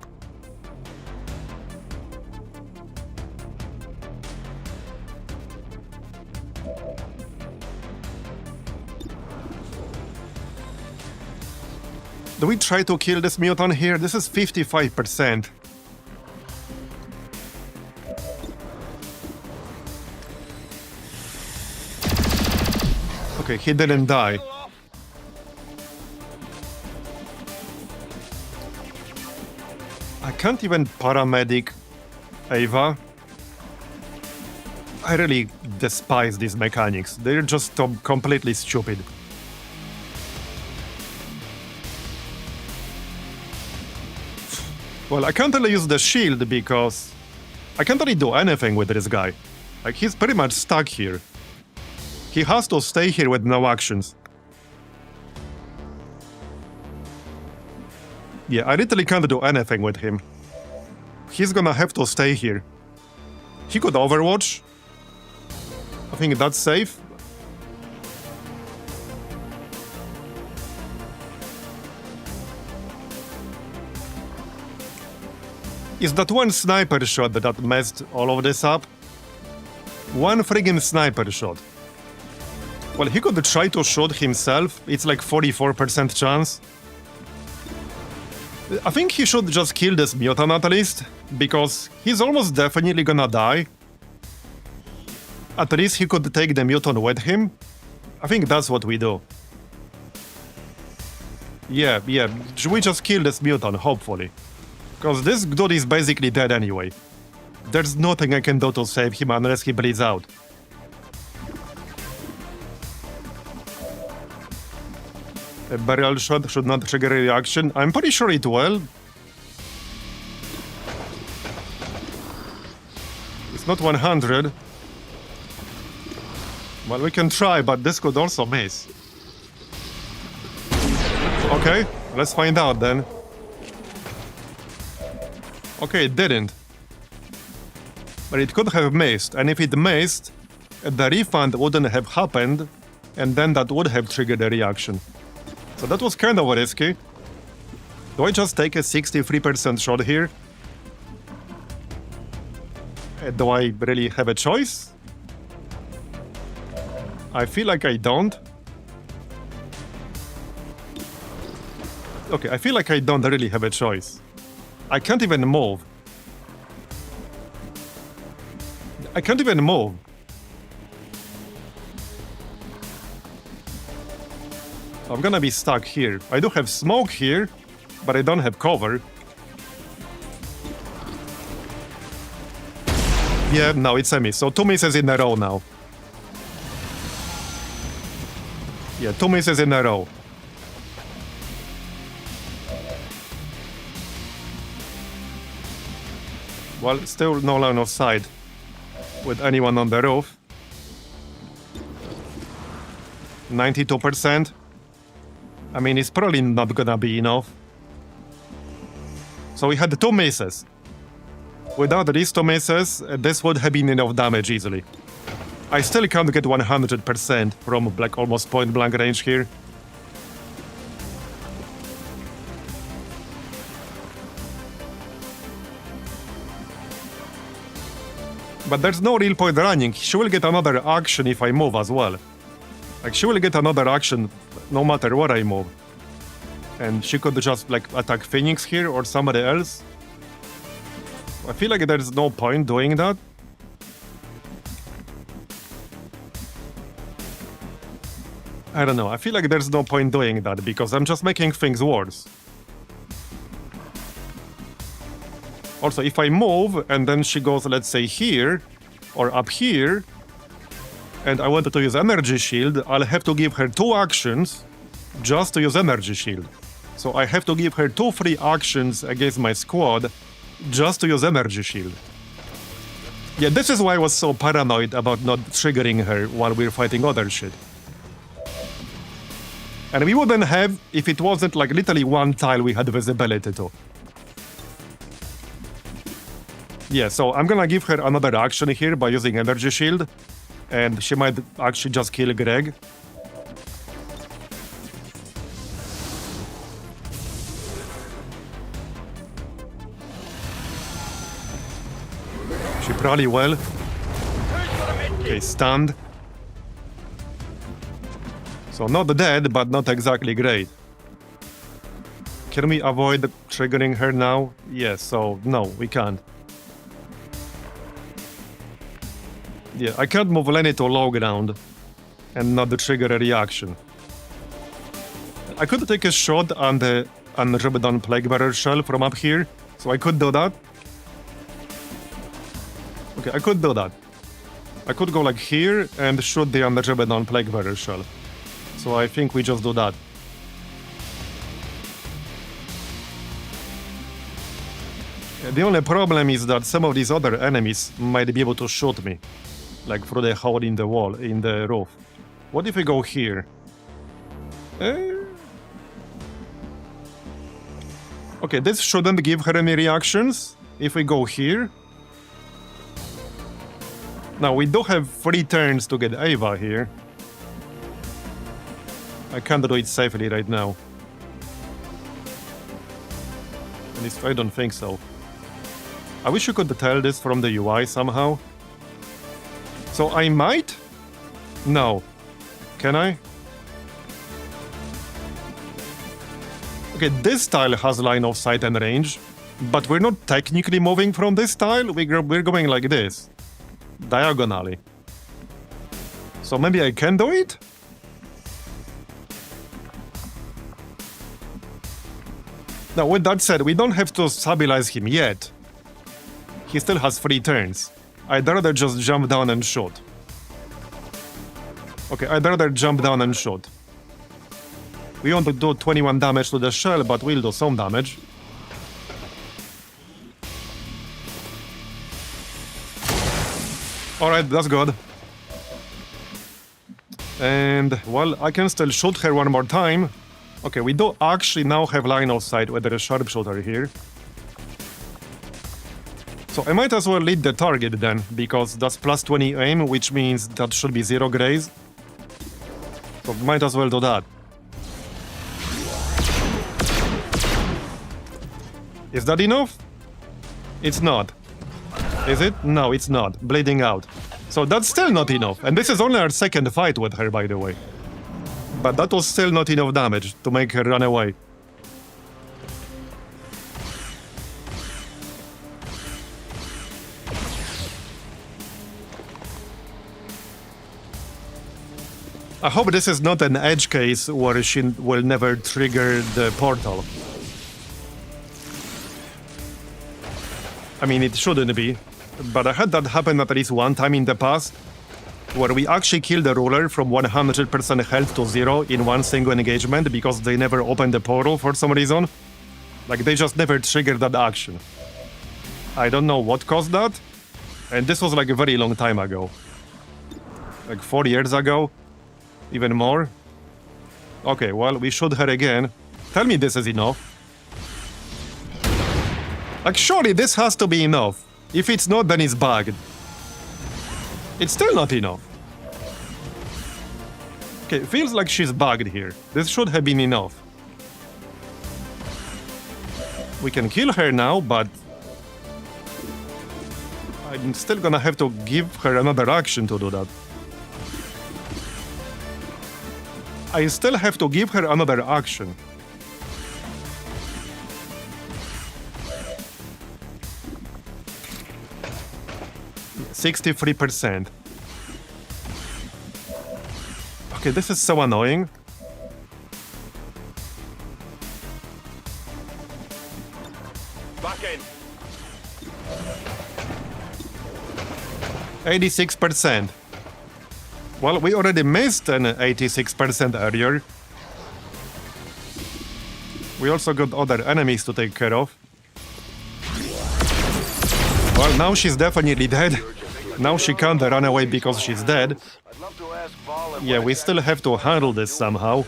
Do we try to kill this mutant here? This is 55%. Okay, he didn't die. I can't even paramedic Ava. I really despise these mechanics. They're just completely stupid. Well, I can't really use the shield because I can't really do anything with this guy. Like, he's pretty much stuck here. He has to stay here with no actions. Yeah, I literally can't do anything with him. He's gonna have to stay here. He could overwatch. I think that's safe. Is that one sniper shot that messed all of this up? One friggin' sniper shot. Well, he could try to shoot himself. It's like 44% chance. I think he should just kill this mutant at least, because he's almost definitely gonna die. At least he could take the mutant with him. I think that's what we do. Yeah, we just kill this mutant, hopefully. Because this dude is basically dead anyway. There's nothing I can do to save him unless he bleeds out. A barrel shot should not trigger a reaction. I'm pretty sure it will. It's not 100. Well, we can try, but this could also miss. Okay, let's find out then. Okay, it didn't. But it could have missed, and if it missed, the refund wouldn't have happened, and then that would have triggered a reaction. So that was kind of risky. Do I just take a 63% shot here? Do I really have a choice? I feel like I don't. Okay, I feel like I don't really have a choice. I can't even move. I can't even move. I'm gonna be stuck here. I do have smoke here, but I don't have cover. Yeah, no, it's a miss. So 2 misses in a row now. Yeah, 2 misses in a row. Well, still no line of sight with anyone on the roof. 92%. I mean, it's probably not gonna be enough. So we had 2 misses. Without these 2 misses, this would have been enough damage easily. I still can't get 100% from like almost point blank range here. But there's no real point running. She will get another action if I move as well. Like, she will get another action no matter what I move. And she could just, like, attack Phoenix here or somebody else. I feel like there's no point doing that. I don't know. I feel like there's no point doing that because I'm just making things worse. Also, if I move and then she goes, let's say, here or up here, and I wanted to use energy shield, I'll have to give her 2 actions just to use energy shield. So I have to give her 2 free actions against my squad just to use energy shield. Yeah, this is why I was so paranoid about not triggering her while we're fighting other shit. And we wouldn't have if it wasn't like literally one tile we had visibility to. Yeah, so I'm gonna give her another action here by using energy shield, and she might actually just kill Greg. She probably will. Okay, stunned. So not dead, but not exactly great. Can we avoid triggering her now? Yes, so no, we can't. Yeah, I can't move Lenny to low ground. and not trigger a reaction. I could take a shot on the Unribbed Plague Bearer shell from up here, so I could do that. Okay, I could do that. I could go like here and shoot the Unribbed Plague Bearer shell. So I think we just do that. The only problem is that some of these other enemies might be able to shoot me, like through the hole in the wall, in the roof. What if we go here? Okay, this shouldn't give her any reactions. If we go here... Now, we do have 3 turns to get Ava here. I can't do it safely right now. At least I don't think so. I wish you could tell this from the UI somehow. So I might? No. Can I? Okay, this tile has line of sight and range, but we're not technically moving from this tile, we're going like this. Diagonally. So maybe I can do it? Now, with that said, we don't have to stabilize him yet. He still has 3 turns. I'd rather just jump down and shoot. Okay, I'd rather jump down and shoot. We want to do 21 damage to the shell, but we'll do some damage. Alright, that's good. And, well, I can still shoot her one more time. Okay, we do actually now have line of sight with the sharpshooter here. So I might as well lead the target then, because that's plus 20 aim, which means that should be 0 graze. So might as well do that. Is that enough? It's not. Is it? No, it's not. Bleeding out. So that's still not enough. And this is only our 2nd fight with her, by the way. But that was still not enough damage to make her run away. I hope this is not an edge case where she will never trigger the portal. I mean, it shouldn't be, but I had that happen at least one time in the past, where we actually killed the ruler from 100% health to 0 in one single engagement because they never opened the portal for some reason. Like, they just never triggered that action. I don't know what caused that, and this was like a very long time ago. Like 4 years ago, even more. Okay, well, we shoot her again. Tell me this is enough. Like, surely this has to be enough. If it's not, then it's bugged. It's still not enough. Okay, feels like she's bugged here. This should have been enough. We can kill her now, but... I'm still gonna have to give her another action to do that. I still have to give her another action. %63%. Okay, this is so annoying. Back in. 86%. Well, we already missed an 86% earlier. We also got other enemies to take care of. Well, now she's definitely dead. Now she can't run away because she's dead. Yeah, we still have to handle this somehow.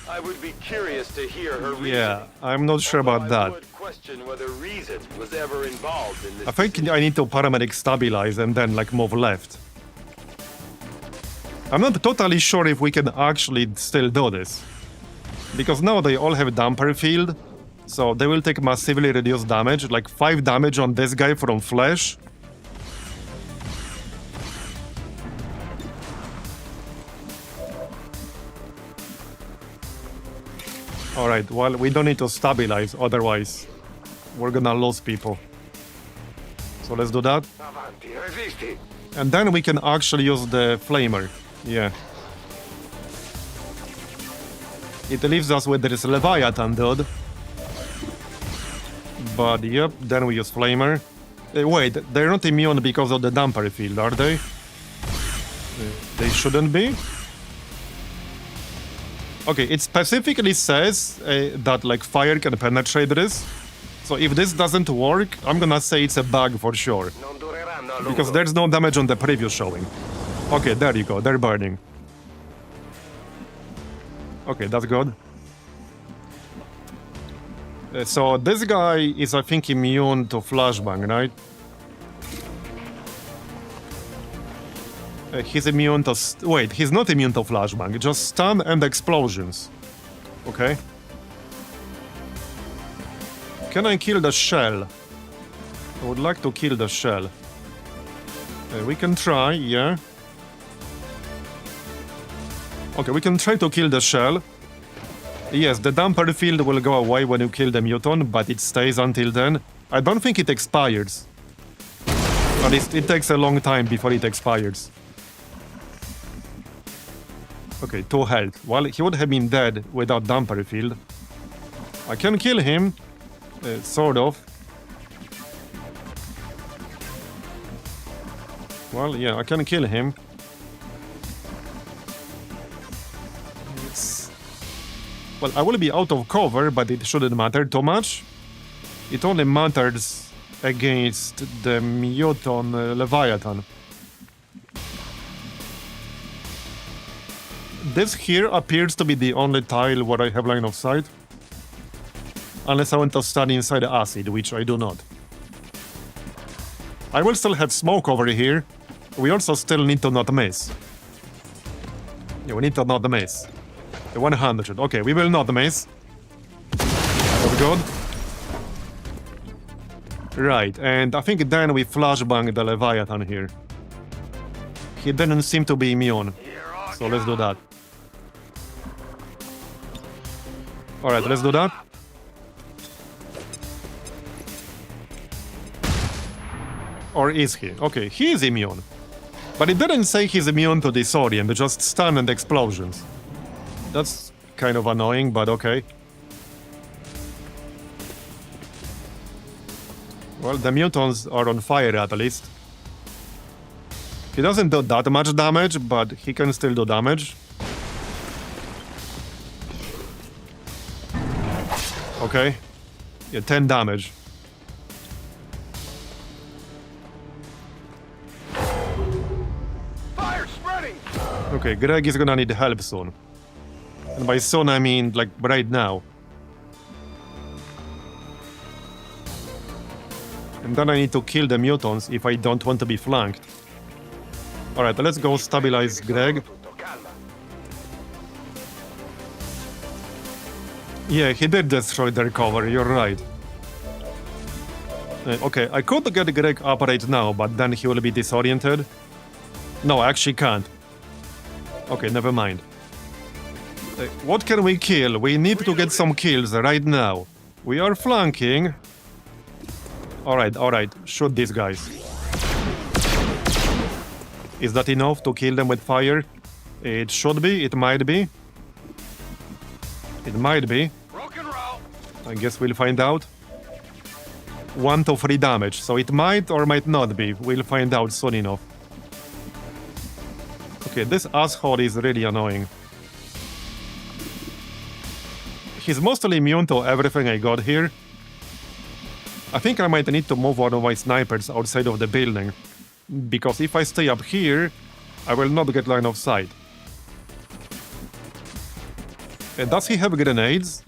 I would be curious to hear her reason. Yeah, I'm not sure about that. Question whether reason was ever involved in this. I think I need to paramedic stabilize and then like move left. I'm not totally sure if we can actually still do this. Because now they all have damper field, so they will take massively reduced damage, like 5 damage on this guy from flesh. Alright, well, we don't need to stabilize, otherwise we're gonna lose people. So let's do that. And then we can actually use the flamer. Yeah. It leaves us with this Leviathan dude. But yep, then we use Flamer. Wait, they're not immune because of the damper field, are they? They shouldn't be. Okay, it specifically says that like fire can penetrate this. So if this doesn't work, I'm gonna say it's a bug for sure. Because there's no damage on the previous showing. Okay, there you go, they're burning. Okay, that's good. So this guy is, I think, immune to flashbang, right? He's immune to... Wait, he's not immune to flashbang, just stun and explosions. Okay. Can I kill the shell? I would like to kill the shell. We can try, yeah. Okay, we can try to kill the shell. Yes, the damper field will go away when you kill the mutant, but it stays until then. I don't think it expires. At least it takes a long time before it expires. Okay, 2 health. Well, he would have been dead without damper field. I can kill him. Sort of. Well, yeah, I can kill him. Well, I will be out of cover, but it shouldn't matter too much. It only matters against the mutant Leviathan. This here appears to be the only tile where I have line of sight. Unless I want to stand inside the acid, which I do not. I will still have smoke over here. We also still need to not miss. Yeah, we need to not miss. 100. Okay, we will not miss. That's good. Right, and I think then we flashbang the Leviathan here. He didn't seem to be immune. So let's do that. Alright, let's do that. Or is he? Okay, he is immune. But it didn't say he's immune to disorient, just stun and explosions. That's kind of annoying, but okay. Well, the mutants are on fire at least. He doesn't do that much damage, but he can still do damage. Okay. Yeah, 10 damage. Fire spreading! Okay, Greg is gonna need help soon. And by soon I mean, like, right now. And then I need to kill the mutants if I don't want to be flanked. Alright, let's go stabilize Greg. Yeah, he did destroy their cover, you're right. Okay, I could get Greg up right now, but then he will be disoriented. No, I actually can't. Okay, never mind. What can we kill? We need to get some kills right now. We are flanking. Alright, shoot these guys. Is that enough to kill them with fire? It should be, it might be. It might be. I guess we'll find out. 1 to 3 damage, so it might or might not be. We'll find out soon enough. Okay, this asshole is really annoying. He's mostly immune to everything I got here. I think I might need to move one of my snipers outside of the building. Because if I stay up here, I will not get line of sight. Does he have grenades?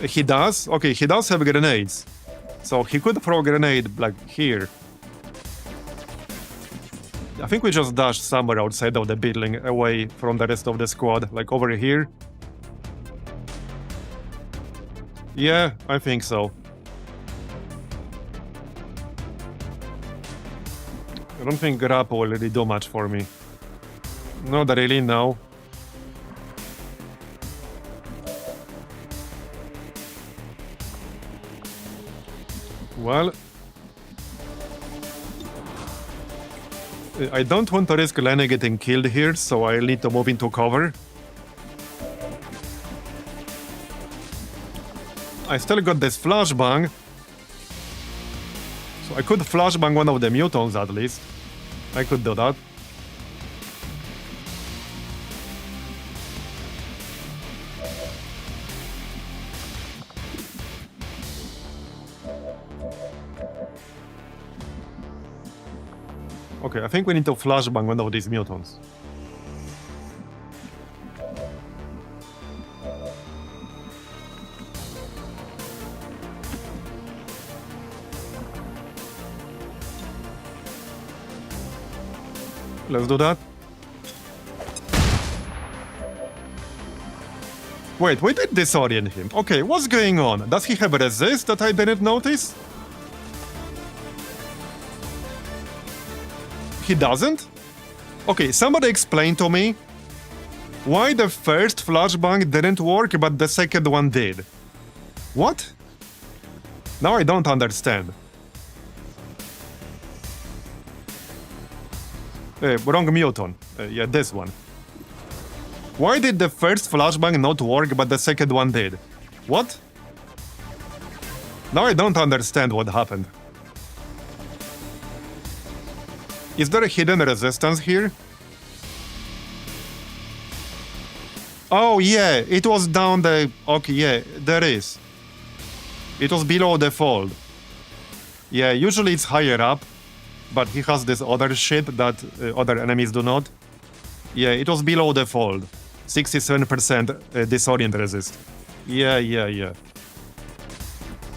He does? Okay, he does have grenades. So he could throw a grenade, like, here. I think we just dashed somewhere outside of the building, away from the rest of the squad, like over here. Yeah, I think so. I don't think grapple will really do much for me. Not really, no. Well, I don't want to risk Lenny getting killed here, so I'll need to move into cover. I still got this flashbang. So I could flashbang one of the mutants at least. I could do that. Okay, I think we need to flashbang one of these mutants. Let's do that. Wait, we did disorient him. Okay, what's going on? Does he have a resist that I didn't notice? He doesn't? Okay, somebody explain to me why the first flashbang didn't work but the second one did. What? Now I don't understand. Wrong mutant. Yeah, this one. Why did the first flashbang not work but the second one did? What? Now I don't understand what happened. Is there a hidden resistance here? Oh yeah, it was down the... Okay, yeah, there is. It was below the fold. Yeah, usually it's higher up, but he has this other shit that other enemies do not. Yeah, it was below the fold. 67% disorient resist. Yeah.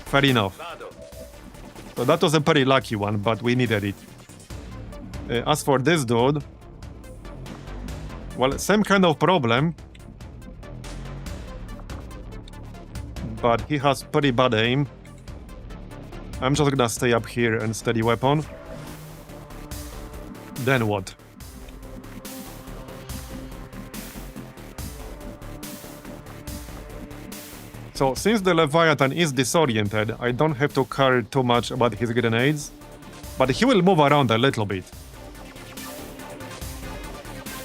Fair enough. So that was a pretty lucky one, but we needed it. As for this dude, well, same kind of problem, but he has pretty bad aim. I'm just gonna stay up here and steady weapon. Then what? So, since the Leviathan is disoriented, I don't have to care too much about his grenades, but he will move around a little bit.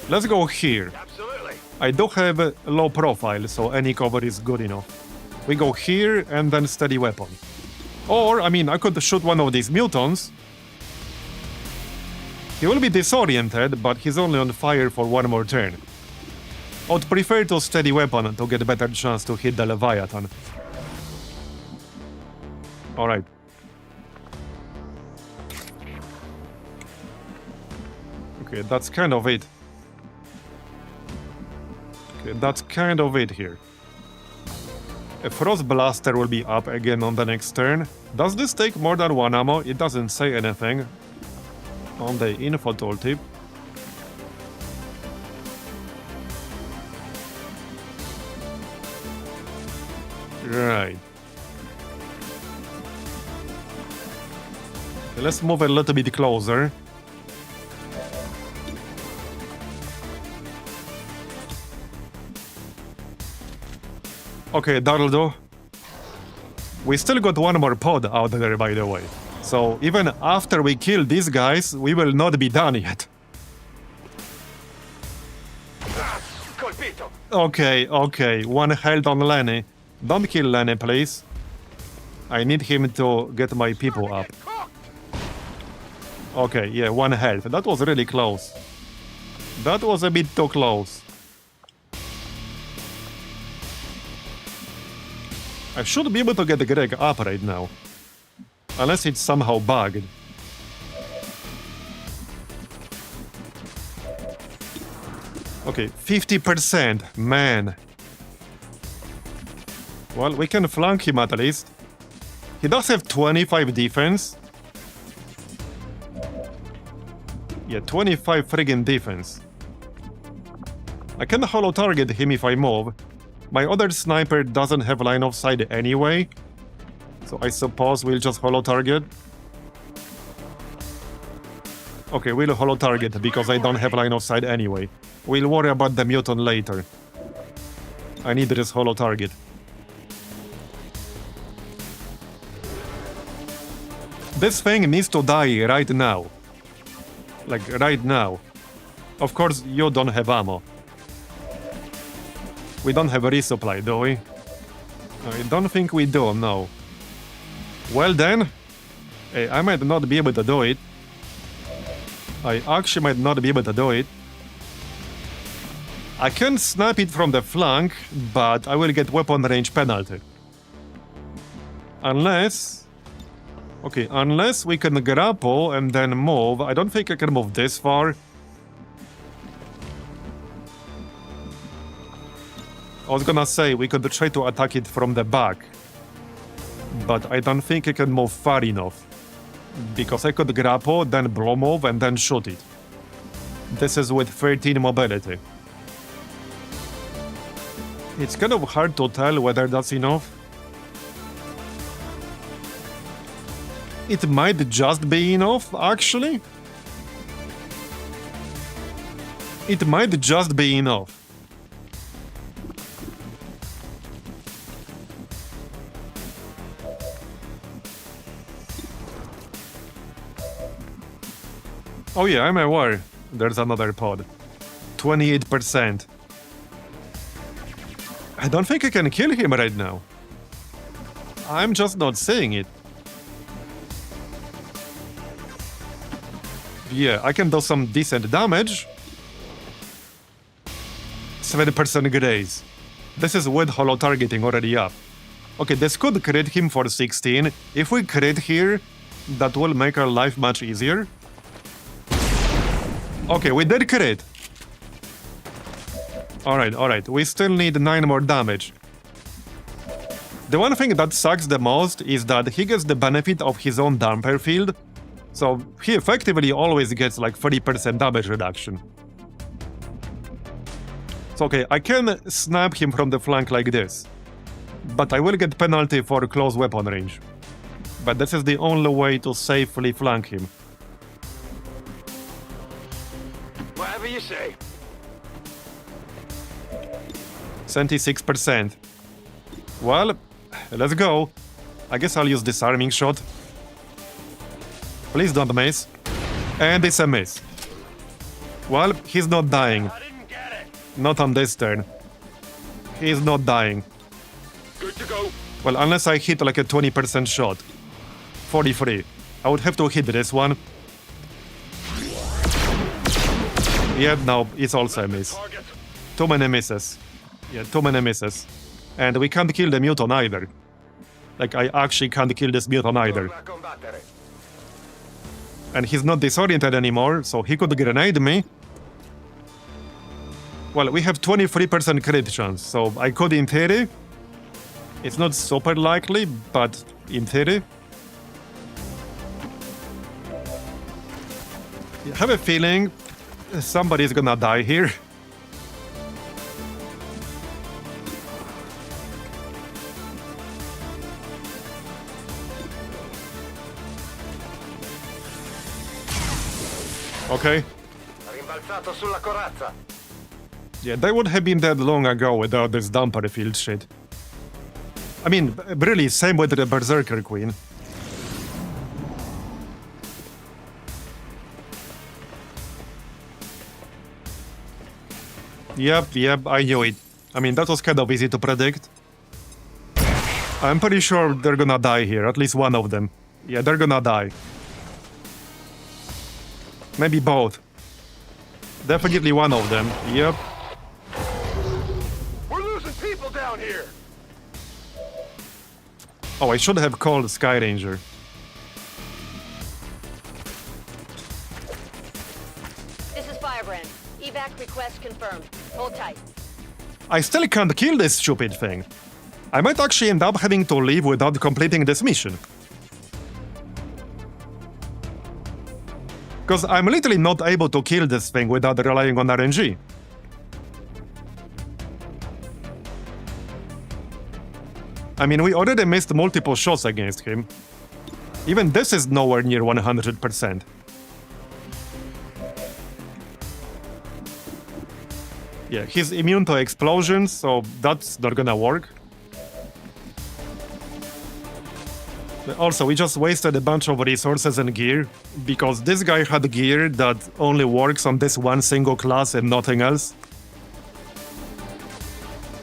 Let's go here. Absolutely. I do have a low profile, so any cover is good enough. We go here and then steady weapon. Or, I mean, I could shoot one of these mutants. He will be disoriented, but he's only on fire for one more turn. I would prefer to steady weapon to get a better chance to hit the Leviathan. Alright. Okay, that's kind of it. Okay, that's kind of it here. A Frost Blaster will be up again on the next turn. Does this take more than one ammo? It doesn't say anything on the info tooltip. Right. Okay, let's move a little bit closer. Okay, that'll do. We still got one more pod out there, by the way. So even after we kill these guys, we will not be done yet. Okay. One health on Lenny. Don't kill Lenny, please. I need him to get my people up. Okay, yeah, one health. That was really close. That was a bit too close. I should be able to get Greg up right now. Unless it's somehow bugged. Okay, 50%, man. Well, we can flank him at least. He does have 25 defense. Yeah, 25 friggin' defense. I can holo target him if I move. My other sniper doesn't have line of sight anyway. So I suppose we'll just holo target. Okay, we'll holo target because I don't have line of sight anyway. We'll worry about the mutant later. I need this holo target. This thing needs to die right now. Like, right now. Of course, you don't have ammo. We don't have a resupply, do we? I don't think we do, no. Well then, I might not be able to do it. I actually might not be able to do it. I can snap it from the flank, but I will get weapon range penalty. Unless... Okay, unless we can grapple and then move. I don't think I can move this far. I was gonna say we could try to attack it from the back. But I don't think I can move far enough. Because I could grapple, then blow move, and then shoot it. This is with 13 mobility. It's kind of hard to tell whether that's enough. It might just be enough, actually. It might just be enough. Oh yeah, I'm aware. There's another pod. 28%. I don't think I can kill him right now. I'm just not seeing it. Yeah, I can do some decent damage. 7% graze. This is with holo targeting already up. Okay, this could crit him for 16. If we crit here, that will make our life much easier. Okay, we did crit. Alright. We still need 9 more damage. The one thing that sucks the most is that he gets the benefit of his own damper field. So he effectively always gets like 30% damage reduction. So okay, I can snap him from the flank like this. But I will get penalty for close weapon range. But this is the only way to safely flank him. Whatever you say. 76%. Well, let's go. I guess I'll use disarming shot. Please don't miss. And it's a miss. Well, he's not dying. I didn't get it. Not on this turn. He's not dying. Good to go. Well, unless I hit like a 20% shot. 43. I would have to hit this one. Yeah, no, it's also a miss. Target. Too many misses. Yeah, too many misses. And we can't kill the mutant either. Like, I actually can't kill this mutant either. Back on battery. And he's not disoriented anymore, so he could grenade me. Well, we have 23% crit chance, so I could in theory. It's not super likely, but in theory. I have a feeling somebody's gonna die here. Okay. Rimbalzato sulla corazza. Yeah, they would have been dead long ago without this damper field shit. I mean, really, same with the Berserker Queen. Yep, I knew it. I mean, that was kind of easy to predict. I'm pretty sure they're gonna die here, at least one of them. Yeah, they're gonna die. Maybe both. Definitely one of them, yep. We're losing people down here. Oh, I should have called Sky Ranger. This is Firebrand. Evac request confirmed. Hold tight. I still can't kill this stupid thing. I might actually end up having to leave without completing this mission. Because I'm literally not able to kill this thing without relying on RNG. I mean, we already missed multiple shots against him. Even this is nowhere near 100%. Yeah, he's immune to explosions, so that's not gonna work. Also, we just wasted a bunch of resources and gear, because this guy had gear that only works on this one single class and nothing else.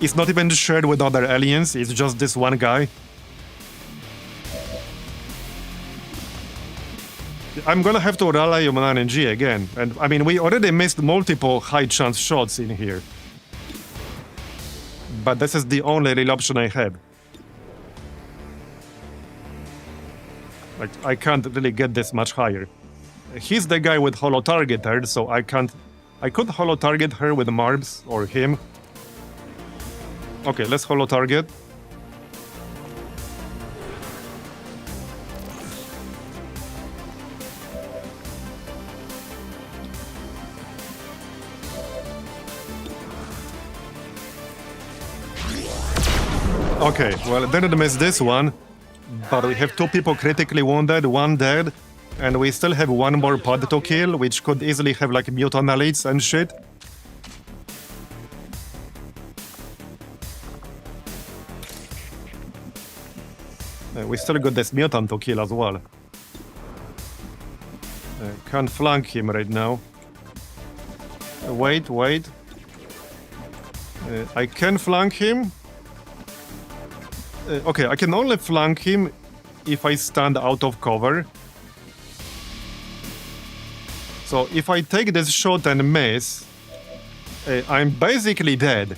It's not even shared with other aliens, it's just this one guy. I'm gonna have to rely on RNG again. And I mean, we already missed multiple high chance shots in here. But this is the only real option I have. Like, I can't really get this much higher. He's the guy with holo targeter, so I could holo target her with Marbs or him. Okay, let's holo target. Okay, well, didn't miss this one, but we have 2 people critically wounded, 1 dead, and we still have 1 more pod to kill, which could easily have like mutant elites and shit. We still got this mutant to kill as well. Can't flank him right now. Wait. I can flank him. Okay, I can only flank him if I stand out of cover. So if I take this shot and miss, I'm basically dead.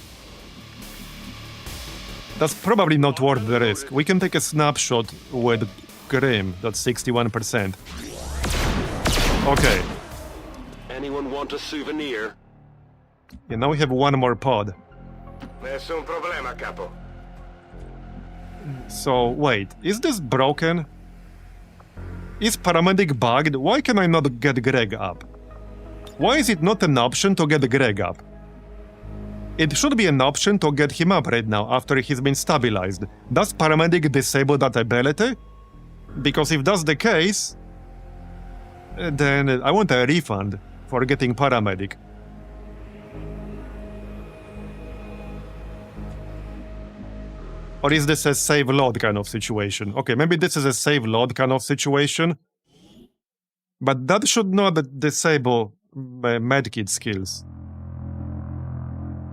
That's probably not worth the risk. We can take a snapshot with Grim, that's 61%. Okay. Anyone want a souvenir? Yeah, now we have 1 more pod. Nessun problema, capo. So, wait, is this broken? Is paramedic bugged? Why can I not get Greg up? Why is it not an option to get Greg up? It should be an option to get him up right now after he's been stabilized. Does paramedic disable that ability? Because if that's the case, then I want a refund for getting paramedic. Or is this a save load kind of situation? Okay, maybe this is a save load kind of situation. But that should not disable medkit skills.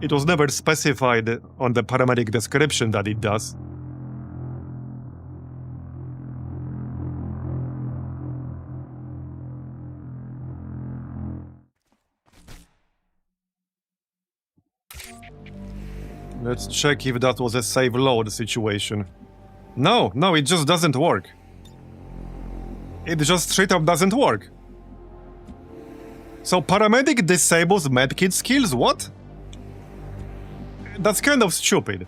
It was never specified on the paramedic description that it does. Let's check if that was a save load situation. No, it just doesn't work. It just straight up doesn't work. So paramedic disables medkit skills? What? That's kind of stupid.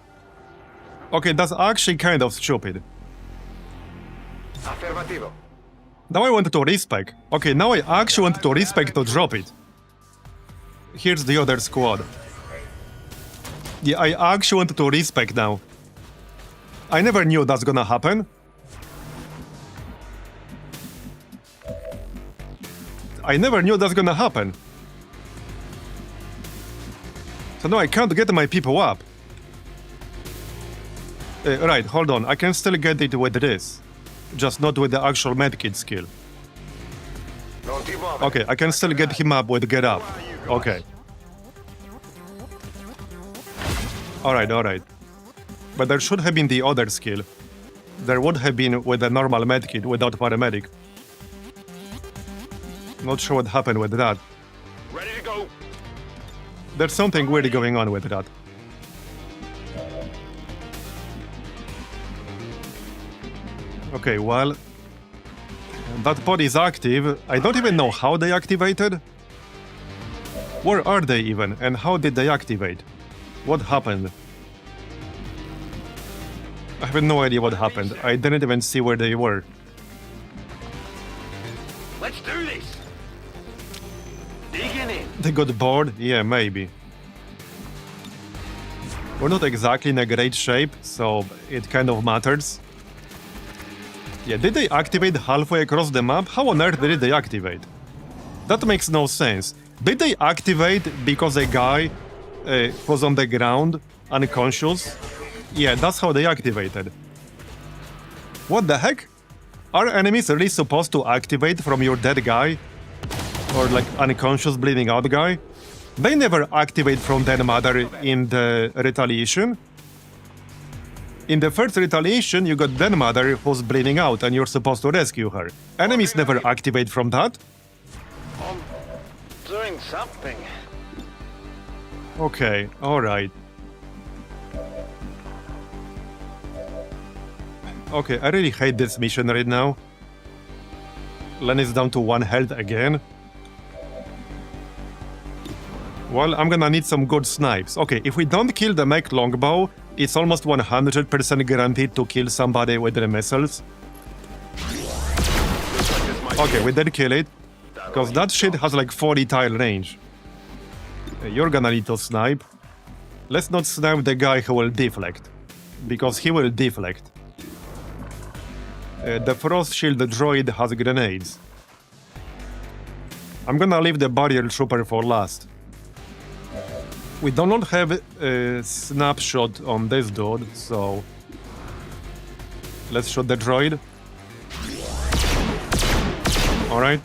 Okay, that's actually kind of stupid. Affermativo. Now I want to respec. Okay, now I actually want to respec to drop it. Here's the other squad. Yeah, I actually want to respec now. I never knew that's gonna happen. I never knew that's gonna happen. So now I can't get my people up. Right, hold on. I can still get it with this. Just not with the actual medkit skill. Okay, I can still get him up with get up. Okay. Alright. But there should have been the other skill. There would have been with a normal medkit without paramedic. Not sure what happened with that. Ready to go. There's something weird going on with that. Okay, well... that pod is active. I don't even know how they activated. Where are they even? And how did they activate? What happened? I have no idea what happened. I didn't even see where they were. Let's do this. Digging in. They got bored? Yeah, maybe. We're not exactly in a great shape, so it kind of matters. Yeah, did they activate halfway across the map? How on earth did they activate? That makes no sense. Did they activate because a guy was on the ground, unconscious? Yeah, that's how they activated. What the heck? Are enemies really supposed to activate from your dead guy? Or like unconscious bleeding out guy? They never activate from their mother in the retaliation. In the first retaliation, you got their mother who's bleeding out and you're supposed to rescue her. Enemies never activate from that. I'm doing something. Okay, alright. Okay, I really hate this mission right now. Len is down to 1 health again. Well, I'm gonna need some good snipes. Okay, if we don't kill the mech longbow, it's almost 100% guaranteed to kill somebody with the missiles. Okay, we did kill it. Because that shit has like 40 tile range. You're gonna need to snipe. Let's not snipe the guy who will deflect. Because he will deflect. The Frost Shield droid has grenades. I'm gonna leave the barrier trooper for last. We do not have a snapshot on this dude, so let's shoot the droid. Alright.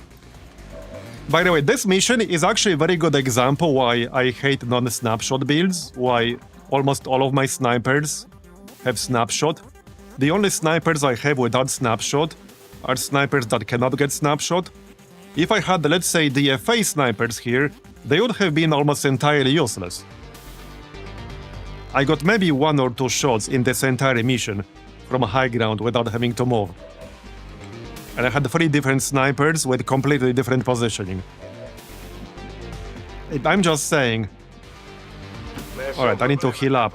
By the way, this mission is actually a very good example why I hate non-snapshot builds, why almost all of my snipers have snapshot. The only snipers I have without snapshot are snipers that cannot get snapshot. If I had, let's say, DFA snipers here, they would have been almost entirely useless. I got maybe 1 or 2 shots in this entire mission from high ground without having to move. And I had 3 different snipers with completely different positioning. I'm just saying. Alright, I need to heal up.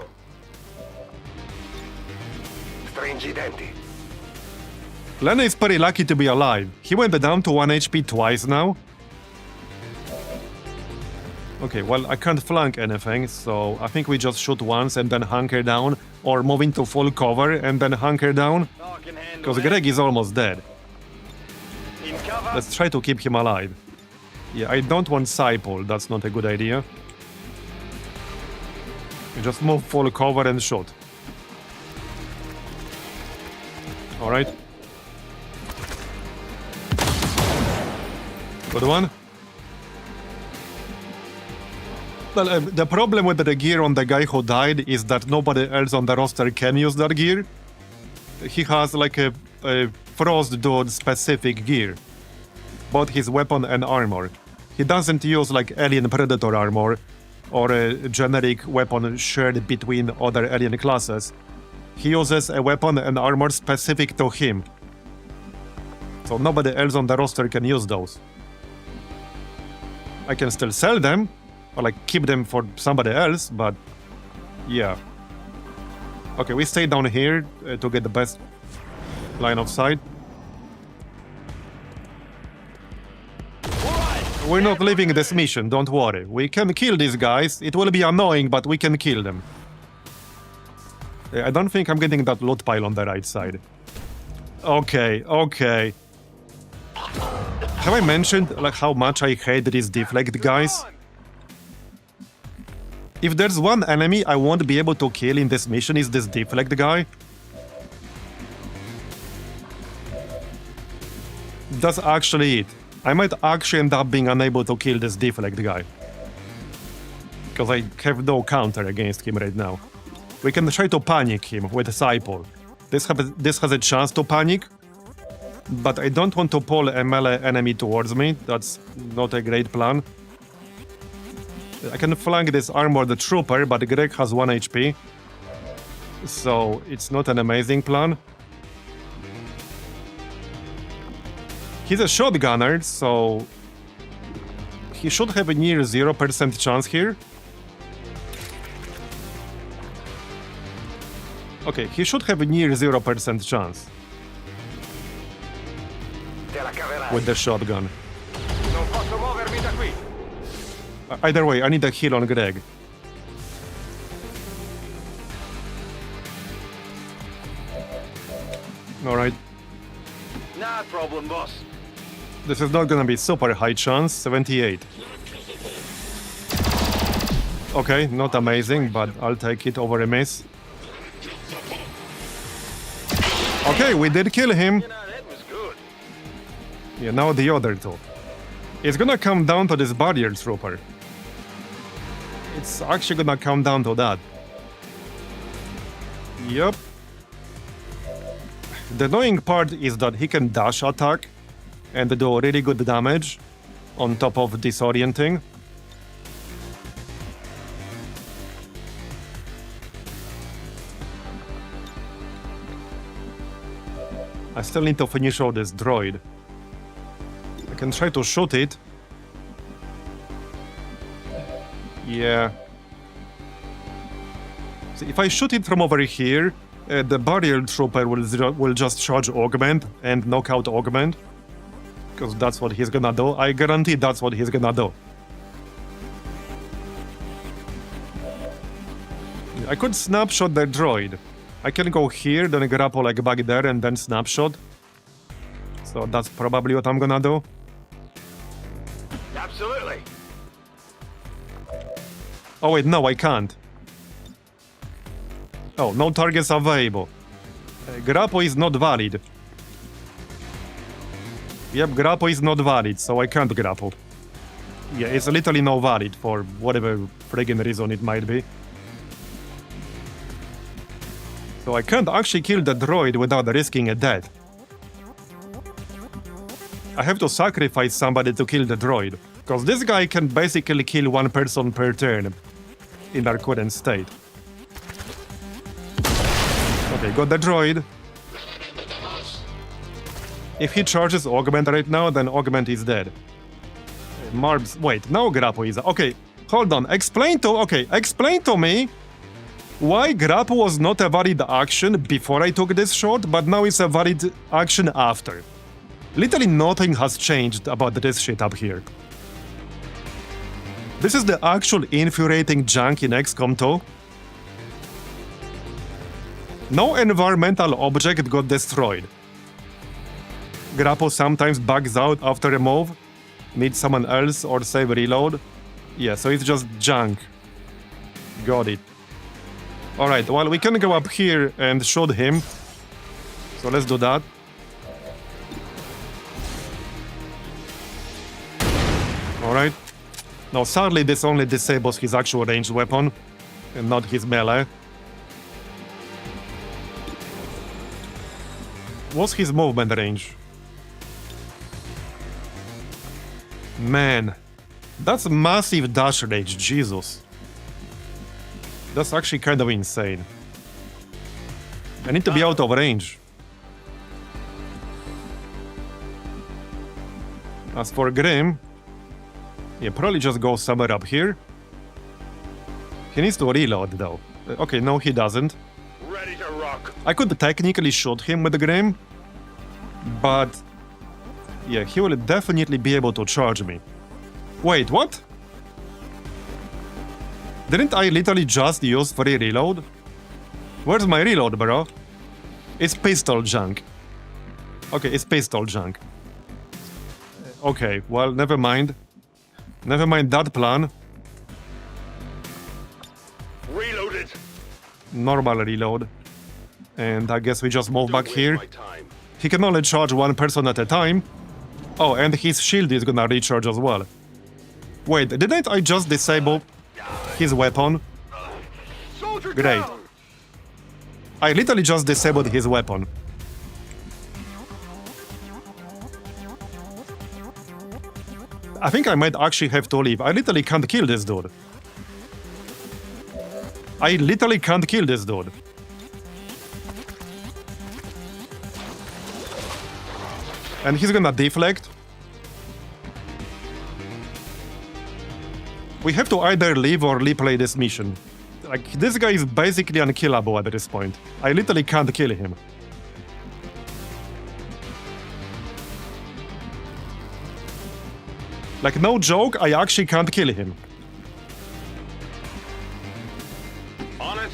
Len is pretty lucky to be alive. He went down to 1 HP twice now. Okay, well, I can't flank anything, so I think we just shoot once and then hunker down, or move into full cover and then hunker down. Because Greg is almost dead. Let's try to keep him alive. Yeah, I don't want Saiple, that's not a good idea. Just move full cover and shoot. Alright. Good one. Well, the problem with the gear on the guy who died is that nobody else on the roster can use that gear. He has like a Frost Dude specific gear. Both his weapon and armor. He doesn't use like Alien Predator armor or a generic weapon shared between other alien classes. He uses a weapon and armor specific to him. So nobody else on the roster can use those. I can still sell them, or like keep them for somebody else, but yeah. Okay, we stay down here to get the best line of sight. We're not leaving this mission, don't worry. We can kill these guys. It will be annoying, but we can kill them. I don't think I'm getting that loot pile on the right side. Okay, okay. Have I mentioned like how much I hate these deflect guys? If there's one enemy I won't be able to kill in this mission, is this deflect guy. That's actually it. I might actually end up being unable to kill this deflect guy. Because I have no counter against him right now. We can try to panic him with Saiple. This has a chance to panic. But I don't want to pull a melee enemy towards me. That's not a great plan. I can flank this armored trooper, but Greg has 1 HP. So it's not an amazing plan. He's a shotgunner, so he should have a near 0% chance here. Okay, he should have a near 0% chance with the shotgun. Either way, I need a heal on Greg. Alright. Nah problem, boss. This is not gonna be super high chance, 78. Okay, not amazing, but I'll take it over a miss. Okay, we did kill him. That was good. Yeah, now the other two. It's gonna come down to this barrier trooper. It's actually gonna come down to that. Yep. The annoying part is that he can dash attack and do really good damage on top of disorienting. I still need to finish all this droid. I can try to shoot it. Yeah. See, if I shoot it from over here, the barrier trooper will just charge augment and knock out augment. Because that's what he's gonna do. I guarantee that's what he's gonna do. I could snapshot the droid. I can go here, then grapple like back there, and then snapshot. So that's probably what I'm gonna do. Absolutely. Oh wait, no, I can't. Oh, no targets available. Grapple is not valid. Yep, grapple is not valid, so I can't grapple. Yeah, it's literally not valid for whatever friggin' reason it might be. So I can't actually kill the droid without risking a death. I have to sacrifice somebody to kill the droid, because this guy can basically kill one person per turn in our current state. Okay, got the droid. If he charges augment right now, then augment is dead. Marbs, wait, now grapple is... Okay, hold on, explain to me why grapple was not a valid action before I took this shot, but now it's a valid action after. Literally nothing has changed about this shit up here. This is the actual infuriating junk in XCOM 2. No environmental object got destroyed. Grapple sometimes bugs out after a move, needs someone else or save reload. Yeah, so it's just junk. Got it. Alright, well, we can go up here and shoot him. So let's do that. Alright. Now, sadly, this only disables his actual ranged weapon, and not his melee. What's his movement range? Man, that's massive dash range, Jesus. That's actually kind of insane. I need to be out of range. As for Grim, yeah, probably just go somewhere up here. He needs to reload though. Okay, no, he doesn't. Ready to rock. I could technically shoot him with the Grim, but yeah, he will definitely be able to charge me. Wait, what? Didn't I literally just use free reload? Where's my reload, bro? It's pistol junk. Okay, it's pistol junk. Okay, well, never mind. Never mind that plan. Reloaded. Normal reload. And I guess we just move back here. He can only charge one person at a time. Oh, and his shield is gonna recharge as well. Wait, didn't I just disable his weapon? Great. I literally just disabled his weapon. I think I might actually have to leave. I literally can't kill this dude. I literally can't kill this dude. And he's gonna deflect. We have to either leave or replay this mission. Like, this guy is basically unkillable at this point. I literally can't kill him. Like, no joke, I actually can't kill him. On it.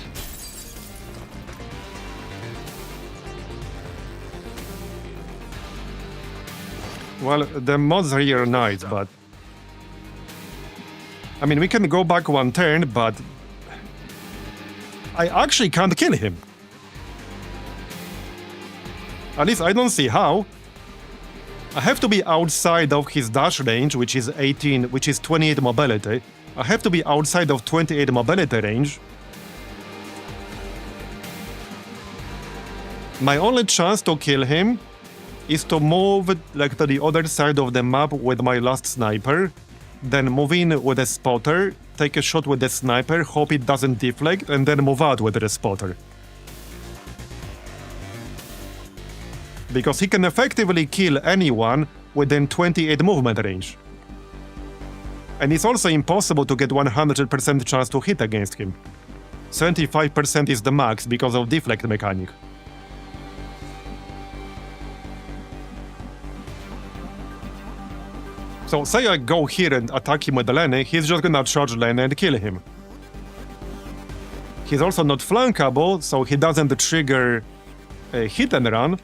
Well, the mods are here nice, but... I mean, we can go back one turn, but... I actually can't kill him. At least I don't see how. I have to be outside of his dash range, which is 28 mobility. I have to be outside of 28 mobility range. My only chance to kill him is to move like to the other side of the map with my last sniper, then move in with a spotter, take a shot with the sniper, hope it doesn't deflect, and then move out with the spotter. Because he can effectively kill anyone within 28 movement range. And it's also impossible to get 100% chance to hit against him. 75% is the max because of deflect mechanic. So say I go here and attack him with the Lenny, he's just gonna charge Lenny and kill him. He's also not flankable, so he doesn't trigger a hit and run.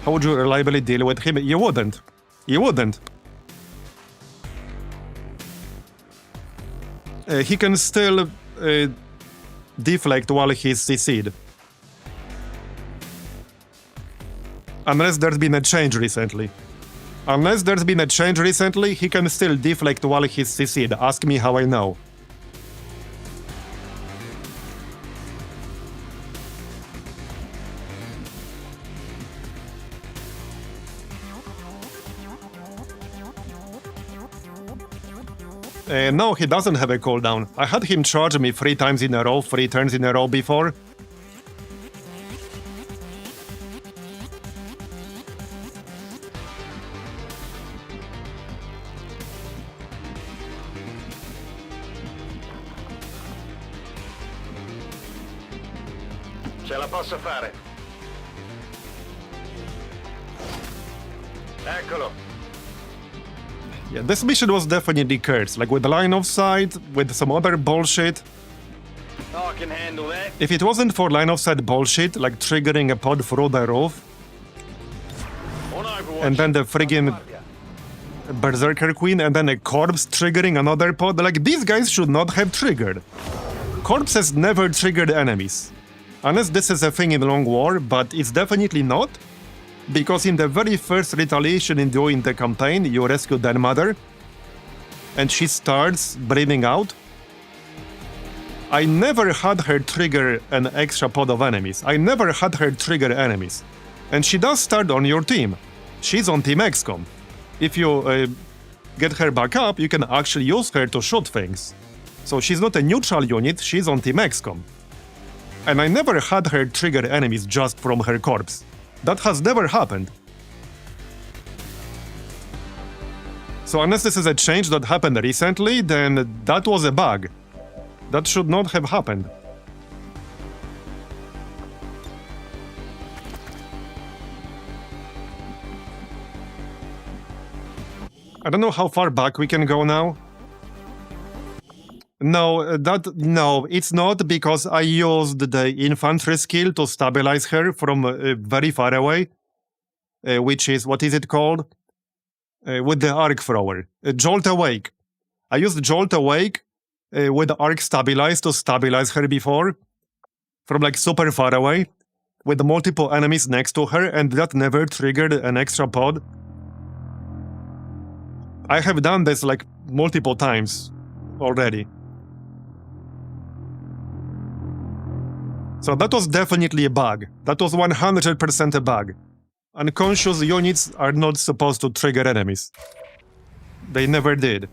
How would you reliably deal with him? You wouldn't. You wouldn't. He can still deflect while he's CC'd. Unless there's been a change recently. Unless there's been a change recently, he can still deflect while he's CC'd. Ask me how I know. No, he doesn't have a cooldown. I had him charge me 3 times in a row, 3 turns in a row before. Ce la posso fare. Eccolo. Yeah, this mission was definitely cursed, like with the line of sight, with some other bullshit. Oh, I can handle that. If it wasn't for line of sight bullshit, like triggering a pod through the roof, On Overwatch. and then the friggin' Berserker Queen, and then a corpse triggering another pod, like these guys should not have triggered. Corpses never triggered enemies. Unless this is a thing in Long War, but it's definitely not. Because in the very first retaliation in the campaign, you rescue their mother, and she starts bleeding out. I never had her trigger an extra pod of enemies. I never had her trigger enemies. And she does start on your team. She's on Team XCOM. If you get her back up, you can actually use her to shoot things. So she's not a neutral unit, she's on Team XCOM. And I never had her trigger enemies just from her corpse. That has never happened. So unless this is a change that happened recently, then that was a bug. That should not have happened. I don't know how far back we can go now. No, no, it's not, because I used the infantry skill to stabilize her from very far away, which is, what is it called? With the arc thrower. Jolt Awake. I used Jolt Awake with the arc stabilized to stabilize her before, from like super far away, with multiple enemies next to her, and that never triggered an extra pod. I have done this like multiple times already. So that was definitely a bug. That was 100% a bug. Unconscious units are not supposed to trigger enemies. They never did.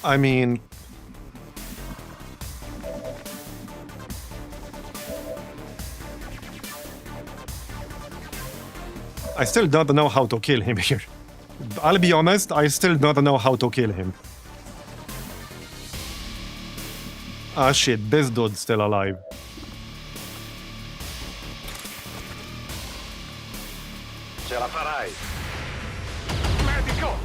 I mean... I still don't know how to kill him here. I'll be honest, I still don't know how to kill him. Ah shit, this dude's still alive. Ce la farai. Medico!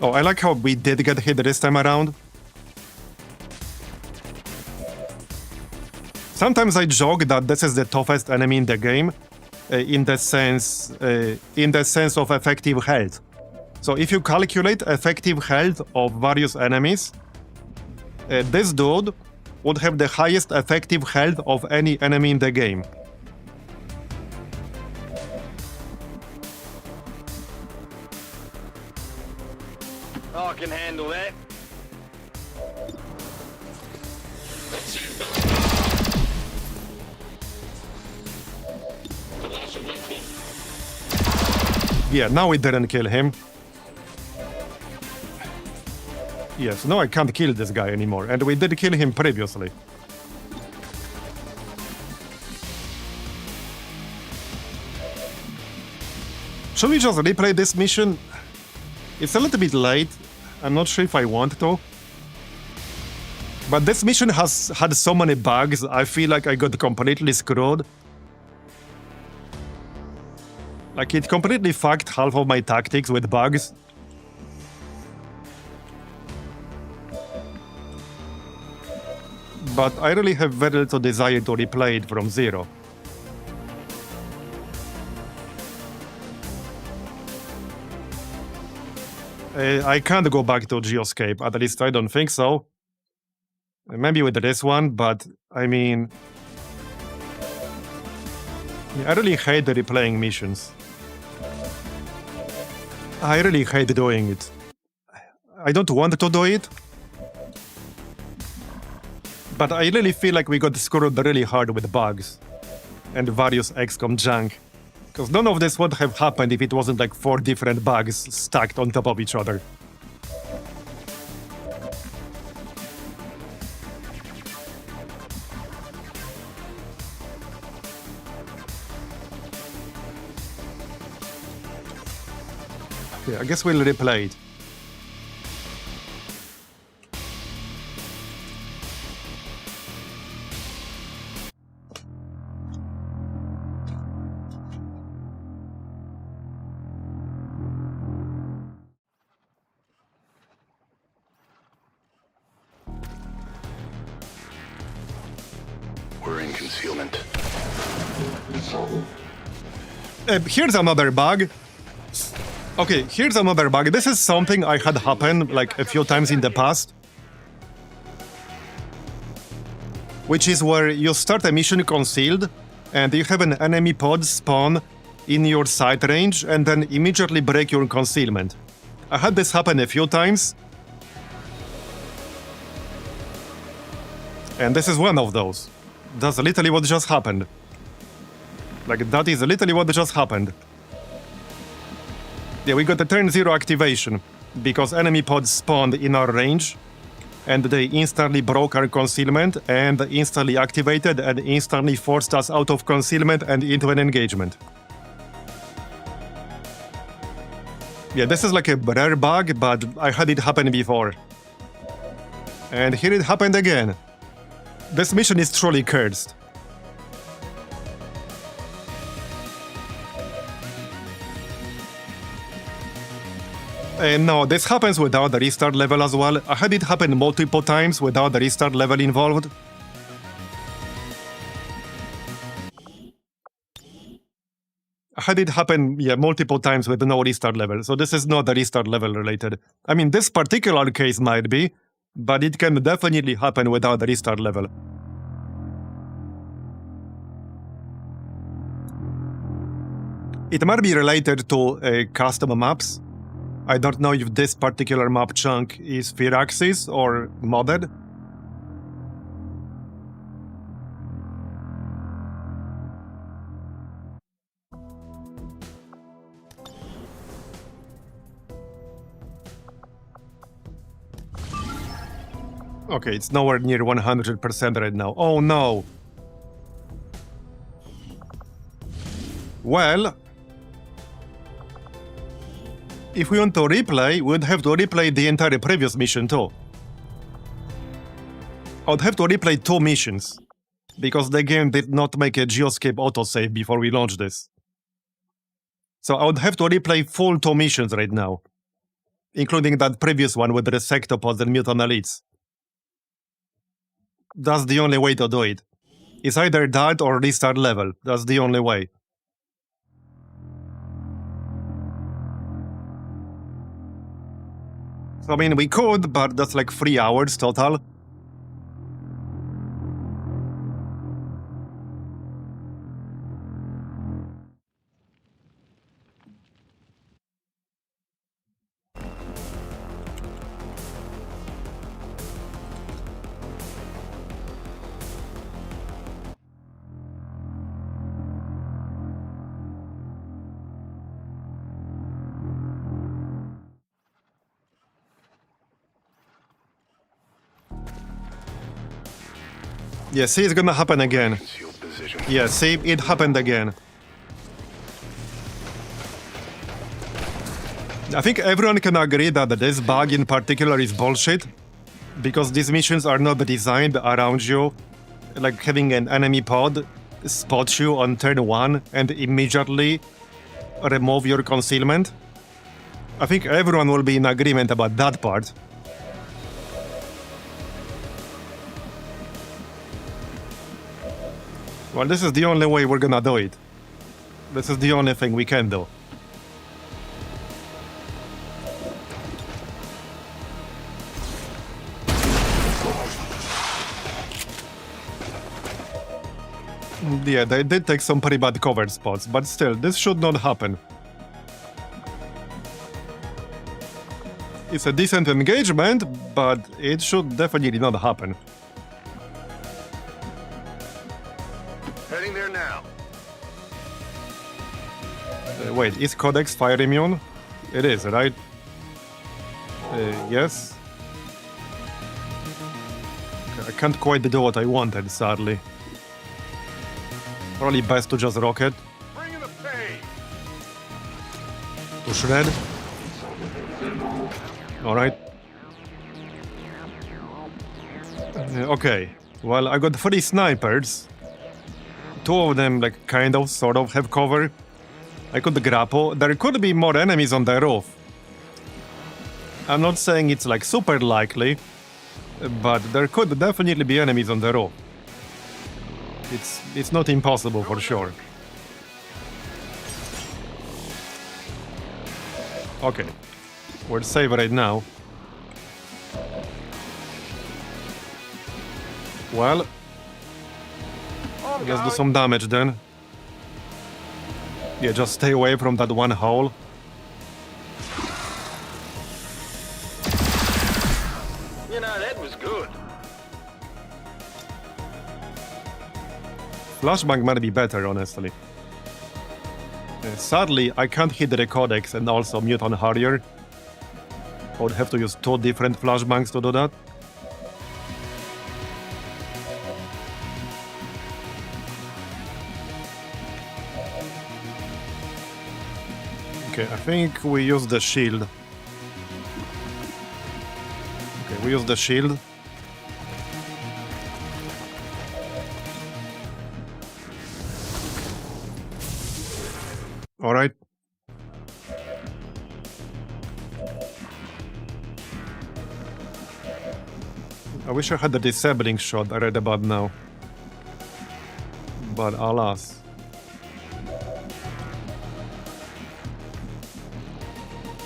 Oh, I like how we did get hit this time around. Sometimes I joke that this is the toughest enemy in the game, in the sense of effective health. So if you calculate effective health of various enemies, this dude would have the highest effective health of any enemy in the game. I can handle that. Yeah, now it didn't kill him. Yes, no, I can't kill this guy anymore, and we did kill him previously. Should we just replay this mission? It's a little bit late. I'm not sure if I want to. But this mission has had so many bugs, I feel like I got completely screwed. Like, it completely fucked half of my tactics with bugs. But I really have very little desire to replay it from zero. I can't go back to Geoscape, at least I don't think so. Maybe with this one, but I mean... I really hate replaying missions. I really hate doing it. I don't want to do it, but I really feel like we got screwed really hard with bugs and various XCOM junk. Because none of this would have happened if it wasn't like 4 different bugs stacked on top of each other. Okay, I guess we'll replay it. We're in concealment. Here's another bug. Okay, here's another bug. This is something I had happen like a few times in the past. Which is where you start a mission concealed and you have an enemy pod spawn in your sight range and then immediately break your concealment. I had this happen a few times. And this is one of those. That's literally what just happened. Like, that is literally what just happened. Yeah, we got a turn 0 activation, because enemy pods spawned in our range, and they instantly broke our concealment, and instantly activated, and instantly forced us out of concealment and into an engagement. Yeah, this is like a rare bug, but I had it happen before. And here it happened again. This mission is truly cursed. And no, this happens without the restart level as well. I had it happen multiple times without the restart level involved. I had it happen, yeah, multiple times with no restart level, so this is not the restart level related. I mean, this particular case might be, but it can definitely happen without the restart level. It might be related to custom maps. I don't know if this particular map chunk is Firaxis or modded. Okay, it's nowhere near 100% right now. Oh no! Well, if we want to replay, we'd have to replay the entire previous mission too. I'd have to replay 2 missions, because the game did not make a Geoscape autosave before we launched this. So I would have to replay full 2 missions right now, including that previous one with the Sectopods and Mutant Elites. That's the only way to do it. It's either that or restart level. That's the only way. So, I mean, we could, but that's like 3 hours total. Yeah, see, it's gonna happen again. Concealed position. Yeah, see, it happened again. I think everyone can agree that this bug in particular is bullshit, because these missions are not designed around you, like having an enemy pod spot you on turn 1 and immediately remove your concealment. I think everyone will be in agreement about that part. Well, this is the only way we're gonna do it. This is the only thing we can do. Yeah, they did take some pretty bad cover spots, but still, this should not happen. It's a decent engagement, but it should definitely not happen. Heading there now. Wait, is Codex fire immune? It is, right? Yes. I can't quite do what I wanted, sadly. Probably best to just rocket. Bring in the pain. To shred. Alright. Okay. Well, I got 3 snipers. 2 of them, like, kind of, sort of, have cover. I could grapple. There could be more enemies on the roof. I'm not saying it's, like, super likely, but there could definitely be enemies on the roof. It's not impossible for sure. Okay. We're safe right now. Well, let's do some damage then. Yeah, just stay away from that one hole. You know, that was good. Flashbang might be better, honestly. Sadly, I can't hit the Codex and also Mutant Harrier. I would have to use 2 different flashbangs to do that. Okay, I think we use the shield. Okay, we use the shield. Alright. I wish I had the disabling shot I read about now. But alas.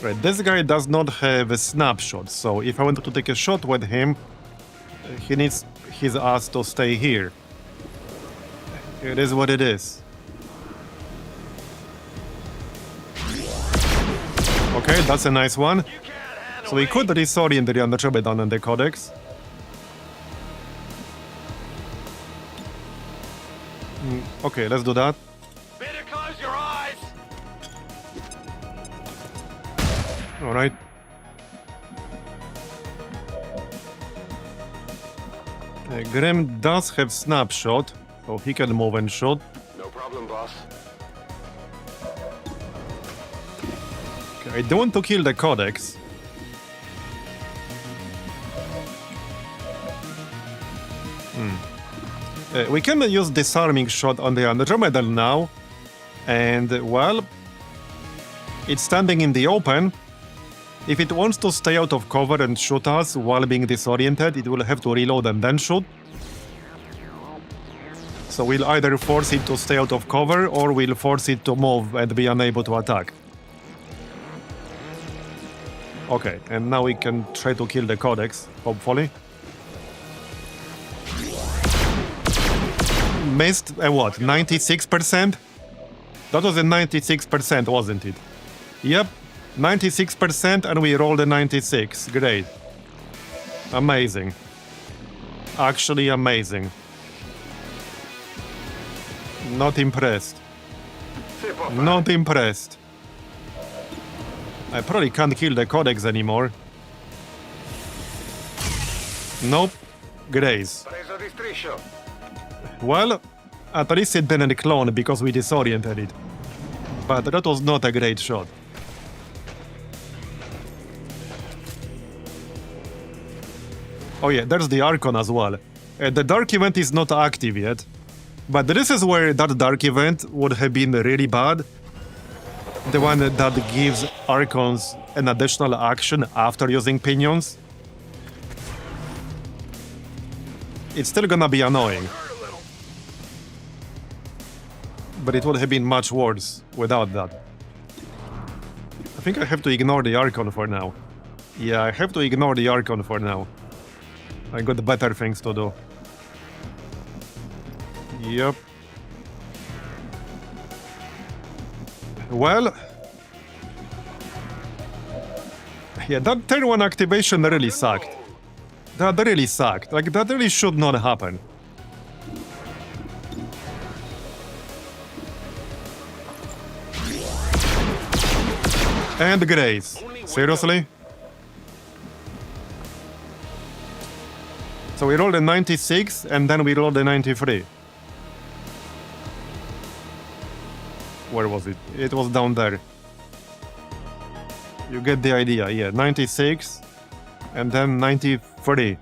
Right, this guy does not have a snapshot, so if I wanted to take a shot with him, he needs his ass to stay here. It is what it is. Okay, that's a nice one. So we could resorient the Andromeda and the Codex. Okay, let's do that. Better close your eyes. Alright. Grim does have snapshot, so he can move and shoot. No problem, boss. Okay, I don't want to kill the Codex. We can use disarming shot on the Andromeda now, and well, it's standing in the open. If it wants to stay out of cover and shoot us while being disoriented, it will have to reload and then shoot. So we'll either force it to stay out of cover or we'll force it to move and be unable to attack. Okay, and now we can try to kill the Codex, hopefully. Missed a what, 96%? That was a 96%, wasn't it? Yep, 96% and we rolled a 96. Great. Amazing. Actually amazing. Not impressed. Not impressed. I probably can't kill the Codex anymore. Nope. Grace. Preso di striscio. Well, at least it didn't clone because we disoriented it. But that was not a great shot. Oh yeah, there's the Archon as well. The Dark Event is not active yet. But this is where that Dark Event would have been really bad. The one that gives Archons an additional action after using Pinions. It's still gonna be annoying. But it would have been much worse without that. I think I have to ignore the Archon for now. Yeah, I have to ignore the Archon for now. I got better things to do. Yep. Well... yeah, that turn 1 activation really sucked. That really sucked. Like, that really should not happen. And Grace. Seriously? So we rolled a 96 and then we rolled a 93. Where was it? It was down there. You get the idea, yeah. 96 and then 93.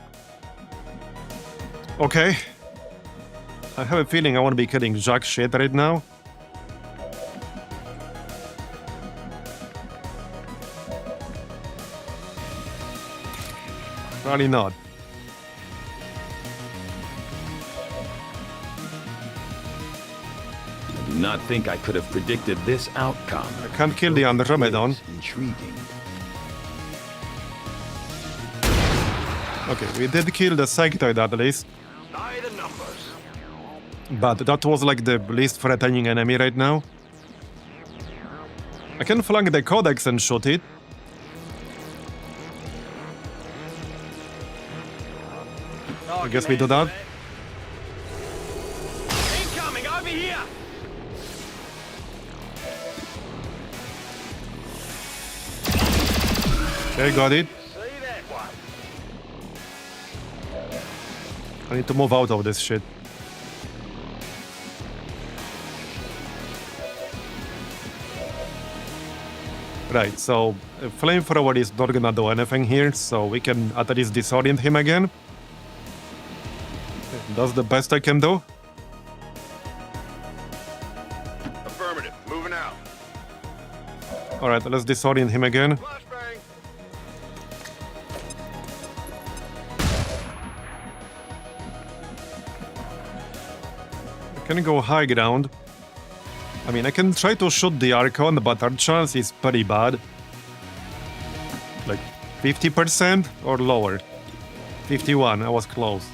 Okay. I have a feeling I want to be killing jack shit right now. Probably not. I do not think I could have predicted this outcome. I can't kill the Andromedon. Intriguing. Okay, we did kill the Sectoid at least. Die the numbers. But that was like the least threatening enemy right now. I can flank the Codex and shoot it. I guess we do that. Incoming, over here! Okay, got it. See that one? I need to move out of this shit. Right, so Flamethrower is not gonna do anything here, so we can at least disorient him again. That's the best I can do. Affirmative, moving out. Alright, let's disorient him again. Flashbang. I can go high ground. I mean, I can try to shoot the Archon, but our chance is pretty bad. Like 50% or lower. 51, I was close.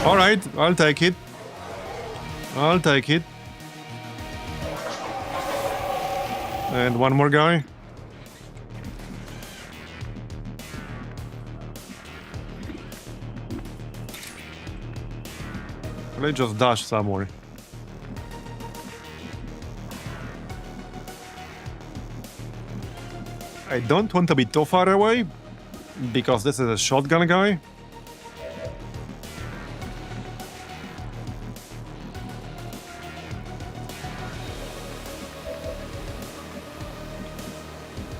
Alright, I'll take it. I'll take it. And one more guy. Let's just dash somewhere. I don't want to be too far away, because this is a shotgun guy.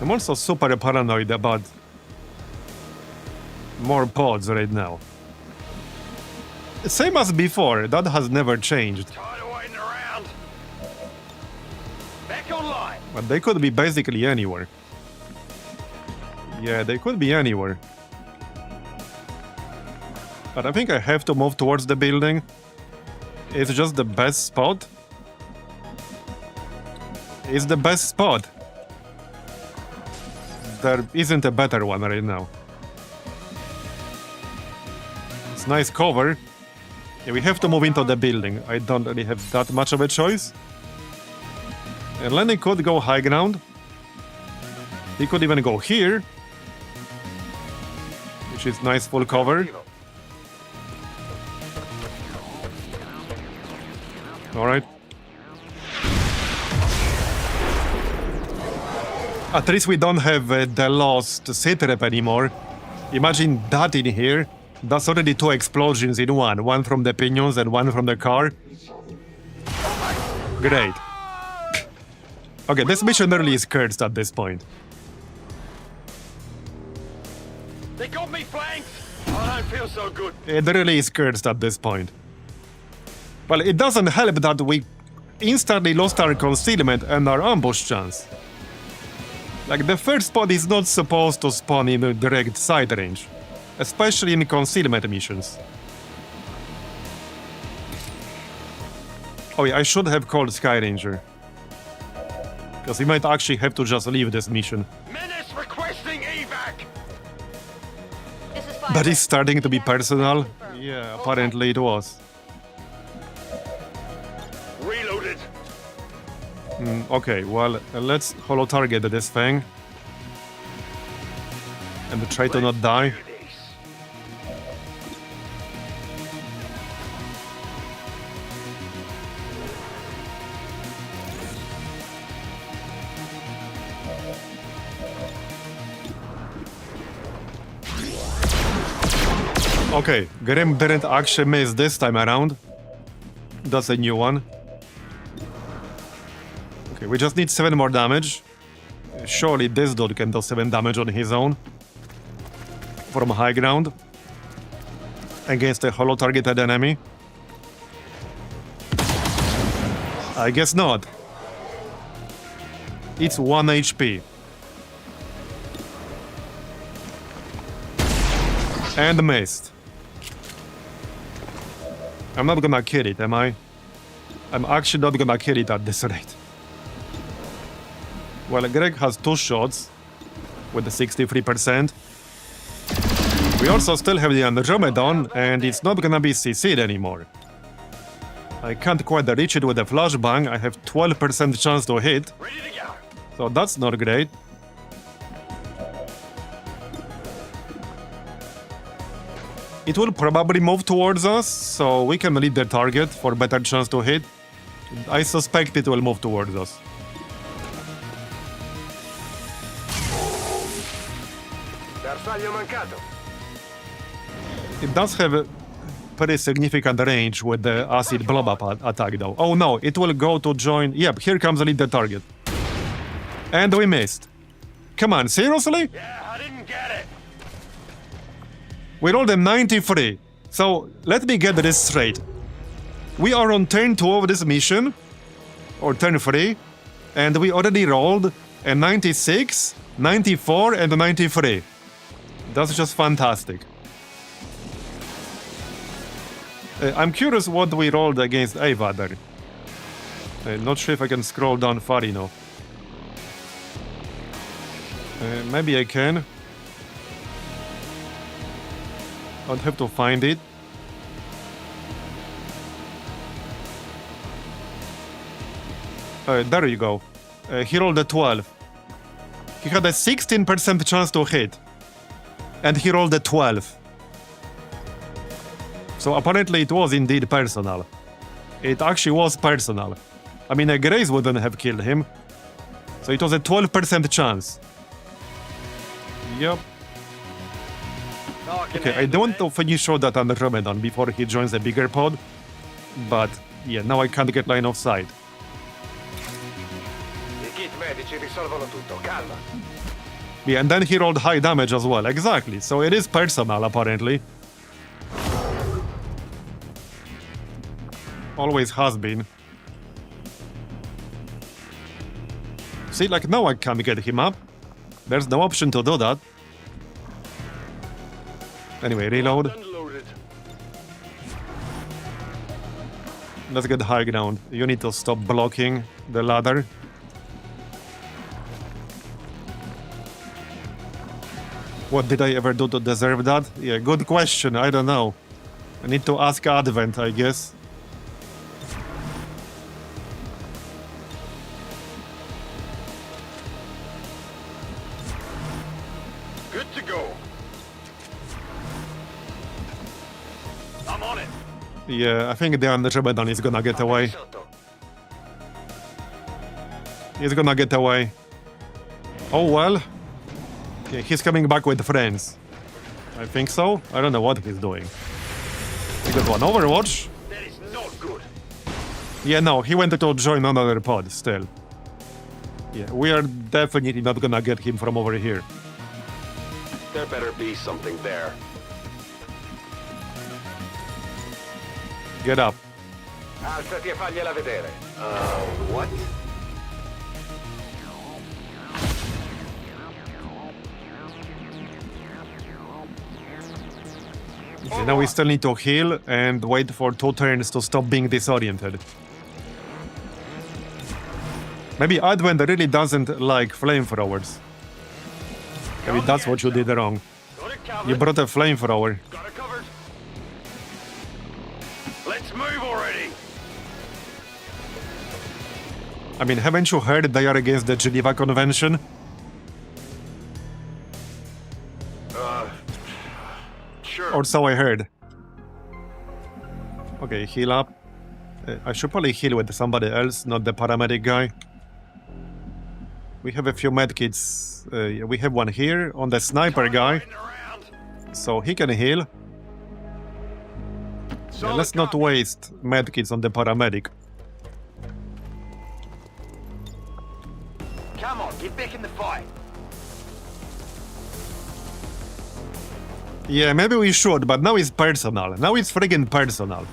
I'm also super paranoid about more pods right now. Same as before, that has never changed. Tired of waiting around. Back online. But they could be basically anywhere. Yeah, they could be anywhere. But I think I have to move towards the building. It's just the best spot. It's the best spot. There isn't a better one right now. It's nice cover. Yeah, we have to move into the building. I don't really have that much of a choice. And Lenny could go high ground. He could even go here. Which is nice full cover. Alright. At least we don't have the lost sit rep anymore. Imagine that in here. That's already 2 explosions in one. One from the pinions and one from the car. Great. Okay, this mission really is cursed at this point. They got me flanked! I don't feel so good. It really is cursed at this point. Well, it doesn't help that we instantly lost our concealment and our ambush chance. Like, the first spot is not supposed to spawn in a direct side range, especially in concealment missions. Oh yeah, I should have called Sky Ranger. Because he might actually have to just leave this mission. Menace requesting evac! This is But it's starting to be personal. Yeah, apparently it was. Reloaded. Okay, well, let's holo-target this thing. And try to not die. Okay, Grim didn't actually miss this time around. That's a new one. Okay, we just need 7 more damage. Surely this dude can do 7 damage on his own. From high ground. Against a holo-targeted enemy. I guess not. It's 1 HP. And missed. I'm not gonna kill it, am I? I'm actually not gonna kill it at this rate. Well, Greg has 2 shots with the 63%. We also still have the Andromedon, and it's not gonna be CC'd anymore. I can't quite reach it with a flashbang. I have 12% chance to hit. Ready to go. So that's not great. It will probably move towards us, so we can lead the target for better chance to hit. I suspect it will move towards us. Bersaglio mancato. It does have a pretty significant range with the acid blob-up attack though. Oh no, it will go to join... Yep, here comes lead the target. And we missed. Come on, seriously? Yeah, I didn't get it. We rolled a 93. So, let me get this straight. We are on turn 2 of this mission, or turn 3, and we already rolled a 96, 94, and a 93. That's just fantastic. I'm curious what we rolled against Avader. Not sure if I can scroll down far enough. Maybe I can. I'll have to find it. There you go. He rolled a 12. He had a 16% chance to hit. And he rolled a 12. So apparently it was indeed personal. It actually was personal. I mean, a Grace wouldn't have killed him. So it was a 12% chance. Yep. Okay, I don't want to finish all that Andromedon before he joins the bigger pod. But, yeah, now I can't get line of sight. I kit medici risolvono tutto, calma. Yeah, and then he rolled high damage as well. Exactly. So it is personal, apparently. Always has been. See, like, now I can't get him up. There's no option to do that. Anyway, reload. Let's get high ground. You need to stop blocking the ladder. What did I ever do to deserve that? Yeah, good question. I don't know. I need to ask Advent, I guess. Good to go. I'm on it. Yeah, I think the Andromedon is gonna get away. He's gonna get away. Oh well. Yeah, he's coming back with friends. I think so. I don't know what he's doing. We got one Overwatch. That is not good. Yeah, no, he went to join another pod still. Yeah, we are definitely not gonna get him from over here. There better be something there. Get up. Alzati e fagliela vedere. What? Okay, now we still need to heal and wait for 2 turns to stop being disoriented. Maybe Advent really doesn't like flamethrowers. Maybe that's what you did wrong. Got it covered. You brought a flamethrower. Got it covered. Let's move already. I mean, haven't you heard they are against the Geneva Convention? Sure. Or so I heard. Okay, heal up. I should probably heal with somebody else, not the paramedic guy. We have a few medkits. We have one here on the sniper guy, so he can heal. Yeah, let's not waste medkits on the paramedic. Come on, get back in the fight. Yeah, maybe we should, but now it's personal. Now it's friggin' personal.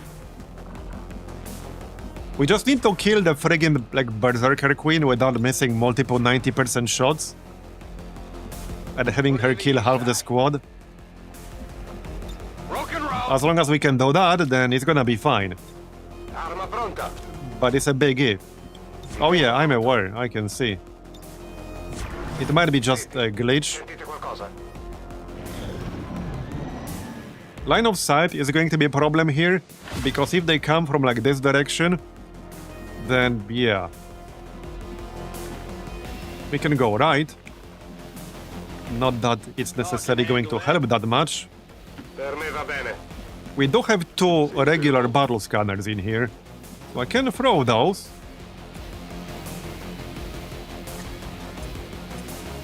We just need to kill the friggin' like Berserker Queen without missing multiple 90% shots. And having her kill half the squad. Rock and roll. As long as we can do that, then it's gonna be fine. Arma pronta. But it's a big if. Oh yeah, I'm aware, I can see. It might be just a glitch. Sentite qualcosa? Line of sight is going to be a problem here, because if they come from like this direction, then yeah. We can go right. Not that it's necessarily going to help that much. Per me va bene. We do have 2 regular battle scanners in here, so I can throw those.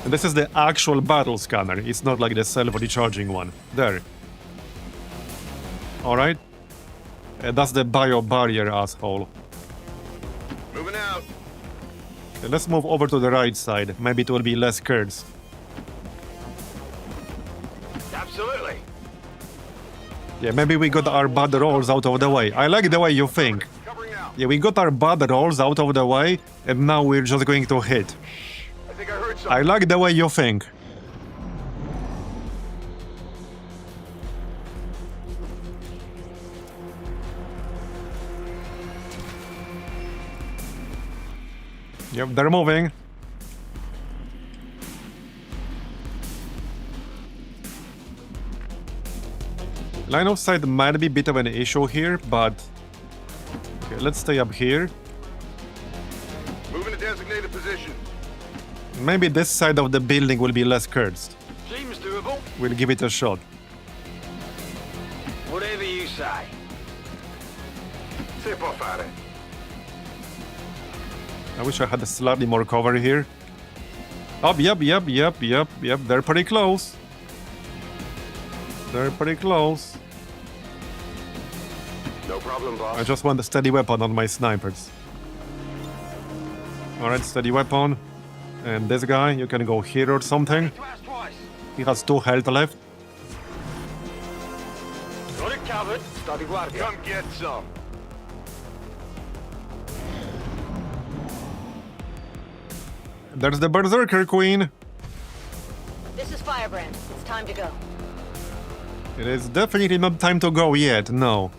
And this is the actual battle scanner, it's not like the self-recharging one. There. Alright. That's the bio barrier, asshole. Moving out. Okay, let's move over to the right side. Maybe it will be less cursed. Absolutely. Yeah, maybe we got our bad rolls out of the way. I like the way you think. Covering now. Yeah, we got our bad rolls out of the way, and now we're just going to hit. I think I heard something. I like the way you think. Yep, they're moving. Line of sight might be a bit of an issue here, but... Okay, let's stay up here. Moving to designated position. Maybe this side of the building will be less cursed. Seems doable. We'll give it a shot. Whatever you say. Si può fare. I wish I had slightly more cover here. Oh, yep. They're pretty close. They're pretty close. No problem, boss. I just want a steady weapon on my snipers. Alright, steady weapon. And this guy, you can go here or something. Twice, twice. He has 2 health left. Got it covered. Sta di guardia. Come get some. There's the Berserker Queen. This is Firebrand. It's time to go. It is definitely not time to go yet, no.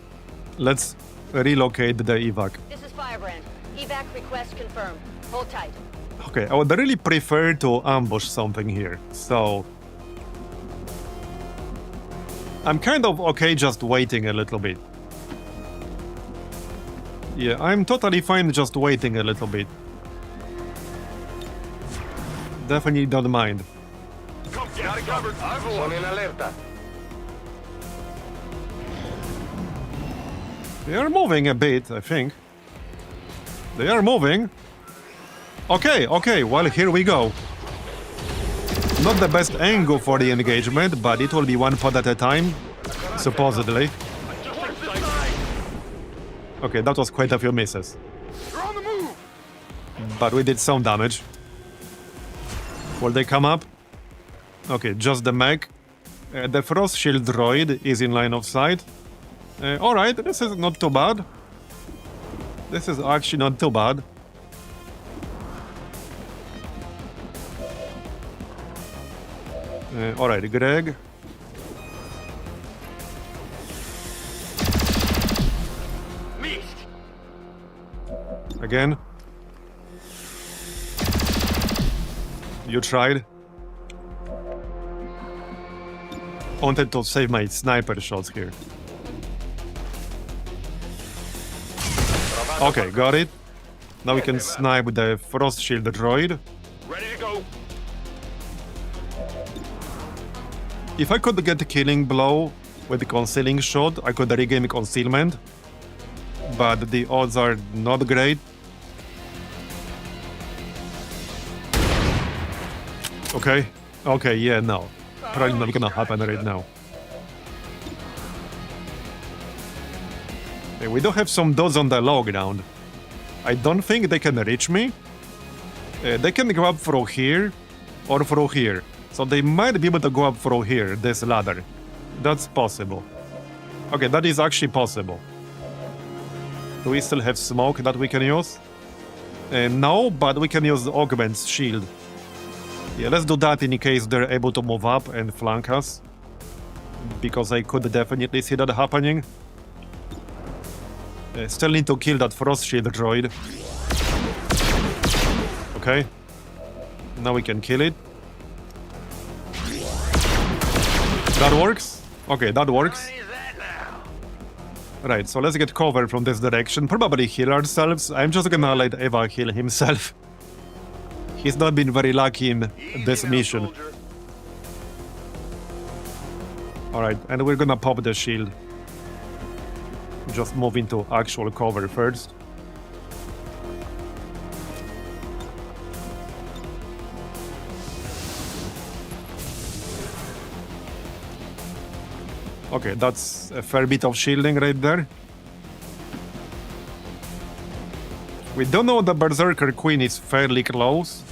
Let's relocate the evac. This is Firebrand. Evac request confirmed. Hold tight. Okay, I would really prefer to ambush something here, so... I'm kind of okay just waiting a little bit. Yeah, I'm totally fine just waiting a little bit. Definitely don't mind. Come get it covered. Sono in allerta. They are moving a bit, I think. They are moving. Okay, well, here we go. Not the best angle for the engagement, but it will be one pod at a time, supposedly. Okay, that was quite a few misses. You're on the move! But we did some damage. Will they come up? Okay, just the mech. The Frost Shield droid is in line of sight. Alright, this is not too bad. This is actually not too bad. Alright, Greg. Missed! Again. You tried. Wanted to save my sniper shots here. Okay, got it. Now we can snipe the Frost Shield droid. Ready to go! If I could get a killing blow with the concealing shot, I could regain concealment. But the odds are not great. Okay. Okay, yeah, no. Probably not gonna happen right now. Hey, we do have some dots on the low ground. I don't think they can reach me. They can go up through here or through here. So they might be able to go up through here, this ladder. That's possible. Okay, that is actually possible. Do we still have smoke that we can use? No, but we can use Augment's shield. Yeah, let's do that in case they're able to move up and flank us. Because I could definitely see that happening. Still need to kill that Frost Shield droid. Okay. Now we can kill it. That works? Okay, that works. Right, so let's get cover from this direction. Probably heal ourselves. I'm just gonna let Eva heal himself. He's not been very lucky in this mission. Alright, and we're gonna pop the shield. Just move into actual cover first. Okay, that's a fair bit of shielding right there. We don't know the Berserker Queen is fairly close.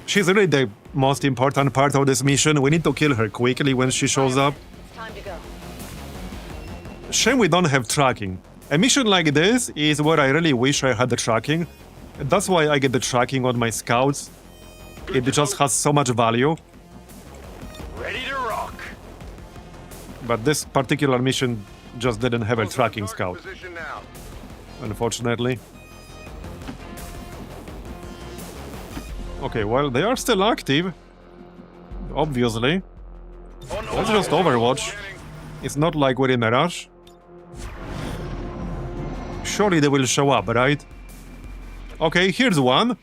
She's really the most important part of this mission. We need to kill her quickly when she shows up. Time to go. Shame we don't have tracking. A mission like this is where I really wish I had the tracking. That's why I get the tracking on my scouts. It just has so much value. Ready to rock! But this particular mission just didn't have a tracking scout, Position now. unfortunately. Okay, well, they are still active. Obviously. Let's just overwatch. It's not like we're in a rush. Surely they will show up, right? Okay, here's one.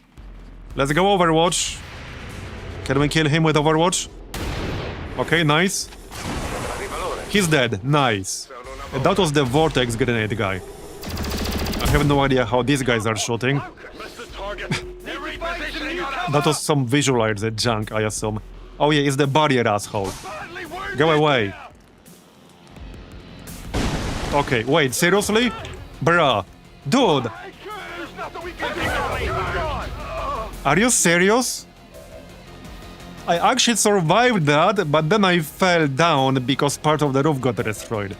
Let's go Overwatch. Can we kill him with Overwatch? Okay, nice. He's dead. Nice. That was the Vortex grenade guy. I have no idea how these guys are shooting. That was some visualizer junk, I assume. Oh yeah, it's the barrier asshole. Go away. Okay, wait, seriously? Bruh. Dude! Are you serious? I actually survived that, but then I fell down because part of the roof got destroyed.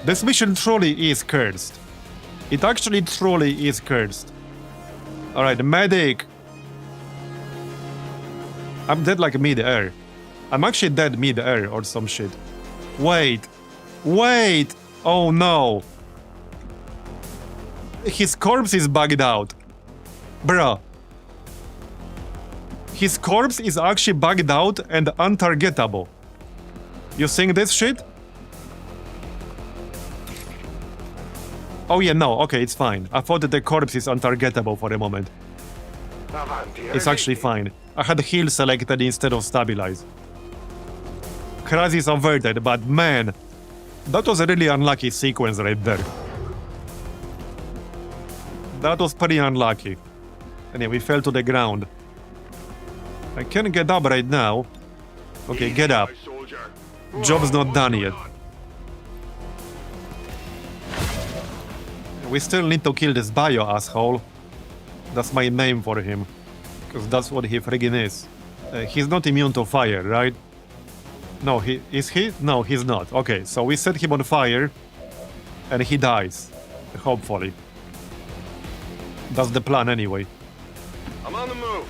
This mission truly is cursed. It actually truly is cursed. Alright, medic! I'm dead like mid-air. I'm actually dead mid-air or some shit. Wait. Wait! Oh no. His corpse is bugged out. Bruh. His corpse is actually bugged out and untargetable. You seeing this shit? Oh yeah, no, okay, it's fine. I thought that the corpse is untargetable for a moment. It's actually fine. I had heal selected instead of stabilize. Crisis averted, but man, that was a really unlucky sequence right there. That was pretty unlucky. And yeah, we fell to the ground. I can't get up right now. Okay, get up. Job's not done yet. We still need to kill this bio asshole. That's my name for him. Because that's what he friggin' is. He's not immune to fire, right? No, is he? No, he's not. Okay, so we set him on fire. And he dies. Hopefully. That's the plan anyway. I'm on the move.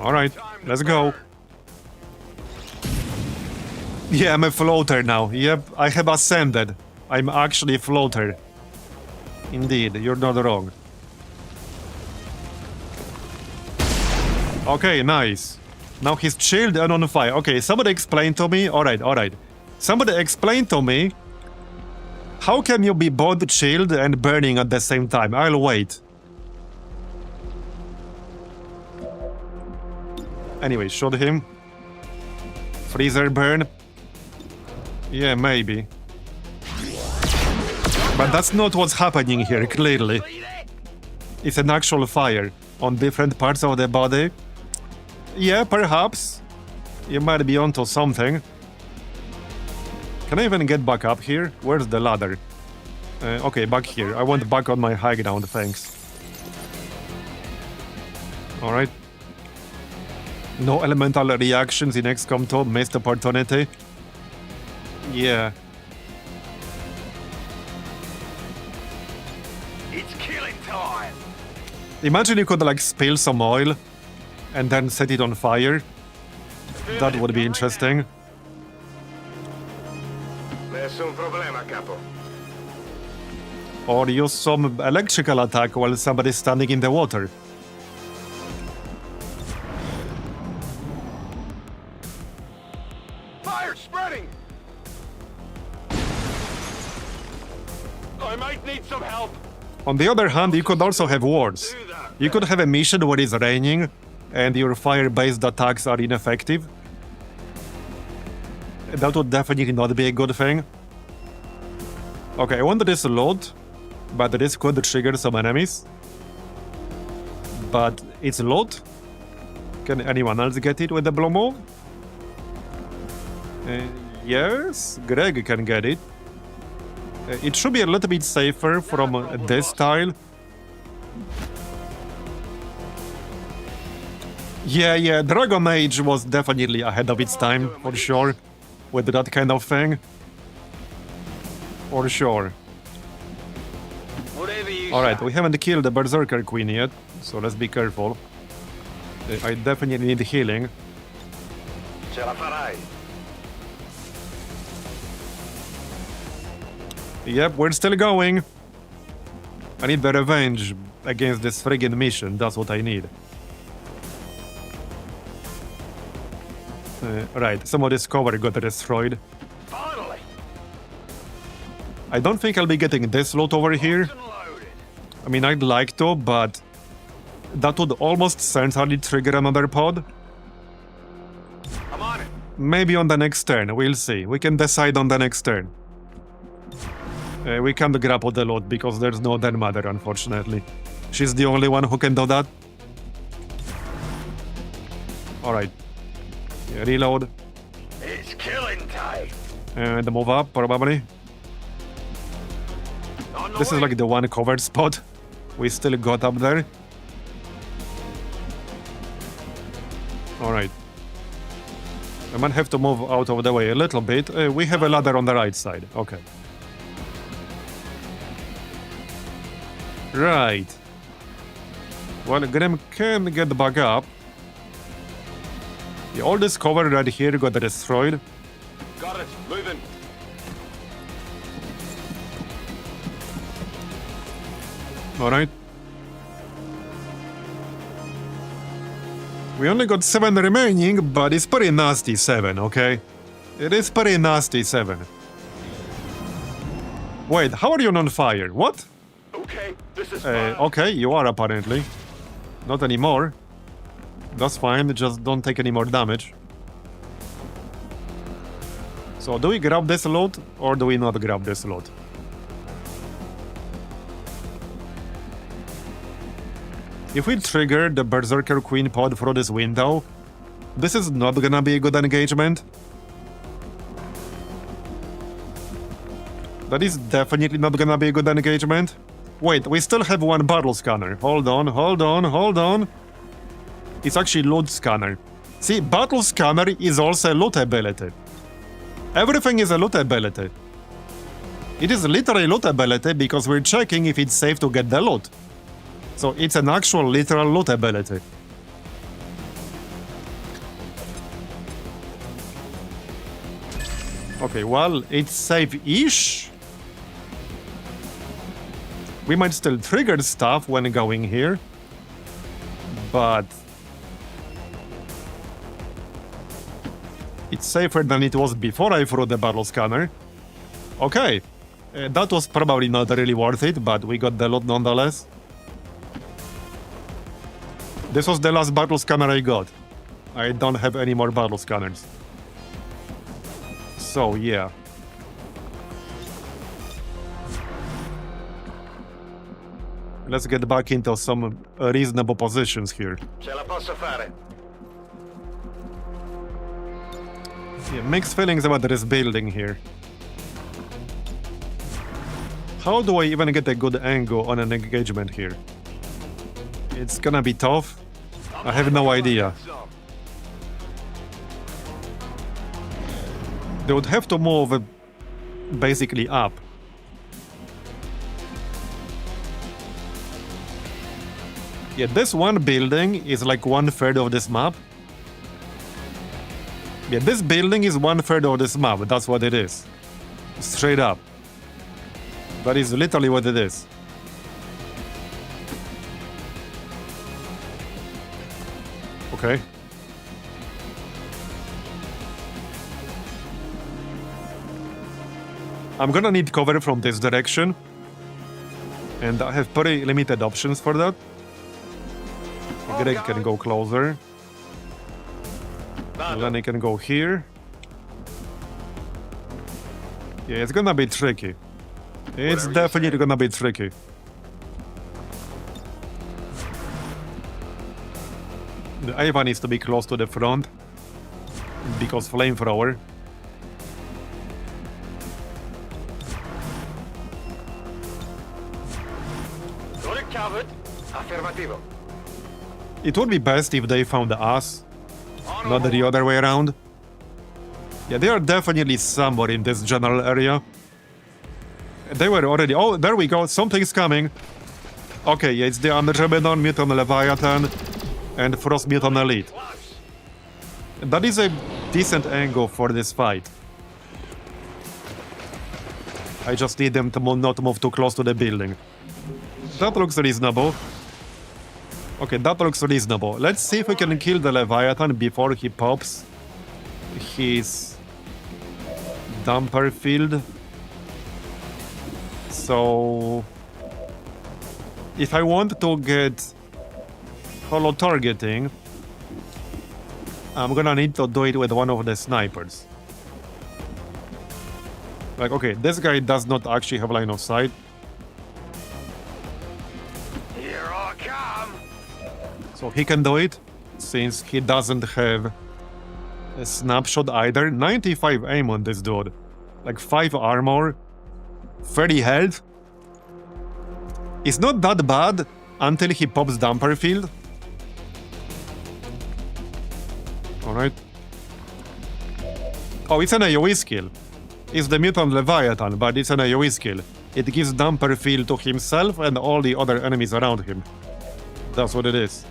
Alright, let's go. Yeah, I'm a floater now. Yep, I have ascended. I'm actually a floater. Indeed, you're not wrong. Okay, nice. Now he's chilled and on fire. Okay, somebody explain to me. Alright. Somebody explain to me. How can you be both chilled and burning at the same time? I'll wait. Anyway, shoot him. Freezer burn. Yeah, maybe. But that's not what's happening here, clearly. It's an actual fire on different parts of the body. Yeah, perhaps. You might be onto something. Can I even get back up here? Where's the ladder? Okay, back here. I want back on my high ground, thanks. Alright. No elemental reactions in XCOM 2, missed opportunity. Yeah. It's killing time. Imagine you could like spill some oil and then set it on fire. That would be interesting. Nessun problema, capo. Or use some electrical attack while somebody's standing in the water. Fire spreading. I might need some help. On the other hand, you could also have wars. You could have a mission where it's raining and your fire-based attacks are ineffective. That would definitely not be a good thing. Okay, I want this loot, but this could trigger some enemies. But it's loot. Can anyone else get it with the blow move? Yes, Greg can get it. It should be a little bit safer from this style. Yeah, Dragon Age was definitely ahead of its time, for sure, with that kind of thing. For sure. Alright, we haven't killed the Berserker Queen yet, so let's be careful. I definitely need healing. Ce la farai. Yep, we're still going. I need the revenge against this friggin' mission, that's what I need. Right, some of this cover got destroyed. Finally. I don't think I'll be getting this loot over here. I mean, I'd like to, but that would almost certainly trigger another pod. I'm on it. Maybe on the next turn, we'll see. We can decide on the next turn. We can't grapple the loot because there's no Den Mother, unfortunately. She's the only one who can do that. Alright. Reload. It's killing time. And move up, probably. This is like the one covered spot we still got up there. Alright. I might have to move out of the way a little bit. We have a ladder on the right side. Okay. Right. Well, Grim can get back up. Yeah, all this cover right here got destroyed. Got it. Moving. Alright. We only got 7 remaining, but it's pretty nasty 7, okay? It is pretty nasty 7. Wait, how are you on fire? What? Okay, this is fine. Okay, you are apparently. Not anymore. That's fine, just don't take any more damage. So, do we grab this loot, or do we not grab this loot? If we trigger the Berserker Queen pod through this window, this is not gonna be a good engagement. That is definitely not gonna be a good engagement. Wait, we still have one battle scanner. Hold on, hold on, hold on. It's actually loot scanner. See, battle scanner is also a loot ability. Everything is a loot ability. It is literally loot ability because we're checking if it's safe to get the loot. So it's an actual literal loot ability. Okay, well, it's safe-ish. We might still trigger stuff when going here. But it's safer than it was before I threw the battle scanner. Okay. That was probably not really worth it, but we got the loot nonetheless. This was the last battle scanner I got. I don't have any more battle scanners. So, yeah. Let's get back into some reasonable positions here. Ce la posso fare. Yeah, mixed feelings about this building here. How do I even get a good angle on an engagement here? It's gonna be tough. I have no idea. They would have to move basically up. Yeah, this one building is like 1/3 of this map. Yeah, this building is 1/3 of this map. That's what it is. Straight up. That is literally what it is. Okay. I'm gonna need cover from this direction. And I have pretty limited options for that. Greg can go closer. Lenny can go here. Yeah, it's gonna be tricky. It's definitely gonna be tricky. The Ava needs to be close to the front because flamethrower. Got it covered. Affermativo. It would be best if they found us, not the other way around. Yeah, they are definitely somewhere in this general area. They were already... Oh, there we go. Something's coming. Okay, yeah, it's the Andromedon, Mutant Leviathan, and Frost Mutant Elite. That is a decent angle for this fight. I just need them to not move too close to the building. That looks reasonable. Okay, that looks reasonable. Let's see if we can kill the Leviathan before he pops his damper field. So, if I want to get holo targeting, I'm gonna need to do it with one of the snipers. Like, okay, this guy does not actually have line of sight. Here I come. So he can do it, since he doesn't have a snapshot either. 95 aim on this dude. Like 5 armor, 30 health. It's not that bad until he pops damper field. Alright. Oh, it's an AoE skill. It's the Mutant Leviathan, but it's an AoE skill. It gives damper field to himself and all the other enemies around him. That's what it is.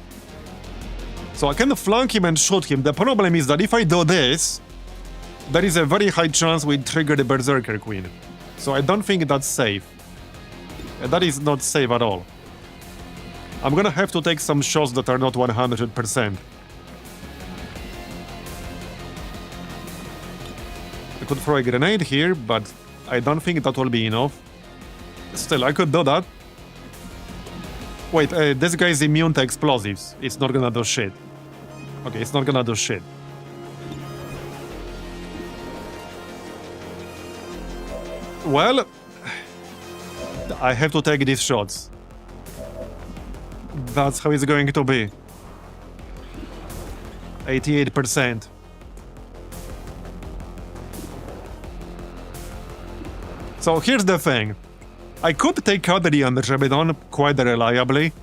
So I can flank him and shoot him. The problem is that if I do this, there is a very high chance we trigger the Berserker Queen. So I don't think that's safe. That is not safe at all. I'm gonna have to take some shots that are not 100%. I could throw a grenade here, but I don't think that will be enough. Still, I could do that. Wait, this guy is immune to explosives. It's not gonna do shit. Okay, it's not gonna do shit. Well, I have to take these shots. That's how it's going to be. 88%. So here's the thing. I could take out the Andromedon quite reliably,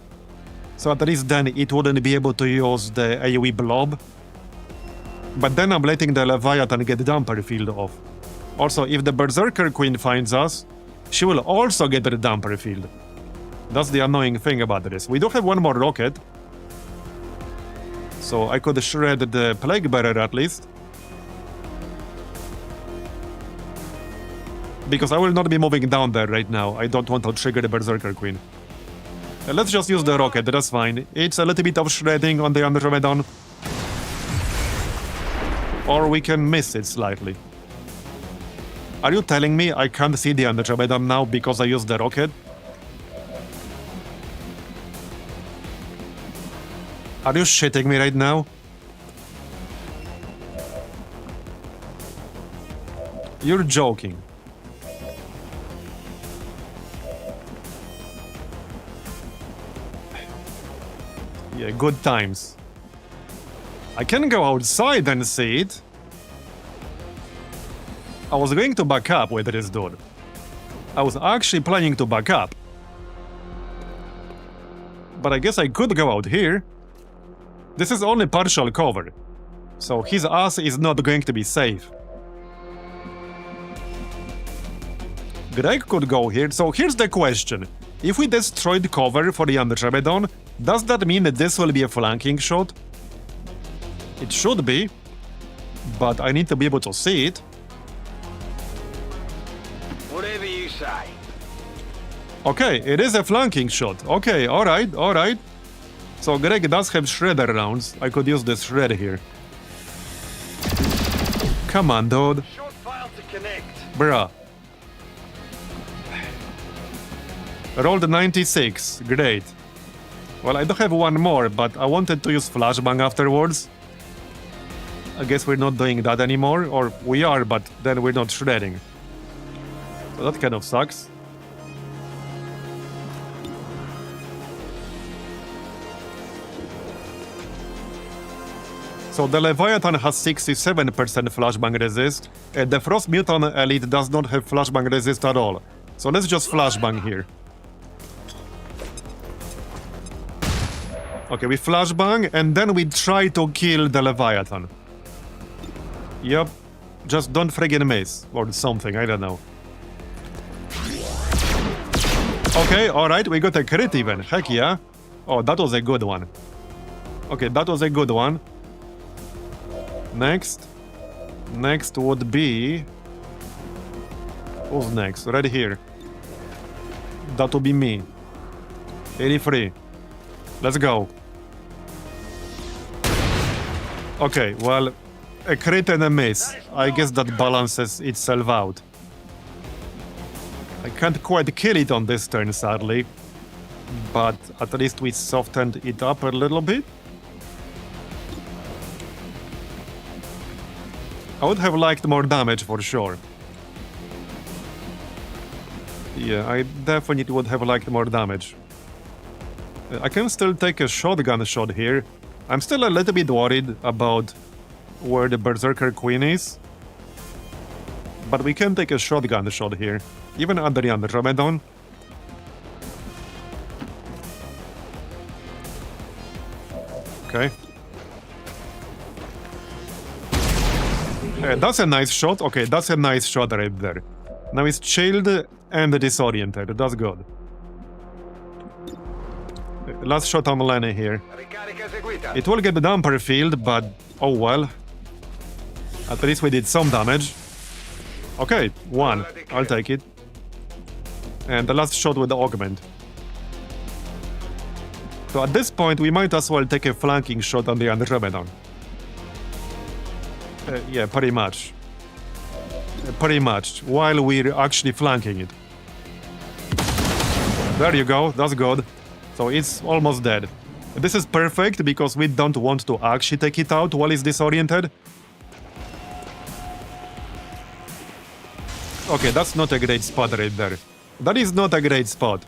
so at least then it wouldn't be able to use the AoE blob. But then I'm letting the Leviathan get damper field off. Also, if the Berserker Queen finds us, she will also get the damper field. That's the annoying thing about this. We do have one more rocket, so I could shred the Plague Bearer at least. Because I will not be moving down there right now. I don't want to trigger the Berserker Queen. Let's just use the rocket, that's fine. It's a little bit of shredding on the Andromedon. Or we can miss it slightly. Are you telling me I can't see the Andromedon now because I used the rocket? Are you shitting me right now? You're joking. Yeah, good times. I can go outside and see it. I was going to back up with this dude. I was actually planning to back up. But I guess I could go out here. This is only partial cover, so his ass is not going to be safe. Greg could go here, so here's the question. If we destroyed cover for the Andromedon, does that mean that this will be a flanking shot? It should be, but I need to be able to see it. Whatever you say. Okay, it is a flanking shot. Okay, alright, alright. So Greg does have shredder rounds. I could use this shred here. Come on, dude. Short file to connect. Bruh. Rolled 96. Great. Well, I do have one more, but I wanted to use flashbang afterwards. I guess we're not doing that anymore, or we are, but then we're not shredding. So that kind of sucks. So the Leviathan has 67% flashbang resist, and the Frost Mutant Elite does not have flashbang resist at all. So let's just flashbang here. Okay, we flashbang, and then we try to kill the Leviathan. Yep. Just don't friggin' miss, or something, I don't know. Okay, alright, we got a crit even, heck yeah. Oh, that was a good one. Okay, that was a good one. Next. Next would be... Who's next? Right here. That would be me. 83. Let's go. Okay, well, a crit and a miss. I guess that balances itself out. I can't quite kill it on this turn, sadly. But at least we softened it up a little bit. I would have liked more damage for sure. Yeah, I definitely would have liked more damage. I can still take a shotgun shot here. I'm still a little bit worried about where the Berserker Queen is. But we can take a shotgun shot here. Even under the Andromedon. Okay. That's a nice shot. Okay, that's a nice shot right there. Now it's chilled and disoriented. That's good. Last shot on Lenny here. It will get the damper field, but oh well. At least we did some damage. Okay, one. I'll take it. And the last shot with the augment. So at this point, we might as well take a flanking shot on the Andromedon. Yeah, pretty much. Pretty much, while we're actually flanking it. There you go, that's good. So it's almost dead. This is perfect because we don't want to actually take it out while it's disoriented. Okay, that's not a great spot right there. That is not a great spot.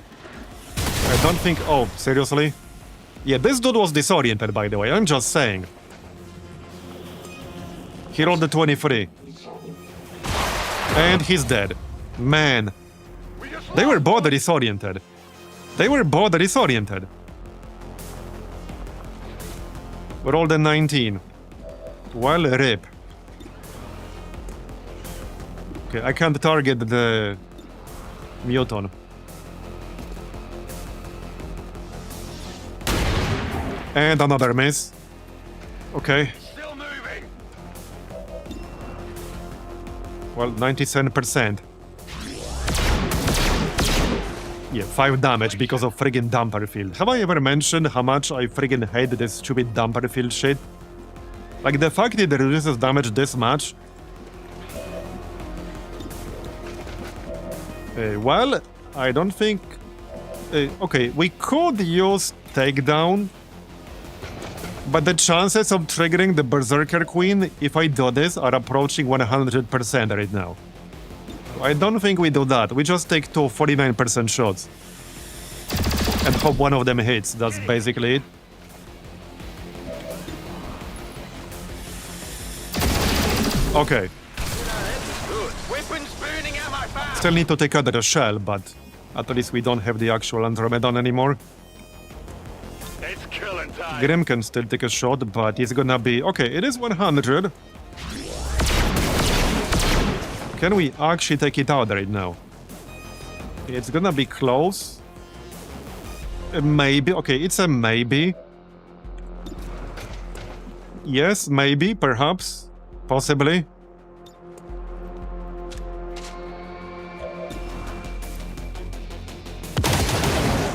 I don't think... Oh, seriously? Yeah, this dude was disoriented, by the way, I'm just saying. He rolled the 23. And he's dead. Man. They were both disoriented. They were both disoriented. We rolled a 19. Well, rip. Okay, I can't target the muton. And another miss. Okay. Still moving. Well, 97%. Yeah, 5 damage because of friggin' damper field. Have I ever mentioned how much I friggin' hate this stupid damper field shit? Like, the fact it reduces damage this much... well, I don't think... okay, we could use takedown, but the chances of triggering the Berserker Queen, if I do this, are approaching 100% right now. I don't think we do that. We just take 2 49% shots. And hope one of them hits. That's basically it. Okay. Weapons burning out my fire. Still need to take out the shell, but at least we don't have the actual Andromedon anymore. It's killing time. Grim can still take a shot, but it's gonna be... okay, it is 100. Can we actually take it out right now? It's gonna be close. Maybe. Okay, it's a maybe. Yes, maybe, perhaps, possibly.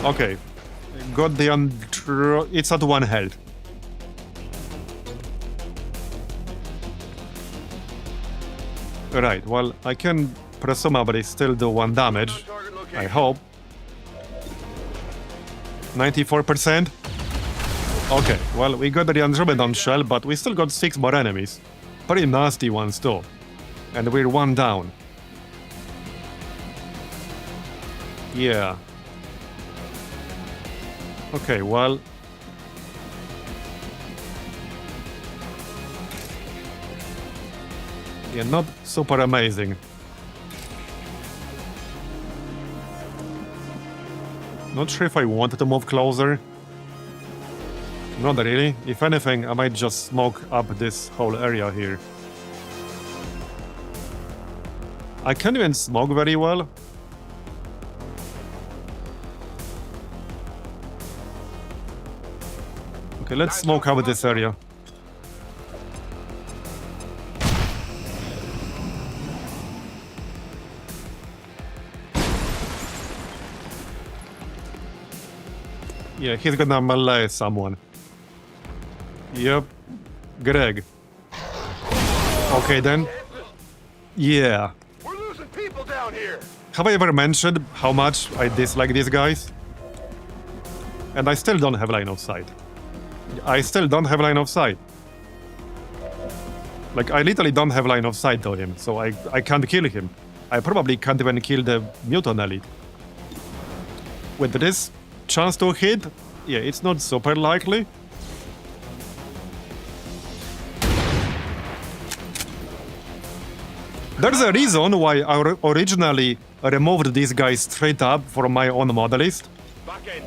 Okay. Got the it's at 1 health. Right, well, I can presumably still do 1 damage. I hope. 94%? Okay, well, we got the Andromedon shell, but we still got 6 more enemies. Pretty nasty ones, too. And we're 1 down. Yeah. Okay, well... yeah, not super amazing. Not sure if I wanted to move closer. Not really. If anything, I might just smoke up this whole area here. I can't even smoke very well. Okay, let's smoke out this area. Yeah, he's gonna melee someone. Yep. Greg. Okay then. Yeah. We're losing people down here. Have I ever mentioned how much I dislike these guys? And I still don't have line of sight. I still don't have line of sight. Like, I literally don't have line of sight to him, so I can't kill him. I probably can't even kill the mutant elite. With this chance to hit, yeah, it's not super likely. There's a reason why I originally removed this guy straight up from my own model list. Back in.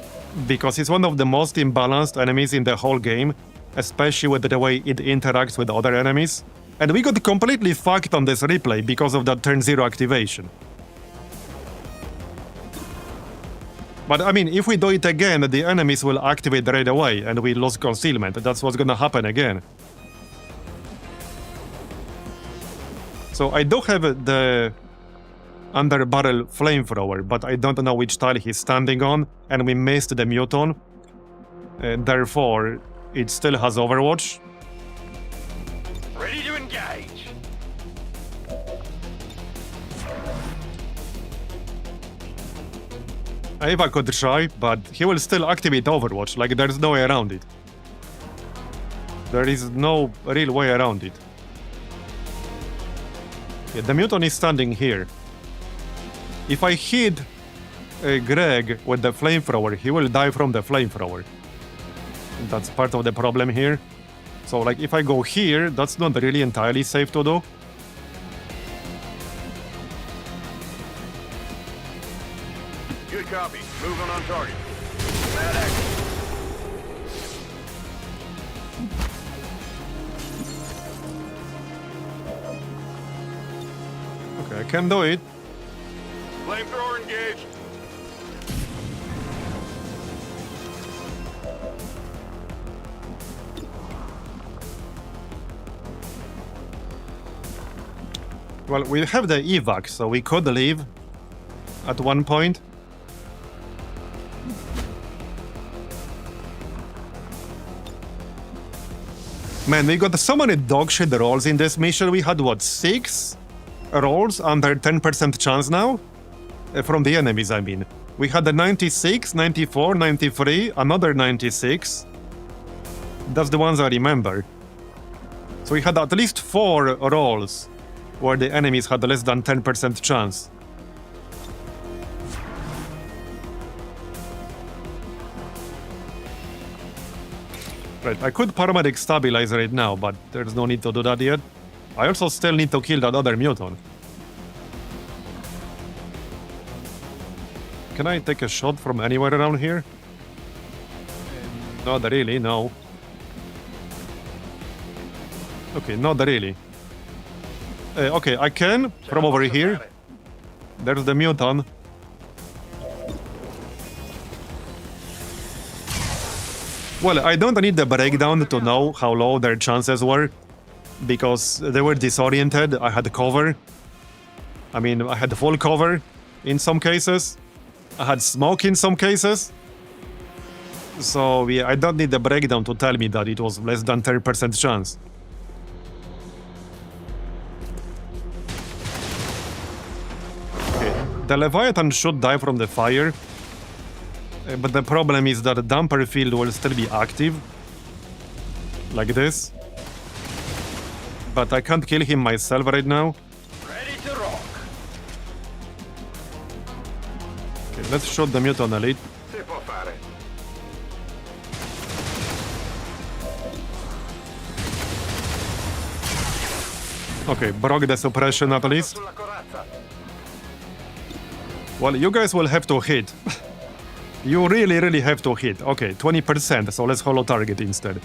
Because it's one of the most imbalanced enemies in the whole game, especially with the way it interacts with other enemies. And we got completely fucked on this replay because of that turn 0 activation. But I mean, if we do it again, the enemies will activate right away and we lose concealment. That's what's gonna happen again. So I do have the under barrel flamethrower, but I don't know which tile he's standing on, and we missed the muton. Therefore, it still has Overwatch. Ready to engage. Ava could try, but he will still activate Overwatch, like there's no way around it. There is no real way around it. Yeah, the muton is standing here. If I hit Greg with the flamethrower, he will die from the flamethrower. That's part of the problem here. So, like, if I go here, that's not really entirely safe to do. Good copy. Moving on target. Bad action. Okay, I can do it. Flamethrower engaged. Well, we have the evac, so we could leave at one point. Man, we got so many dogshit rolls in this mission. We had, what, 6 rolls under 10% chance now? From the enemies, I mean. We had the 96, 94, 93, another 96. That's the ones I remember. So we had at least 4 rolls where the enemies had less than 10% chance. Right, I could paramedic stabilize right now, but there's no need to do that yet. I also still need to kill that other mutant. Can I take a shot from anywhere around here? Not really, no. Okay, not really. Okay, I can from over here. There's the mutant. Well, I don't need the breakdown to know how low their chances were, because they were disoriented. I had cover. I mean, I had full cover in some cases. I had smoke in some cases. So yeah, I don't need the breakdown to tell me that it was less than 10% chance. Okay, the Leviathan should die from the fire. But the problem is that the damper field will still be active. Like this. But I can't kill him myself right now. Ready to rock. Okay, let's shoot the mutant elite. Si può fare. Okay, broke the suppression at least. Sulla corazza. Well, you guys will have to hit. You really have to hit. Okay, 20%, so let's holo target instead.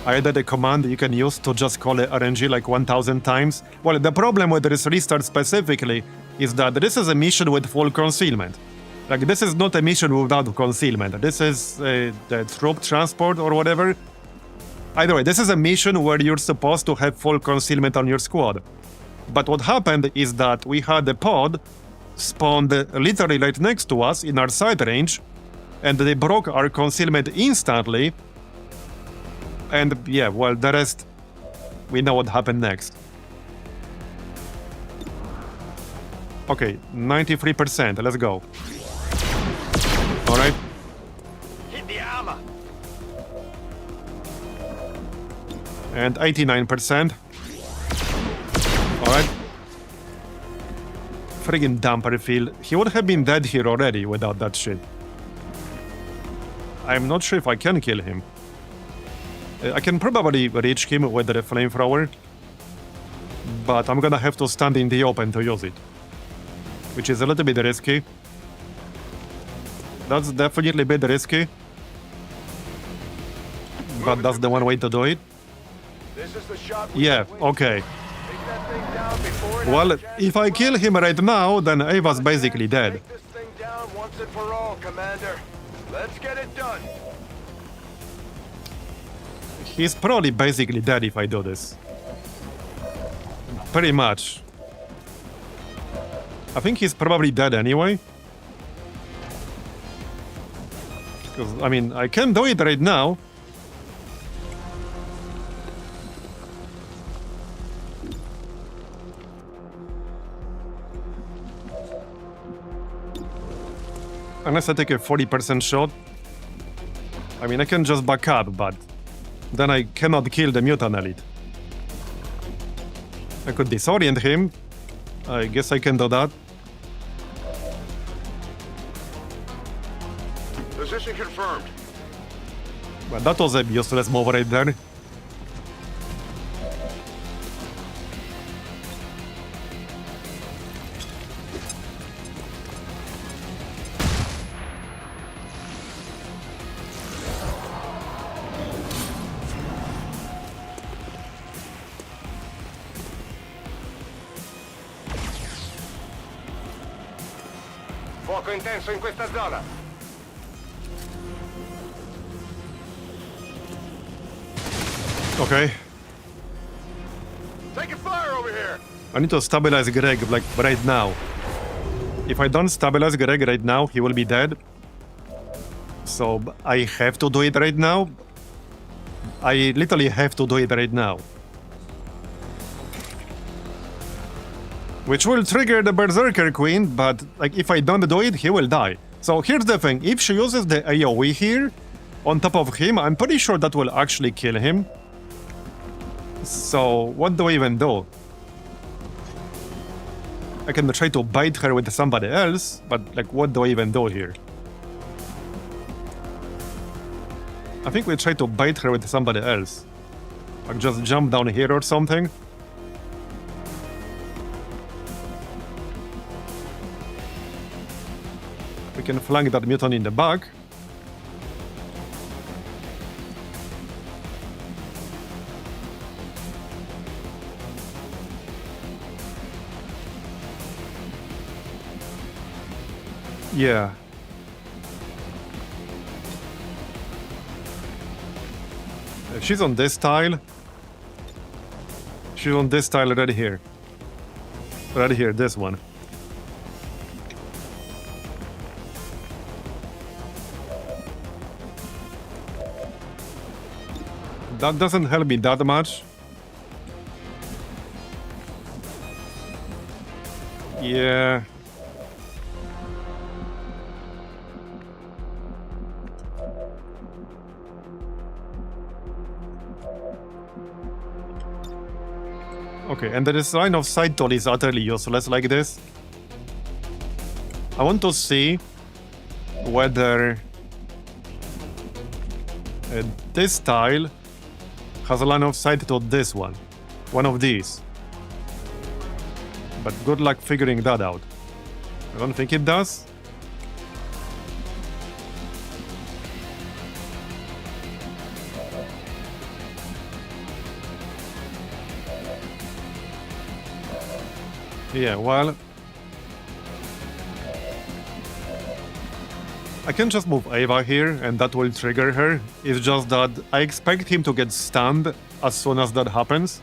I added a command you can use to just call it RNG like 1000 times. Well, the problem with this restart specifically is that this is a mission with full concealment. Like, this is not a mission without concealment. This is the troop transport or whatever. Either way, this is a mission where you're supposed to have full concealment on your squad. But what happened is that we had a pod spawned literally right next to us in our sight range, and they broke our concealment instantly. And yeah, well, the rest, we know what happened next. Okay, 93%, let's go. Alright. Hit the armor. And 89%. Alright. Friggin' damper field. He would have been dead here already without that shit. I'm not sure if I can kill him. I can probably reach him with the flamethrower, but I'm gonna have to stand in the open to use it, which is a little bit risky. That's definitely a bit risky, but that's the one way to do it. This is the shot we Yeah, need. okay. Take that thing down before it Well, has a chance if I kill him right now, then Ava's basically dead. Take this thing down once and for all, Commander. Let's get it done. He's probably basically dead if I do this. Pretty much. I think he's probably dead anyway. Because, I mean, I can do it right now. Unless I take a 40% shot. I mean, I can just back up, but then I cannot kill the mutant elite. I could disorient him. I guess I can do that. confirmed. Well, that was a useless move right there. Fuoco intenso in questa zona. Okay. Taking fire over here. I need to stabilize Greg, like, right now. If I don't stabilize Greg right now, he will be dead. So, I have to do it right now. I literally have to do it right now. Which will trigger the Berserker Queen, but, like, if I don't do it, he will die. So, here's the thing. If she uses the AoE here, on top of him, I'm pretty sure that will actually kill him. So, what do I even do? I can try to bait her with somebody else, but like, what do I even do here? I think we try to bait her with somebody else. Like, just jump down here or something. We can flank that mutant in the back. Yeah. She's on this tile. She's on this tile right here. Right here, this one. That doesn't help me that much. Yeah. Okay, and the design of side tool is utterly useless like this. I want to see whether this tile has a line of sight to this one. One of these. But good luck figuring that out. I don't think it does. Yeah, well... I can just move Ava here, and that will trigger her. It's just that I expect him to get stunned as soon as that happens.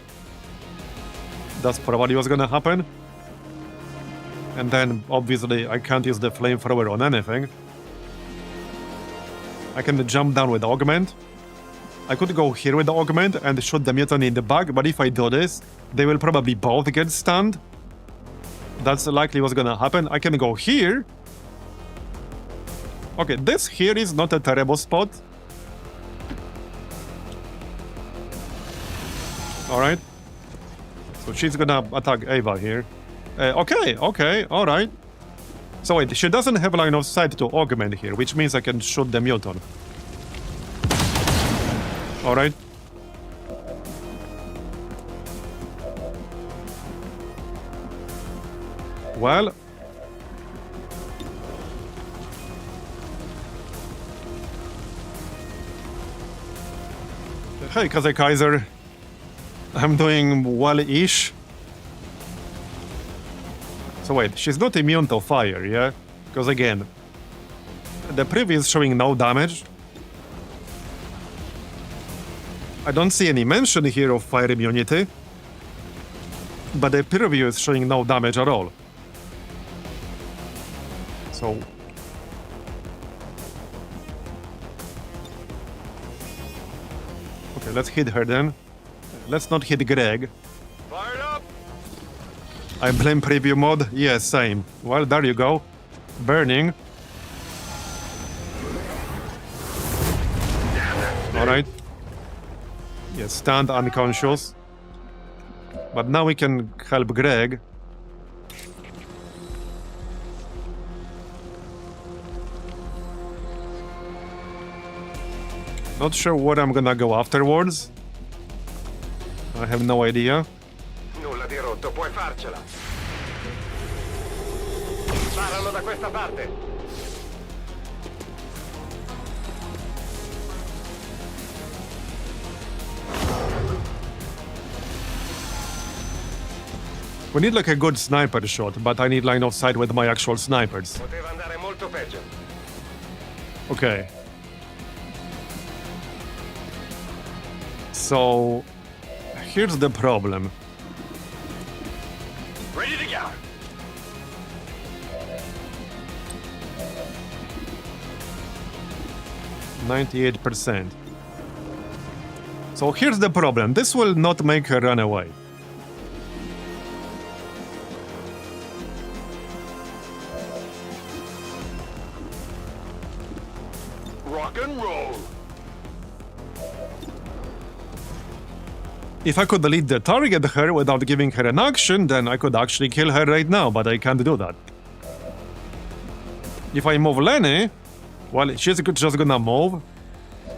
That's probably what's gonna happen. And then, obviously, I can't use the flamethrower on anything. I can jump down with Augment. I could go here with the Augment and shoot the mutant in the back, but if I do this, they will probably both get stunned. That's likely what's gonna happen. I can go here. Okay, this here is not a terrible spot. Alright. So she's gonna attack Ava here. Okay, alright. So wait, she doesn't have line of sight to Augment here, which means I can shoot the mutant. Alright. Well... Hey, Kaiser. I'm doing well-ish. So wait, she's not immune to fire, yeah? Because again, the preview is showing no damage. I don't see any mention here of fire immunity. But the preview is showing no damage at all. So... Okay, let's hit her then. Let's not hit Greg. Fired up. I blame preview mode? Yeah, same. Well, there you go. Burning. Alright. Yeah, stand unconscious. But now we can help Greg. Not sure what I'm gonna go afterwards. I have no idea. Nulla di rotto, puoi farcela. Sparano da questa parte. We need like a good sniper shot, but I need line of sight with my actual snipers. Poteva andare molto peggio. Okay. So, here's the problem. Ready to go. %98%. So here's the problem. This will not make her run away. Rock and roll. If I could delete the target her without giving her an action, then I could actually kill her right now, but I can't do that. If I move Lenny, well, she's just gonna move,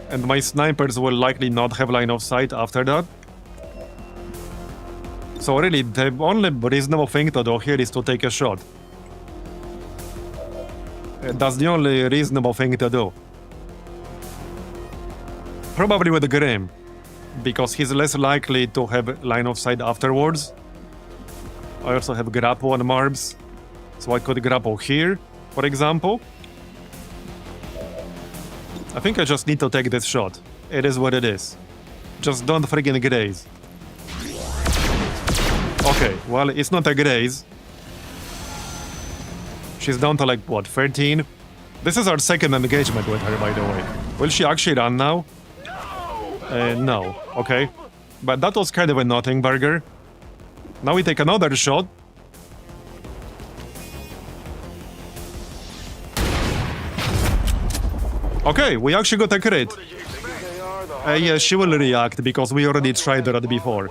and my snipers will likely not have line of sight after that. So really, the only reasonable thing to do here is to take a shot. That's the only reasonable thing to do. Probably with Grim, because he's less likely to have line of sight afterwards. I also have grapple on Marbs, so I could grapple here, for example. I think I just need to take this shot. It is what it is. Just don't friggin' graze. Okay, well, it's not a graze. She's down to like, what, 13? This is our second engagement with her, by the way. Will she actually run now? No. Okay. But that was kind of a nothing burger. Now we take another shot. Okay, we actually got a crit. Yeah, she will react because we already tried that before.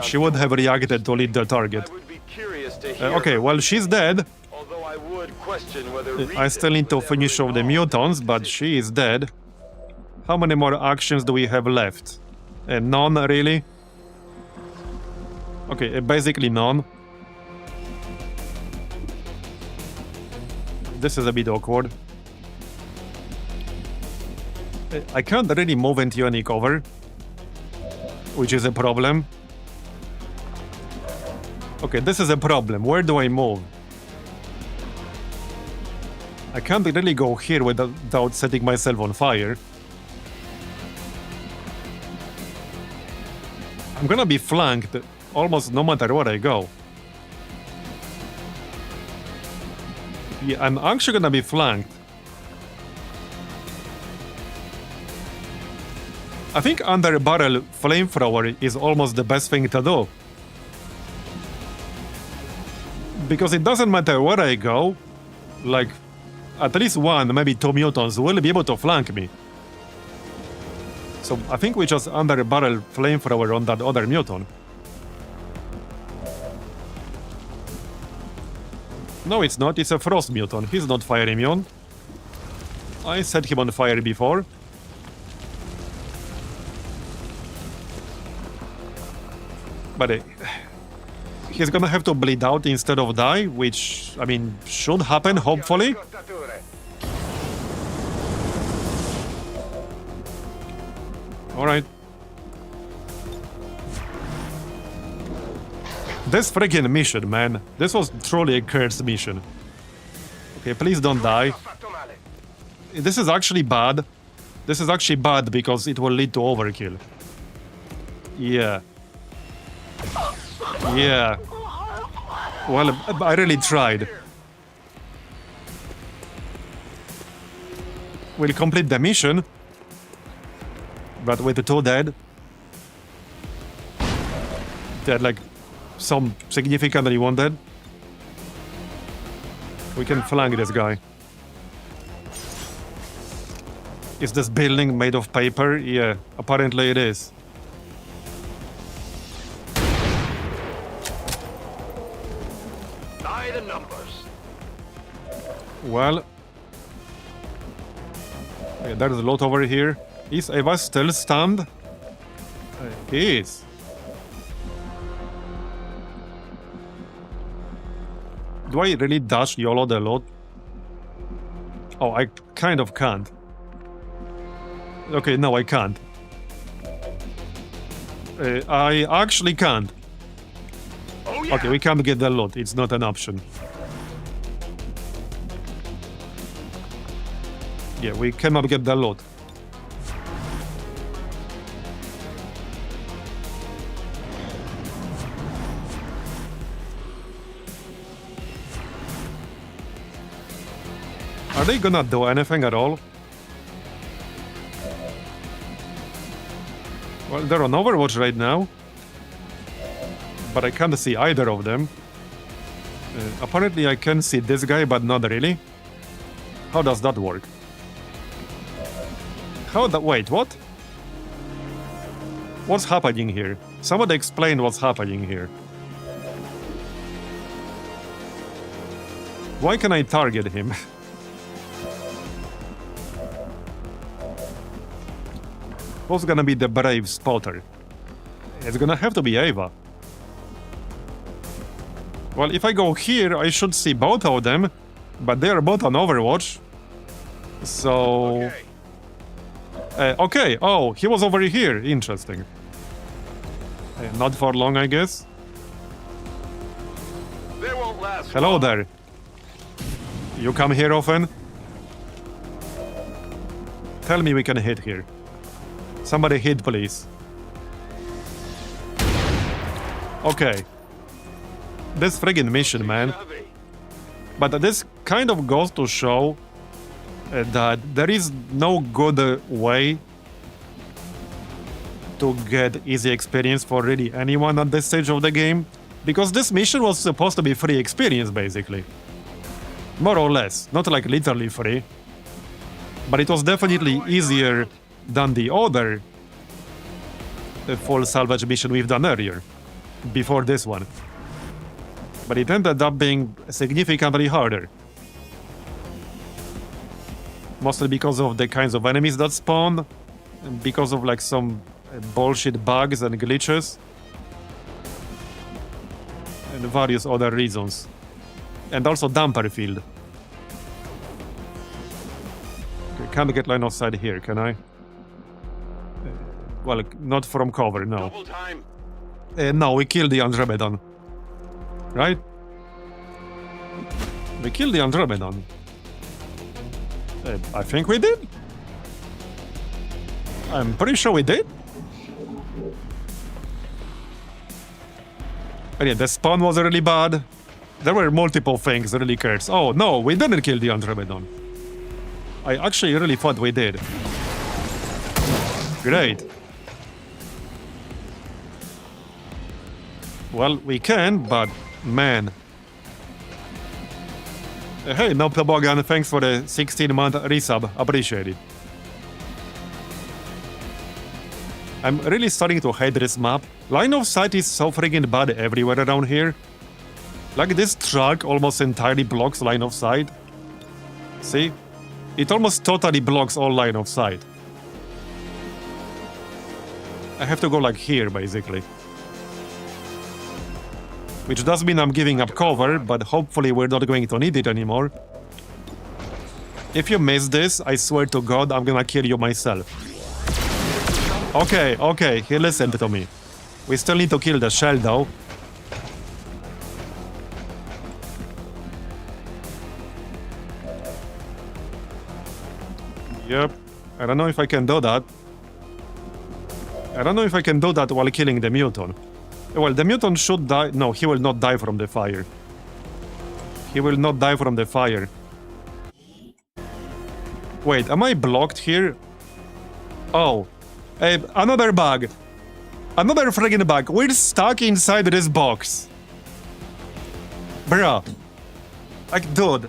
She would have reacted to lead the target. I would be curious to hear. Okay, well, she's dead. Although I would question whether I still need to finish off the mutants, but she is dead. How many more actions do we have left? None, really? Okay, basically none. This is a bit awkward. I can't really move into any cover, which is a problem. Okay, this is a problem. Where do I move? I can't really go here without setting myself on fire. I'm gonna be flanked almost no matter where I go. Yeah, I'm actually gonna be flanked. I think under barrel flamethrower is almost the best thing to do. Because it doesn't matter where I go, like, at least one, maybe two mutants will be able to flank me. So I think we just under barrel flamethrower on that other mutant. No, it's not. It's a frost mutant. He's not fire immune. I set him on fire before. But he's gonna have to bleed out instead of die, which, I mean, should happen, hopefully. Alright. This freaking mission, man. This was truly a cursed mission. Okay, please don't die. This is actually bad. This is actually bad because it will lead to overkill. Yeah. Yeah. Well, I really tried. We'll complete the mission. But with the two dead. They're like some significantly wounded. We can flank this guy. Is this building made of paper? Yeah, apparently it is. By the numbers. Well, yeah, there's a lot over here. Is Eva still stunned? He is. Do I really dash YOLO the lot? Oh, I kind of can't. Okay, no, I can't. I actually can't. Oh, yeah. Okay, we can't get the lot. It's not an option. Yeah, we cannot get the lot. Are they gonna do anything at all? Well, they're on Overwatch right now. But I can't see either of them. Apparently I can see this guy, but not really. How does that work? Wait, what? What's happening here? Somebody explain what's happening here. Why can I target him? Who's gonna be the brave spotter? It's gonna have to be Ava. Well, if I go here, I should see both of them, but they are both on Overwatch. So... Okay, oh, he was over here. Interesting. Not for long, I guess. They won't last. Hello there. You come here often? Tell me we can hit here. Somebody hit, please. Okay. This friggin' mission, man. But this kind of goes to show that there is no good way to get easy experience for really anyone at this stage of the game. Because this mission was supposed to be free experience, basically. More or less. Not like literally free. But it was definitely easier than the other full salvage mission we've done earlier. Before this one. But it ended up being significantly harder. Mostly because of the kinds of enemies that spawn, and because of like some bullshit bugs and glitches, and various other reasons. And also damper field. Okay, can't get line of sight here, can I? Well, not from cover, no. Double time. No, we killed the Andromedon. Right? We killed the Andromedon. I think we did. I'm pretty sure we did. But yeah, the spawn was really bad. There were multiple things really cursed. Oh, no, we didn't kill the Andromedon. I actually really thought we did. Great. Well, we can, but man. Hey, no toboggan, thanks for the 16-month resub. Appreciate it. I'm really starting to hate this map. Line of sight is so friggin' bad everywhere around here. Like this truck almost entirely blocks line of sight. See? It almost totally blocks all line of sight. I have to go like here, basically. Which does mean I'm giving up cover, but hopefully we're not going to need it anymore. If you miss this, I swear to God, I'm gonna kill you myself. Okay, he listened to me. We still need to kill the shell, though. Yep. I don't know if I can do that. I don't know if I can do that while killing the mutant. Well, the mutant should die. No, he will not die from the fire. He will not die from the fire. Wait, am I blocked here? Oh. Another bug. Another friggin' bug. We're stuck inside this box. Bruh. Like, dude.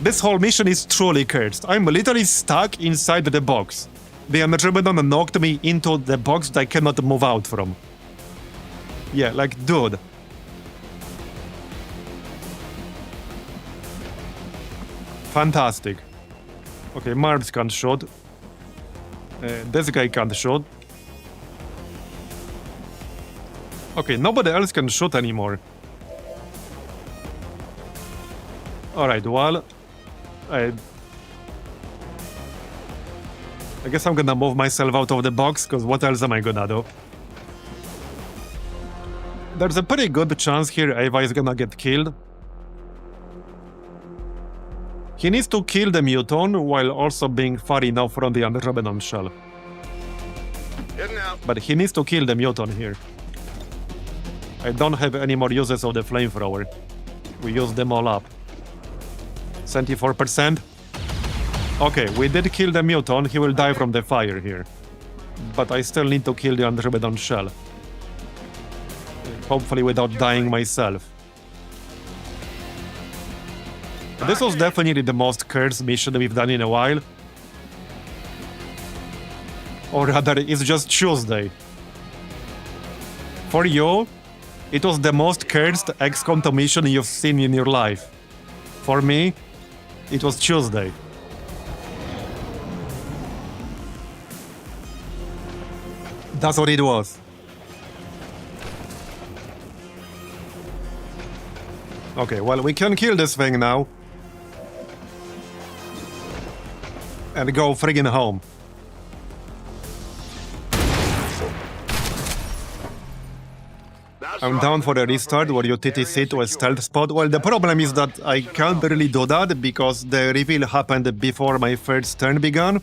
This whole mission is truly cursed. I'm literally stuck inside the box. The Andromedon knocked me into the box that I cannot move out from. Yeah, like, dude. Fantastic. Okay, Marbs can't shoot. This guy can't shoot. Okay, nobody else can shoot anymore. Alright, well... I guess I'm gonna move myself out of the box, because what else am I gonna do? There's a pretty good chance here Ava is gonna get killed. He needs to kill the muton while also being far enough from the Andromedan shell. Heading out. But he needs to kill the muton here. I don't have any more uses of the flamethrower. We used them all up. 74%. Okay, we did kill the muton. He will die from the fire here. But I still need to kill the Andromedan shell. Hopefully without dying myself. This was definitely the most cursed mission we've done in a while. Or rather, it's just Tuesday. For you, it was the most cursed XCOM mission you've seen in your life. For me, it was Tuesday. That's what it was. Okay, well, we can kill this thing now. And go friggin' home. I'm down for a restart where you TTC to a stealth spot. Well, the problem is that I can't really do that because the reveal happened before my first turn began.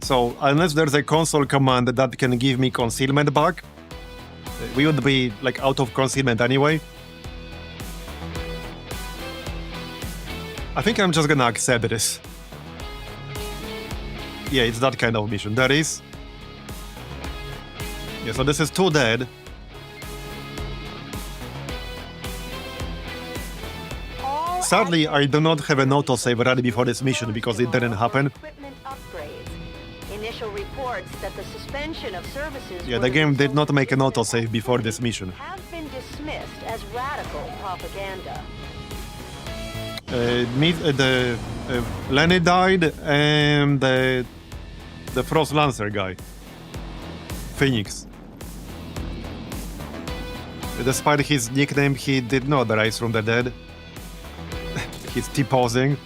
So, unless there's a console command that can give me concealment back, we would be, like, out of concealment anyway. I think I'm just gonna accept this. Yeah, it's that kind of mission. There is. Yeah, so this is 2 dead. Sadly, I do not have an autosave ready before this mission because it didn't happen. Equipment upgrades. Initial reports that the suspension of services Yeah, the game did not make an autosave before this mission. have been dismissed as radical propaganda. Lenny died and the Frost Lancer guy. Phoenix. Despite his nickname, he did not rise from the dead. He's T-posing.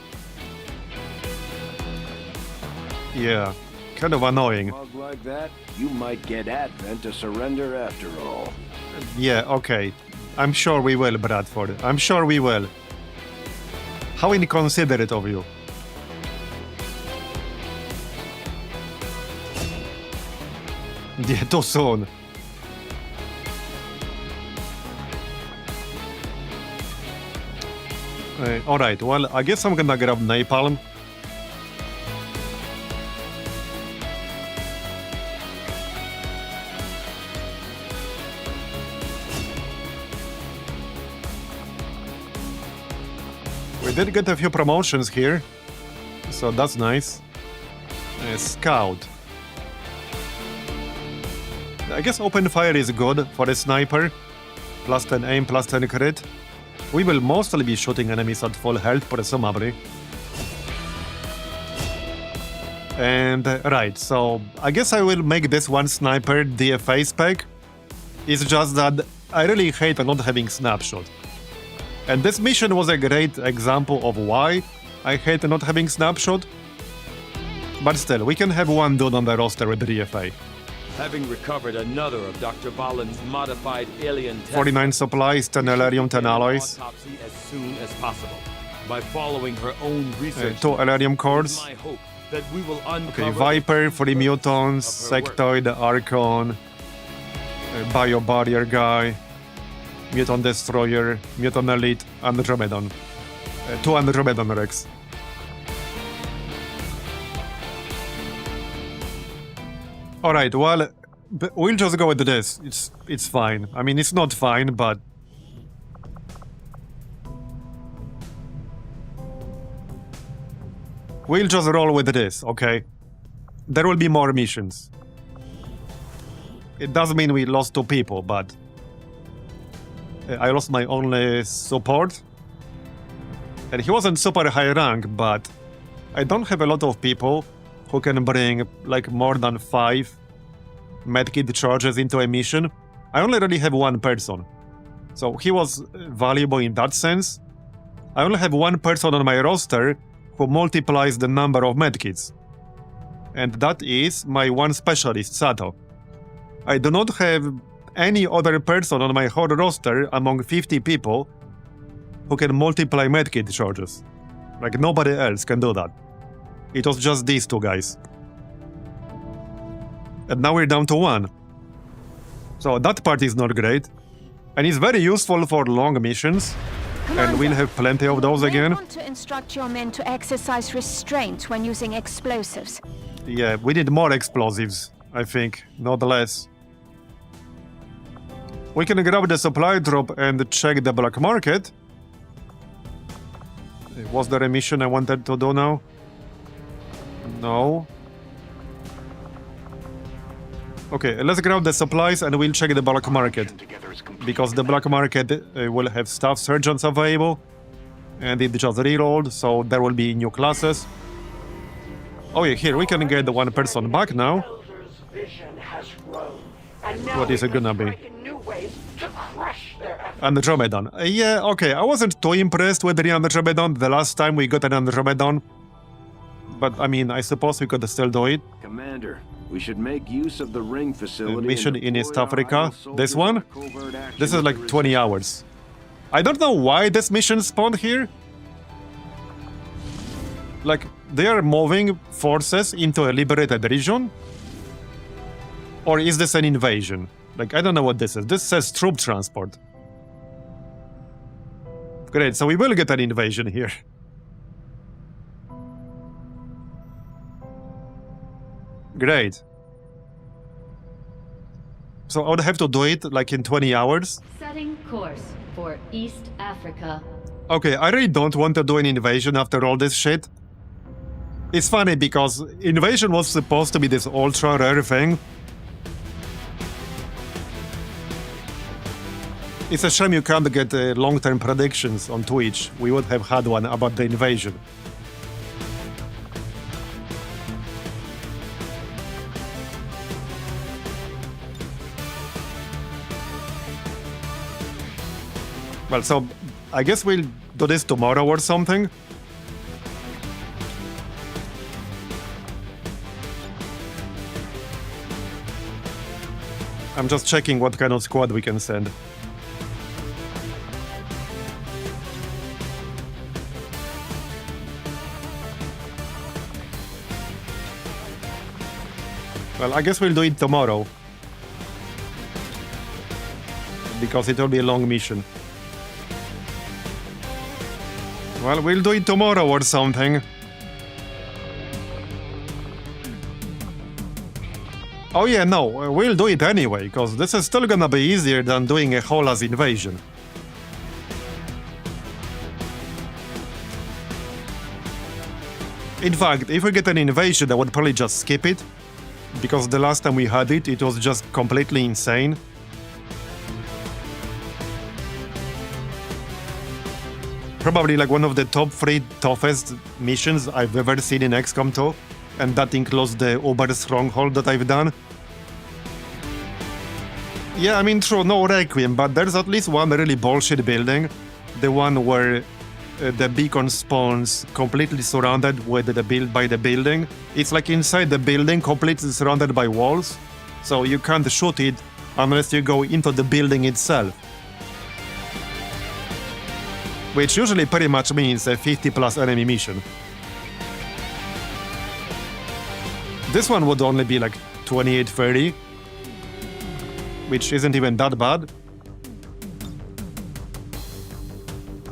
Yeah, kind of annoying. Bug like that, you might get Advent to surrender after all. Yeah, okay. I'm sure we will, Bradford. I'm sure we will. How inconsiderate of you. Yeah, too soon. Alright, well, I guess I'm gonna grab Napalm. We did get a few promotions here, so that's nice. Scout. I guess open fire is good for a sniper. Plus 10 aim, plus 10 crit. We will mostly be shooting enemies at full health, presumably. And, right, so I guess I will make this one sniper DFA spec. It's just that I really hate not having snapshot. And this mission was a great example of why I hate not having snapshot. But still, we can have one dude on the roster with DFA. Having recovered another of Dr. Balin's modified alien tests, 49 supplies, 10 Elerium, 10 alloys. autopsy as soon as possible. By following her own research, 2 Elerium it's cores. my hope that we will uncover Okay, Viper, 3 mutons, Sectoid, Archon, Bio Barrier guy, Mutant Destroyer, Mutant Elite, Andromedan. 2 Andromedan Rex. Alright, well, we'll just go with this. It's fine. I mean, it's not fine, but... We'll just roll with this, okay? There will be more missions. It does mean we lost 2 people, but... I lost my only support. And he wasn't super high rank, but... I don't have a lot of people who can bring like more than 5 medkit charges into a mission. I only really have one person. So he was valuable in that sense. I only have one person on my roster who multiplies the number of medkits. And that is my one specialist, Sato. I do not have any other person on my whole roster among 50 people who can multiply medkit charges. Like, nobody else can do that. It was just these two guys. And now we're down to 1. So that part is not great. And it's very useful for long missions. Commander, and we'll have plenty of those you again. want to instruct your men to exercise restraint when using explosives. Yeah, we need more explosives, I think, not less. We can grab the supply drop and check the black market. Was there a mission I wanted to do now? No. Okay, let's grab the supplies and we'll check the black market. Because the black market will have staff surgeons available. And it just rerolled, so there will be new classes. Oh yeah, here, we can get the one person back now. What is it gonna be? Andromedan. Yeah, okay, I wasn't too impressed with the Andromedan the last time we got an Andromedan. But, I mean, I suppose we could still do it. Commander, we should make use of the ring facility. Mission in East Africa. This one? This is like 20 hours. I don't know why this mission spawned here. Like, they are moving forces into a liberated region? Or is this an invasion? Like, I don't know what this is. This says troop transport. Great, so we will get an invasion here. Great. So I would have to do it like in 20 hours? Setting course for East Africa. Okay, I really don't want to do an invasion after all this shit. It's funny because invasion was supposed to be this ultra rare thing. It's a shame you can't get long-term predictions on Twitch. We would have had one about the invasion. Well, so I guess we'll do this tomorrow or something. I'm just checking what kind of squad we can send. Well, I guess we'll do it tomorrow. Because it will be a long mission. Well, we'll do it tomorrow or something. Oh yeah, no, we'll do it anyway, because this is still gonna be easier than doing a whole ass invasion. In fact, if we get an invasion, I would probably just skip it. Because the last time we had it, it was just completely insane. Probably like one of the top 3 toughest missions I've ever seen in XCOM 2. And that includes the Uber Stronghold that I've done. Yeah, I mean, true, no Requiem, but there's at least one really bullshit building. The one where the beacon spawns completely surrounded with by the building. It's like inside the building, completely surrounded by walls. So you can't shoot it unless you go into the building itself. Which usually pretty much means a 50+ enemy mission. This one would only be like 28-30, which isn't even that bad.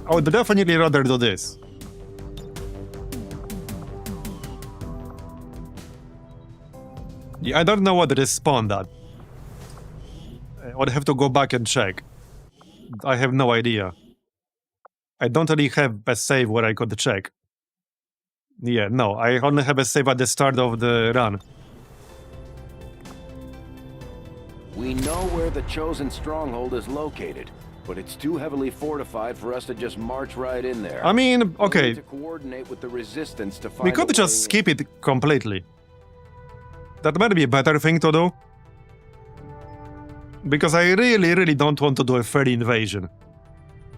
I would definitely rather do this. Yeah, I don't know what respawned at. I would have to go back and check. I have no idea. I don't really have a save where I could check. Yeah, no, I only have a save at the start of the run. We know where the chosen stronghold is located. but it's too heavily fortified for us to just march right in there. I mean, We'll okay, need to coordinate with the resistance to find we a could just way- skip it completely. That might be a better thing to do. Because I really don't want to do a third invasion.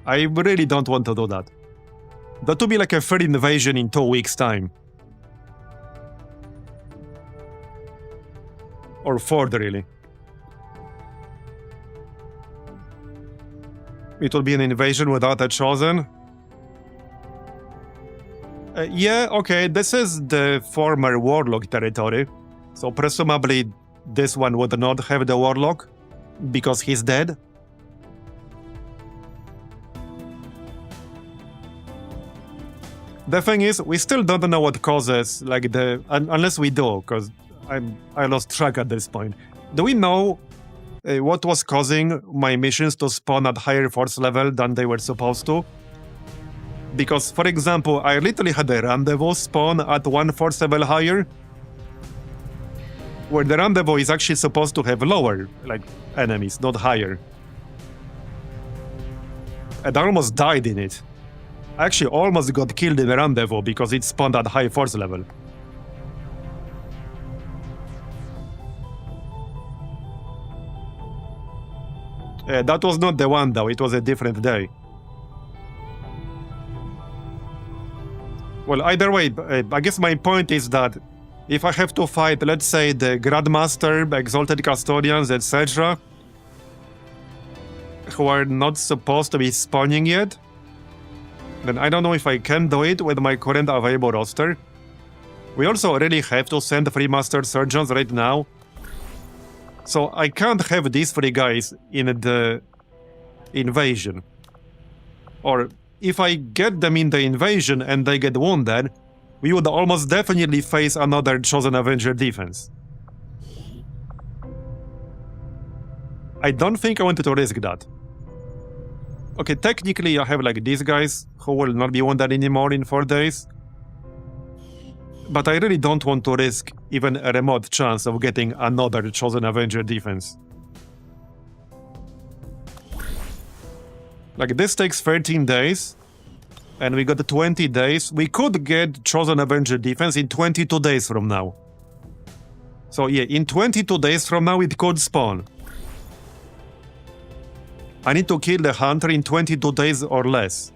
I really don't want to do that. That would be like a third invasion in 2 weeks' time. Or fourth, really. It will be an invasion without a chosen. Yeah, okay, this is the former warlock territory. So presumably this one would not have the warlock, because he's dead. The thing is, we still don't know what causes, like unless we do, because I lost track at this point. Do we know what was causing my missions to spawn at higher force level than they were supposed to? Because, for example, I literally had a rendezvous spawn at 1 force level higher, where the rendezvous is actually supposed to have lower, like, enemies, not higher. And I almost died in it. I actually almost got killed in the rendezvous because it spawned at high force level. That was not the one though, it was a different day. Well, either way, I guess my point is that if I have to fight, let's say, the Grandmaster, Exalted Custodians, etc., who are not supposed to be spawning yet, then I don't know if I can do it with my current available roster. We also already have to send 3 Master Surgeons right now. So I can't have these 3 guys in the invasion. Or if I get them in the invasion and they get wounded, we would almost definitely face another Chosen Avenger defense. I don't think I wanted to risk that. Okay, technically I have like these guys who will not be wounded anymore in 4 days. But I really don't want to risk even a remote chance of getting another Chosen Avenger defense. Like, this takes 13 days, and we got 20 days. We could get Chosen Avenger defense in 22 days from now. So yeah, in 22 days from now it could spawn. I need to kill the hunter in 22 days or less.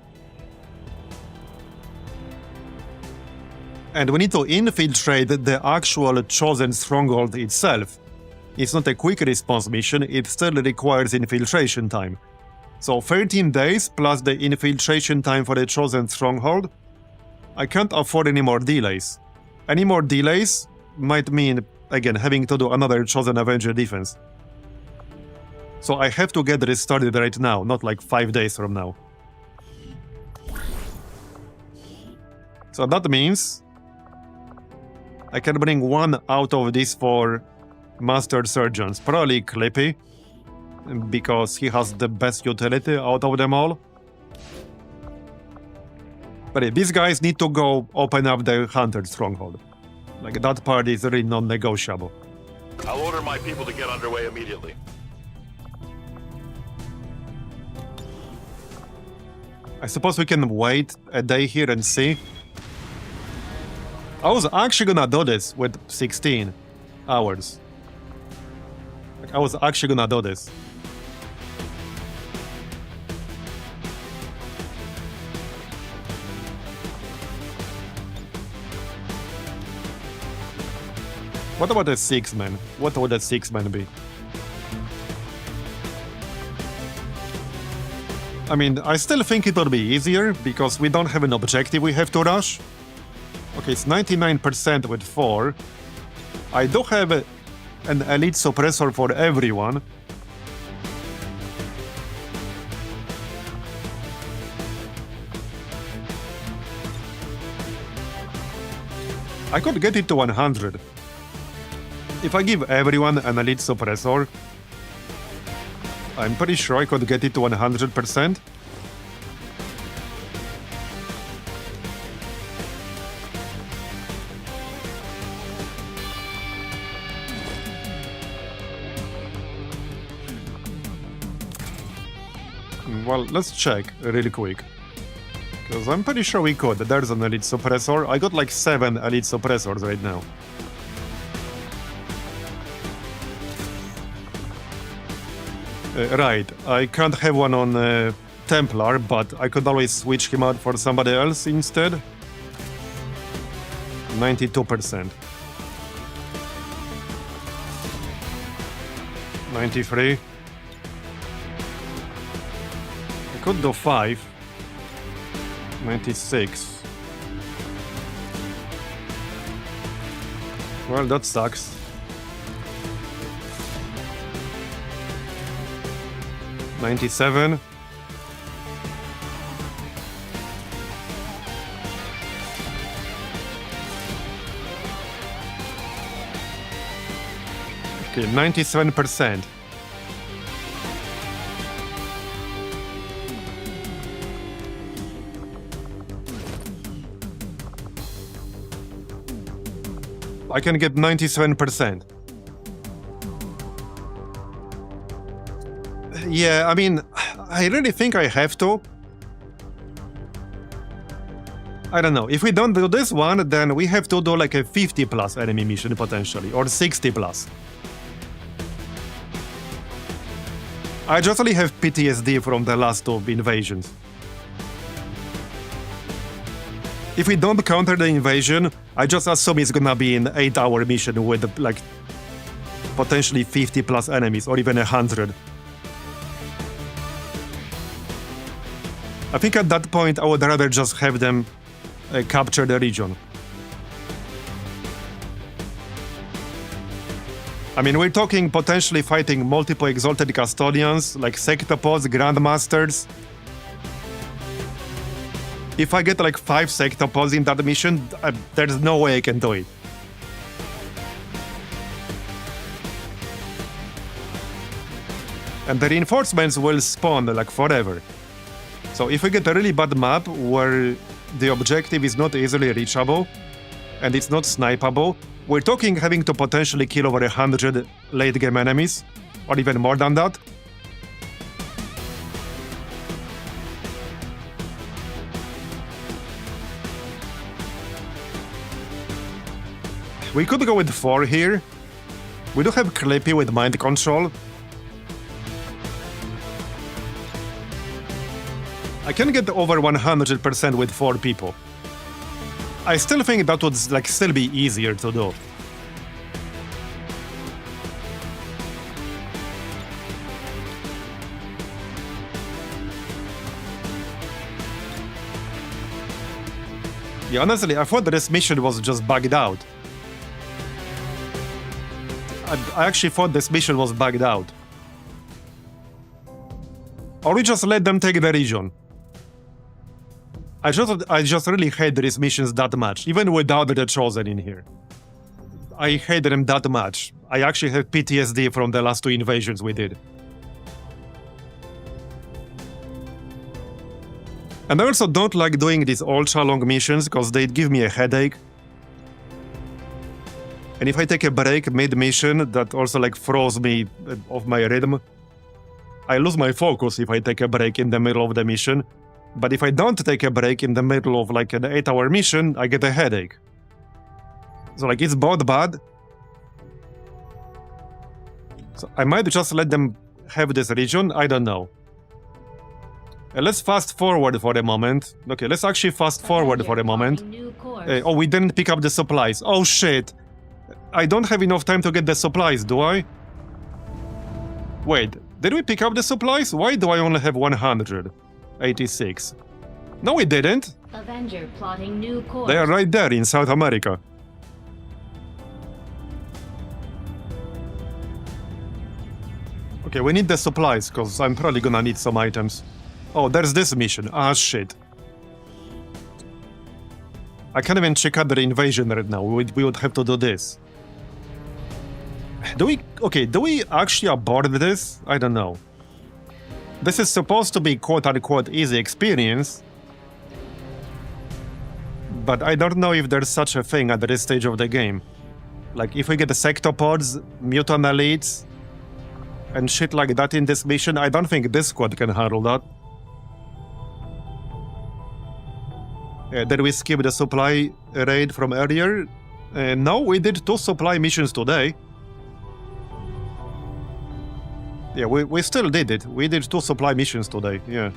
And we need to infiltrate the actual Chosen Stronghold itself. It's not a quick response mission, it still requires infiltration time. So 13 days plus the infiltration time for the Chosen Stronghold. I can't afford any more delays. Any more delays might mean, again, having to do another Chosen Avenger defense. So I have to get restarted right now, not like 5 days from now. So that means I can bring 1 out of these 4 Master Surgeons. Probably Clippy, because he has the best utility out of them all. But these guys need to go open up the Hunter Stronghold. Like, that part is really non-negotiable. I'll order my people to get underway immediately. I suppose we can wait a day here and see. I was actually gonna do this with 16 hours. Like, I was actually gonna do this. What about a 6-man? What would a 6-man be? I mean, I still think it will be easier, because we don't have an objective we have to rush. Okay, it's 99% with 4. I do have an elite suppressor for everyone. I could get it to 100. If I give everyone an elite suppressor, I'm pretty sure I could get it to 100%. Well, let's check really quick. Because I'm pretty sure we could. There's an elite suppressor. I got like 7 elite suppressors right now. Right, I can't have one on Templar, but I could always switch him out for somebody else instead. 92%. 93. I could do 5. 96. Well, that sucks. 97. Okay, 97%. I can get 97%. Yeah, I mean, I really think I have to. I don't know. If we don't do this one, then we have to do like a 50 plus enemy mission potentially, or 60 plus. I just only have PTSD from the last 2 invasions. If we don't counter the invasion, I just assume it's gonna be an 8-hour mission with like potentially 50 plus enemies, or even 100. I think at that point I would rather just have them capture the region. I mean, we're talking potentially fighting multiple exalted custodians, like sectopods, grandmasters. If I get like 5 sectopods in that mission, there's no way I can do it. And the reinforcements will spawn like forever. So if we get a really bad map where the objective is not easily reachable and it's not snipeable, we're talking having to potentially kill over 100 late game enemies, or even more than that. We could go with 4 here. We do have Clippy with mind control. I can get over 100% with 4 people. I still think that would like still be easier to do. Yeah, honestly, I thought this mission was just bugged out. I actually thought this mission was bugged out. Or we just let them take the region. I just really hate these missions that much, even without the Chosen in here. I hate them that much. I actually have PTSD from the last 2 invasions we did. And I also don't like doing these ultra-long missions because they give me a headache. And if I take a break mid-mission, that also like throws me off my rhythm. I lose my focus if I take a break in the middle of the mission. But if I don't take a break in the middle of like an 8-hour mission, I get a headache. So like it's both bad. So I might just let them have this region, I don't know. Let's fast forward for a moment. Okay, let's actually fast forward for a moment. Oh, we didn't pick up the supplies. Oh shit. I don't have enough time to get the supplies, do I? Wait, did we pick up the supplies? Why do I only have 186? No, we didn't. Avenger plotting new course. They are right there in South America. Okay, we need the supplies, because I'm probably gonna need some items. Oh, there's this mission. Ah, shit. I can't even check out the invasion right now. We would have to do this. Do we actually abort this? I don't know. This is supposed to be quote-unquote easy experience. But I don't know if there's such a thing at this stage of the game. Like, if we get the sectopods, mutant elites, and shit like that in this mission, I don't think this squad can handle that. Did we skip the supply raid from earlier? No, we did 2 supply missions today. Yeah, we still did it. We did 2 supply missions today, yeah.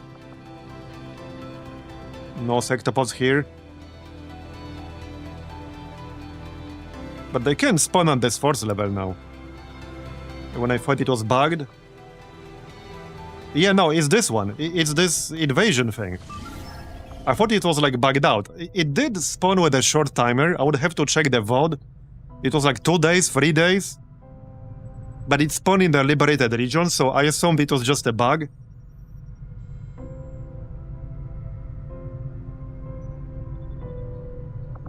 No sectopods here. But they can spawn on this 4th level now. When I thought it was bugged. Yeah, no, it's this one. It's this invasion thing. I thought it was like bugged out. It did spawn with a short timer. I would have to check the VOD. It was like 2 days, 3 days. But it spawned in the liberated region, so I assumed it was just a bug.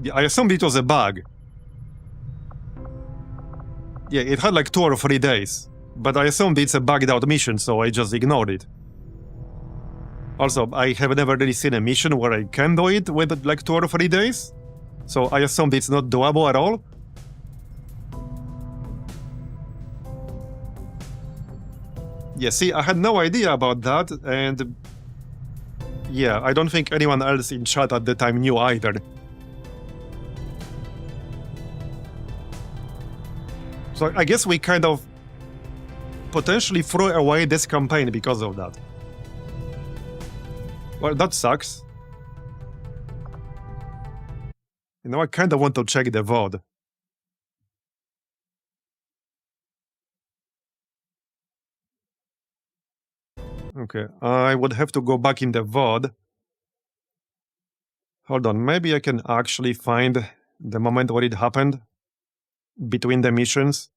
Yeah, I assumed it was a bug. Yeah, it had like 2 or 3 days. But I assumed it's a bugged out mission, so I just ignored it. Also, I have never really seen a mission where I can do it with like 2 or 3 days. So I assumed it's not doable at all. Yeah, see, I had no idea about that, and yeah, I don't think anyone else in chat at the time knew either. So I guess we kind of potentially threw away this campaign because of that. Well, that sucks. You know, I kind of want to check the VOD. Okay, I would have to go back in the VOD. Hold on, maybe I can actually find the moment where it happened between the missions.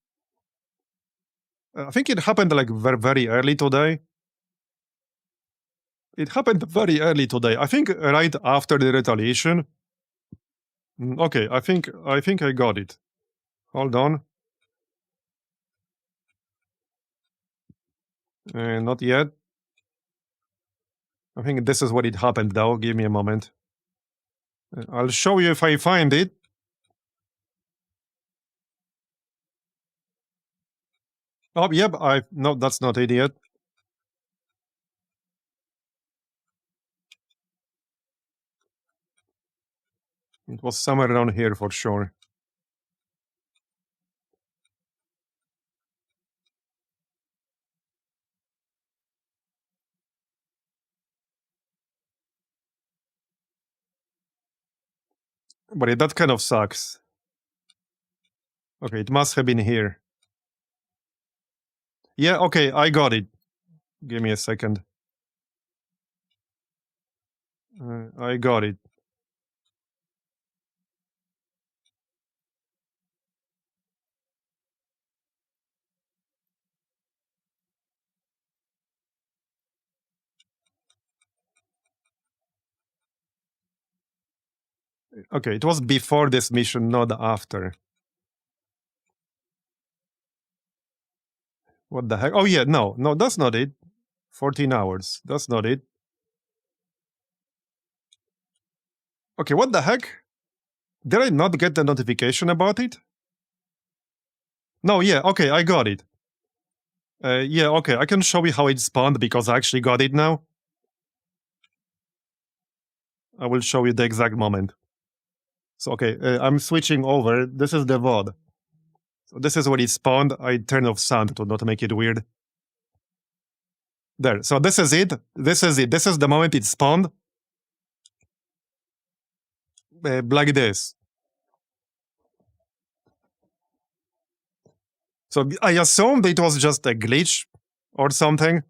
I think it happened like very early today. It happened very early today. I think right after the retaliation. Okay, I think I got it. Hold on. Not yet. I think this is what it happened though. Give me a moment. I'll show you if I find it. Oh, yep, no, that's not it yet. It was somewhere around here for sure. But that kind of sucks. Okay, it must have been here. Yeah, okay, I got it. Give me a second. I got it. Okay, it was before this mission, not after. What the heck? Oh yeah, no, that's not it. 14 hours. That's not it. Okay, what the heck? Did I not get the notification about it? No, yeah, okay, I got it. Yeah, okay, I can show you how it spawned because I actually got it now. I will show you the exact moment. So, okay, I'm switching over. This is the VOD. So this is where it spawned. I turned off sound to not make it weird. There, so this is it. This is it. This is the moment it spawned. Like this. So I assumed it was just a glitch or something.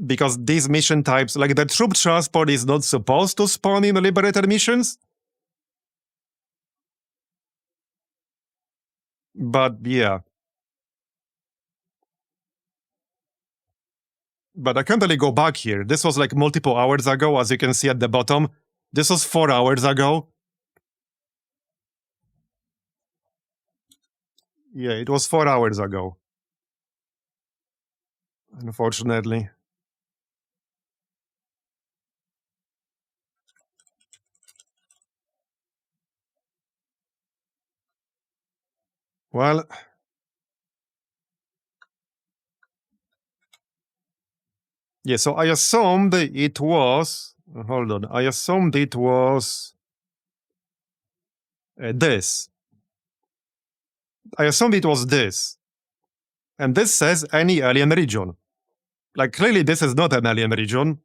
Because these mission types, like the troop transport is not supposed to spawn in liberated missions. But yeah. But I can't really go back here. This was like multiple hours ago, as you can see at the bottom. This was 4 hours ago. Yeah, it was 4 hours ago. Unfortunately. Well, yeah, so I assumed it was Hold on. I assumed it was this. I assumed it was this. And this says any alien region. Like, clearly this is not an alien region.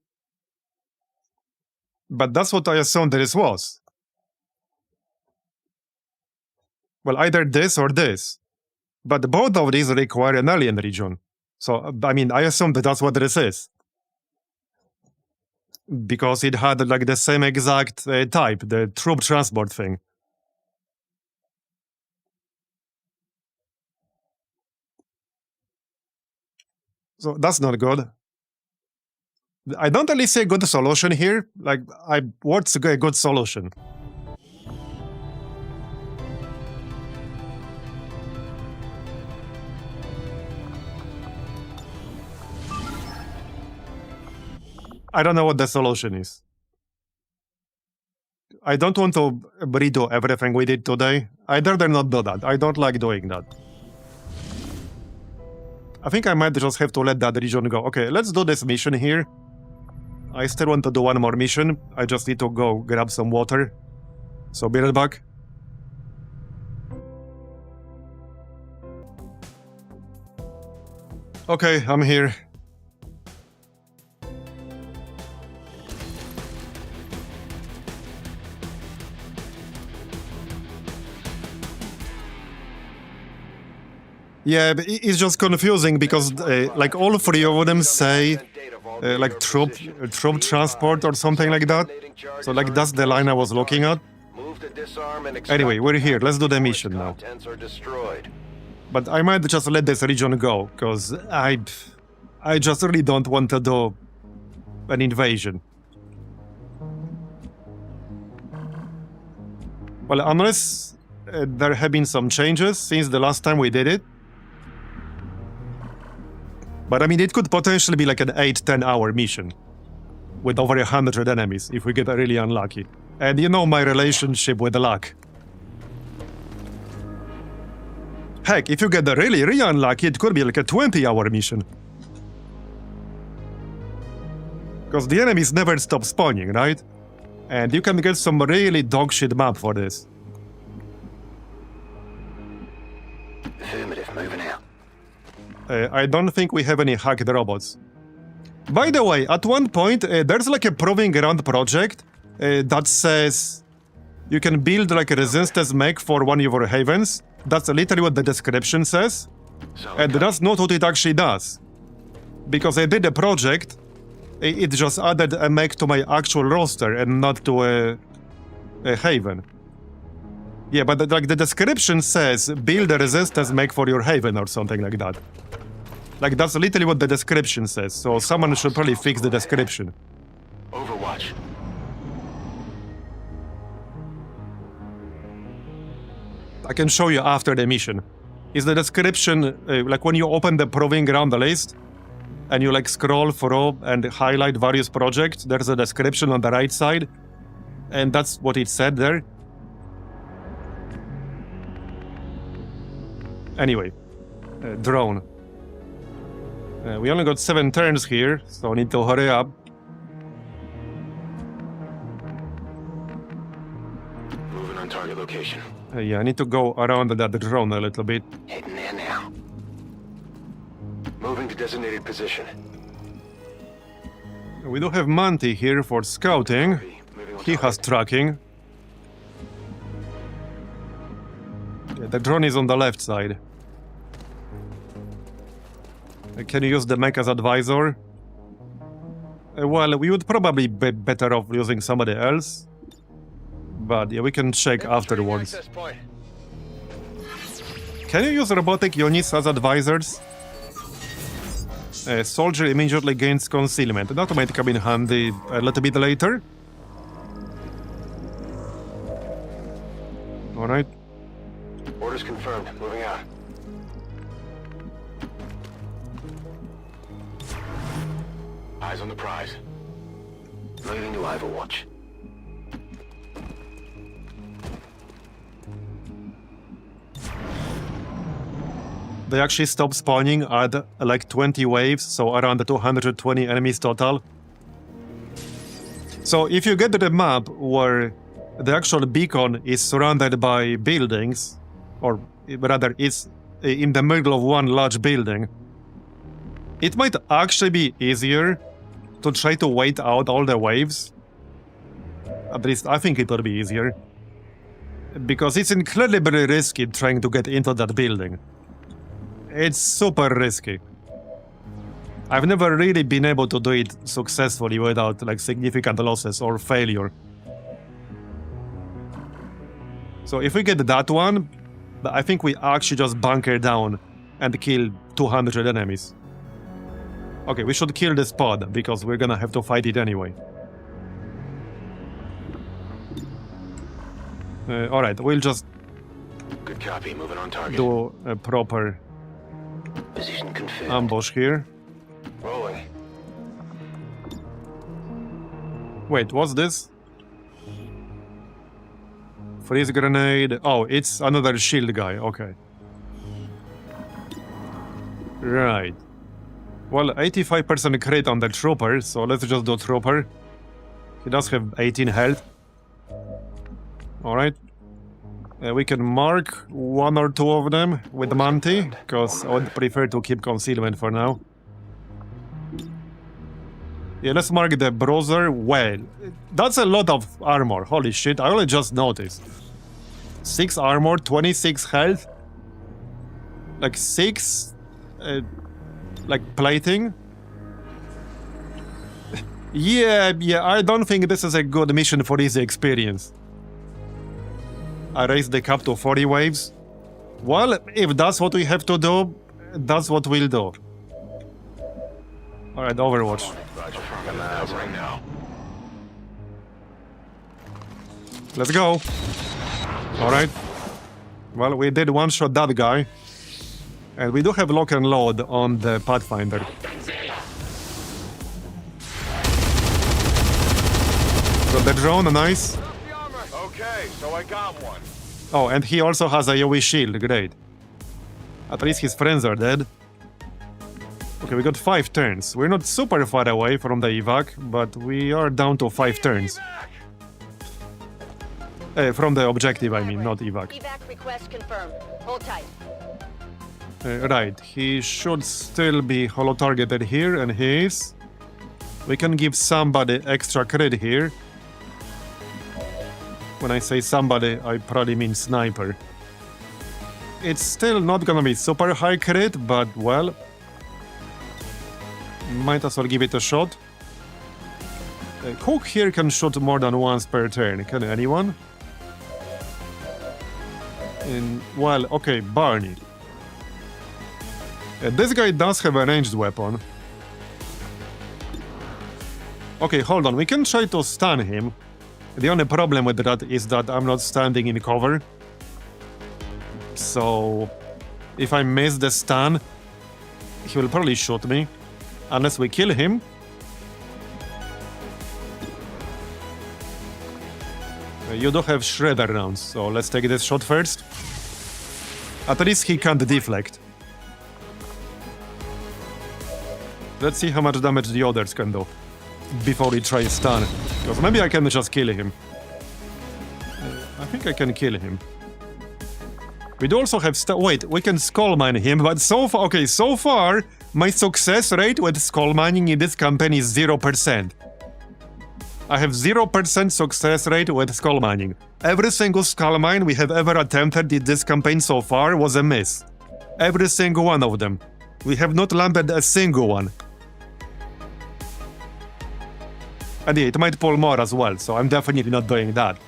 But that's what I assumed this was. Well, either this or this. But both of these require an alien region. So, I mean, I assume that that's what this is. Because it had, like, the same exact type, the troop transport thing. So that's not good. I don't really see a good solution here. Like, what's a good solution? I don't know what the solution is. I don't want to redo everything we did today. I'd rather not do that. I don't like doing that. I think I might just have to let that region go. Okay, let's do this mission here. I still want to do one more mission. I just need to go grab some water. So be right back. Okay, I'm here. Yeah, but it's just confusing because like all three of them say like troop transport or something like that. So like that's the line I was looking at. Anyway, we're here. Let's do the mission now. But I might just let this region go because I just really don't want to do an invasion. Well, unless there have been some changes since the last time we did it. But I mean, it could potentially be like an 8-10 hour mission with over 100 enemies if we get really unlucky. And you know my relationship with luck. Heck, if you get really unlucky, it could be like a 20-hour mission. Because the enemies never stop spawning, right? And you can get some really dogshit map for this. Affirmative, moving out. I don't think we have any hacked robots. By the way, at one point, there's like a proving ground project that says you can build like a resistance mech for one of your havens. That's literally what the description says. And that's not what it actually does. Because I did a project, it just added a mech to my actual roster and not to a haven. Yeah, but like the description says, build a resistance mech for your haven or something like that. Like that's literally what the description says, so someone should probably fix the description. Overwatch. I can show you after the mission. Is the description, like when you open the proving ground list, and you like scroll through and highlight various projects, there's a description on the right side, and that's what it said there. Anyway, drone. We only got 7 turns here, so I need to hurry up. Moving on target location. Yeah, I need to go around that drone a little bit. Heading there now. Moving to designated position. We do have Monty here for scouting. He has tracking. Yeah, the drone is on the left side. Can you use the mech as advisor? Well, we would probably be better off using somebody else. But yeah, we can check afterwards. Can you use robotic units as advisors? Soldier immediately gains concealment. That might come in handy a little bit later. Alright. Orders confirmed. Moving out. Eyes on the prize. Moving to Overwatch. They actually stopped spawning at like 20 waves, so around 220 enemies total. So if you get to the map where the actual beacon is surrounded by buildings, or rather it's in the middle of one large building, it might actually be easier to try to wait out all the waves. At least I think it would be easier. Because it's incredibly risky trying to get into that building. It's super risky. I've never really been able to do it successfully without like significant losses or failure. So if we get that one, I think we actually just bunker down and kill 200 enemies. Okay, we should kill this pod because we're gonna have to fight it anyway. Alright, we'll just Good copy. Moving on target. do a proper Position confirmed. ambush here. Rolling. Wait, what's this? Freeze grenade. Oh, it's another shield guy. Okay. Right. Well, 85% crit on the trooper, so let's just do trooper. He does have 18 health. Alright. We can mark one or two of them with Manti, because I would prefer to keep concealment for now. Yeah, let's mark the Marbozir. Well, that's a lot of armor. Holy shit, I only just noticed. 6 armor, 26 health. Like 6... like plating. Yeah, I don't think this is a good mission for easy experience. I raised the cap to 40 waves. Well, if that's what we have to do, that's what we'll do. Alright, Overwatch. Roger. I'm out right now. Let's go. Alright. Well, we did one-shot that guy. And we do have lock and load on the Pathfinder. Got the drone, nice. Okay, so I got one. Oh, and he also has a AoE shield, great. At least his friends are dead. Okay, we got 5 turns. We're not super far away from the evac, but we are down to 5 turns. From the objective, I mean, not evac. Evac request confirmed. Hold tight. Right, he should still be holo-targeted here, and he is. We can give somebody extra crit here. When I say somebody, I probably mean sniper. It's still not gonna be super high crit, but well... might as well give it a shot. Cook here can shoot more than once per turn, can anyone? Well, okay, Barney. This guy does have a ranged weapon. Okay, hold on, we can try to stun him. The only problem with that is that I'm not standing in cover. So... if I miss the stun, he will probably shoot me. Unless we kill him. You do have Shredder rounds, so let's take this shot first. At least he can't deflect. Let's see how much damage the others can do before we try stun. Because maybe I can just kill him. I think I can kill him. We do also have wait, we can skull mine him, but so far, okay, so far, my success rate with skull mining in this campaign is 0%. I have 0% success rate with skull mining. Every single skull mine we have ever attempted in this campaign so far was a miss. Every single one of them. We have not landed a single one. And yeah, it might pull more as well, so I'm definitely not doing that.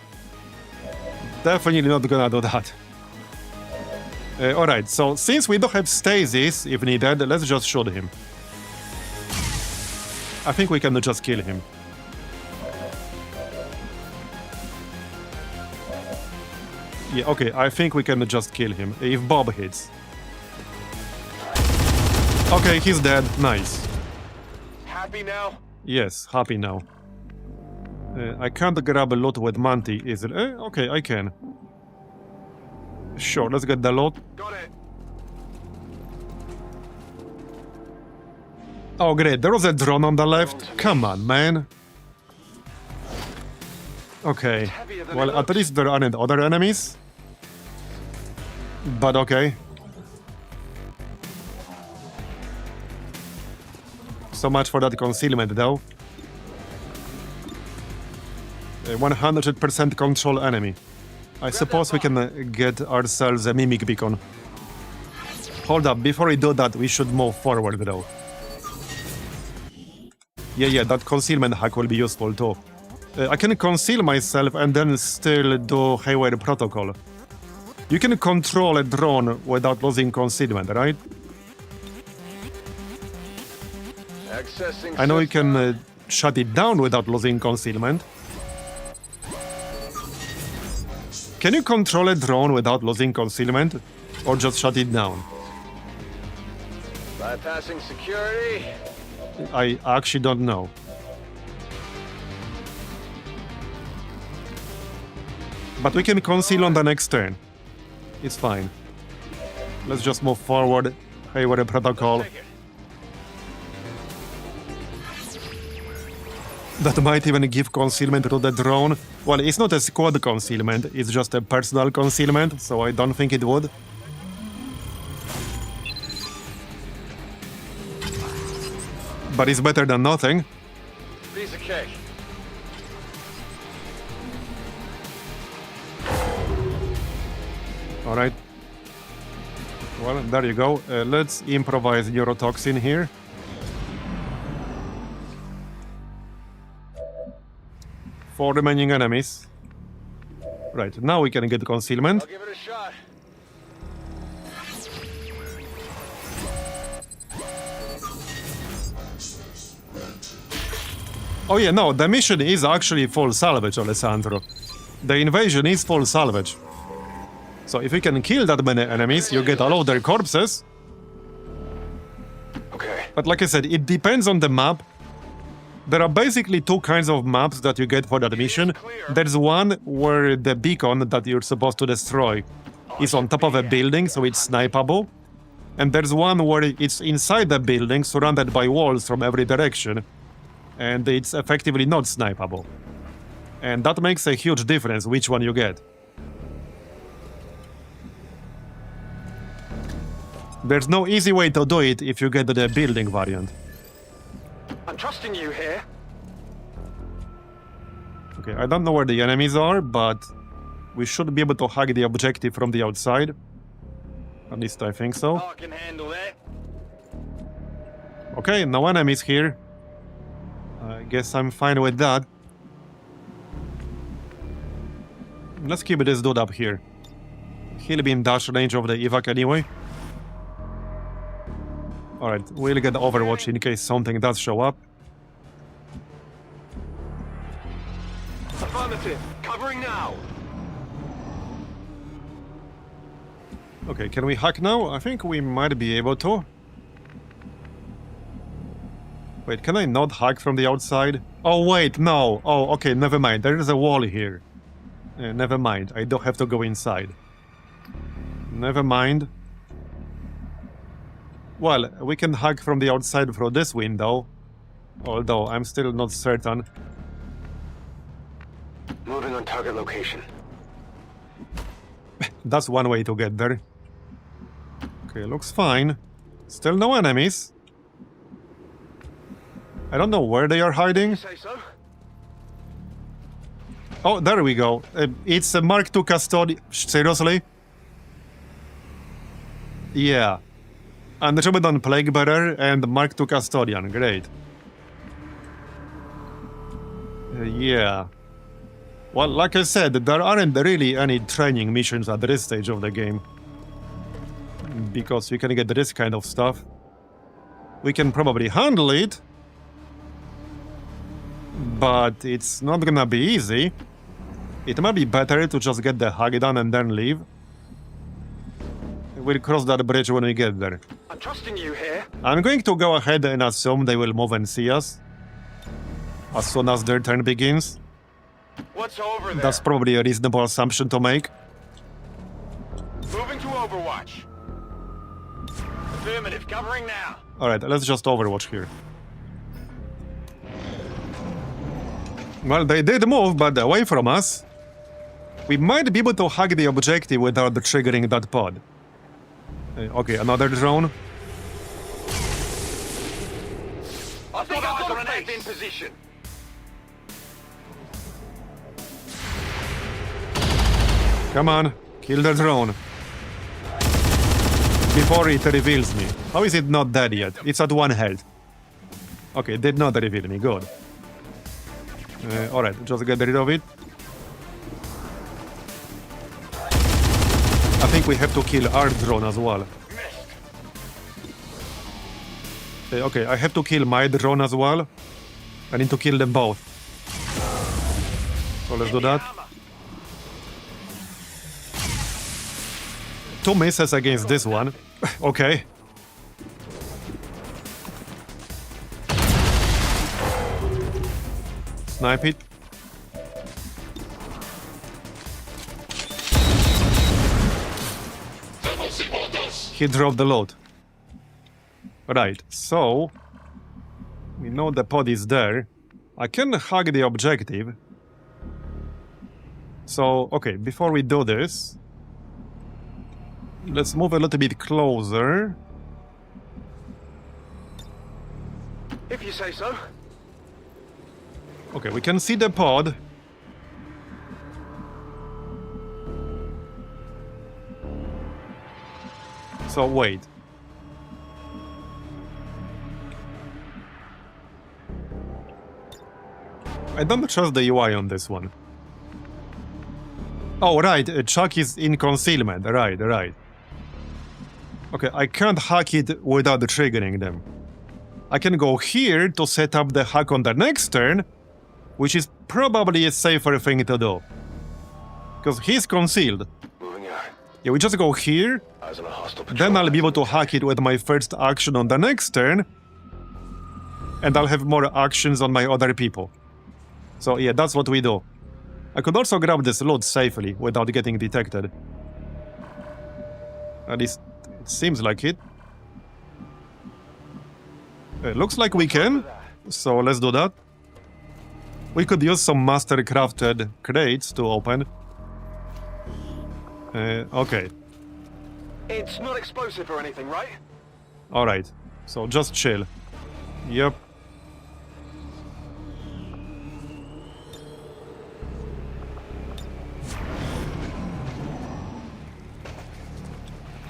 Definitely not gonna do that. Alright, so since we don't have stasis, if needed, let's just shoot him. I think we can just kill him. Yeah, okay, I think we can just kill him, if Bob hits. Okay, he's dead, nice. Happy now? Yes, happy now. I can't grab a loot with Manti, is it? Okay, I can. Sure, let's get the loot. Got it. Oh great, there was a drone on the left. Come on, man. Okay. Well, at least there aren't other enemies. But okay. So much for that concealment, though. 100% control enemy. I suppose we can get ourselves a mimic beacon. Hold up, before we do that, we should move forward, though. Yeah, that concealment hack will be useful, too. I can conceal myself and then still do Haywire Protocol. You can control a drone without losing concealment, right? Accessing I know you system. can shut it down without losing concealment. Can you control a drone without losing concealment? Or just shut it down? Bypassing security. I actually don't know. But we can conceal on the next turn. It's fine. Let's just move forward. Haywire Protocol. Take it. That might even give concealment to the drone. Well, it's not a squad concealment, it's just a personal concealment, so I don't think it would. But it's better than nothing. Piece of cake. Alright. Well, there you go. Let's improvise neurotoxin here. Four remaining enemies. Right, now we can get concealment. I'll give it a shot. Oh yeah, no, the mission is actually full salvage, Alessandro. The invasion is full salvage. So if you can kill that many enemies, you get all of their corpses. Okay. But like I said, it depends on the map. There are basically two kinds of maps that you get for that mission. There's one where the beacon that you're supposed to destroy is on top of a building, so it's snipeable. And there's one where it's inside the building, surrounded by walls from every direction. And it's effectively not snipeable. And that makes a huge difference which one you get. There's no easy way to do it if you get the building variant. I'm trusting you here. Okay, I don't know where the enemies are, but we should be able to hack the objective from the outside. At least I think so. I can handle that. Okay, no enemies here. I guess I'm fine with that. Let's keep this dude up here. He'll be in dash range of the evac anyway. Alright, we'll get Overwatch in case something does show up. Affirmative. Covering now. Okay, can we hack now? I think we might be able to. Wait, can I not hack from the outside? Oh, wait, no. Oh, okay, never mind. There is a wall here. Never mind. I don't have to go inside. Never mind. Well, we can hack from the outside through this window. Although, I'm still not certain. Moving on target location. That's one way to get there. Okay, looks fine. Still no enemies. I don't know where they are hiding. Say so? Oh, there we go. It's a Mark II Custodian. Seriously? Yeah. Andromedon Plaguebearer and Mark II Custodian. Great. Yeah. Well, like I said, there aren't really any training missions at this stage of the game. Because you can get this kind of stuff. We can probably handle it. But it's not gonna be easy. It might be better to just get the hack done and then leave. We'll cross that bridge when we get there. I'm trusting you here. I'm going to go ahead and assume they will move and see us. As soon as their turn begins. What's over there? That's probably a reasonable assumption to make. Moving to Overwatch. Affirmative. Covering now. Alright, let's just Overwatch here. Well, they did move, but away from us. We might be able to hack the objective without triggering that pod. Okay, another drone. I think I've got an act in position. Come on, kill the drone. Before it reveals me. How is it not dead yet? It's at 1 health. Okay, it did not reveal me, good. Alright, just get rid of it. I think we have to kill our drone as well. Okay, I have to kill my drone as well. I need to kill them both. So let's do that. 2 misses against this one. Okay. Snipe it. He dropped the load. Right, so we know the pod is there. I can hack the objective. So, okay, before we do this, let's move a little bit closer. If you say so. Okay, we can see the pod. So wait. I don't trust the UI on this one. Oh, right, Chuck is in concealment. Right. Okay, I can't hack it without triggering them. I can go here to set up the hack on the next turn, which is probably a safer thing to do. Because he's concealed. Moving out. Yeah, we just go here, Eyes on a hostile patrol. then I'll be able to hack it with my first action on the next turn, and I'll have more actions on my other people. So yeah, that's what we do. I could also grab this loot safely without getting detected. At least it seems like it. It looks like we can, so let's do that. We could use some master-crafted crates to open. Okay. It's not explosive or anything, right? Alright, so just chill. Yep.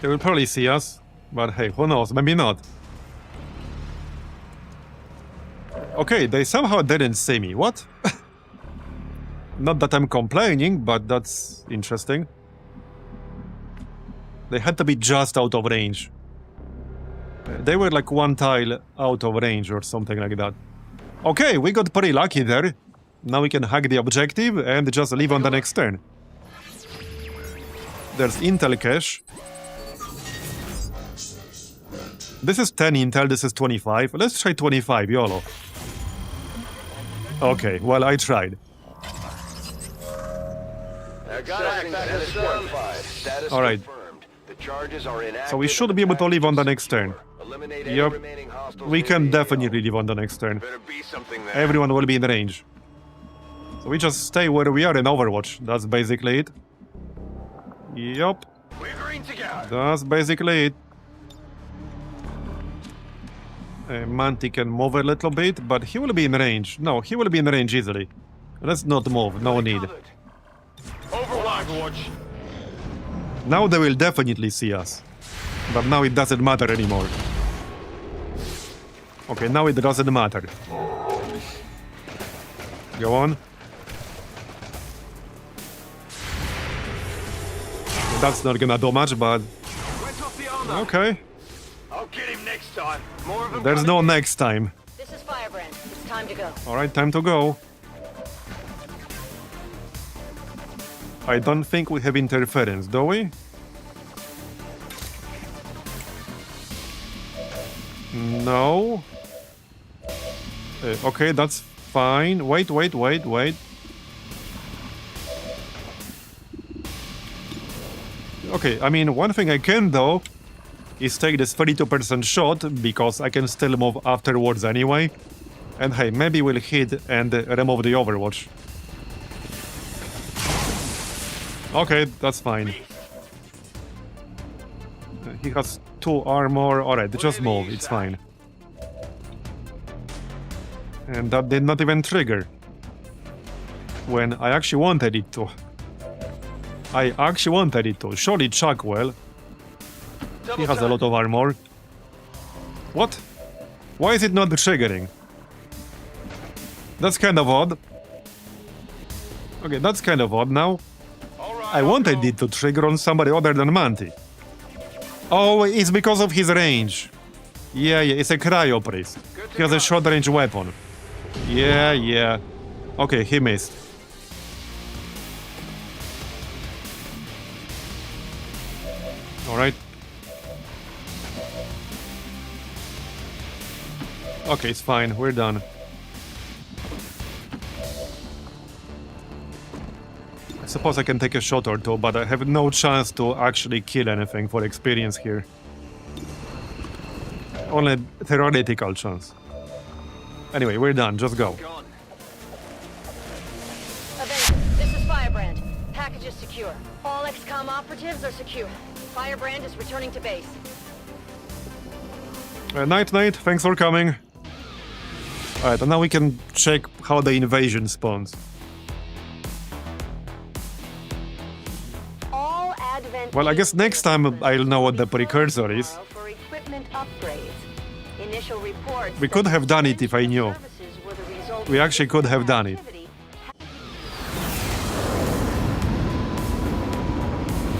They will probably see us, but hey, who knows, maybe not. Okay, they somehow didn't see me, what? Not that I'm complaining, but that's interesting. They had to be just out of range. They were like 1 tile out of range or something like that. Okay, we got pretty lucky there. Now we can hack the objective and just leave on the next turn. There's intel cache. This is 10 intel, this is 25. Let's try 25, YOLO. Okay, well, I tried. All right. So we should be able to leave on the next turn. Yep. We can definitely leave on the next turn. Everyone will be in range. So we just stay where we are in Overwatch. That's basically it. Yep. That's basically it. Manti can move a little bit, but he will be in range. No, he will be in range easily. Let's not move, no need. Overwatch. Now they will definitely see us. But now it doesn't matter anymore. Okay, now it doesn't matter. Go on. That's not gonna do much, but... Okay. I'll get him next time. More of them. There's no next time. This is Firebrand. It's time to go. Alright, time to go. I don't think we have interference, do we? No. Okay, that's fine. Wait. Okay, I mean, one thing I can do is take this 32% shot, because I can still move afterwards anyway. And hey, maybe we'll hit and remove the Overwatch. Okay, that's fine. He has 2 armor. Alright, just move, it's fine. And that did not even trigger. When I actually wanted it to. I actually wanted it to. Surely Chuck will. He has a lot of armor. What? Why is it not triggering? That's kind of odd. Okay, that's kind of odd now. I wanted it to trigger on somebody other than Manti. Oh, it's because of his range. Yeah, it's a cryo priest. He has a short range weapon. Yeah. Okay, he missed. Alright. Okay, it's fine, we're done. I suppose I can take a shot or two, but I have no chance to actually kill anything for experience here. Only theoretical chance. Anyway, we're done, just go. Avenger, this is Firebrand. Package is secure. All XCOM operatives are secure. Firebrand is returning to base. Night, thanks for coming. Alright, and now we can check how the invasion spawns. All Advent Well, I guess next time I'll know what the precursor is. for equipment upgrades. Initial reports We could have done it if I knew. services were the result We of actually could have done it. activity.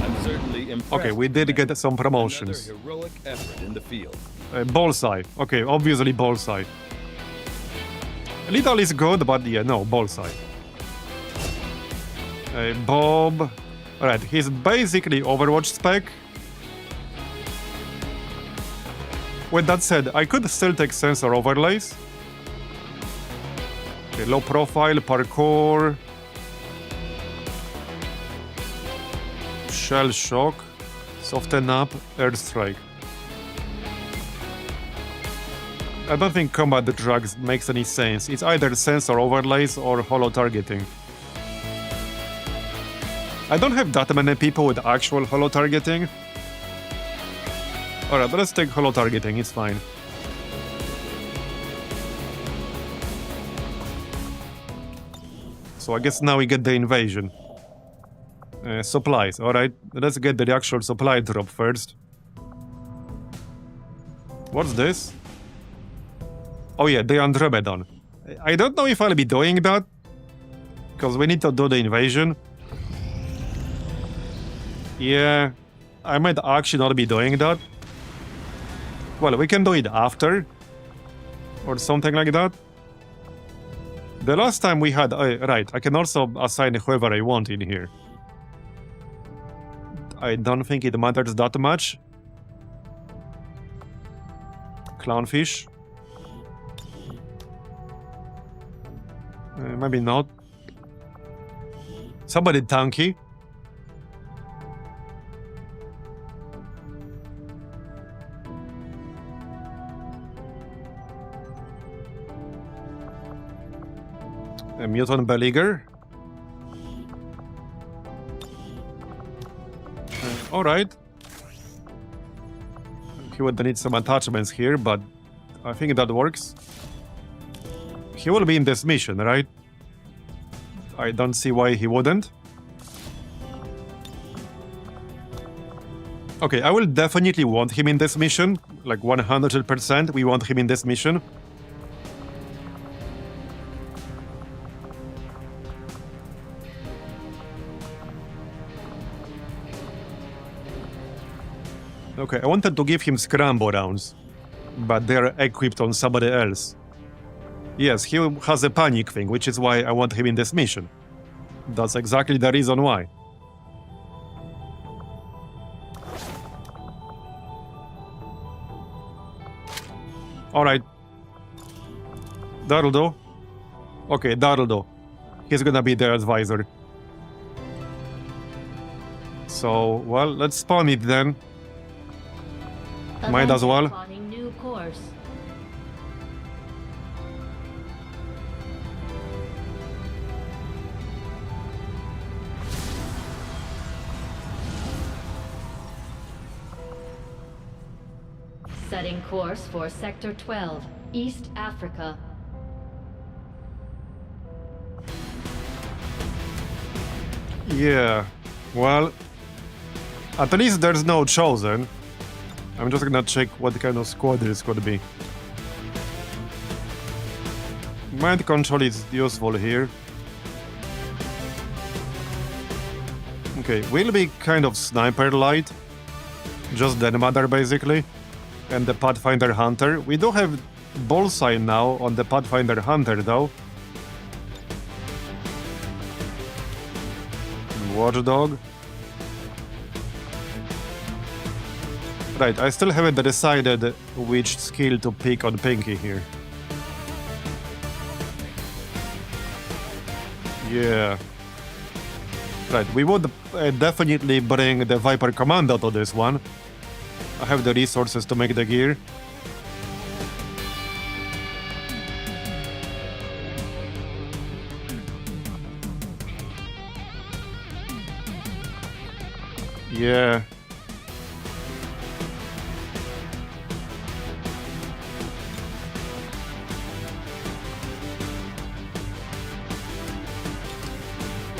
I'm certainly impressed. Okay, we did get some promotions. Another heroic effort in the field. Bullseye. Okay, obviously Bullseye. Lethal is good, but yeah, no, Bullseye. Bob. Alright, he's basically Overwatch spec. With that said, I could still take sensor overlays. Okay, low profile, parkour. Shell shock. Soften up, airstrike. I don't think combat drugs makes any sense. It's either sensor overlays or holo targeting. I don't have that many people with actual holo targeting. Alright, let's take holo targeting, it's fine. So I guess now we get the invasion. Supplies, alright. Let's get the actual supply drop first. What's this? Oh yeah, the Andromedon. I don't know if I'll be doing that. Because we need to do the invasion. Yeah, I might actually not be doing that. Well, we can do it after. Or something like that. The last time we had... right, I can also assign whoever I want in here. I don't think it matters that much. Clownfish. Maybe not. Somebody tanky. A mutant beleaguer. Alright. He would need some attachments here, but I think that works. He will be in this mission, right? I don't see why he wouldn't. Okay, I will definitely want him in this mission. Like 100% we want him in this mission. Okay, I wanted to give him scramble rounds, but they're equipped on somebody else. Yes, he has a panic thing, which is why I want him in this mission. That's exactly the reason why. Alright. That'll do. Okay, that'll do. He's gonna be their advisor. So, well, let's spawn it then. Might as well. Spawning new course. Setting course for Sector 12, East Africa. Yeah, well, at least there's no Chosen. I'm just gonna check what kind of squad this could be. Mind control is useful here. Okay, we'll be kind of sniper light. Just Den Mother basically. And the Pathfinder Hunter. We do have bullseye now on the Pathfinder Hunter though. Watchdog. Right, I still haven't decided which skill to pick on Pinky here. Yeah. Right, we would definitely bring the Viper Commando to this one. I have the resources to make the gear. Yeah.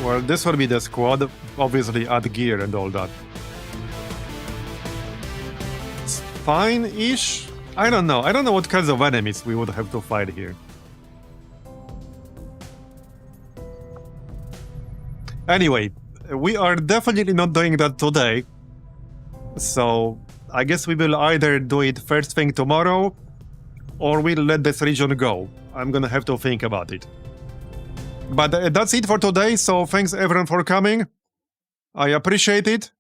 Well, this will be the squad. Obviously, add gear and all that. It's fine-ish? I don't know. I don't know what kinds of enemies we would have to fight here. Anyway, we are definitely not doing that today. So, I guess we will either do it first thing tomorrow, or we'll let this region go. I'm gonna have to think about it. But that's it for today, so thanks everyone for coming. I appreciate it.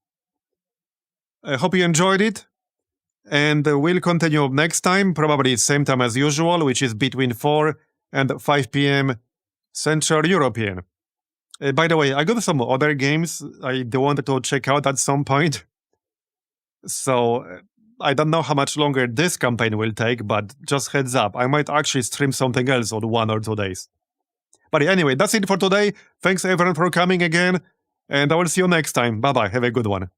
I hope you enjoyed it. And we'll continue next time, probably same time as usual, which is between 4 and 5 p.m. Central European. By the way, I got some other games I wanted to check out at some point. So, I don't know how much longer this campaign will take, but just heads up, I might actually stream something else on 1 or 2 days. But anyway, that's it for today. Thanks everyone for coming again, and I will see you next time. Bye-bye. Have a good one.